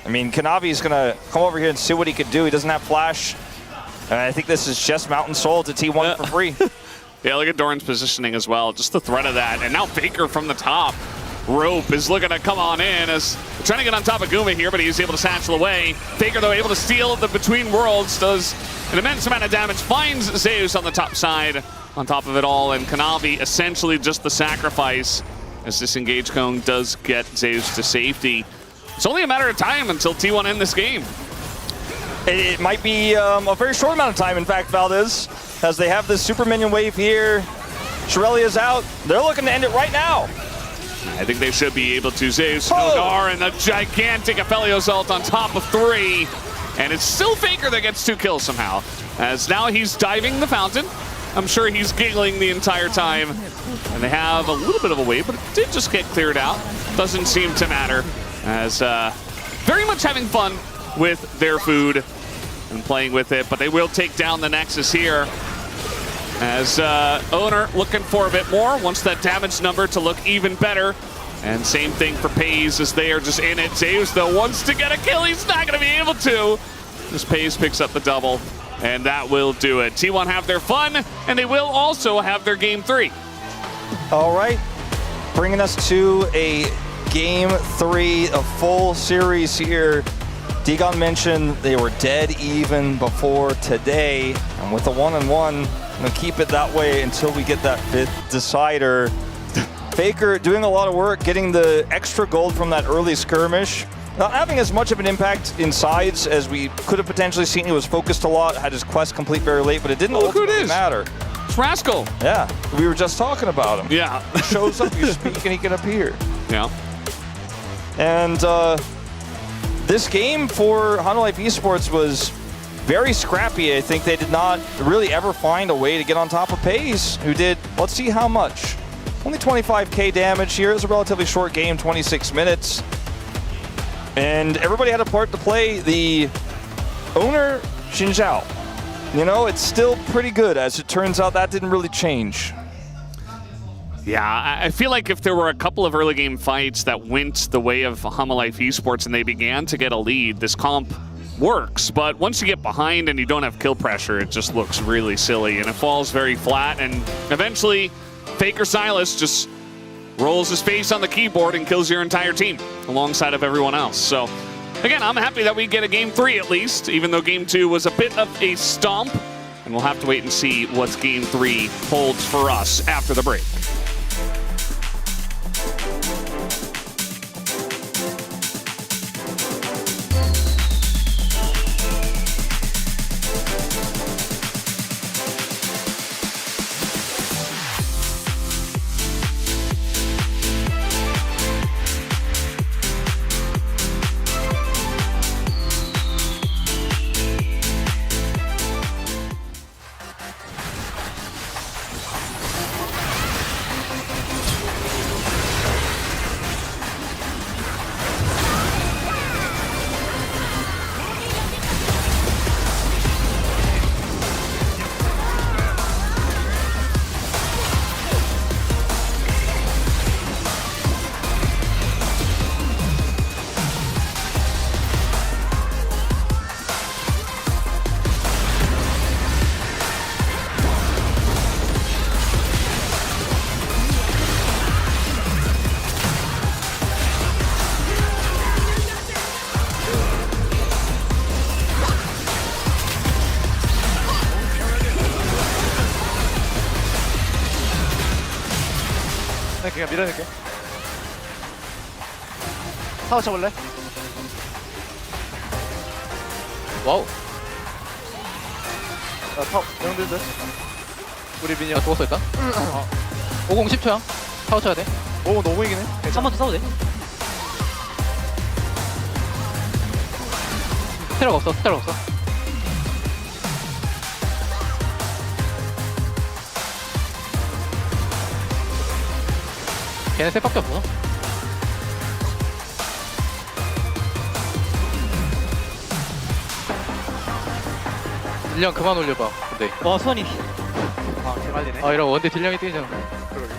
I mean, Kanavi's going to come over here and see what he could do. He doesn't have flash. And I think this is just Mountain Soul to T1 for free. Yeah, look at Doran's positioning as well. Just the threat of that. And now Faker from the top. Rope is looking to come on in as trying to get on top of Guma here, but he's able to satchel away. Faker, though, able to steal the Between Worlds, does an immense amount of damage, finds Zeus on the top side on top of it all, and Kanavi essentially just the sacrifice as Disengage Cone does get Zeus to safety. It's only a matter of time until T1 end this game. It might be a very short amount of time, in fact, Valdez, as they have this super minion wave here. Shirelia's out. They're looking to end it right now. I think they should be able to. Zeus, Nodar, and the gigantic Aphelios ult on top of 3. And it's still Faker that gets 2 kills somehow. As now he's diving the fountain. I'm sure he's giggling the entire time. And they have a little bit of a wave, but it did just get cleared out. Doesn't seem to matter. As very much having fun with their food and playing with it. But they will take down the Nexus here. As Owner looking for a bit more, wants that damage number to look even better. And same thing for Pays as they are just in it. Zeus, though, wants to get a kill. He's not going to be able to. Just Pays picks up the double, and that will do it. T1 have their fun, and they will also have their Game 3. All right, bringing us to a Game 3, a full series here. Degon mentioned they were dead even before today, and with a 1-1, we'll keep it that way until we get that 5th decider. Faker doing a lot of work, getting the extra gold from that early skirmish. Not having as much of an impact in sides as we could have potentially seen. He was focused a lot, had his quest complete very late, but it didn't ultimately matter. It's Rascal. Yeah, we were just talking about him. Yeah. Shows up, you speak, and he can appear. Yeah. And this game for Hanwha Life Esports was very scrappy. I think they did not really ever find a way to get on top of Pays, who did, let's see how much. Only 25k damage here. It was a relatively short game, 26 minutes. And everybody had a part to play. The Owner, Xinjiao, you know, it's still pretty good. As it turns out, that didn't really change. Yeah, I feel like if there were a couple of early game fights that went the way of Hanwha Life Esports and they began to get a lead, this comp works. But once you get behind and you don't have kill pressure, it just looks really silly and it falls very flat. And eventually, Faker Silas just rolls his face on the keyboard and kills your entire team alongside of everyone else. So again, I'm happy that we get a Game 3 at least, even though Game 2 was a bit of a stomp. And we'll have to wait and see what Game 3 holds for us after the break. 그냥 밀어낼게. 타워 쳐볼래? 와우. 야, 타워 영들들. 우리 민이 죽었어 일단. 50 10초야. 타워 쳐야 돼. 오 너무 이기네. 한 번 더 싸도 돼. 스테라가 없어. 스테라가 없어. 걔네 셋밖에 없어. 딜량 그만 올려봐. 근데 와 수환이 아 개발되네. 아 이러면 원대 딜량이 뛰잖아. 그러게.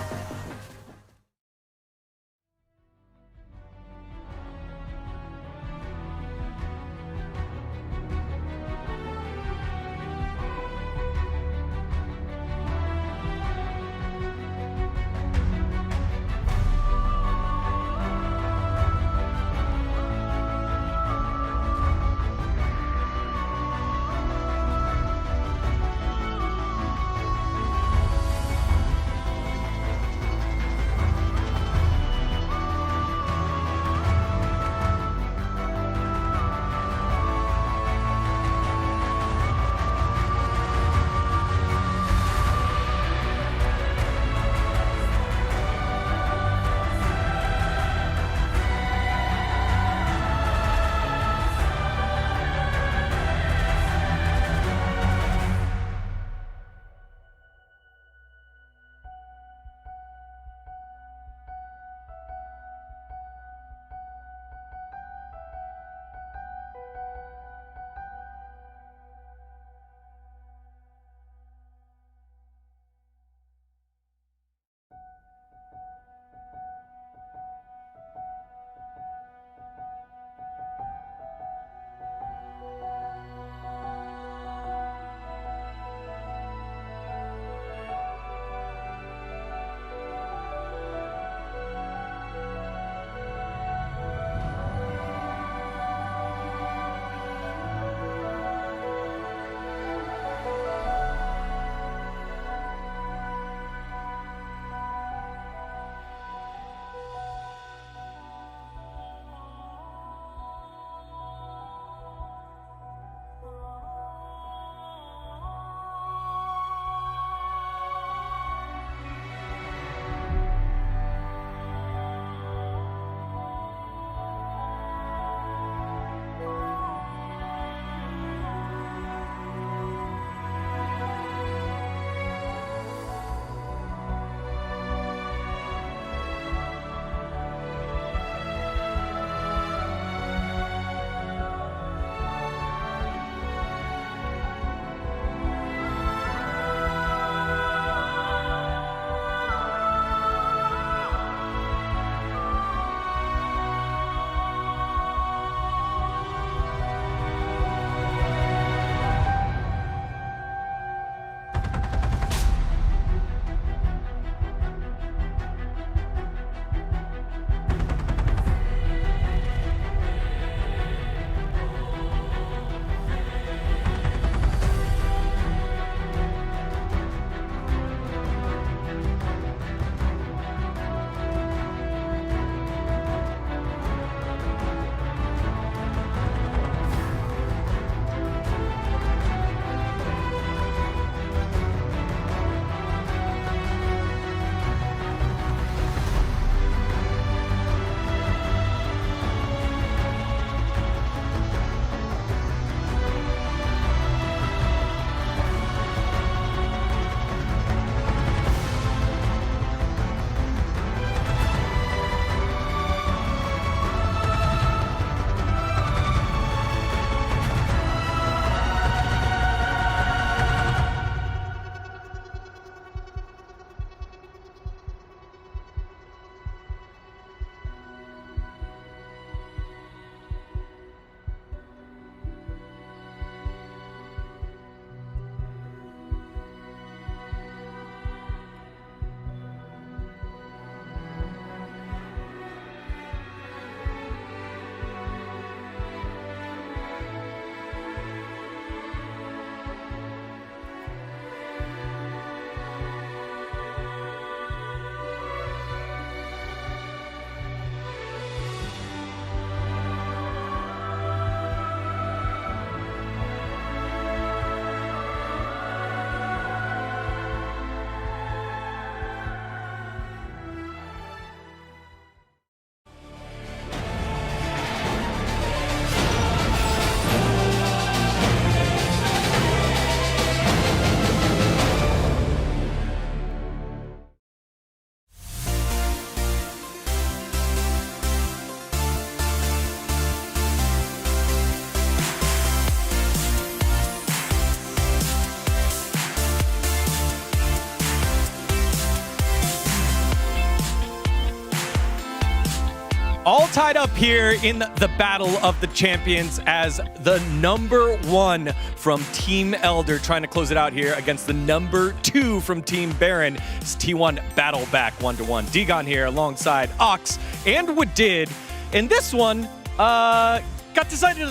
all tied up here in the Battle of the Champions as the #1 from Team Elder trying to close it out here against the #2 from Team Baron. It's T1 battle back 1-1. Digon here alongside Ox and Wadid. And this one got decided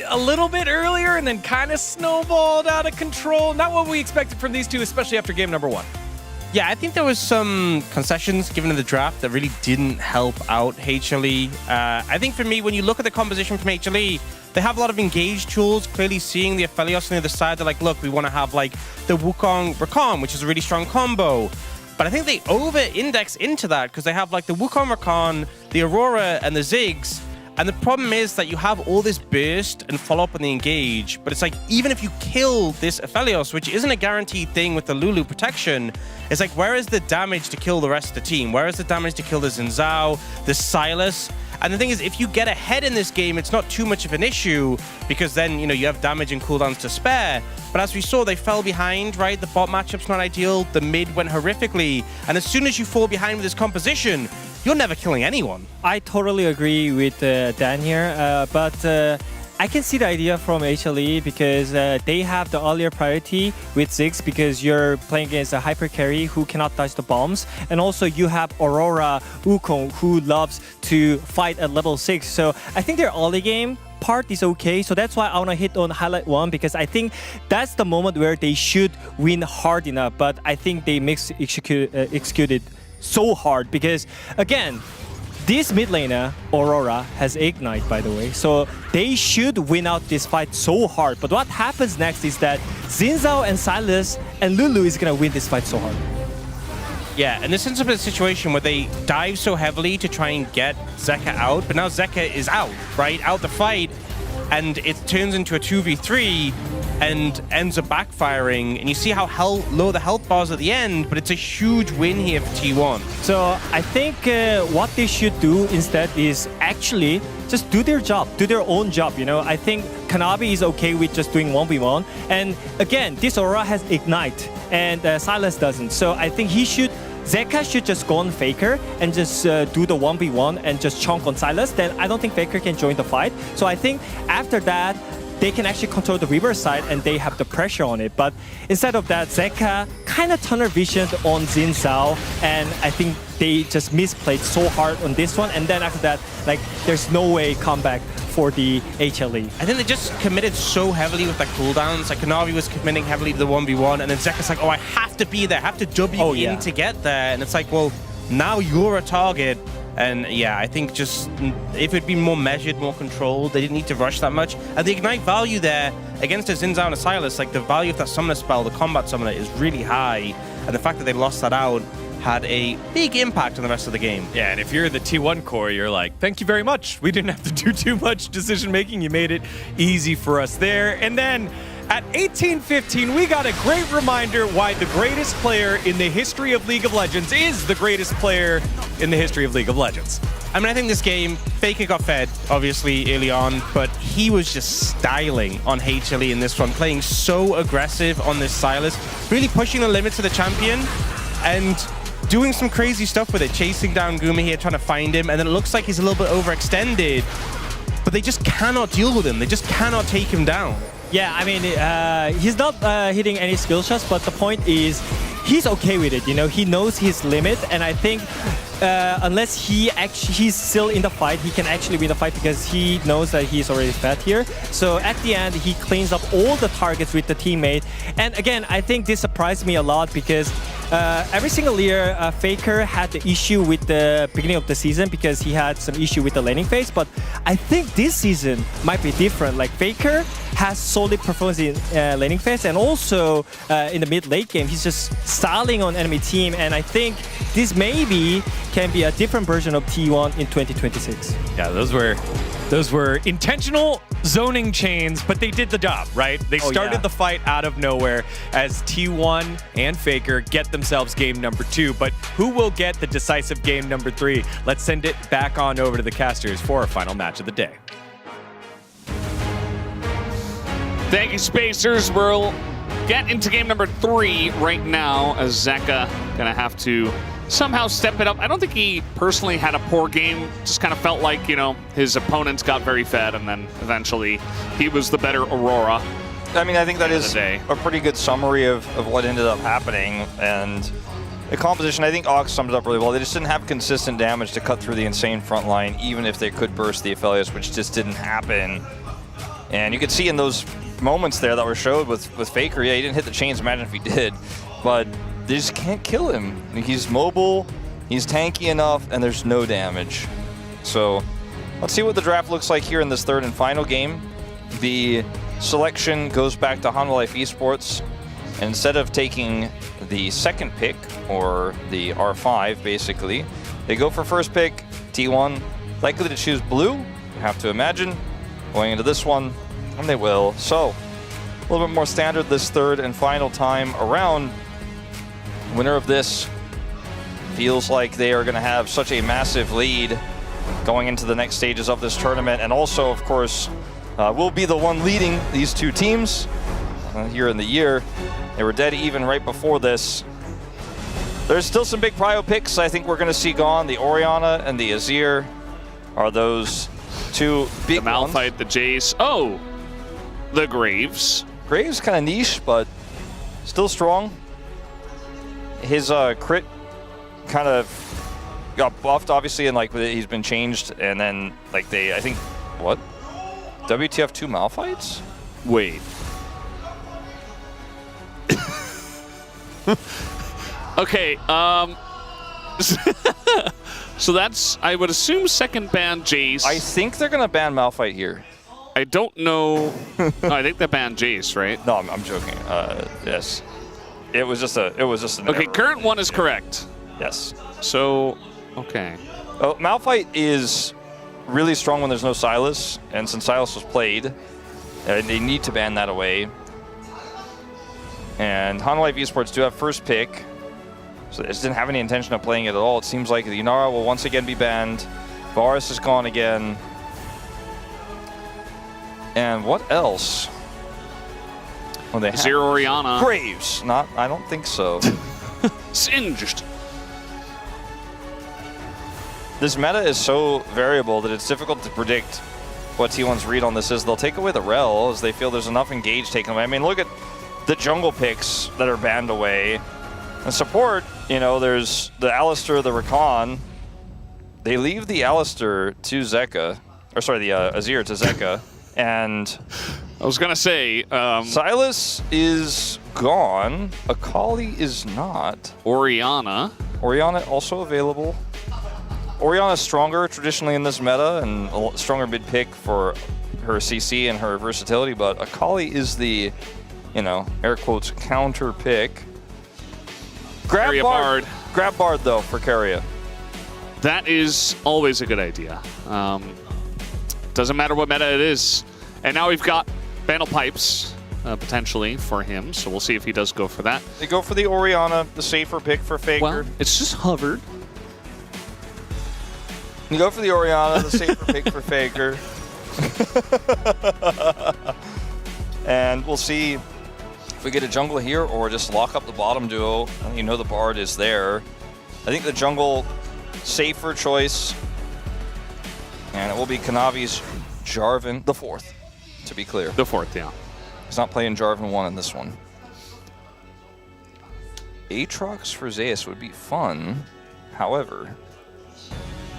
a little bit earlier and then kind of snowballed out of control. Not what we expected from these two, especially after game #1. Yeah, I think there was some concessions given in the draft that really didn't help out HLE. I think for me, when you look at the composition from HLE, they have a lot of engaged tools, clearly seeing the Aphelios on the other side. They're like, look, we want to have like the Wukong Rakan, which is a really strong combo. But I think they over-index into that because they have like the Wukong Rakan, the Aurora, and the Ziggs. And the problem is that you have all this burst and follow-up on the engage, but it's like, even if you kill this Aphelios, which isn't a guaranteed thing with the Lulu protection, it's like, where is the damage to kill the rest of the team? Where is the damage to kill the Xin Zhao, the Sylas? And the thing is, if you get ahead in this game, it's not too much of an issue, because then, you know, you have damage and cooldowns to spare. But as we saw, they fell behind, right? The bot matchup's not ideal, the mid went horrifically, and as soon as you fall behind with this composition, you're never killing anyone. I totally agree with Dan here, but I can see the idea from HLE because they have the earlier priority with Ziggs because you're playing against a hyper carry who cannot dodge the bombs, and also you have Aurora Wukong who loves to fight at level 6. So I think their early game part is okay, so that's why I want to hit on highlight 1 because I think that's the moment where they should win hard enough, but I think they executed so hard because, again, this mid laner, Aurora, has Ignite, by the way, so they should win out this fight so hard. But what happens next is that Xin Zhao and Sylas and Lulu is gonna win this fight so hard. Yeah, and this ends up in a situation where they dive so heavily to try and get Zeka out, but now Zeka is out, right? Out the fight, and it turns into a 2v3 and ends up backfiring, and you see how low the health bars at the end, but it's a huge win here for T1. So I think what they should do instead is actually just do their job, do their own job, you know? I think Kanabi is okay with just doing 1v1, and again, this Aurora has Ignite, and Sylas doesn't, so I think Zeka should just go on Faker and just do the 1v1 and just chunk on Sylas. Then I don't think Faker can join the fight. So I think after that, they can actually control the reverse side and they have the pressure on it. But instead of that, Zeka kind of tunnel visioned on Xin Zhao, and I think they just misplayed so hard on this one. And then after that, like, there's no way comeback for the HLE. I think they just committed so heavily with their cooldowns. Like, Kanavi was committing heavily to the 1v1, and then Zeka's like, oh, I have to be there, I have to W in to get there. And it's like, well, now you're a target. And yeah, I think just if it'd been more measured, more controlled, they didn't need to rush that much. And the Ignite value there against a Xin Zhao and a Sylas, like the value of that summoner spell, the combat summoner, is really high. And the fact that they lost that out had a big impact on the rest of the game. Yeah, and if you're the T1 core, you're like, thank you very much. We didn't have to do too much decision making. You made it easy for us there. And then at 18-15, we got a great reminder why the greatest player in the history of League of Legends is the greatest player in the history of League of Legends. I mean, I think this game, Faker got fed, obviously, early on, but he was just styling on HLE in this one, playing so aggressive on this Sylas, really pushing the limits of the champion, and doing some crazy stuff with it, chasing down Gumi here, trying to find him, and then it looks like he's a little bit overextended, but they just cannot deal with him. They just cannot take him down. Yeah, I mean, he's not hitting any skill shots, but the point is he's okay with it, you know? He knows his limit, and I think unless he's still in the fight, he can actually win the fight because he knows that he's already fed here. So at the end, he cleans up all the targets with the teammate. And again, I think this surprised me a lot because every single year, Faker had the issue with the beginning of the season because he had some issue with the laning phase. But I think this season might be different. Like, Faker has solid performance in laning phase, and also in the mid-late game, he's just styling on enemy team. And I think this maybe can be a different version of T1 in 2026. Yeah, those were intentional zoning chains, but they did the job, right? They started the fight out of nowhere as T1 and Faker get themselves game number 2. But who will get the decisive game number 3? Let's send it back on over to the casters for our final match of the day. Thank you, Spacers. We'll get into game number 3 right now as Zeka gonna have to somehow step it up. I don't think he personally had a poor game. Just kind of felt like, you know, his opponents got very fed, and then eventually he was the better Aurora. I mean, I think that is a pretty good summary of what ended up happening. And the composition, I think Ox summed it up really well. They just didn't have consistent damage to cut through the insane front line, even if they could burst the Aphelios, which just didn't happen. And you could see in those moments there that were showed with Faker, yeah, he didn't hit the chains, imagine if he did. But they just can't kill him. He's mobile, he's tanky enough, and there's no damage. So let's see what the draft looks like here in this third and final game. The selection goes back to Hanwha Life Esports. And instead of taking the second pick, or the R5 basically, they go for first pick, T1. Likely to choose blue, you have to imagine, going into this one, and they will. So a little bit more standard this third and final time around. Winner of this feels like they are going to have such a massive lead going into the next stages of this tournament, and also, of course, will be the one leading these two teams here in the year. They were dead even right before this. There's still some big prio picks I think we're going to see gone. The Orianna and the Azir are those two big ones. The Malphite, the Jace. Oh, the Graves. Graves kind of niche, but still strong. His crit kind of got buffed, obviously, and like he's been changed, and then like I think, what? WTF 2 Malphites? Wait. Okay, so that's, I would assume, second ban Jace. I think they're gonna ban Malphite here. I don't know. No, I think they banned Jace, right? No, I'm joking. Yes, it was just an okay, error. current one is correct. Yes. So, okay. Oh, Malphite is really strong when there's no Sylas, and since Sylas was played, they need to ban that away. And Hanwha Life Esports do have first pick, so they just didn't have any intention of playing it at all. It seems like the Inara will once again be banned. Varus is gone again. And what else? Well, they Zero Orianna. Graves. Not, I don't think so. Singed. This meta is so variable that it's difficult to predict what T1's read on this is. They'll take away the Rel as they feel there's enough engage taken away. I mean, look at the jungle picks that are banned away. And support, you know, there's the Alistair, the Rakan. They leave the Alistair to Zeka, or sorry, the Azir to Zeka. And I was gonna say, Sylas is gone. Akali is not. Orianna also available. Orianna's stronger traditionally in this meta, and a stronger mid pick for her CC and her versatility, but Akali is the, you know, air quotes, counter pick. Grab Bard. Grab Bard, though, for Keria. That is always a good idea. Doesn't matter what meta it is. And now we've got Vandal Pipes, potentially, for him, so we'll see if he does go for that. They go for the Orianna, the safer pick for Faker. Well, it's just hovered. You go for the Orianna, the safer pick for Faker. And we'll see if we get a jungle here or just lock up the bottom duo. You know the Bard is there. I think the jungle safer choice. And it will be Kanavi's Jarvan, the fourth, to be clear. The fourth, yeah. He's not playing Jarvan 1 in this one. Aatrox for Zeus would be fun. However,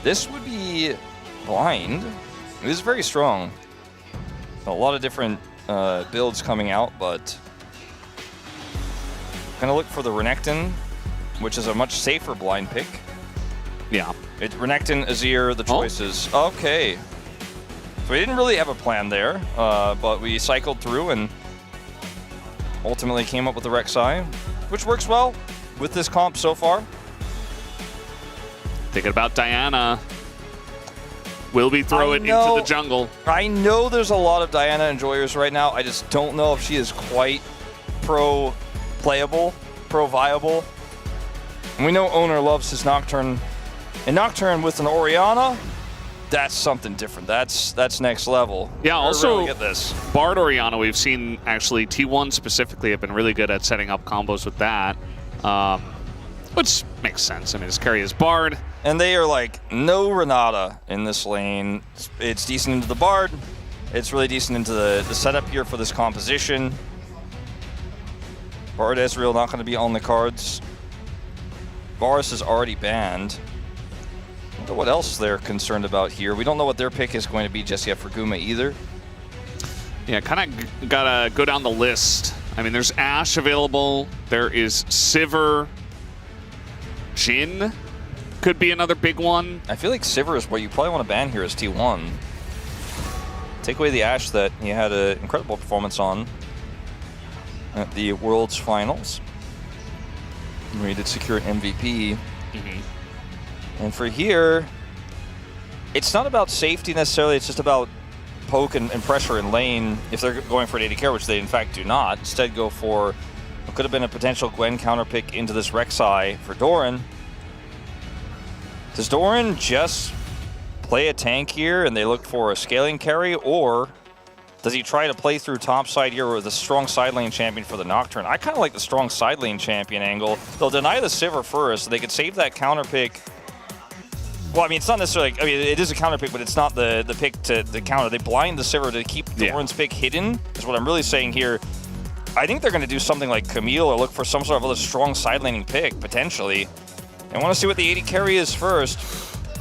this would be blind. It is very strong. A lot of different builds coming out, but gonna look for the Renekton, which is a much safer blind pick. Yeah. It's Renekton, Azir, the choices. Oh. Okay. So we didn't really have a plan there, but we cycled through and ultimately came up with the Rek'Sai, which works well with this comp so far. Thinking about Diana. Will we throw it into the jungle? I know there's a lot of Diana enjoyers right now. I just don't know if she is quite pro-playable, pro-viable. And we know Owner loves his Nocturne. And Nocturne with an Orianna, that's something different. That's next level. Yeah, also really get this. Bard Orianna, we've seen actually T1 specifically have been really good at setting up combos with that. which makes sense. I mean, his carry is Bard. And they are like, no Renata in this lane. It's decent into the Bard. It's really decent into the setup here for this composition. Bard Ezreal not going to be on the cards. Varus is already banned. I wonder what else they're concerned about here. We don't know what their pick is going to be just yet for Guma either. Yeah, kind of gotta go down the list. I mean, there's Ashe available. There is Sivir. Jhin could be another big one. I feel like Sivir is what you probably want to ban here as T1. Take away the Ashe that he had an incredible performance on at the World's Finals, where he did secure an MVP. And for here, it's not about safety necessarily, it's just about poke and pressure in lane if they're going for an AD carry, which they in fact do not. Instead go for what could have been a potential Gwen counter pick into this Rek'Sai for Doran. Does Doran just play a tank here and they look for a scaling carry, or does he try to play through top side here with a strong side lane champion for the Nocturne? I kind of like the strong side lane champion angle. They'll deny the Sivir first so they could save that counter pick. Well, I mean, it's not necessarily, I mean, it is a counter pick, but it's not the pick to the counter. They blind the Sivir to keep Doran's pick hidden, is what I'm really saying here. I think they're going to do something like Camille or look for some sort of other strong side laning pick, potentially. I want to see what the AD carry is first.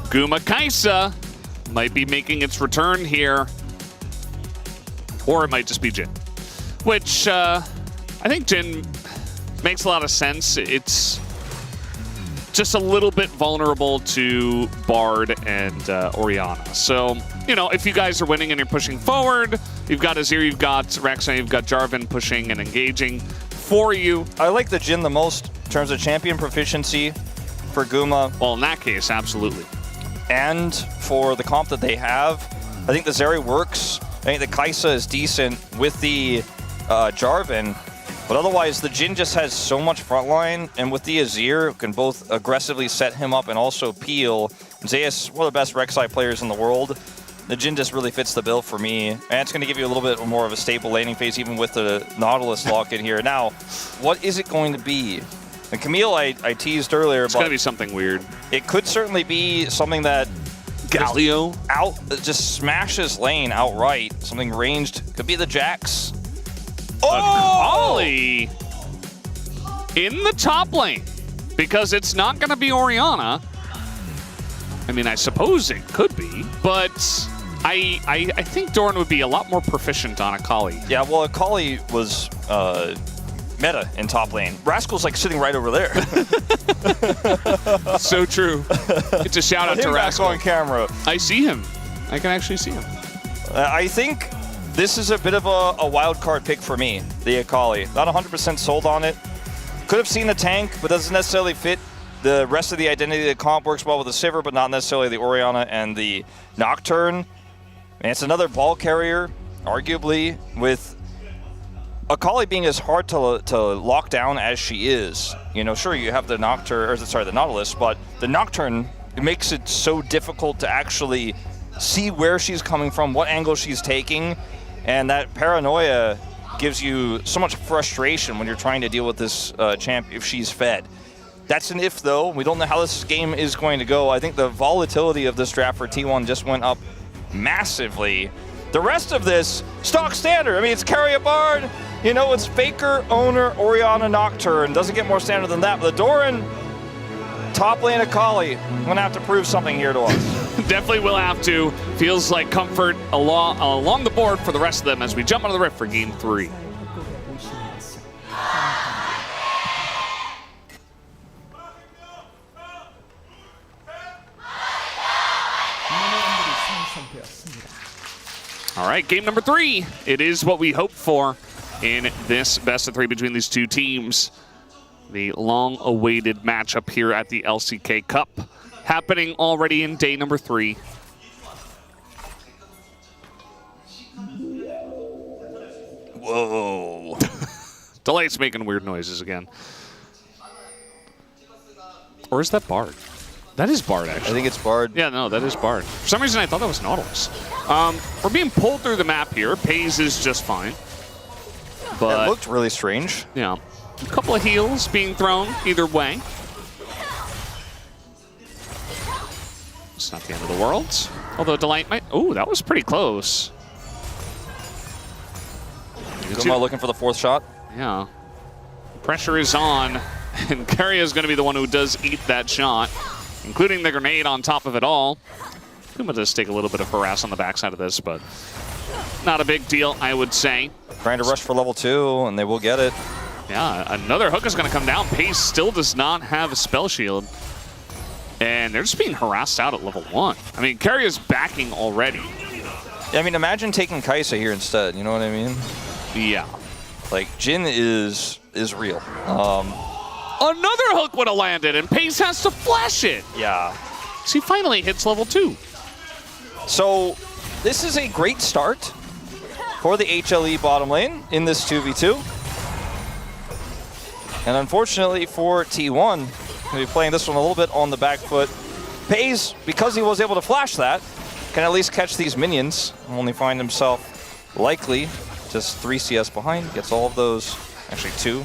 Guma Kaisa might be making its return here. Or it might just be Jhin. Which, I think Jhin makes a lot of sense. It's just a little bit vulnerable to Bard and Orianna. So, you know, if you guys are winning and you're pushing forward, you've got Azir, you've got Rek'Sai, you've got Jarvan pushing and engaging for you. I like the Jhin the most in terms of champion proficiency for Guma. Well, in that case, absolutely. And for the comp that they have, I think the Zeri works. I think the Kaisa is decent with the Jarvan. But otherwise, the Jhin just has so much frontline, and with the Azir, can both aggressively set him up and also peel. Zeus, one of the best Rek'Sai players in the world. The Jhin just really fits the bill for me. And it's going to give you a little bit more of a stable laning phase, even with the Nautilus lock in here. Now, what is it going to be? And Camille, I teased earlier, it's going to be something weird. It could certainly be something that Galio just smashes lane outright. Something ranged. Could be the Jax. Akali in the top lane, because it's not going to be Orianna. I mean, I suppose it could be, but I think Doran would be a lot more proficient on Akali. Yeah, well, Akali was meta in top lane. Rascal's like sitting right over there. So true. It's a shout out to Rascal on camera. I see him. I can actually see him. I think this is a bit of a wild card pick for me, the Akali. Not 100% sold on it. Could have seen a tank, but doesn't necessarily fit the rest of the identity. The comp works well with the Sivir, but not necessarily the Orianna and the Nocturne. And it's another ball carrier, arguably, with Akali being as hard to lock down as she is. You know, sure, you have the the Nautilus, but the Nocturne, it makes it so difficult to actually see where she's coming from, what angle she's taking, and that paranoia gives you so much frustration when you're trying to deal with this champ if she's fed. That's an if, though. We don't know how this game is going to go. I think the volatility of this draft for T1 just went up massively. The rest of this, stock standard. I mean, it's carry a Bard. You know, it's Faker, Owner, Orianna, Nocturne. Doesn't get more standard than that. But the Doran, top lane Akali, gonna have to prove something here to us. Definitely will have to. Feels like comfort along the board for the rest of them as we jump onto the rift for game 3. All right, game number 3. It is what we hoped for in this best of 3 between these two teams. The long-awaited matchup here at the LCK Cup, happening already in day number 3. Whoa. Delight's making weird noises again. Or is that Bard? That is Bard, actually. I think it's Bard. Yeah, no, that is Bard. For some reason, I thought that was Nautilus. We're being pulled through the map here. Pays is just fine. But it looked really strange. Yeah. A couple of heals being thrown either way. It's not the end of the world. Although Delight might... Oh, that was pretty close. Guma looking for the 4th shot. Yeah. Pressure is on, and Karya is going to be the one who does eat that shot, including the grenade on top of it all. Guma does take a little bit of harass on the backside of this, but not a big deal, I would say. Trying to rush for level 2, and they will get it. Yeah, another hook is going to come down. Pace still does not have a spell shield. And they're just being harassed out at level 1. I mean, Karya's backing already. Yeah, I mean, imagine taking Kaisa here instead, you know what I mean? Yeah. Like, Jin is real. Another hook would have landed, and Pace has to flash it. Yeah. So he finally hits level 2. So, this is a great start for the HLE bottom lane in this 2v2. And unfortunately for T1, going to be playing this one a little bit on the back foot. Pays, because he was able to flash that, can at least catch these minions. Only find himself likely just 3 CS behind. Gets all of those, actually 2.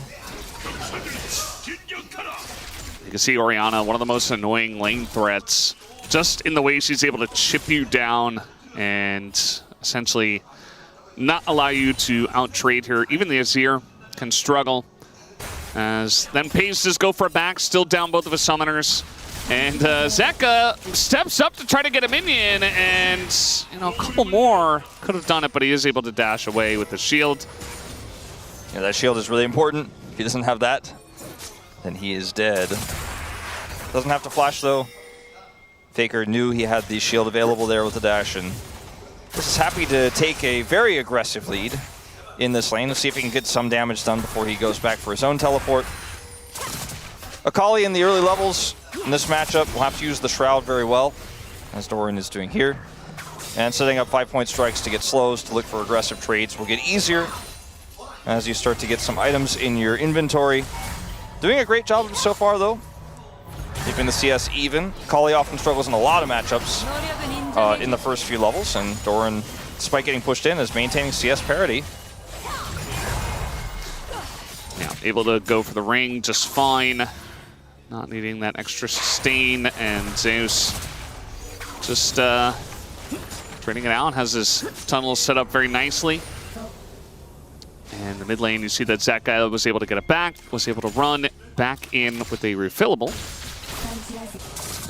You can see Orianna, one of the most annoying lane threats, just in the way she's able to chip you down and essentially not allow you to out-trade her. Even the Azir can struggle. As then Pace just go for a back, still down both of his summoners. And Zeka steps up to try to get a minion, and you know, a couple more could have done it, but he is able to dash away with the shield. Yeah, that shield is really important. If he doesn't have that, then he is dead. Doesn't have to flash though. Faker knew he had the shield available there with the dash, and this is happy to take a very aggressive lead in this lane. Let's see if he can get some damage done before he goes back for his own teleport. Akali in the early levels in this matchup will have to use the Shroud very well, as Doran is doing here. And setting up 5-point strikes to get slows, to look for aggressive trades will get easier as you start to get some items in your inventory. Doing a great job so far though, keeping the CS even. Akali often struggles in a lot of matchups in the first few levels, and Doran, despite getting pushed in, is maintaining CS parity. Yeah, able to go for the ring just fine. Not needing that extra sustain, and Zeus just trading it out, has his tunnel set up very nicely. And the mid lane, you see that Zeka was able to get it back, was able to run back in with a refillable.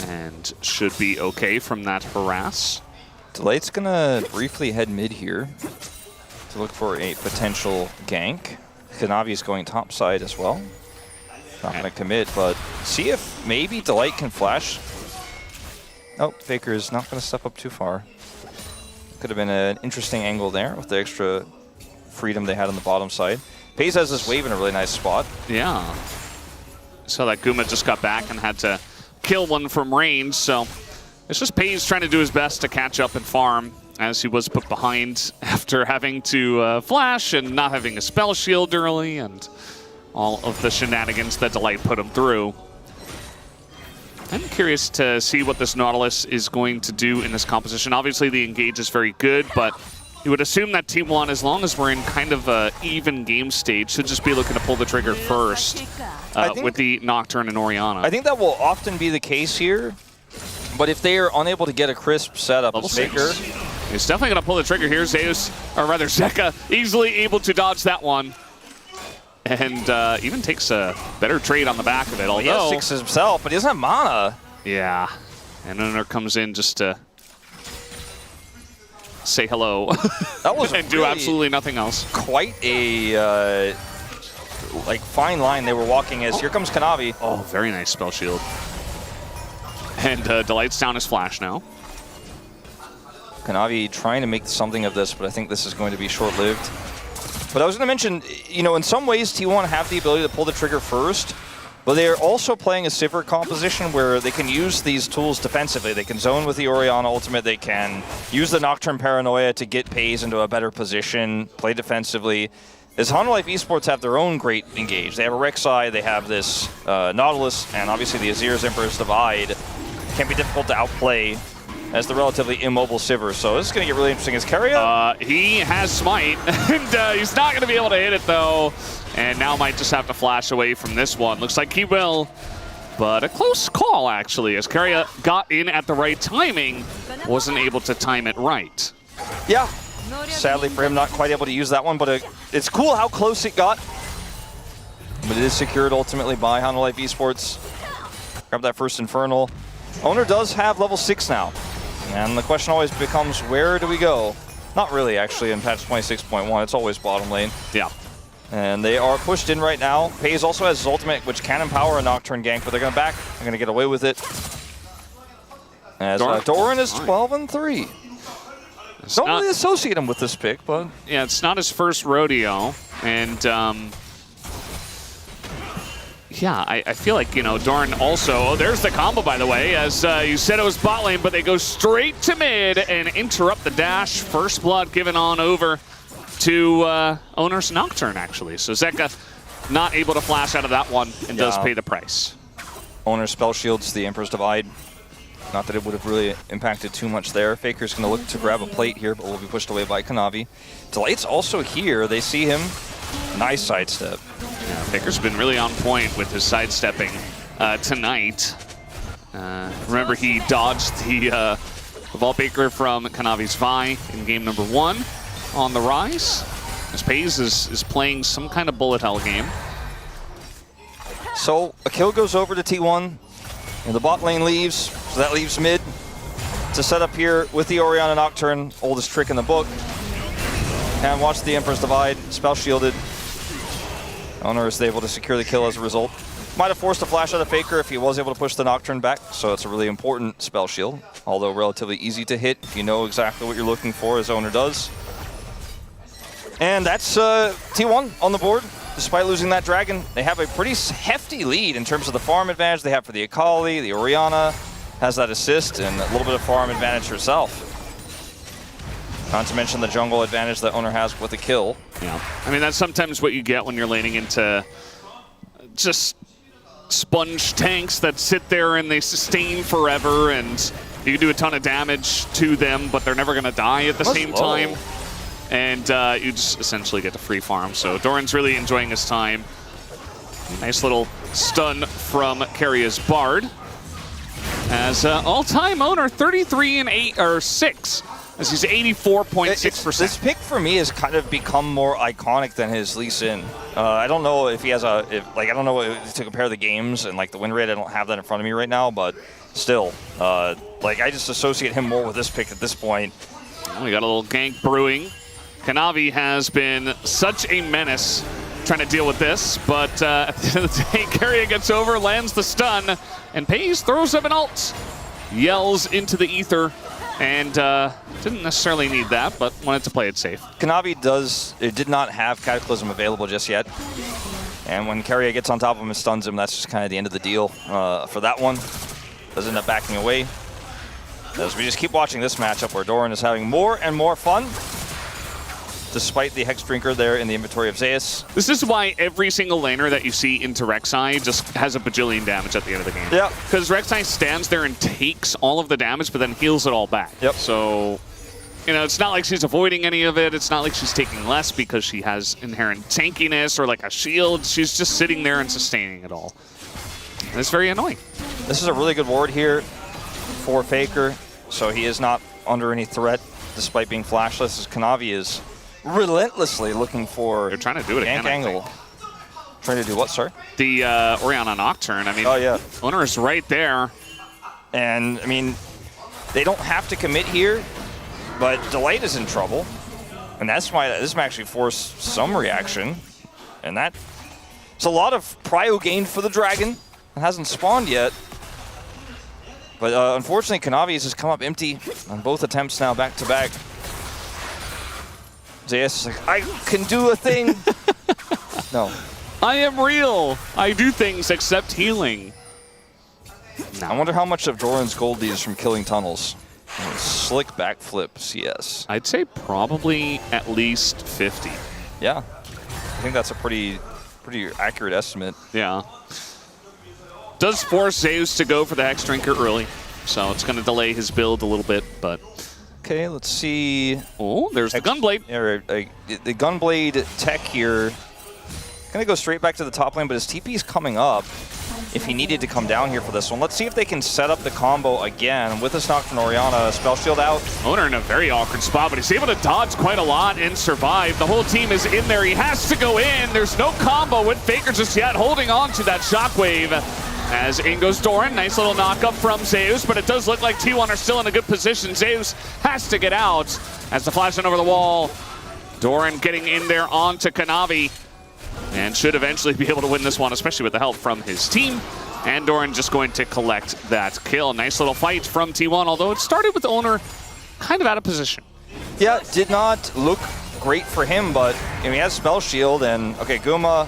And should be okay from that harass. Delight's gonna briefly head mid here to look for a potential gank. Kanavi's going top side as well. Not gonna commit, but see if maybe Delight can flash. Oh, Faker is not gonna step up too far. Could have been an interesting angle there with the extra freedom they had on the bottom side. Pace has this wave in a really nice spot. Yeah. So that Guma just got back and had to kill one from range, so it's just Pace trying to do his best to catch up and farm, as he was put behind after having to flash and not having a spell shield early, and all of the shenanigans that Delight put him through. I'm curious to see what this Nautilus is going to do in this composition. Obviously, the engage is very good, but you would assume that Team 1, as long as we're in kind of an even game stage, should just be looking to pull the trigger first with the Nocturne and Orianna. I think that will often be the case here, but if they are unable to get a crisp setup as Faker... He's definitely going to pull the trigger here. Zeus, or rather Zeka, easily able to dodge that one. And even takes a better trade on the back of it. Well, although he has 6 himself, but he doesn't have mana. Yeah. And then there comes in just to say hello. That was and do absolutely nothing else. Quite a like fine line they were walking as here comes Kanavi. Oh, very nice spell shield. And Delight's down his flash now. Kanavi trying to make something of this, but I think this is going to be short-lived. But I was going to mention, you know, in some ways T1 have the ability to pull the trigger first, but they are also playing a Sivir composition where they can use these tools defensively. They can zone with the Orianna ultimate, they can use the Nocturne Paranoia to get Paze into a better position, play defensively. As Honor Life Esports have their own great engage. They have a Rek'Sai, they have this Nautilus, and obviously the Azir's Emperor's Divide. Can be difficult to outplay as the relatively immobile Sivir. So this is going to get really interesting. Is Karya? He has Smite, and he's not going to be able to hit it, though. And now might just have to flash away from this one. Looks like he will. But a close call, actually, as Keria got in at the right timing, wasn't able to time it right. Yeah. Sadly for him, not quite able to use that one, but it's cool how close it got. But it is secured ultimately by Hanwha Life Esports. Grab that first Infernal. Owner does have level 6 now. And the question always becomes, where do we go? Not really, actually, in patch 26.1. It's always bottom lane. Yeah. And they are pushed in right now. FaZe also has his ultimate, which can empower a Nocturne gank, but they're going to back. They're going to get away with it. As Doran is 12-3. Don't really associate him with this pick, but... Yeah, it's not his first rodeo. And, yeah, I feel like, you know, Doran also... Oh, there's the combo, by the way, as you said it was bot lane, but they go straight to mid and interrupt the dash. First blood given on over to Owner's Nocturne, actually. So Zeka not able to flash out of that one and does pay the price. Owner spell shields the Emperor's Divide. Not that it would have really impacted too much there. Faker's going to look to grab a plate here, but will be pushed away by Kanavi. Delight's also here. They see him. Nice sidestep. Yeah, Faker's been really on point with his sidestepping tonight. Remember, he dodged the Vault Baker from Kanavi's Vi in game number 1 on the Rise. As FaZe is playing some kind of bullet hell game. So a kill goes over to T1. And the bot lane leaves, so that leaves mid to set up here with the Orianna Nocturne, oldest trick in the book. And watch the Emperor's Divide, spell shielded. Owner is able to secure the kill as a result. Might have forced a flash out of Faker if he was able to push the Nocturne back, so it's a really important spell shield, although relatively easy to hit if you know exactly what you're looking for, as Owner does. And that's T1 on the board. Despite losing that Dragon, they have a pretty hefty lead in terms of the farm advantage they have for the Akali. The Orianna has that assist and a little bit of farm advantage herself. Not to mention the jungle advantage that Owner has with the kill. Yeah, I mean, that's sometimes what you get when you're laning into just sponge tanks that sit there and they sustain forever, and you can do a ton of damage to them, but they're never going to die at the same time. And you just essentially get to free farm. So Doran's really enjoying his time. Nice little stun from Keria's Bard. As all-time Owner 6, as he's 84.6%. This pick for me has kind of become more iconic than his Lee Sin. I don't know if he has I don't know to compare the games and like the win rate. I don't have that in front of me right now, but still, like I just associate him more with this pick at this point. Well, we got a little gank brewing. Kanavi has been such a menace trying to deal with this, but at the end of the day, Keria gets over, lands the stun, and FaZe throws up an ult. Yells into the ether, and didn't necessarily need that, but wanted to play it safe. Kanavi did not have Cataclysm available just yet, and when Keria gets on top of him and stuns him, that's just kind of the end of the deal for that one. Does end up backing away. As we just keep watching this matchup where Doran is having more and more fun, despite the Hex Drinker there in the inventory of Zeus. This is why every single laner that you see into Rek'Sai just has a bajillion damage at the end of the game. Yeah. Because Rek'Sai stands there and takes all of the damage, but then heals it all back. Yep. So, you know, it's not like she's avoiding any of it. It's not like she's taking less because she has inherent tankiness or like a shield. She's just sitting there and sustaining it all. And it's very annoying. This is a really good ward here for Faker, so he is not under any threat despite being flashless, as Kanavi is relentlessly looking for They're trying to do it again, angle. Trying to do what, sir? The Orianna Nocturne. I mean, oh yeah, Owner is right there. And I mean, they don't have to commit here, but Delight is in trouble, and that's why this may actually force some reaction. And that it's a lot of prio gained for the Dragon. It hasn't spawned yet, but unfortunately, Kanavi has come up empty on both attempts now, back to back. Zeus is like, I can do a thing. No. I am real. I do things except healing. I wonder how much of Doran's gold is from killing tunnels. Slick backflip CS. I'd say probably at least 50. Yeah. I think that's a pretty accurate estimate. Yeah. Does force Zeus to go for the Hex Drinker early, so it's going to delay his build a little bit, but... Okay, let's see. Oh, there's the Gunblade. Yeah, the Gunblade tech here. Gonna go straight back to the top lane, but his TP is coming up. if he needed to come down here for this one. Let's see if they can set up the combo again with this knock from Orianna. Spell shield out. Owner in a very awkward spot, but he's able to dodge quite a lot and survive. The whole team is in there. He has to go in. There's no combo with Faker just yet, holding on to that shockwave. As in goes Doran. Nice little knock up from Zeus, but it does look like T1 are still in a good position. Zeus has to get out as the flash in over the wall. Doran getting in there onto Kanavi and should eventually be able to win this one, especially with the help from his team. And Doran just going to collect that kill. Nice little fight from T1, although it started with Owner kind of out of position. Yeah, did not look great for him, but he has Spell Shield, and okay, Guma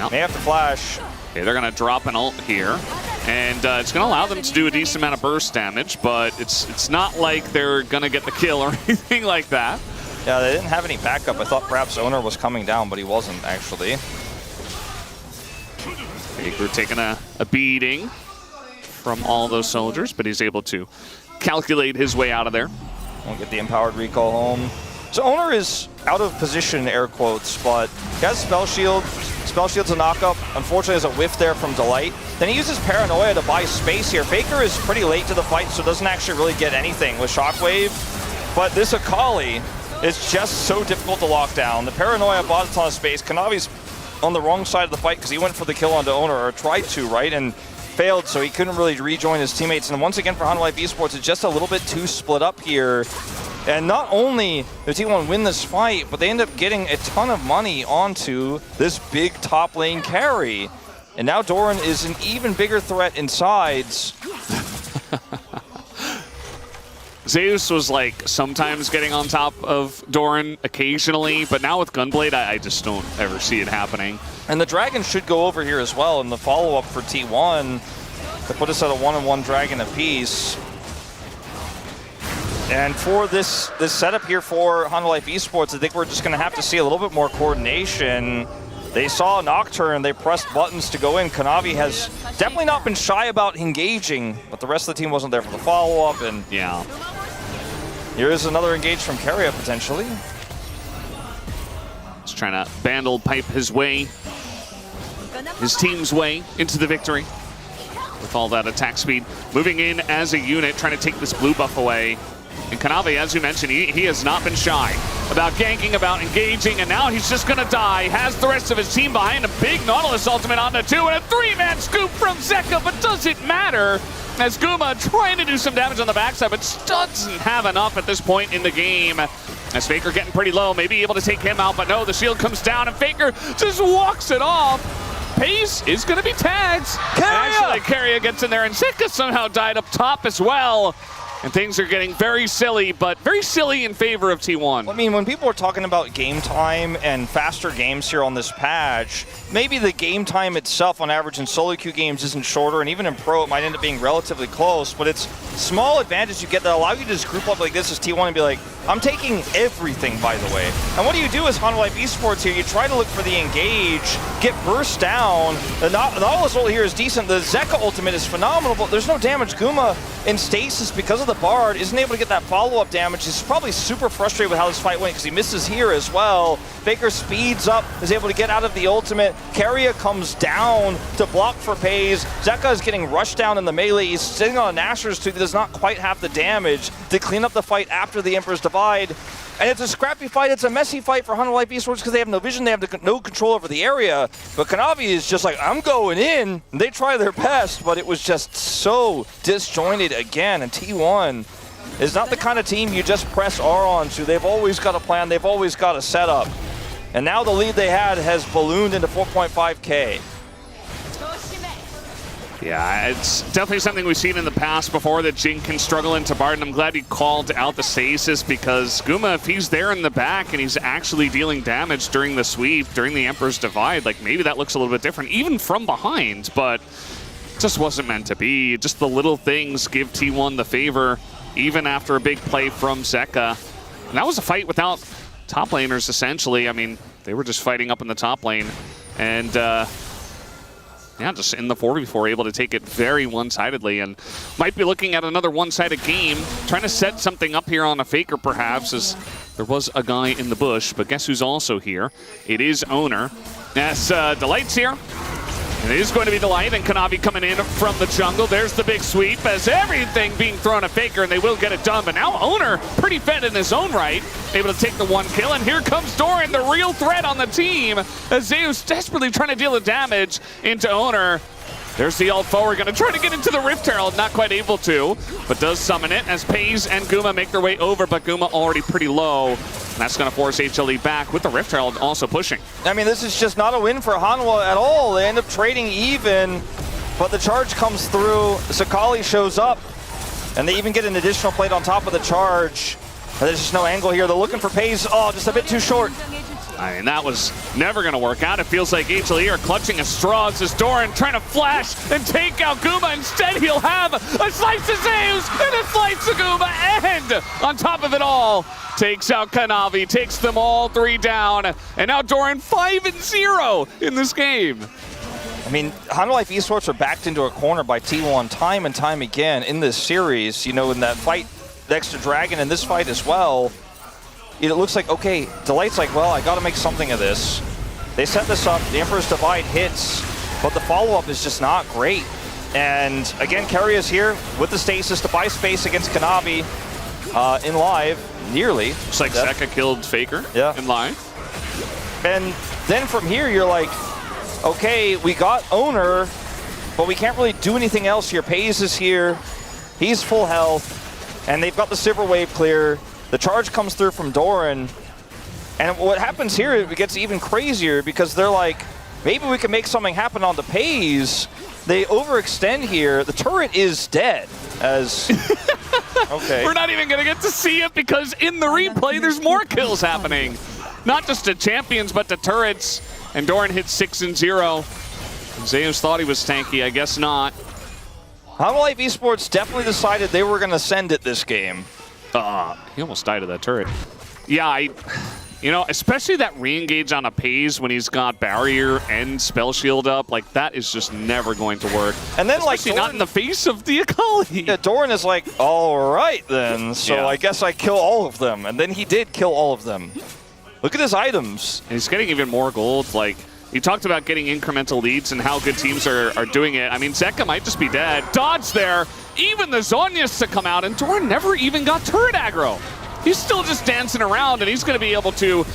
may have to flash. Okay, they're going to drop an ult here, and it's going to allow them to do a decent amount of burst damage, but it's not like they're going to get the kill or anything like that. Yeah, they didn't have any backup. I thought perhaps Owner was coming down, but he wasn't actually. Faker taking a beating from all those soldiers, but he's able to calculate his way out of there. Won't get the empowered recall home. So Owner is out of position, air quotes, but he has Spell Shield. Spell Shield's a knockup. Unfortunately, there's a whiff there from Delight. Then he uses Paranoia to buy space here. Faker is pretty late to the fight, so doesn't actually really get anything with Shockwave. But this Akali is just so difficult to lock down. The Paranoia bought a ton of space. Kanavi's on the wrong side of the fight because he went for the kill onto Owner, or tried to, right? And failed, so he couldn't really rejoin his teammates. And once again for Hanwha Life Esports, it's just a little bit too split up here. And not only does T1 win this fight, but they end up getting a ton of money onto this big top lane carry. And now Doran is an even bigger threat in sides. Zeus was like sometimes getting on top of Doran occasionally, but now with Gunblade, I just don't ever see it happening. And the Dragon should go over here as well in the follow-up for T1 to put us at a 1-on-1 Dragon apiece. And for this setup here for Hanwha Life Esports, I think we're just going to have to see a little bit more coordination. They saw Nocturne, they pressed buttons to go in. Kanavi has definitely not been shy about engaging, but the rest of the team wasn't there for the follow-up. And yeah, here's another engage from Keria potentially. He's trying to Vandal pipe his way, his team's way into the victory with all that attack speed. Moving in as a unit, trying to take this blue buff away. And Kanavi, as you mentioned, he has not been shy about ganking, about engaging, and now he's just going to die. Has the rest of his team behind him. Big Nautilus ultimate onto 2, and a 3-man scoop from Zeka, but does it matter? As Guma trying to do some damage on the backside, but doesn't have enough at this point in the game. As Faker getting pretty low, maybe able to take him out, but no, the shield comes down, and Faker just walks it off. Pace is going to be tagged. Actually, Keria gets in there, and Zeka somehow died up top as well. And things are getting very silly, but very silly in favor of T1. I mean, when people are talking about game time and faster games here on this patch, maybe the game time itself on average in solo queue games isn't shorter, and even in pro it might end up being relatively close, but it's small advantage you get that allow you to just group up like this as T1 and be like, I'm taking everything, by the way. And what do you do as Hanwha Life Esports here? You try to look for the engage, get burst down. The Nautilus ult here is decent. The Zeka ultimate is phenomenal, but there's no damage. Guma in stasis because of the Bard isn't able to get that follow-up damage. He's probably super frustrated with how this fight went because he misses here as well. Faker speeds up, is able to get out of the ultimate. Keria comes down to block for Pays. Zeka is getting rushed down in the melee. He's sitting on a Nashor's too. He does not quite have the damage to clean up the fight after the Emperor's Divide. And it's a scrappy fight. It's a messy fight for Hanwha Life Esports because they have no vision. They have no control over the area. But Kanavi is just like, I'm going in. And they try their best, but it was just so disjointed again. And T1 is not the kind of team you just press R onto. They've always got a plan. They've always got a setup. And now the lead they had has ballooned into 4.5K. Yeah, it's definitely something we've seen in the past before, that Jing can struggle into Bard, and I'm glad he called out the stasis, because Guma, if he's there in the back and he's actually dealing damage during the sweep, during the Emperor's Divide, like maybe that looks a little bit different, even from behind, but it just wasn't meant to be. Just the little things give T1 the favor, even after a big play from Zeka. And that was a fight without top laners, essentially. I mean, they were just fighting up in the top lane, and yeah, just in the 4v4, able to take it very one-sidedly, and might be looking at another one-sided game, trying to set something up here on a Faker, perhaps, as there was a guy in the bush, but guess who's also here? It is Owner. As Delight's here. It is going to be the Light, and Kanavi coming in from the jungle. There's the big sweep as everything being thrown at Faker, and they will get it done. But now Owner, pretty fed in his own right, able to take the 1 kill. And here comes Doran, the real threat on the team, as Zeus desperately trying to deal the damage into Owner. There's the ult forward, gonna try to get into the Rift Herald, not quite able to, but does summon it as Paze and Guma make their way over, but Guma already pretty low. And that's gonna force HLE back with the Rift Herald also pushing. I mean, this is just not a win for Hanwha at all. They end up trading even, but the charge comes through, Sakali shows up, and they even get an additional plate on top of the charge. And there's just no angle here. They're looking for Paze. Oh, just a bit too short. I mean, that was never going to work out. It feels like HLE are clutching at straws as Doran trying to flash and take out Guma. Instead, he'll have a slice of Zeus and a slice of Guma. And on top of it all, takes out Kanavi, takes them all 3 down. And now Doran 5-0 in this game. I mean, Hanwha Life Esports are backed into a corner by T1 time and time again in this series. You know, in that fight next to Dragon, in this fight as well. It looks like, okay, Delight's like, well, I got to make something of this. They set this up, the Emperor's Divide hits, but the follow-up is just not great. And again, Carry is here with the stasis to buy space against Kanavi in live, nearly. Looks like Zeka killed Faker in live. And then from here, you're like, okay, we got Owner, but we can't really do anything else here. Paze is here, he's full health, and they've got the Silver Wave clear. The charge comes through from Doran, and what happens here, it gets even crazier because they're like, maybe we can make something happen on the Paze. They overextend here. The turret is dead as... okay. We're not even going to get to see it because in the replay, there's more kills happening. Not just to champions, but to turrets. And Doran hit 6-0. Zeus thought he was tanky. I guess not. Hanwha Life Esports definitely decided they were going to send it this game. He almost died of that turret. Yeah, you know, especially that re-engage on a Paze when he's got barrier and spell shield up, like that is just never going to work. And then especially like Doran, not in the face of the Akali. Yeah, Doran is like, all right then, so I guess I kill all of them. And then he did kill all of them. Look at his items. And he's getting even more gold. Like, you talked about getting incremental leads and how good teams are doing it. I mean, Zeka might just be dead. Dodge there. Even the Zhonya's to come out, and Doran never even got turret aggro. He's still just dancing around, and he's going to be able to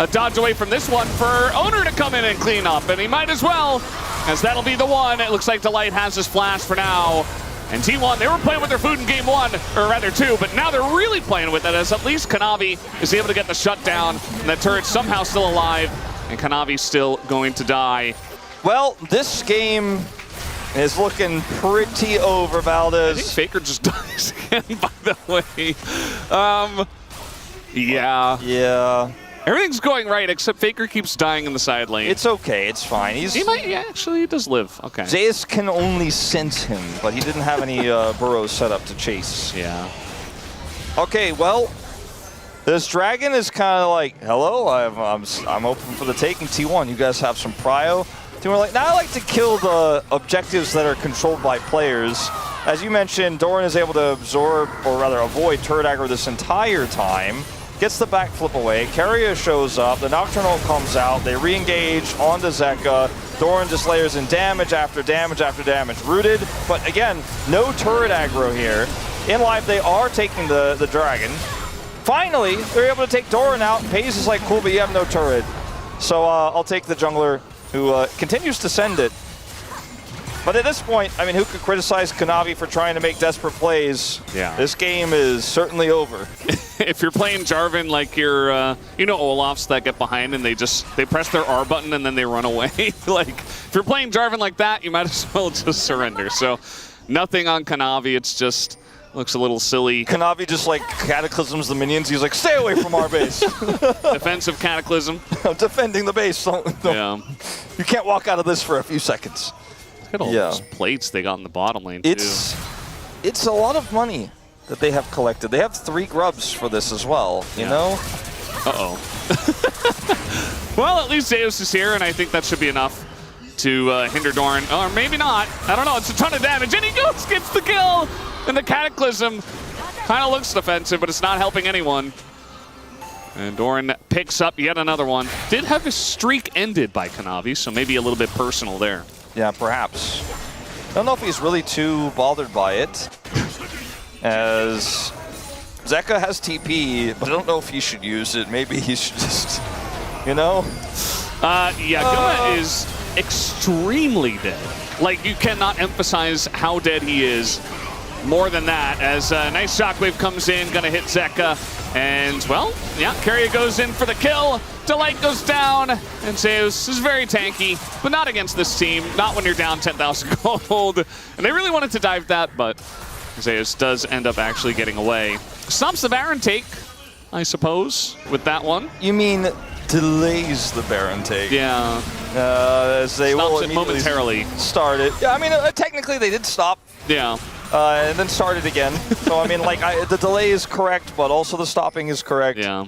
dodge away from this one for Owner to come in and clean up, and he might as well, as that'll be the one. It looks like Delight has his flash for now. And T1, they were playing with their food in game 1, or rather 2, but now they're really playing with it, as at least Kanavi is able to get the shutdown, and that turret's somehow still alive, and Kanavi's still going to die. Well, this game is looking pretty over, Valdez. I think Faker just dies again, by the way. Yeah. Everything's going right, except Faker keeps dying in the side lane. It's okay, it's fine. He might, actually, he does live. Okay. Zeus can only sense him, but he didn't have any burrows set up to chase. Yeah. Okay, well, this Dragon is kind of like, hello, I'm open for the taking. T1, you guys have some prio? We're like, now I like to kill the objectives that are controlled by players. As you mentioned, Doran is able to absorb, or rather avoid, turret aggro this entire time. Gets the backflip away. Carrier shows up. The Nocturnal comes out. They re-engage onto Zeka. Doran just layers in damage after damage after damage. Rooted, but again, no turret aggro here. In live, they are taking the Dragon. Finally, they're able to take Doran out. Paze is like, cool, but you have no turret. So I'll take the jungler, who continues to send it. But at this point, I mean, who could criticize Kanavi for trying to make desperate plays? Yeah. This game is certainly over. If you're playing Jarvan like you're, you know, Olafs that get behind and they press their R button and then they run away. Like, if you're playing Jarvan like that, you might as well just surrender. So, nothing on Kanavi. It's just looks a little silly. Kanavi just like cataclysms the minions. He's like, stay away from our base. Defensive cataclysm. I'm defending the base. Yeah. You can't walk out of this for a few seconds. Look at all those plates they got in the bottom lane, too. It's a lot of money that they have collected. They have 3 grubs for this as well, you know? Uh-oh. Well, at least Zeus is here, and I think that should be enough to hinder Doran. Or maybe not. I don't know. It's a ton of damage, and he gets the kill! And the Cataclysm kind of looks defensive, but it's not helping anyone. And Doran picks up yet another one. Did have his streak ended by Kanavi, so maybe a little bit personal there. Yeah, perhaps. I don't know if he's really too bothered by it, as Zeka has TP, but I don't know if he should use it. Maybe he should just, you know? Yeah, Guma is extremely dead. Like, you cannot emphasize how dead he is more than that, as a nice shockwave comes in, gonna hit Zeka, and, well, yeah, Carrier goes in for the kill, Delight goes down, and Zeus is very tanky, but not against this team, not when you're down 10,000 gold, and they really wanted to dive that, but Zeus does end up actually getting away. Stops the Baron take, I suppose, with that one. You mean delays the Baron take? Yeah. As they will it momentarily. Start it. Yeah, I mean, technically they did stop. Yeah. And then started again. So, I mean, like, the delay is correct, but also the stopping is correct. Yeah.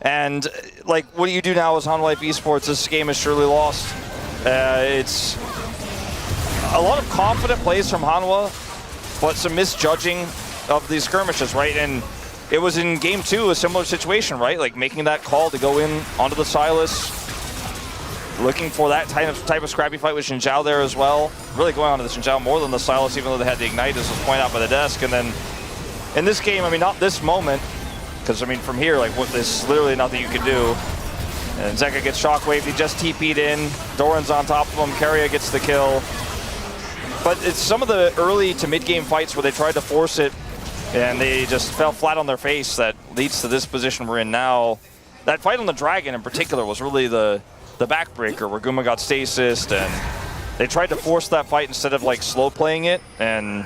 And, like, what do you do now as Hanwha Esports? This game is surely lost. It's a lot of confident plays from Hanwha, but some misjudging of these skirmishes, right? And it was in game 2 a similar situation, right? Like, making that call to go in onto the Sylas, looking for that type of scrappy fight with Xin Zhao there as well. Really going on to the Xin Zhao more than the Sylas, even though they had the Ignite, as was pointed out by the desk. And then in this game, I mean, not this moment, because, I mean, from here, like, there's literally nothing you can do. And Zeka gets shockwaved, he just TP'd in. Doran's on top of him, Carrier gets the kill. But it's some of the early to mid-game fights where they tried to force it, and they just fell flat on their face that leads to this position we're in now. That fight on the Dragon in particular was really the backbreaker, where Guma got stasis, and they tried to force that fight instead of like slow playing it, and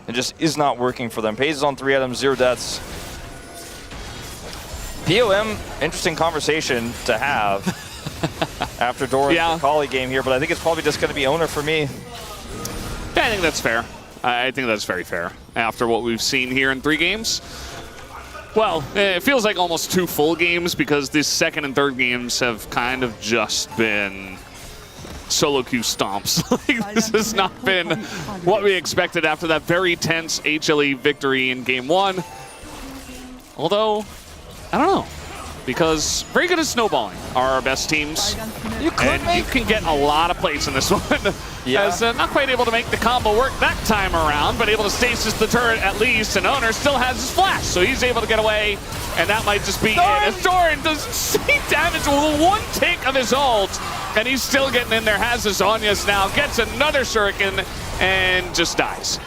it just is not working for them. Pays is on 3 items, 0 deaths. POM, interesting conversation to have after Doran's Kali game here, but I think it's probably just going to be owner for me. Yeah, I think that's fair. I think that's very fair after what we've seen here in 3 games. Well, it feels like almost 2 full games, because these second and third games have kind of just been solo queue stomps. Like, this has not been what we expected after that very tense HLE victory in game 1. Although, I don't know, because very good at snowballing are our best teams. You can get a lot of plays in this one. Yeah. As not quite able to make the combo work that time around, but able to stasis the turret at least, and Owner still has his flash, so he's able to get away, and that might just be it. As Doran does insane damage with 1 tick of his ult, and he's still getting in there, has his Zhonya's now, gets another shuriken, and just dies.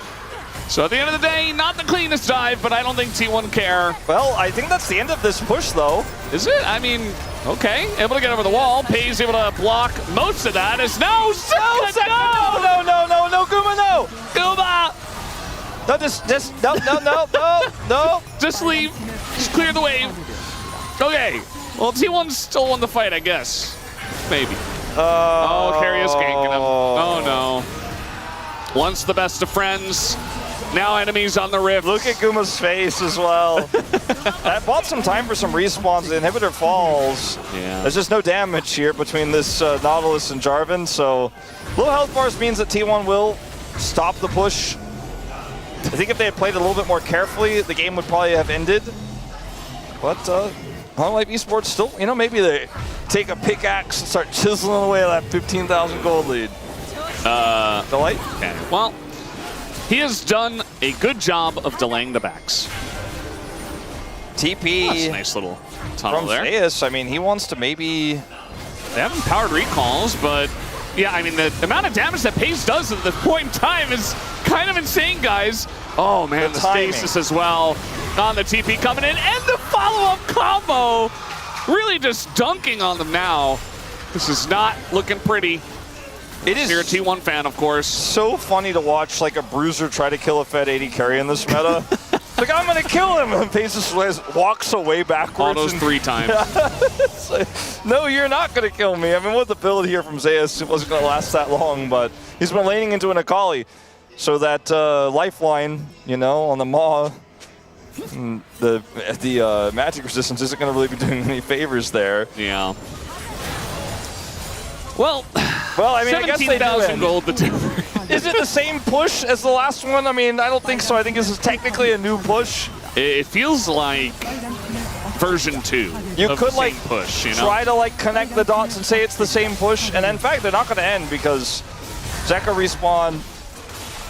So at the end of the day, not the cleanest dive, but I don't think T1 care. Well, I think that's the end of this push, though. Is it? I mean, okay. Able to get over the wall. Pays able to block most of that. Is no, no, Guma, no! Guma! No, no. Just leave. Just clear the wave. Okay. Well, T1 still won the fight, I guess. Maybe. Oh, Carrier's ganking him. Oh, no. Once the best of friends. Now enemies on the rift. Look at Guma's face as well. That bought some time for some respawns. The inhibitor falls. Yeah. There's just no damage here between this Nautilus and Jarvan, so low health bars means that T1 will stop the push. I think if they had played a little bit more carefully, the game would probably have ended. But Hanwha Esports still, you know, maybe they take a pickaxe and start chiseling away at that 15,000 gold lead. Delight? Okay. Well, he has done a good job of delaying the backs. TP. That's a nice little tunnel from there. Zeus, I mean, he wants to maybe... They haven't powered recalls, but yeah, I mean, the amount of damage that Pace does at this point in time is kind of insane, guys. Oh man, the stasis as well on the TP coming in, and the follow-up combo really just dunking on them now. This is not looking pretty. It is. You're a T1 fan, of course. So funny to watch like a bruiser try to kill a Fed 80 carry in this meta. Like, I'm gonna kill him, and Pace just walks away backwards. All those 3 times. Like, no, you're not gonna kill me. I mean, with the build here from Zeus, it wasn't gonna last that long, but he's been laning into an Akali. So that lifeline, you know, on the Maw, the magic resistance isn't gonna really be doing any favors there. Yeah. Well, I mean, I guess they do 17,000 gold. Is it the same push as the last one? I mean, I don't think so. I think this is technically a new push. It feels like version 2. You could like push, you know? try to like connect the dots and say it's the same push, and in fact, they're not going to end because Zeka respawn.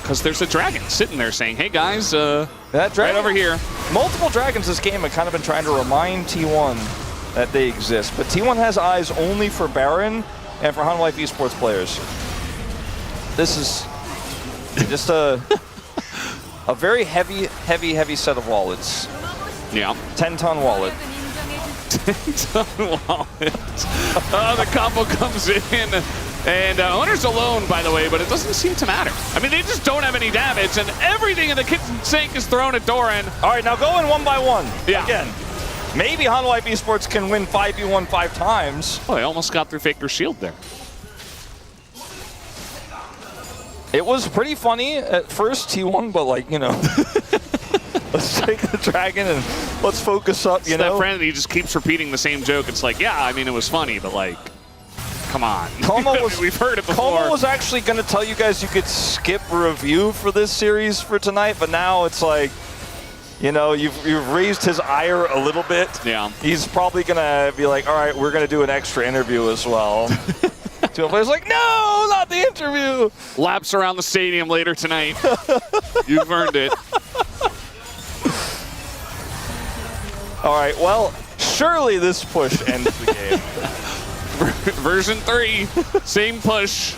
Because there's a dragon sitting there saying, hey guys, that dragon, right over here. Multiple dragons this game have kind of been trying to remind T1 that they exist. But T1 has eyes only for Baron and for Hanwha Life Esports players. This is just a very heavy set of wallets. Yeah. 10-ton wallet. 10-ton wallet. The combo comes in. And Owner's alone, by the way, but it doesn't seem to matter. I mean, they just don't have any damage, and everything in the kitchen sink is thrown at Doran. All right, now going 1 by 1. Yeah. Again, maybe Hanwha Life Esports can win 5v1 5 times. Oh, they almost got through Faker's shield there. It was pretty funny at first, T1, but like, you know, let's take the dragon and let's focus up, you know? That friend, he just keeps repeating the same joke. It's like, yeah, I mean, it was funny, but like, come on. We've heard it before. Como was actually going to tell you guys you could skip review for this series for tonight, but now it's like, you know, you've raised his ire a little bit. Yeah. He's probably going to be like, all right, we're going to do an extra interview as well. Two players like, no, not the interview. Laps around the stadium later tonight. You've earned it. All right, well, surely this push ends the game. Version 3, same push.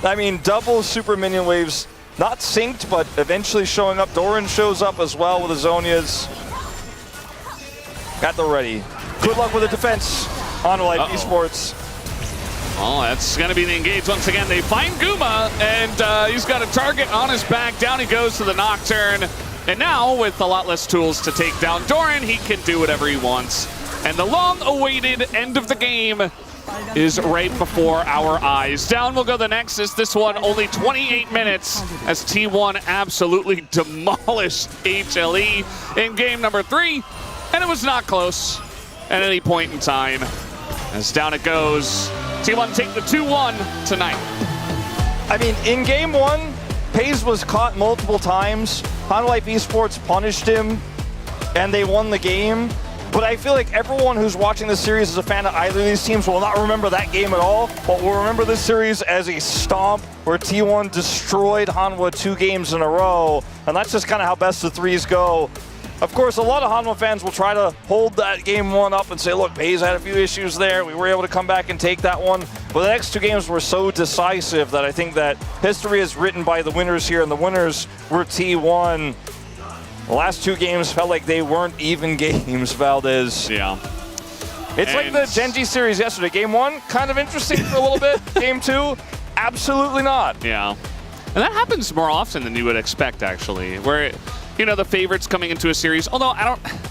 I mean, double super minion waves, not synced, but eventually showing up. Doran shows up as well with his Zonias. At the ready. Good luck with the defense on Life Esports. Oh, that's going to be the engage once again. They find Guma, and he's got a target on his back. Down he goes to the Nocturne. And now, with a lot less tools to take down Doran, he can do whatever he wants. And the long-awaited end of the game is right before our eyes. Down will go the Nexus. This one only 28 minutes as T1 absolutely demolished HLE in game number 3. And it was not close at any point in time. As down it goes. T1 take the 2-1 tonight. I mean, in game 1, Paze was caught multiple times. Hanwha Life Esports punished him, and they won the game. But I feel like everyone who's watching this series as a fan of either of these teams will not remember that game at all, but will remember this series as a stomp where T1 destroyed Hanwha 2 games in a row. And that's just kind of how best of threes go. Of course, a lot of Hanwha fans will try to hold that game 1 up and say, look, Paze had a few issues there. We were able to come back and take that one. But the next 2 games were so decisive that I think that history is written by the winners here, and the winners were T1. The last 2 games felt like they weren't even games, Valdez. Yeah. It's like the Genji series yesterday. Game 1, kind of interesting for a little bit. Game 2, absolutely not. Yeah. And that happens more often than you would expect, actually, where, you know, the favorites coming into a series, although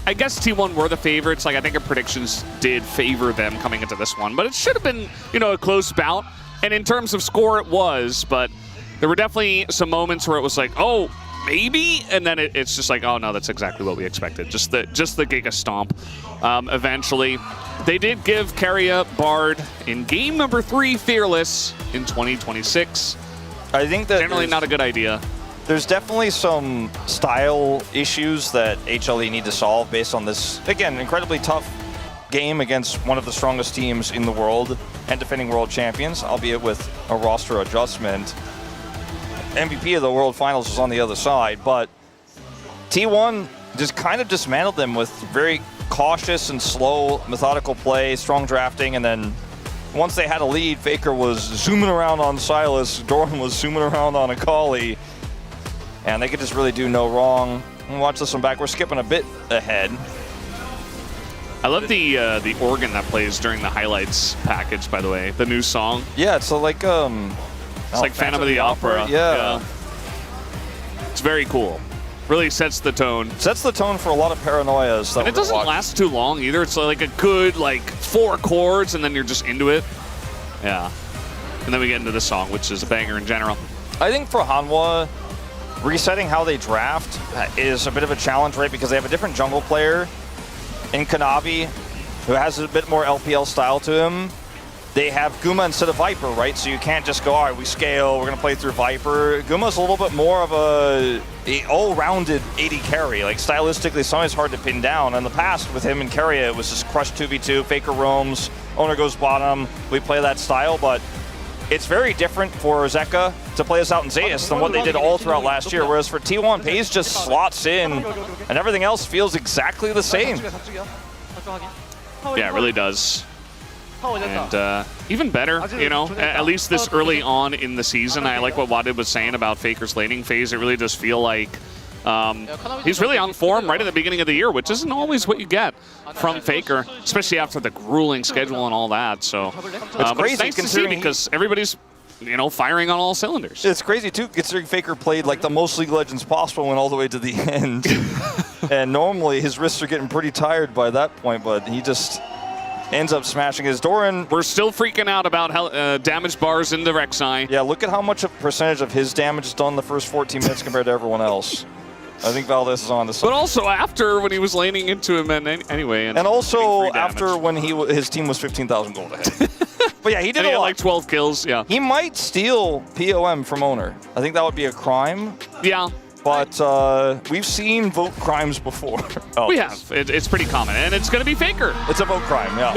I guess T1 were the favorites. Like, I think our predictions did favor them coming into this one, but it should have been, you know, a close bout. And in terms of score, it was, but there were definitely some moments where it was like, oh, maybe, and then it's just like, oh no, that's exactly what we expected. Just the Giga Stomp. Eventually, they did give Keria Bard in game number 3 Fearless in 2026. I think that generally not a good idea. There's definitely some style issues that HLE need to solve based on this, again, incredibly tough game against one of the strongest teams in the world and defending world champions, albeit with a roster adjustment. MVP of the World Finals was on the other side, but T1 just kind of dismantled them with very cautious and slow, methodical play, strong drafting, and then once they had a lead, Faker was zooming around on Silas, Doran was zooming around on Akali, and they could just really do no wrong. And watch this one back. We're skipping a bit ahead. I love the organ that plays during the highlights package, by the way. The new song. Yeah, it's like it's like Phantom of the Opera. Yeah. It's very cool. Really sets the tone. Sets the tone for a lot of paranoias. And it doesn't last too long either. It's like a good 4 chords and then you're just into it. Yeah. And then we get into the song, which is a banger in general. I think for Hanwha, resetting how they draft is a bit of a challenge, right? Because they have a different jungle player in Kanavi who has a bit more LPL style to him. They have Guma instead of Viper, right? So you can't just go, all right, we scale, we're going to play through Viper. Guma's a little bit more of a all-rounded AD carry. Like, stylistically, sometimes hard to pin down. In the past, with him and Keria, it was just crush 2v2, Faker roams, Owner goes bottom. We play that style, but it's very different for Zeka to play this out in Zeus than what they did all throughout last year, whereas for T1, Paze just slots in, and everything else feels exactly the same. Yeah, it really does. And even better, you know, at least this early on in the season. I like what Wadid was saying about Faker's laning phase. It really does feel like he's really on form right at the beginning of the year, which isn't always what you get from Faker, especially after the grueling schedule and all that. So it's crazy, it's nice to see because everybody's, you know, firing on all cylinders. It's crazy too, considering Faker played like the most League of Legends possible, went all the way to the end. And normally his wrists are getting pretty tired by that point, but he just ends up smashing his Doran. We're still freaking out about how damage bars in the Rek'Sai. Yeah, look at how much of percentage of his damage is done the first 14 minutes compared to everyone else. I think Valdez is on the side. But also after when he was laning into him and anyway. And also after when his team was 15,000 gold ahead. But yeah, he did a lot. Like 12 kills, yeah. He might steal POM from Owner. I think that would be a crime. Yeah. But we've seen vote crimes before. We have. It's pretty common. And it's going to be Faker. It's a vote crime, yeah.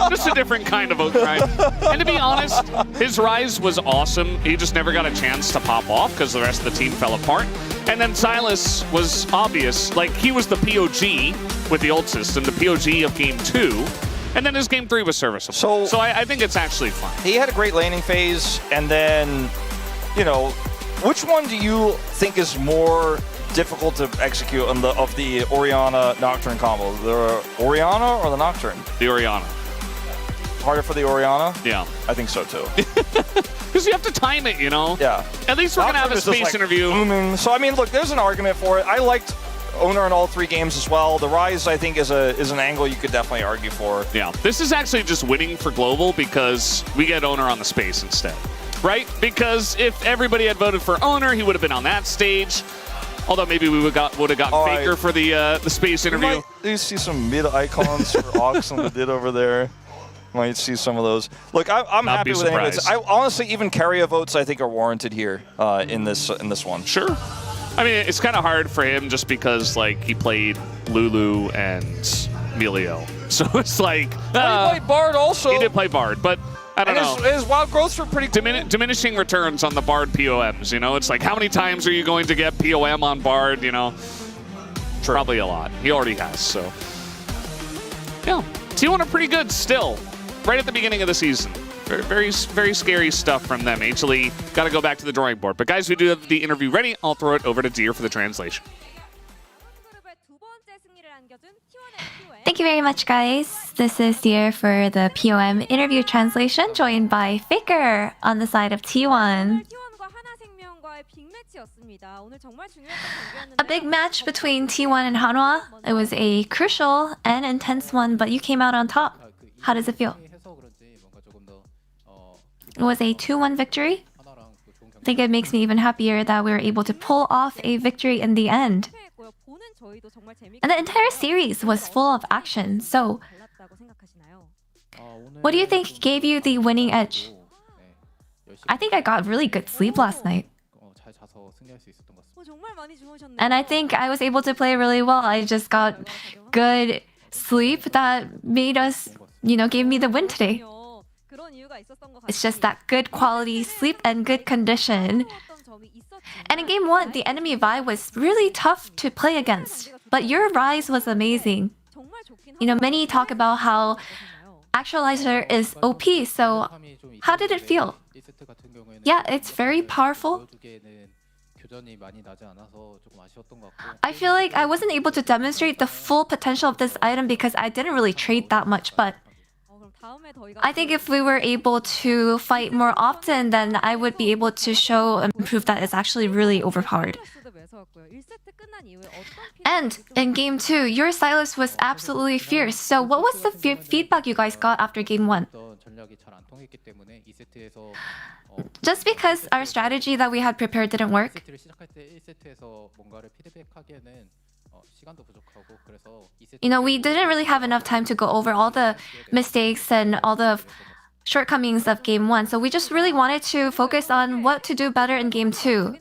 Just a different kind of vote crime. And to be honest, his rise was awesome. He just never got a chance to pop off because the rest of the team fell apart. And then Silas was obvious. Like, he was the POG with the old system, the POG of Game 2. And then his Game 3 was serviceable. So I think it's actually fine. He had a great laning phase, and then, you know, which one do you think is more difficult to execute on of the Orianna Nocturne combo? The Orianna or the Nocturne? The Orianna. Harder for the Orianna? Yeah. I think so too. Because you have to time it, you know? Yeah. At least we're going to have a space interview. Booming. So, I mean, look, there's an argument for it. I liked Owner in all 3 games as well. The Rise, I think, is an angle you could definitely argue for. Yeah. This is actually just winning for Global because we get Owner on the space instead. Right? Because if everybody had voted for Owner, he would have been on that stage. Although maybe we would have gotten Faker for the space interview. You see some mid icons for Ox on the did over there. Might see some of those. Look, I'm happy with it. I honestly, even carrier votes I think are warranted here in this one. Sure. I mean, it's kind of hard for him just because like he played Lulu and Melio. So it's like he played Bard also. He did play Bard, but I don't know. His wild growths were pretty cool. Diminishing returns on the Bard POMs, you know? It's like, how many times are you going to get POM on Bard, you know? True. Probably a lot. He already has, so. Yeah, T1 are pretty good still, right at the beginning of the season. Very scary stuff from them. HLE got to go back to the drawing board. But guys, we do have the interview ready. I'll throw it over to Deer for the translation. Thank you very much, guys. This is Deer for the POM interview translation, joined by Faker on the side of T1. A big match between T1 and Hanwha. It was a crucial and intense one, but you came out on top. How does it feel? It was a 2-1 victory. I think it makes me even happier that we were able to pull off a victory in the end. And the entire series was full of action, so what do you think gave you the winning edge? I think I got really good sleep last night. And I think I was able to play really well. I just got good sleep that made us, you know, gave me the win today. It's just that good quality sleep and good condition. And in Game 1, the enemy Vi was really tough to play against. But your Rise was amazing. You know, many talk about how Actualizer is OP, so how did it feel? Yeah, it's very powerful. I feel like I wasn't able to demonstrate the full potential of this item because I didn't really trade that much, but I think if we were able to fight more often, then I would be able to show and prove that it's actually really overpowered. And in Game 2, your Silas was absolutely fierce. So what was the feedback you guys got after Game 1? Just because our strategy that we had prepared didn't work? You know, we didn't really have enough time to go over all the mistakes and all the shortcomings of Game 1. So we just really wanted to focus on what to do better in Game 2.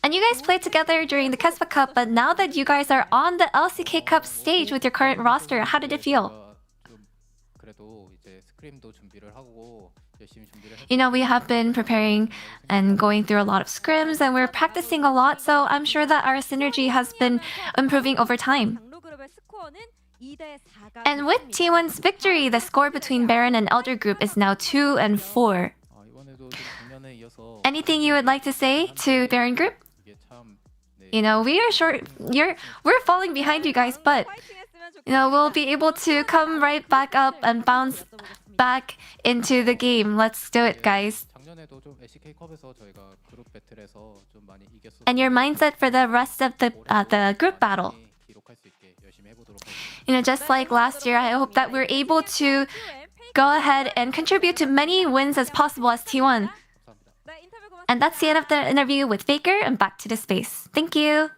And you guys played together during the KESPA Cup, but now that you guys are on the LCK Cup stage with your current roster, how did it feel? You know, we have been preparing and going through a lot of scrims, and we're practicing a lot, so I'm sure that our synergy has been improving over time. And with T1's victory, the score between Baron and Elder Group is now 2-4. Anything you would like to say to Baron Group? You know, we are short. We're falling behind you guys, but you know, we'll be able to come right back up and bounce back into the game. Let's do it, guys. And your mindset for the rest of the group battle. You know, just like last year, I hope that we're able to go ahead and contribute to many wins as possible as T1. And that's the end of the interview with Faker, and back to the space. Thank you.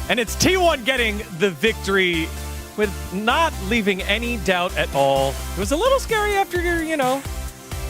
And it's T1 getting the victory with not leaving any doubt at all. It was a little scary after your,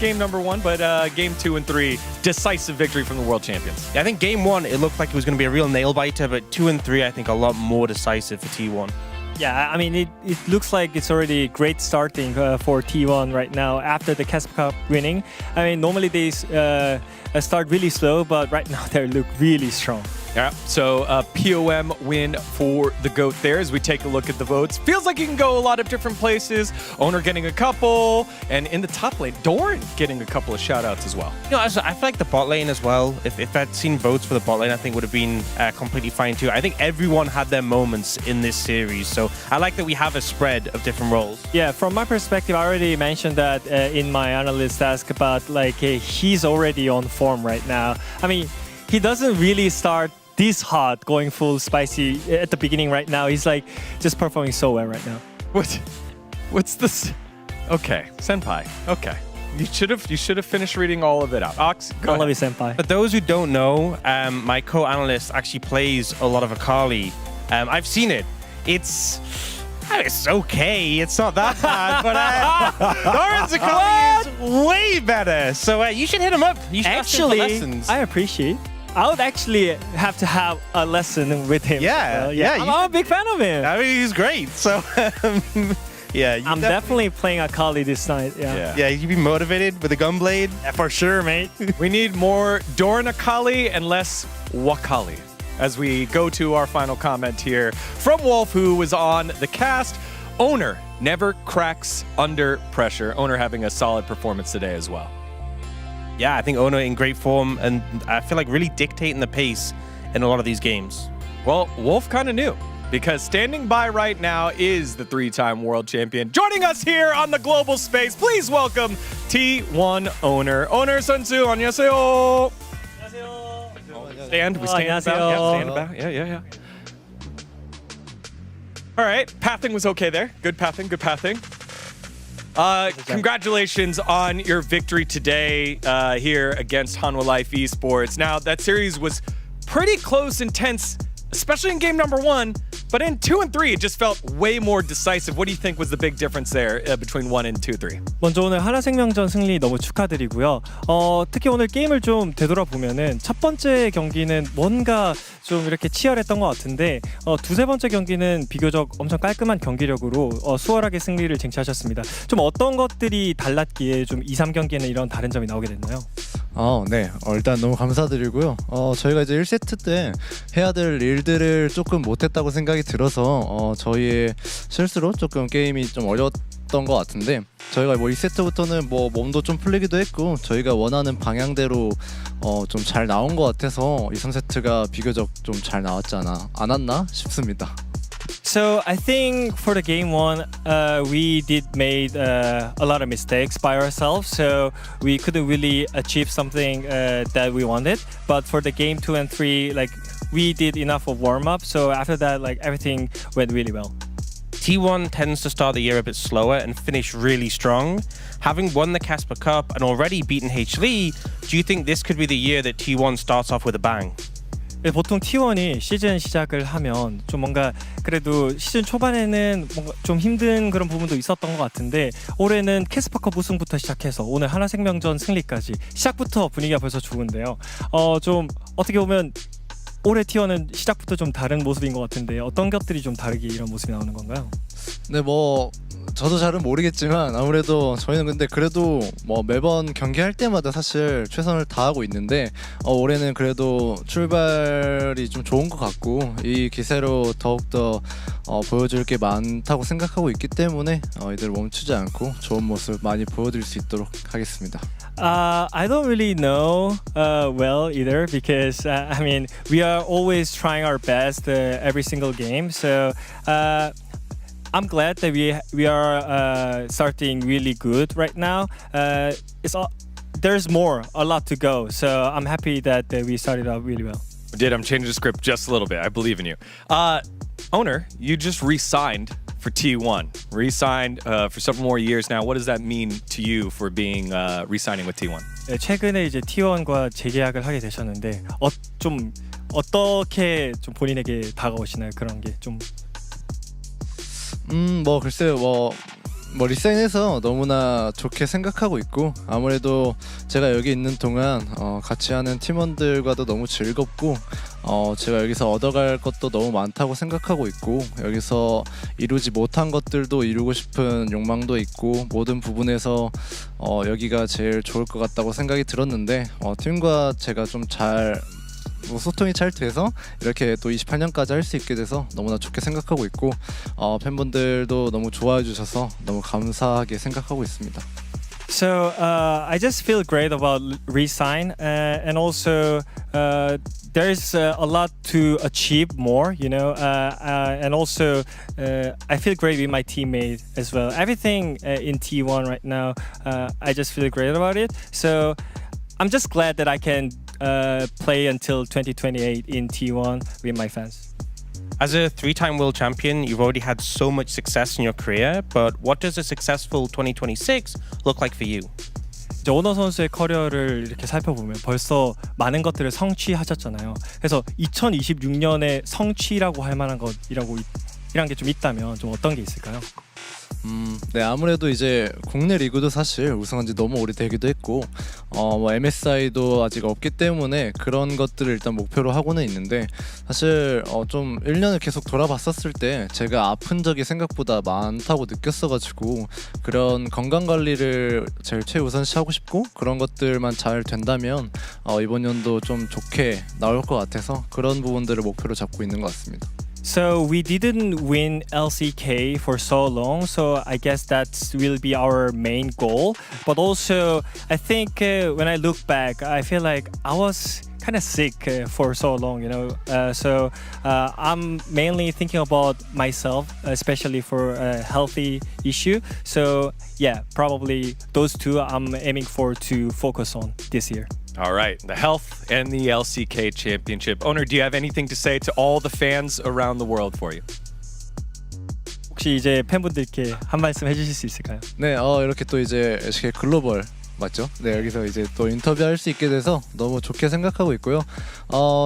game number 1, but game 2 and 3, decisive victory from the world champions. Yeah, I think game 1, it looked like it was going to be a real nail-biter, but 2 and 3, I think a lot more decisive for T1. Yeah, I mean, it looks like it's already great starting for T1 right now after the CUP Cup winning. I mean, normally they start really slow, but right now they look really strong. Yeah, so POM win for the GOAT there as we take a look at the votes. Feels like you can go a lot of different places. Owner getting a couple, and in the top lane, Doran getting a couple of shout-outs as well. You know, I feel like the bot lane as well, if I'd seen votes for the bot lane, I think would have been completely fine too. I think everyone had their moments in this series, so I like that we have a spread of different roles. Yeah, from my perspective, I already mentioned that in my analyst ask about he's already on form right now. I mean, he doesn't really start this hot, going full spicy at the beginning right now. He's just performing so well right now. What's this? Okay, Senpai. Okay. You should have finished reading all of it out. Ox, go I love you, ahead. Senpai. For those who don't know, my co-analyst actually plays a lot of Akali. I've seen it. It's okay. It's not that bad, but Doran's Akali is way better. So you should hit him up. You should ask him for lessons. I appreciate. I would actually have to have a lesson with him. Yeah, I'm a big fan of him. I mean, he's great. So, yeah. I'm definitely playing Akali this night. Yeah, you'd be motivated with a gunblade. Yeah, for sure, mate. We need more Doran Akali and less Wakali as we go to our final comment here from Wolf, who was on the cast. Owner never cracks under pressure. Owner having a solid performance today as well. Yeah, I think Ono in great form, and I feel like really dictating the pace in a lot of these games. Well, Wolf kind of knew, because standing by right now is the 3-time world champion. Joining us here on the global space, please welcome T1 Owner. Owner Sunsu, 안녕하세요. Stand, we stand about. Yeah, stand about. Yeah. All right, pathing was okay there. Good pathing, good pathing. Congratulations on your victory today here against Hanwha Life Esports. Now, that series was pretty close and tense, especially in game number 1, but in 2 and 3, it just felt way more decisive. What do you think was the big difference there between 1 and 2, 3? 먼저 오늘 하나생명전 승리 너무 축하드리고요. 특히 오늘 게임을 좀 되돌아보면은 첫 번째 경기는 뭔가 좀 이렇게 치열했던 것 같은데 두세 번째 경기는 비교적 엄청 깔끔한 경기력으로 수월하게 승리를 쟁취하셨습니다. 좀 어떤 것들이 달랐기에 좀 2, 3경기에는 이런 다른 점이 나오게 됐나요? 네. 일단 너무 감사드리고요. 저희가 이제 1세트 때 해야 될 일들을 조금 못했다고 생각이 들어서 저희의 실수로 조금 게임이 좀 어려웠던 것 같은데 저희가 2세트부터는 몸도 좀 풀리기도 했고 저희가 원하는 방향대로 좀 잘 나온 것 같아서 2, 3세트가 비교적 좀 잘 나왔지 않았나 싶습니다. So I think for the game 1, we did made a lot of mistakes by ourselves, so we couldn't really achieve something that we wanted. But for the game 2 and 3, we did enough of warm up, so after that, everything went really well. T1 tends to start the year a bit slower and finish really strong. Having won the CUP Cup and already beaten HLE, do you think this could be the year that T1 starts off with a bang? 보통 T1이 시즌 시작을 하면 좀 뭔가 그래도 시즌 초반에는 뭔가 좀 힘든 그런 부분도 있었던 것 같은데 올해는 캐스퍼컵 우승부터 시작해서 오늘 하나생명전 승리까지 시작부터 분위기가 벌써 좋은데요. 좀 어떻게 보면 올해 T1은 시작부터 좀 다른 모습인 것 같은데 어떤 것들이 좀 다르게 이런 모습이 나오는 건가요? 네, 뭐 저도 잘은 모르겠지만 아무래도 저희는 근데 그래도 뭐 매번 경기할 때마다 사실 최선을 다하고 있는데 올해는 그래도 출발이 좀 좋은 것 같고 이 기세로 더욱더 보여줄 게 많다고 생각하고 있기 때문에 이들 멈추지 않고 좋은 모습 많이 보여드릴 수 있도록 하겠습니다. I don't really know well either because I mean we are always trying our best every single game. So I'm glad that we are starting really good right now. There's a lot to go. So I'm happy that we started out really well. I'm changing the script just a little bit. I believe in you. Owner, you just re-signed for T1. Re-signed for several more years now. What does that mean to you for being re-signing with T1? 네, 최근에 이제 T1과 재계약을 하게 되셨는데 좀 어떻게 좀 본인에게 다가오시나요? 그런 게 좀. 뭐 글쎄요, 뭐 리사인해서 너무나 좋게 생각하고 있고 아무래도 제가 여기 있는 동안 같이 하는 팀원들과도 너무 즐겁고 제가 여기서 얻어갈 것도 너무 많다고 생각하고 있고 여기서 이루지 못한 것들도 이루고 싶은 욕망도 있고 모든 부분에서 여기가 제일 좋을 것 같다고 생각이 들었는데 팀과 제가 좀 잘 소통이 잘 돼서 이렇게 또 28년까지 할 수 있게 돼서 너무나 좋게 생각하고 있고 팬분들도 너무 좋아해 주셔서 너무 감사하게 생각하고 있습니다. So I just feel great about re-sign and also there's a lot to achieve more, you know, and also I feel great with my teammate as well. Everything in T1 right now, I just feel great about it. So I'm just glad that I can play until 2028 in T1 with my fans. As a three-time world champion, you've already had so much success in your career, but what does a successful 2026 look like for you? 이제 오너 선수의 커리어를 이렇게 살펴보면 벌써 많은 것들을 성취하셨잖아요. 그래서 2026년에 성취라고 할 만한 것이라고 이란 게 좀 있다면 좀 어떤 게 있을까요? 네, 아무래도 이제 국내 리그도 사실 우승한 지 너무 오래되기도 했고 뭐 MSI도 아직 없기 때문에 그런 것들을 일단 목표로 하고는 있는데 사실 좀 1년을 계속 돌아봤었을 때 제가 아픈 적이 생각보다 많다고 느꼈어가지고 그런 건강관리를 제일 최우선시 하고 싶고 그런 것들만 잘 된다면 이번 연도 좀 좋게 나올 것 같아서 그런 부분들을 목표로 잡고 있는 것 같습니다. So we didn't win LCK for so long, so I guess that will be our main goal. But also, I think when I look back, I feel like I was kind of sick for so long, you know. So I'm mainly thinking about myself, especially for a healthy issue. So yeah, probably those two I'm aiming for to focus on this year. All right, the health and the LCK championship. Owner, do you have anything to say to all the fans around the world for you? 혹시 이제 팬분들께 한 말씀 해주실 수 있을까요? 네, 이렇게 또 이제 LCK 글로벌 맞죠? 네, 여기서 이제 또 인터뷰할 수 있게 돼서 너무 좋게 생각하고 있고요.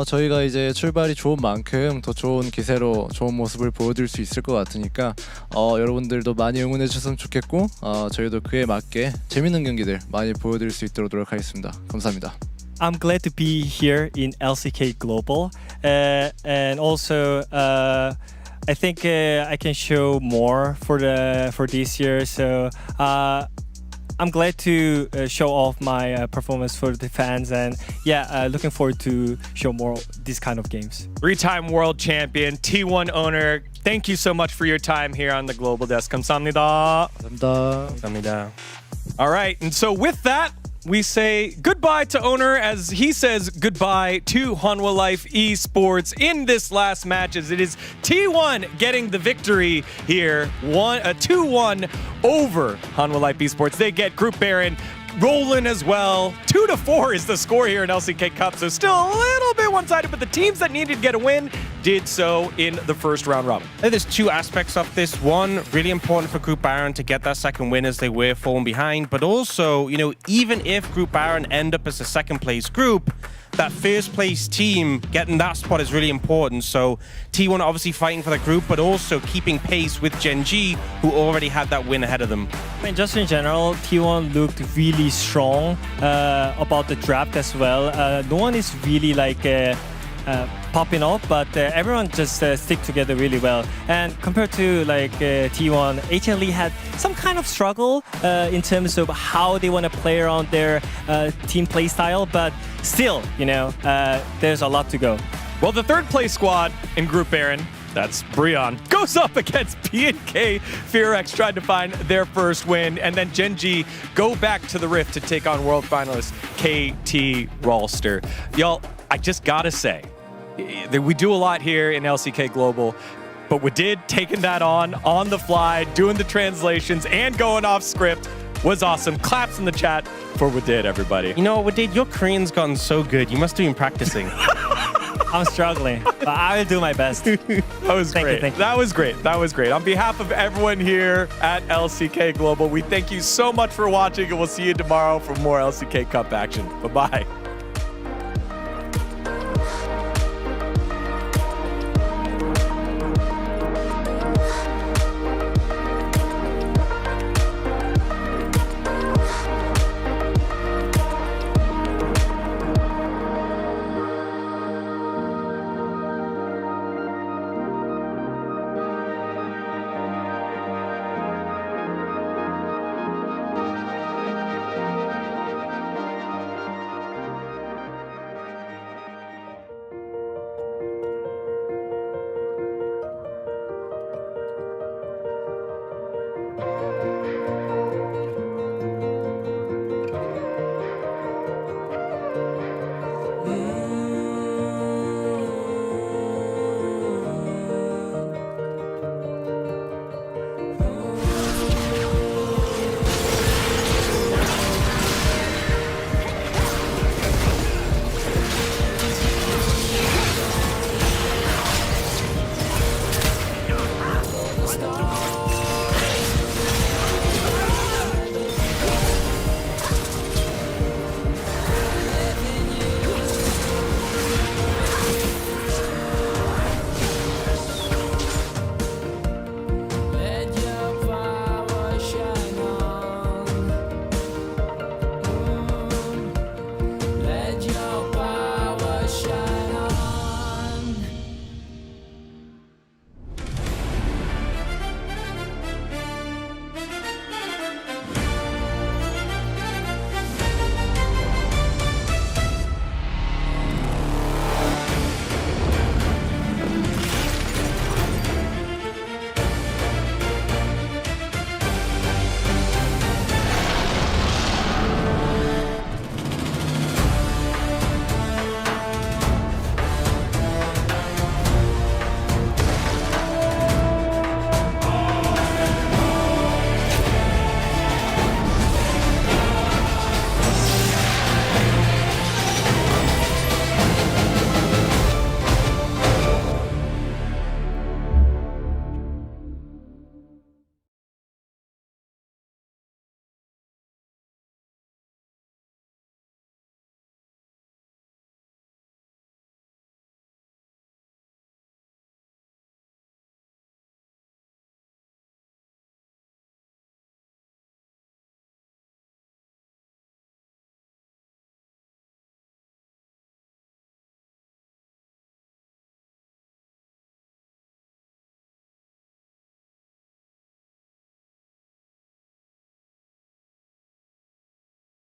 저희가 이제 출발이 좋은 만큼 더 좋은 기세로 좋은 모습을 보여드릴 수 있을 것 같으니까 여러분들도 많이 응원해 주셨으면 좋겠고 저희도 그에 맞게 재밌는 경기들 많이 보여드릴 수 있도록 노력하겠습니다. 감사합니다. I'm glad to be here in LCK Global, and also I think I can show more for this year. So. I'm glad to show off my performance for the fans and looking forward to show more these kind of games. Three-time world champion, T1 owner, thank you so much for your time here on the Global Desk. 감사합니다. 감사합니다. All right, and so with that, we say goodbye to owner as he says goodbye to Hanwha Life Esports in this last match as it is T1 getting the victory here, 2-1 over Hanwha Life Esports. They get Group Baron rolling as well. 2-4 is the score here in LCK Cup, so still a little bit one-sided, but the teams that needed to get a win did so in the first round robin. There's two aspects of this. One, really important for Group Baron to get that second win as they were falling behind, but also, you know, even if Group Baron end up as a second place group, that first place team getting that spot is really important. So T1 obviously fighting for the group, but also keeping pace with Gen G, who already had that win ahead of them. I mean, just in general, T1 looked really strong about the draft as well. No one is really like popping off, but everyone just stick together really well. And compared to like T1, HLE had some kind of struggle in terms of how they want to play around their team play style, but still, you know, there's a lot to go. Well, the third place squad in Group Baron, that's Breon, goes up against P&K Fearex, trying to find their first win. And then Gen.G go back to the Rift to take on world finalist KT Rolster. Y'all, I just gotta say, that we do a lot here in LCK Global, but Wadid taking that on the fly, doing the translations and going off script was awesome. Claps in the chat for Wadid, everybody. You know, Wadid, your Korean's gotten so good. You must have been practicing. I'm struggling, but I will do my best. That was great. That was great. That was great. On behalf of everyone here at LCK Global, we thank you so much for watching, and we'll see you tomorrow for more LCK Cup action. Bye-bye.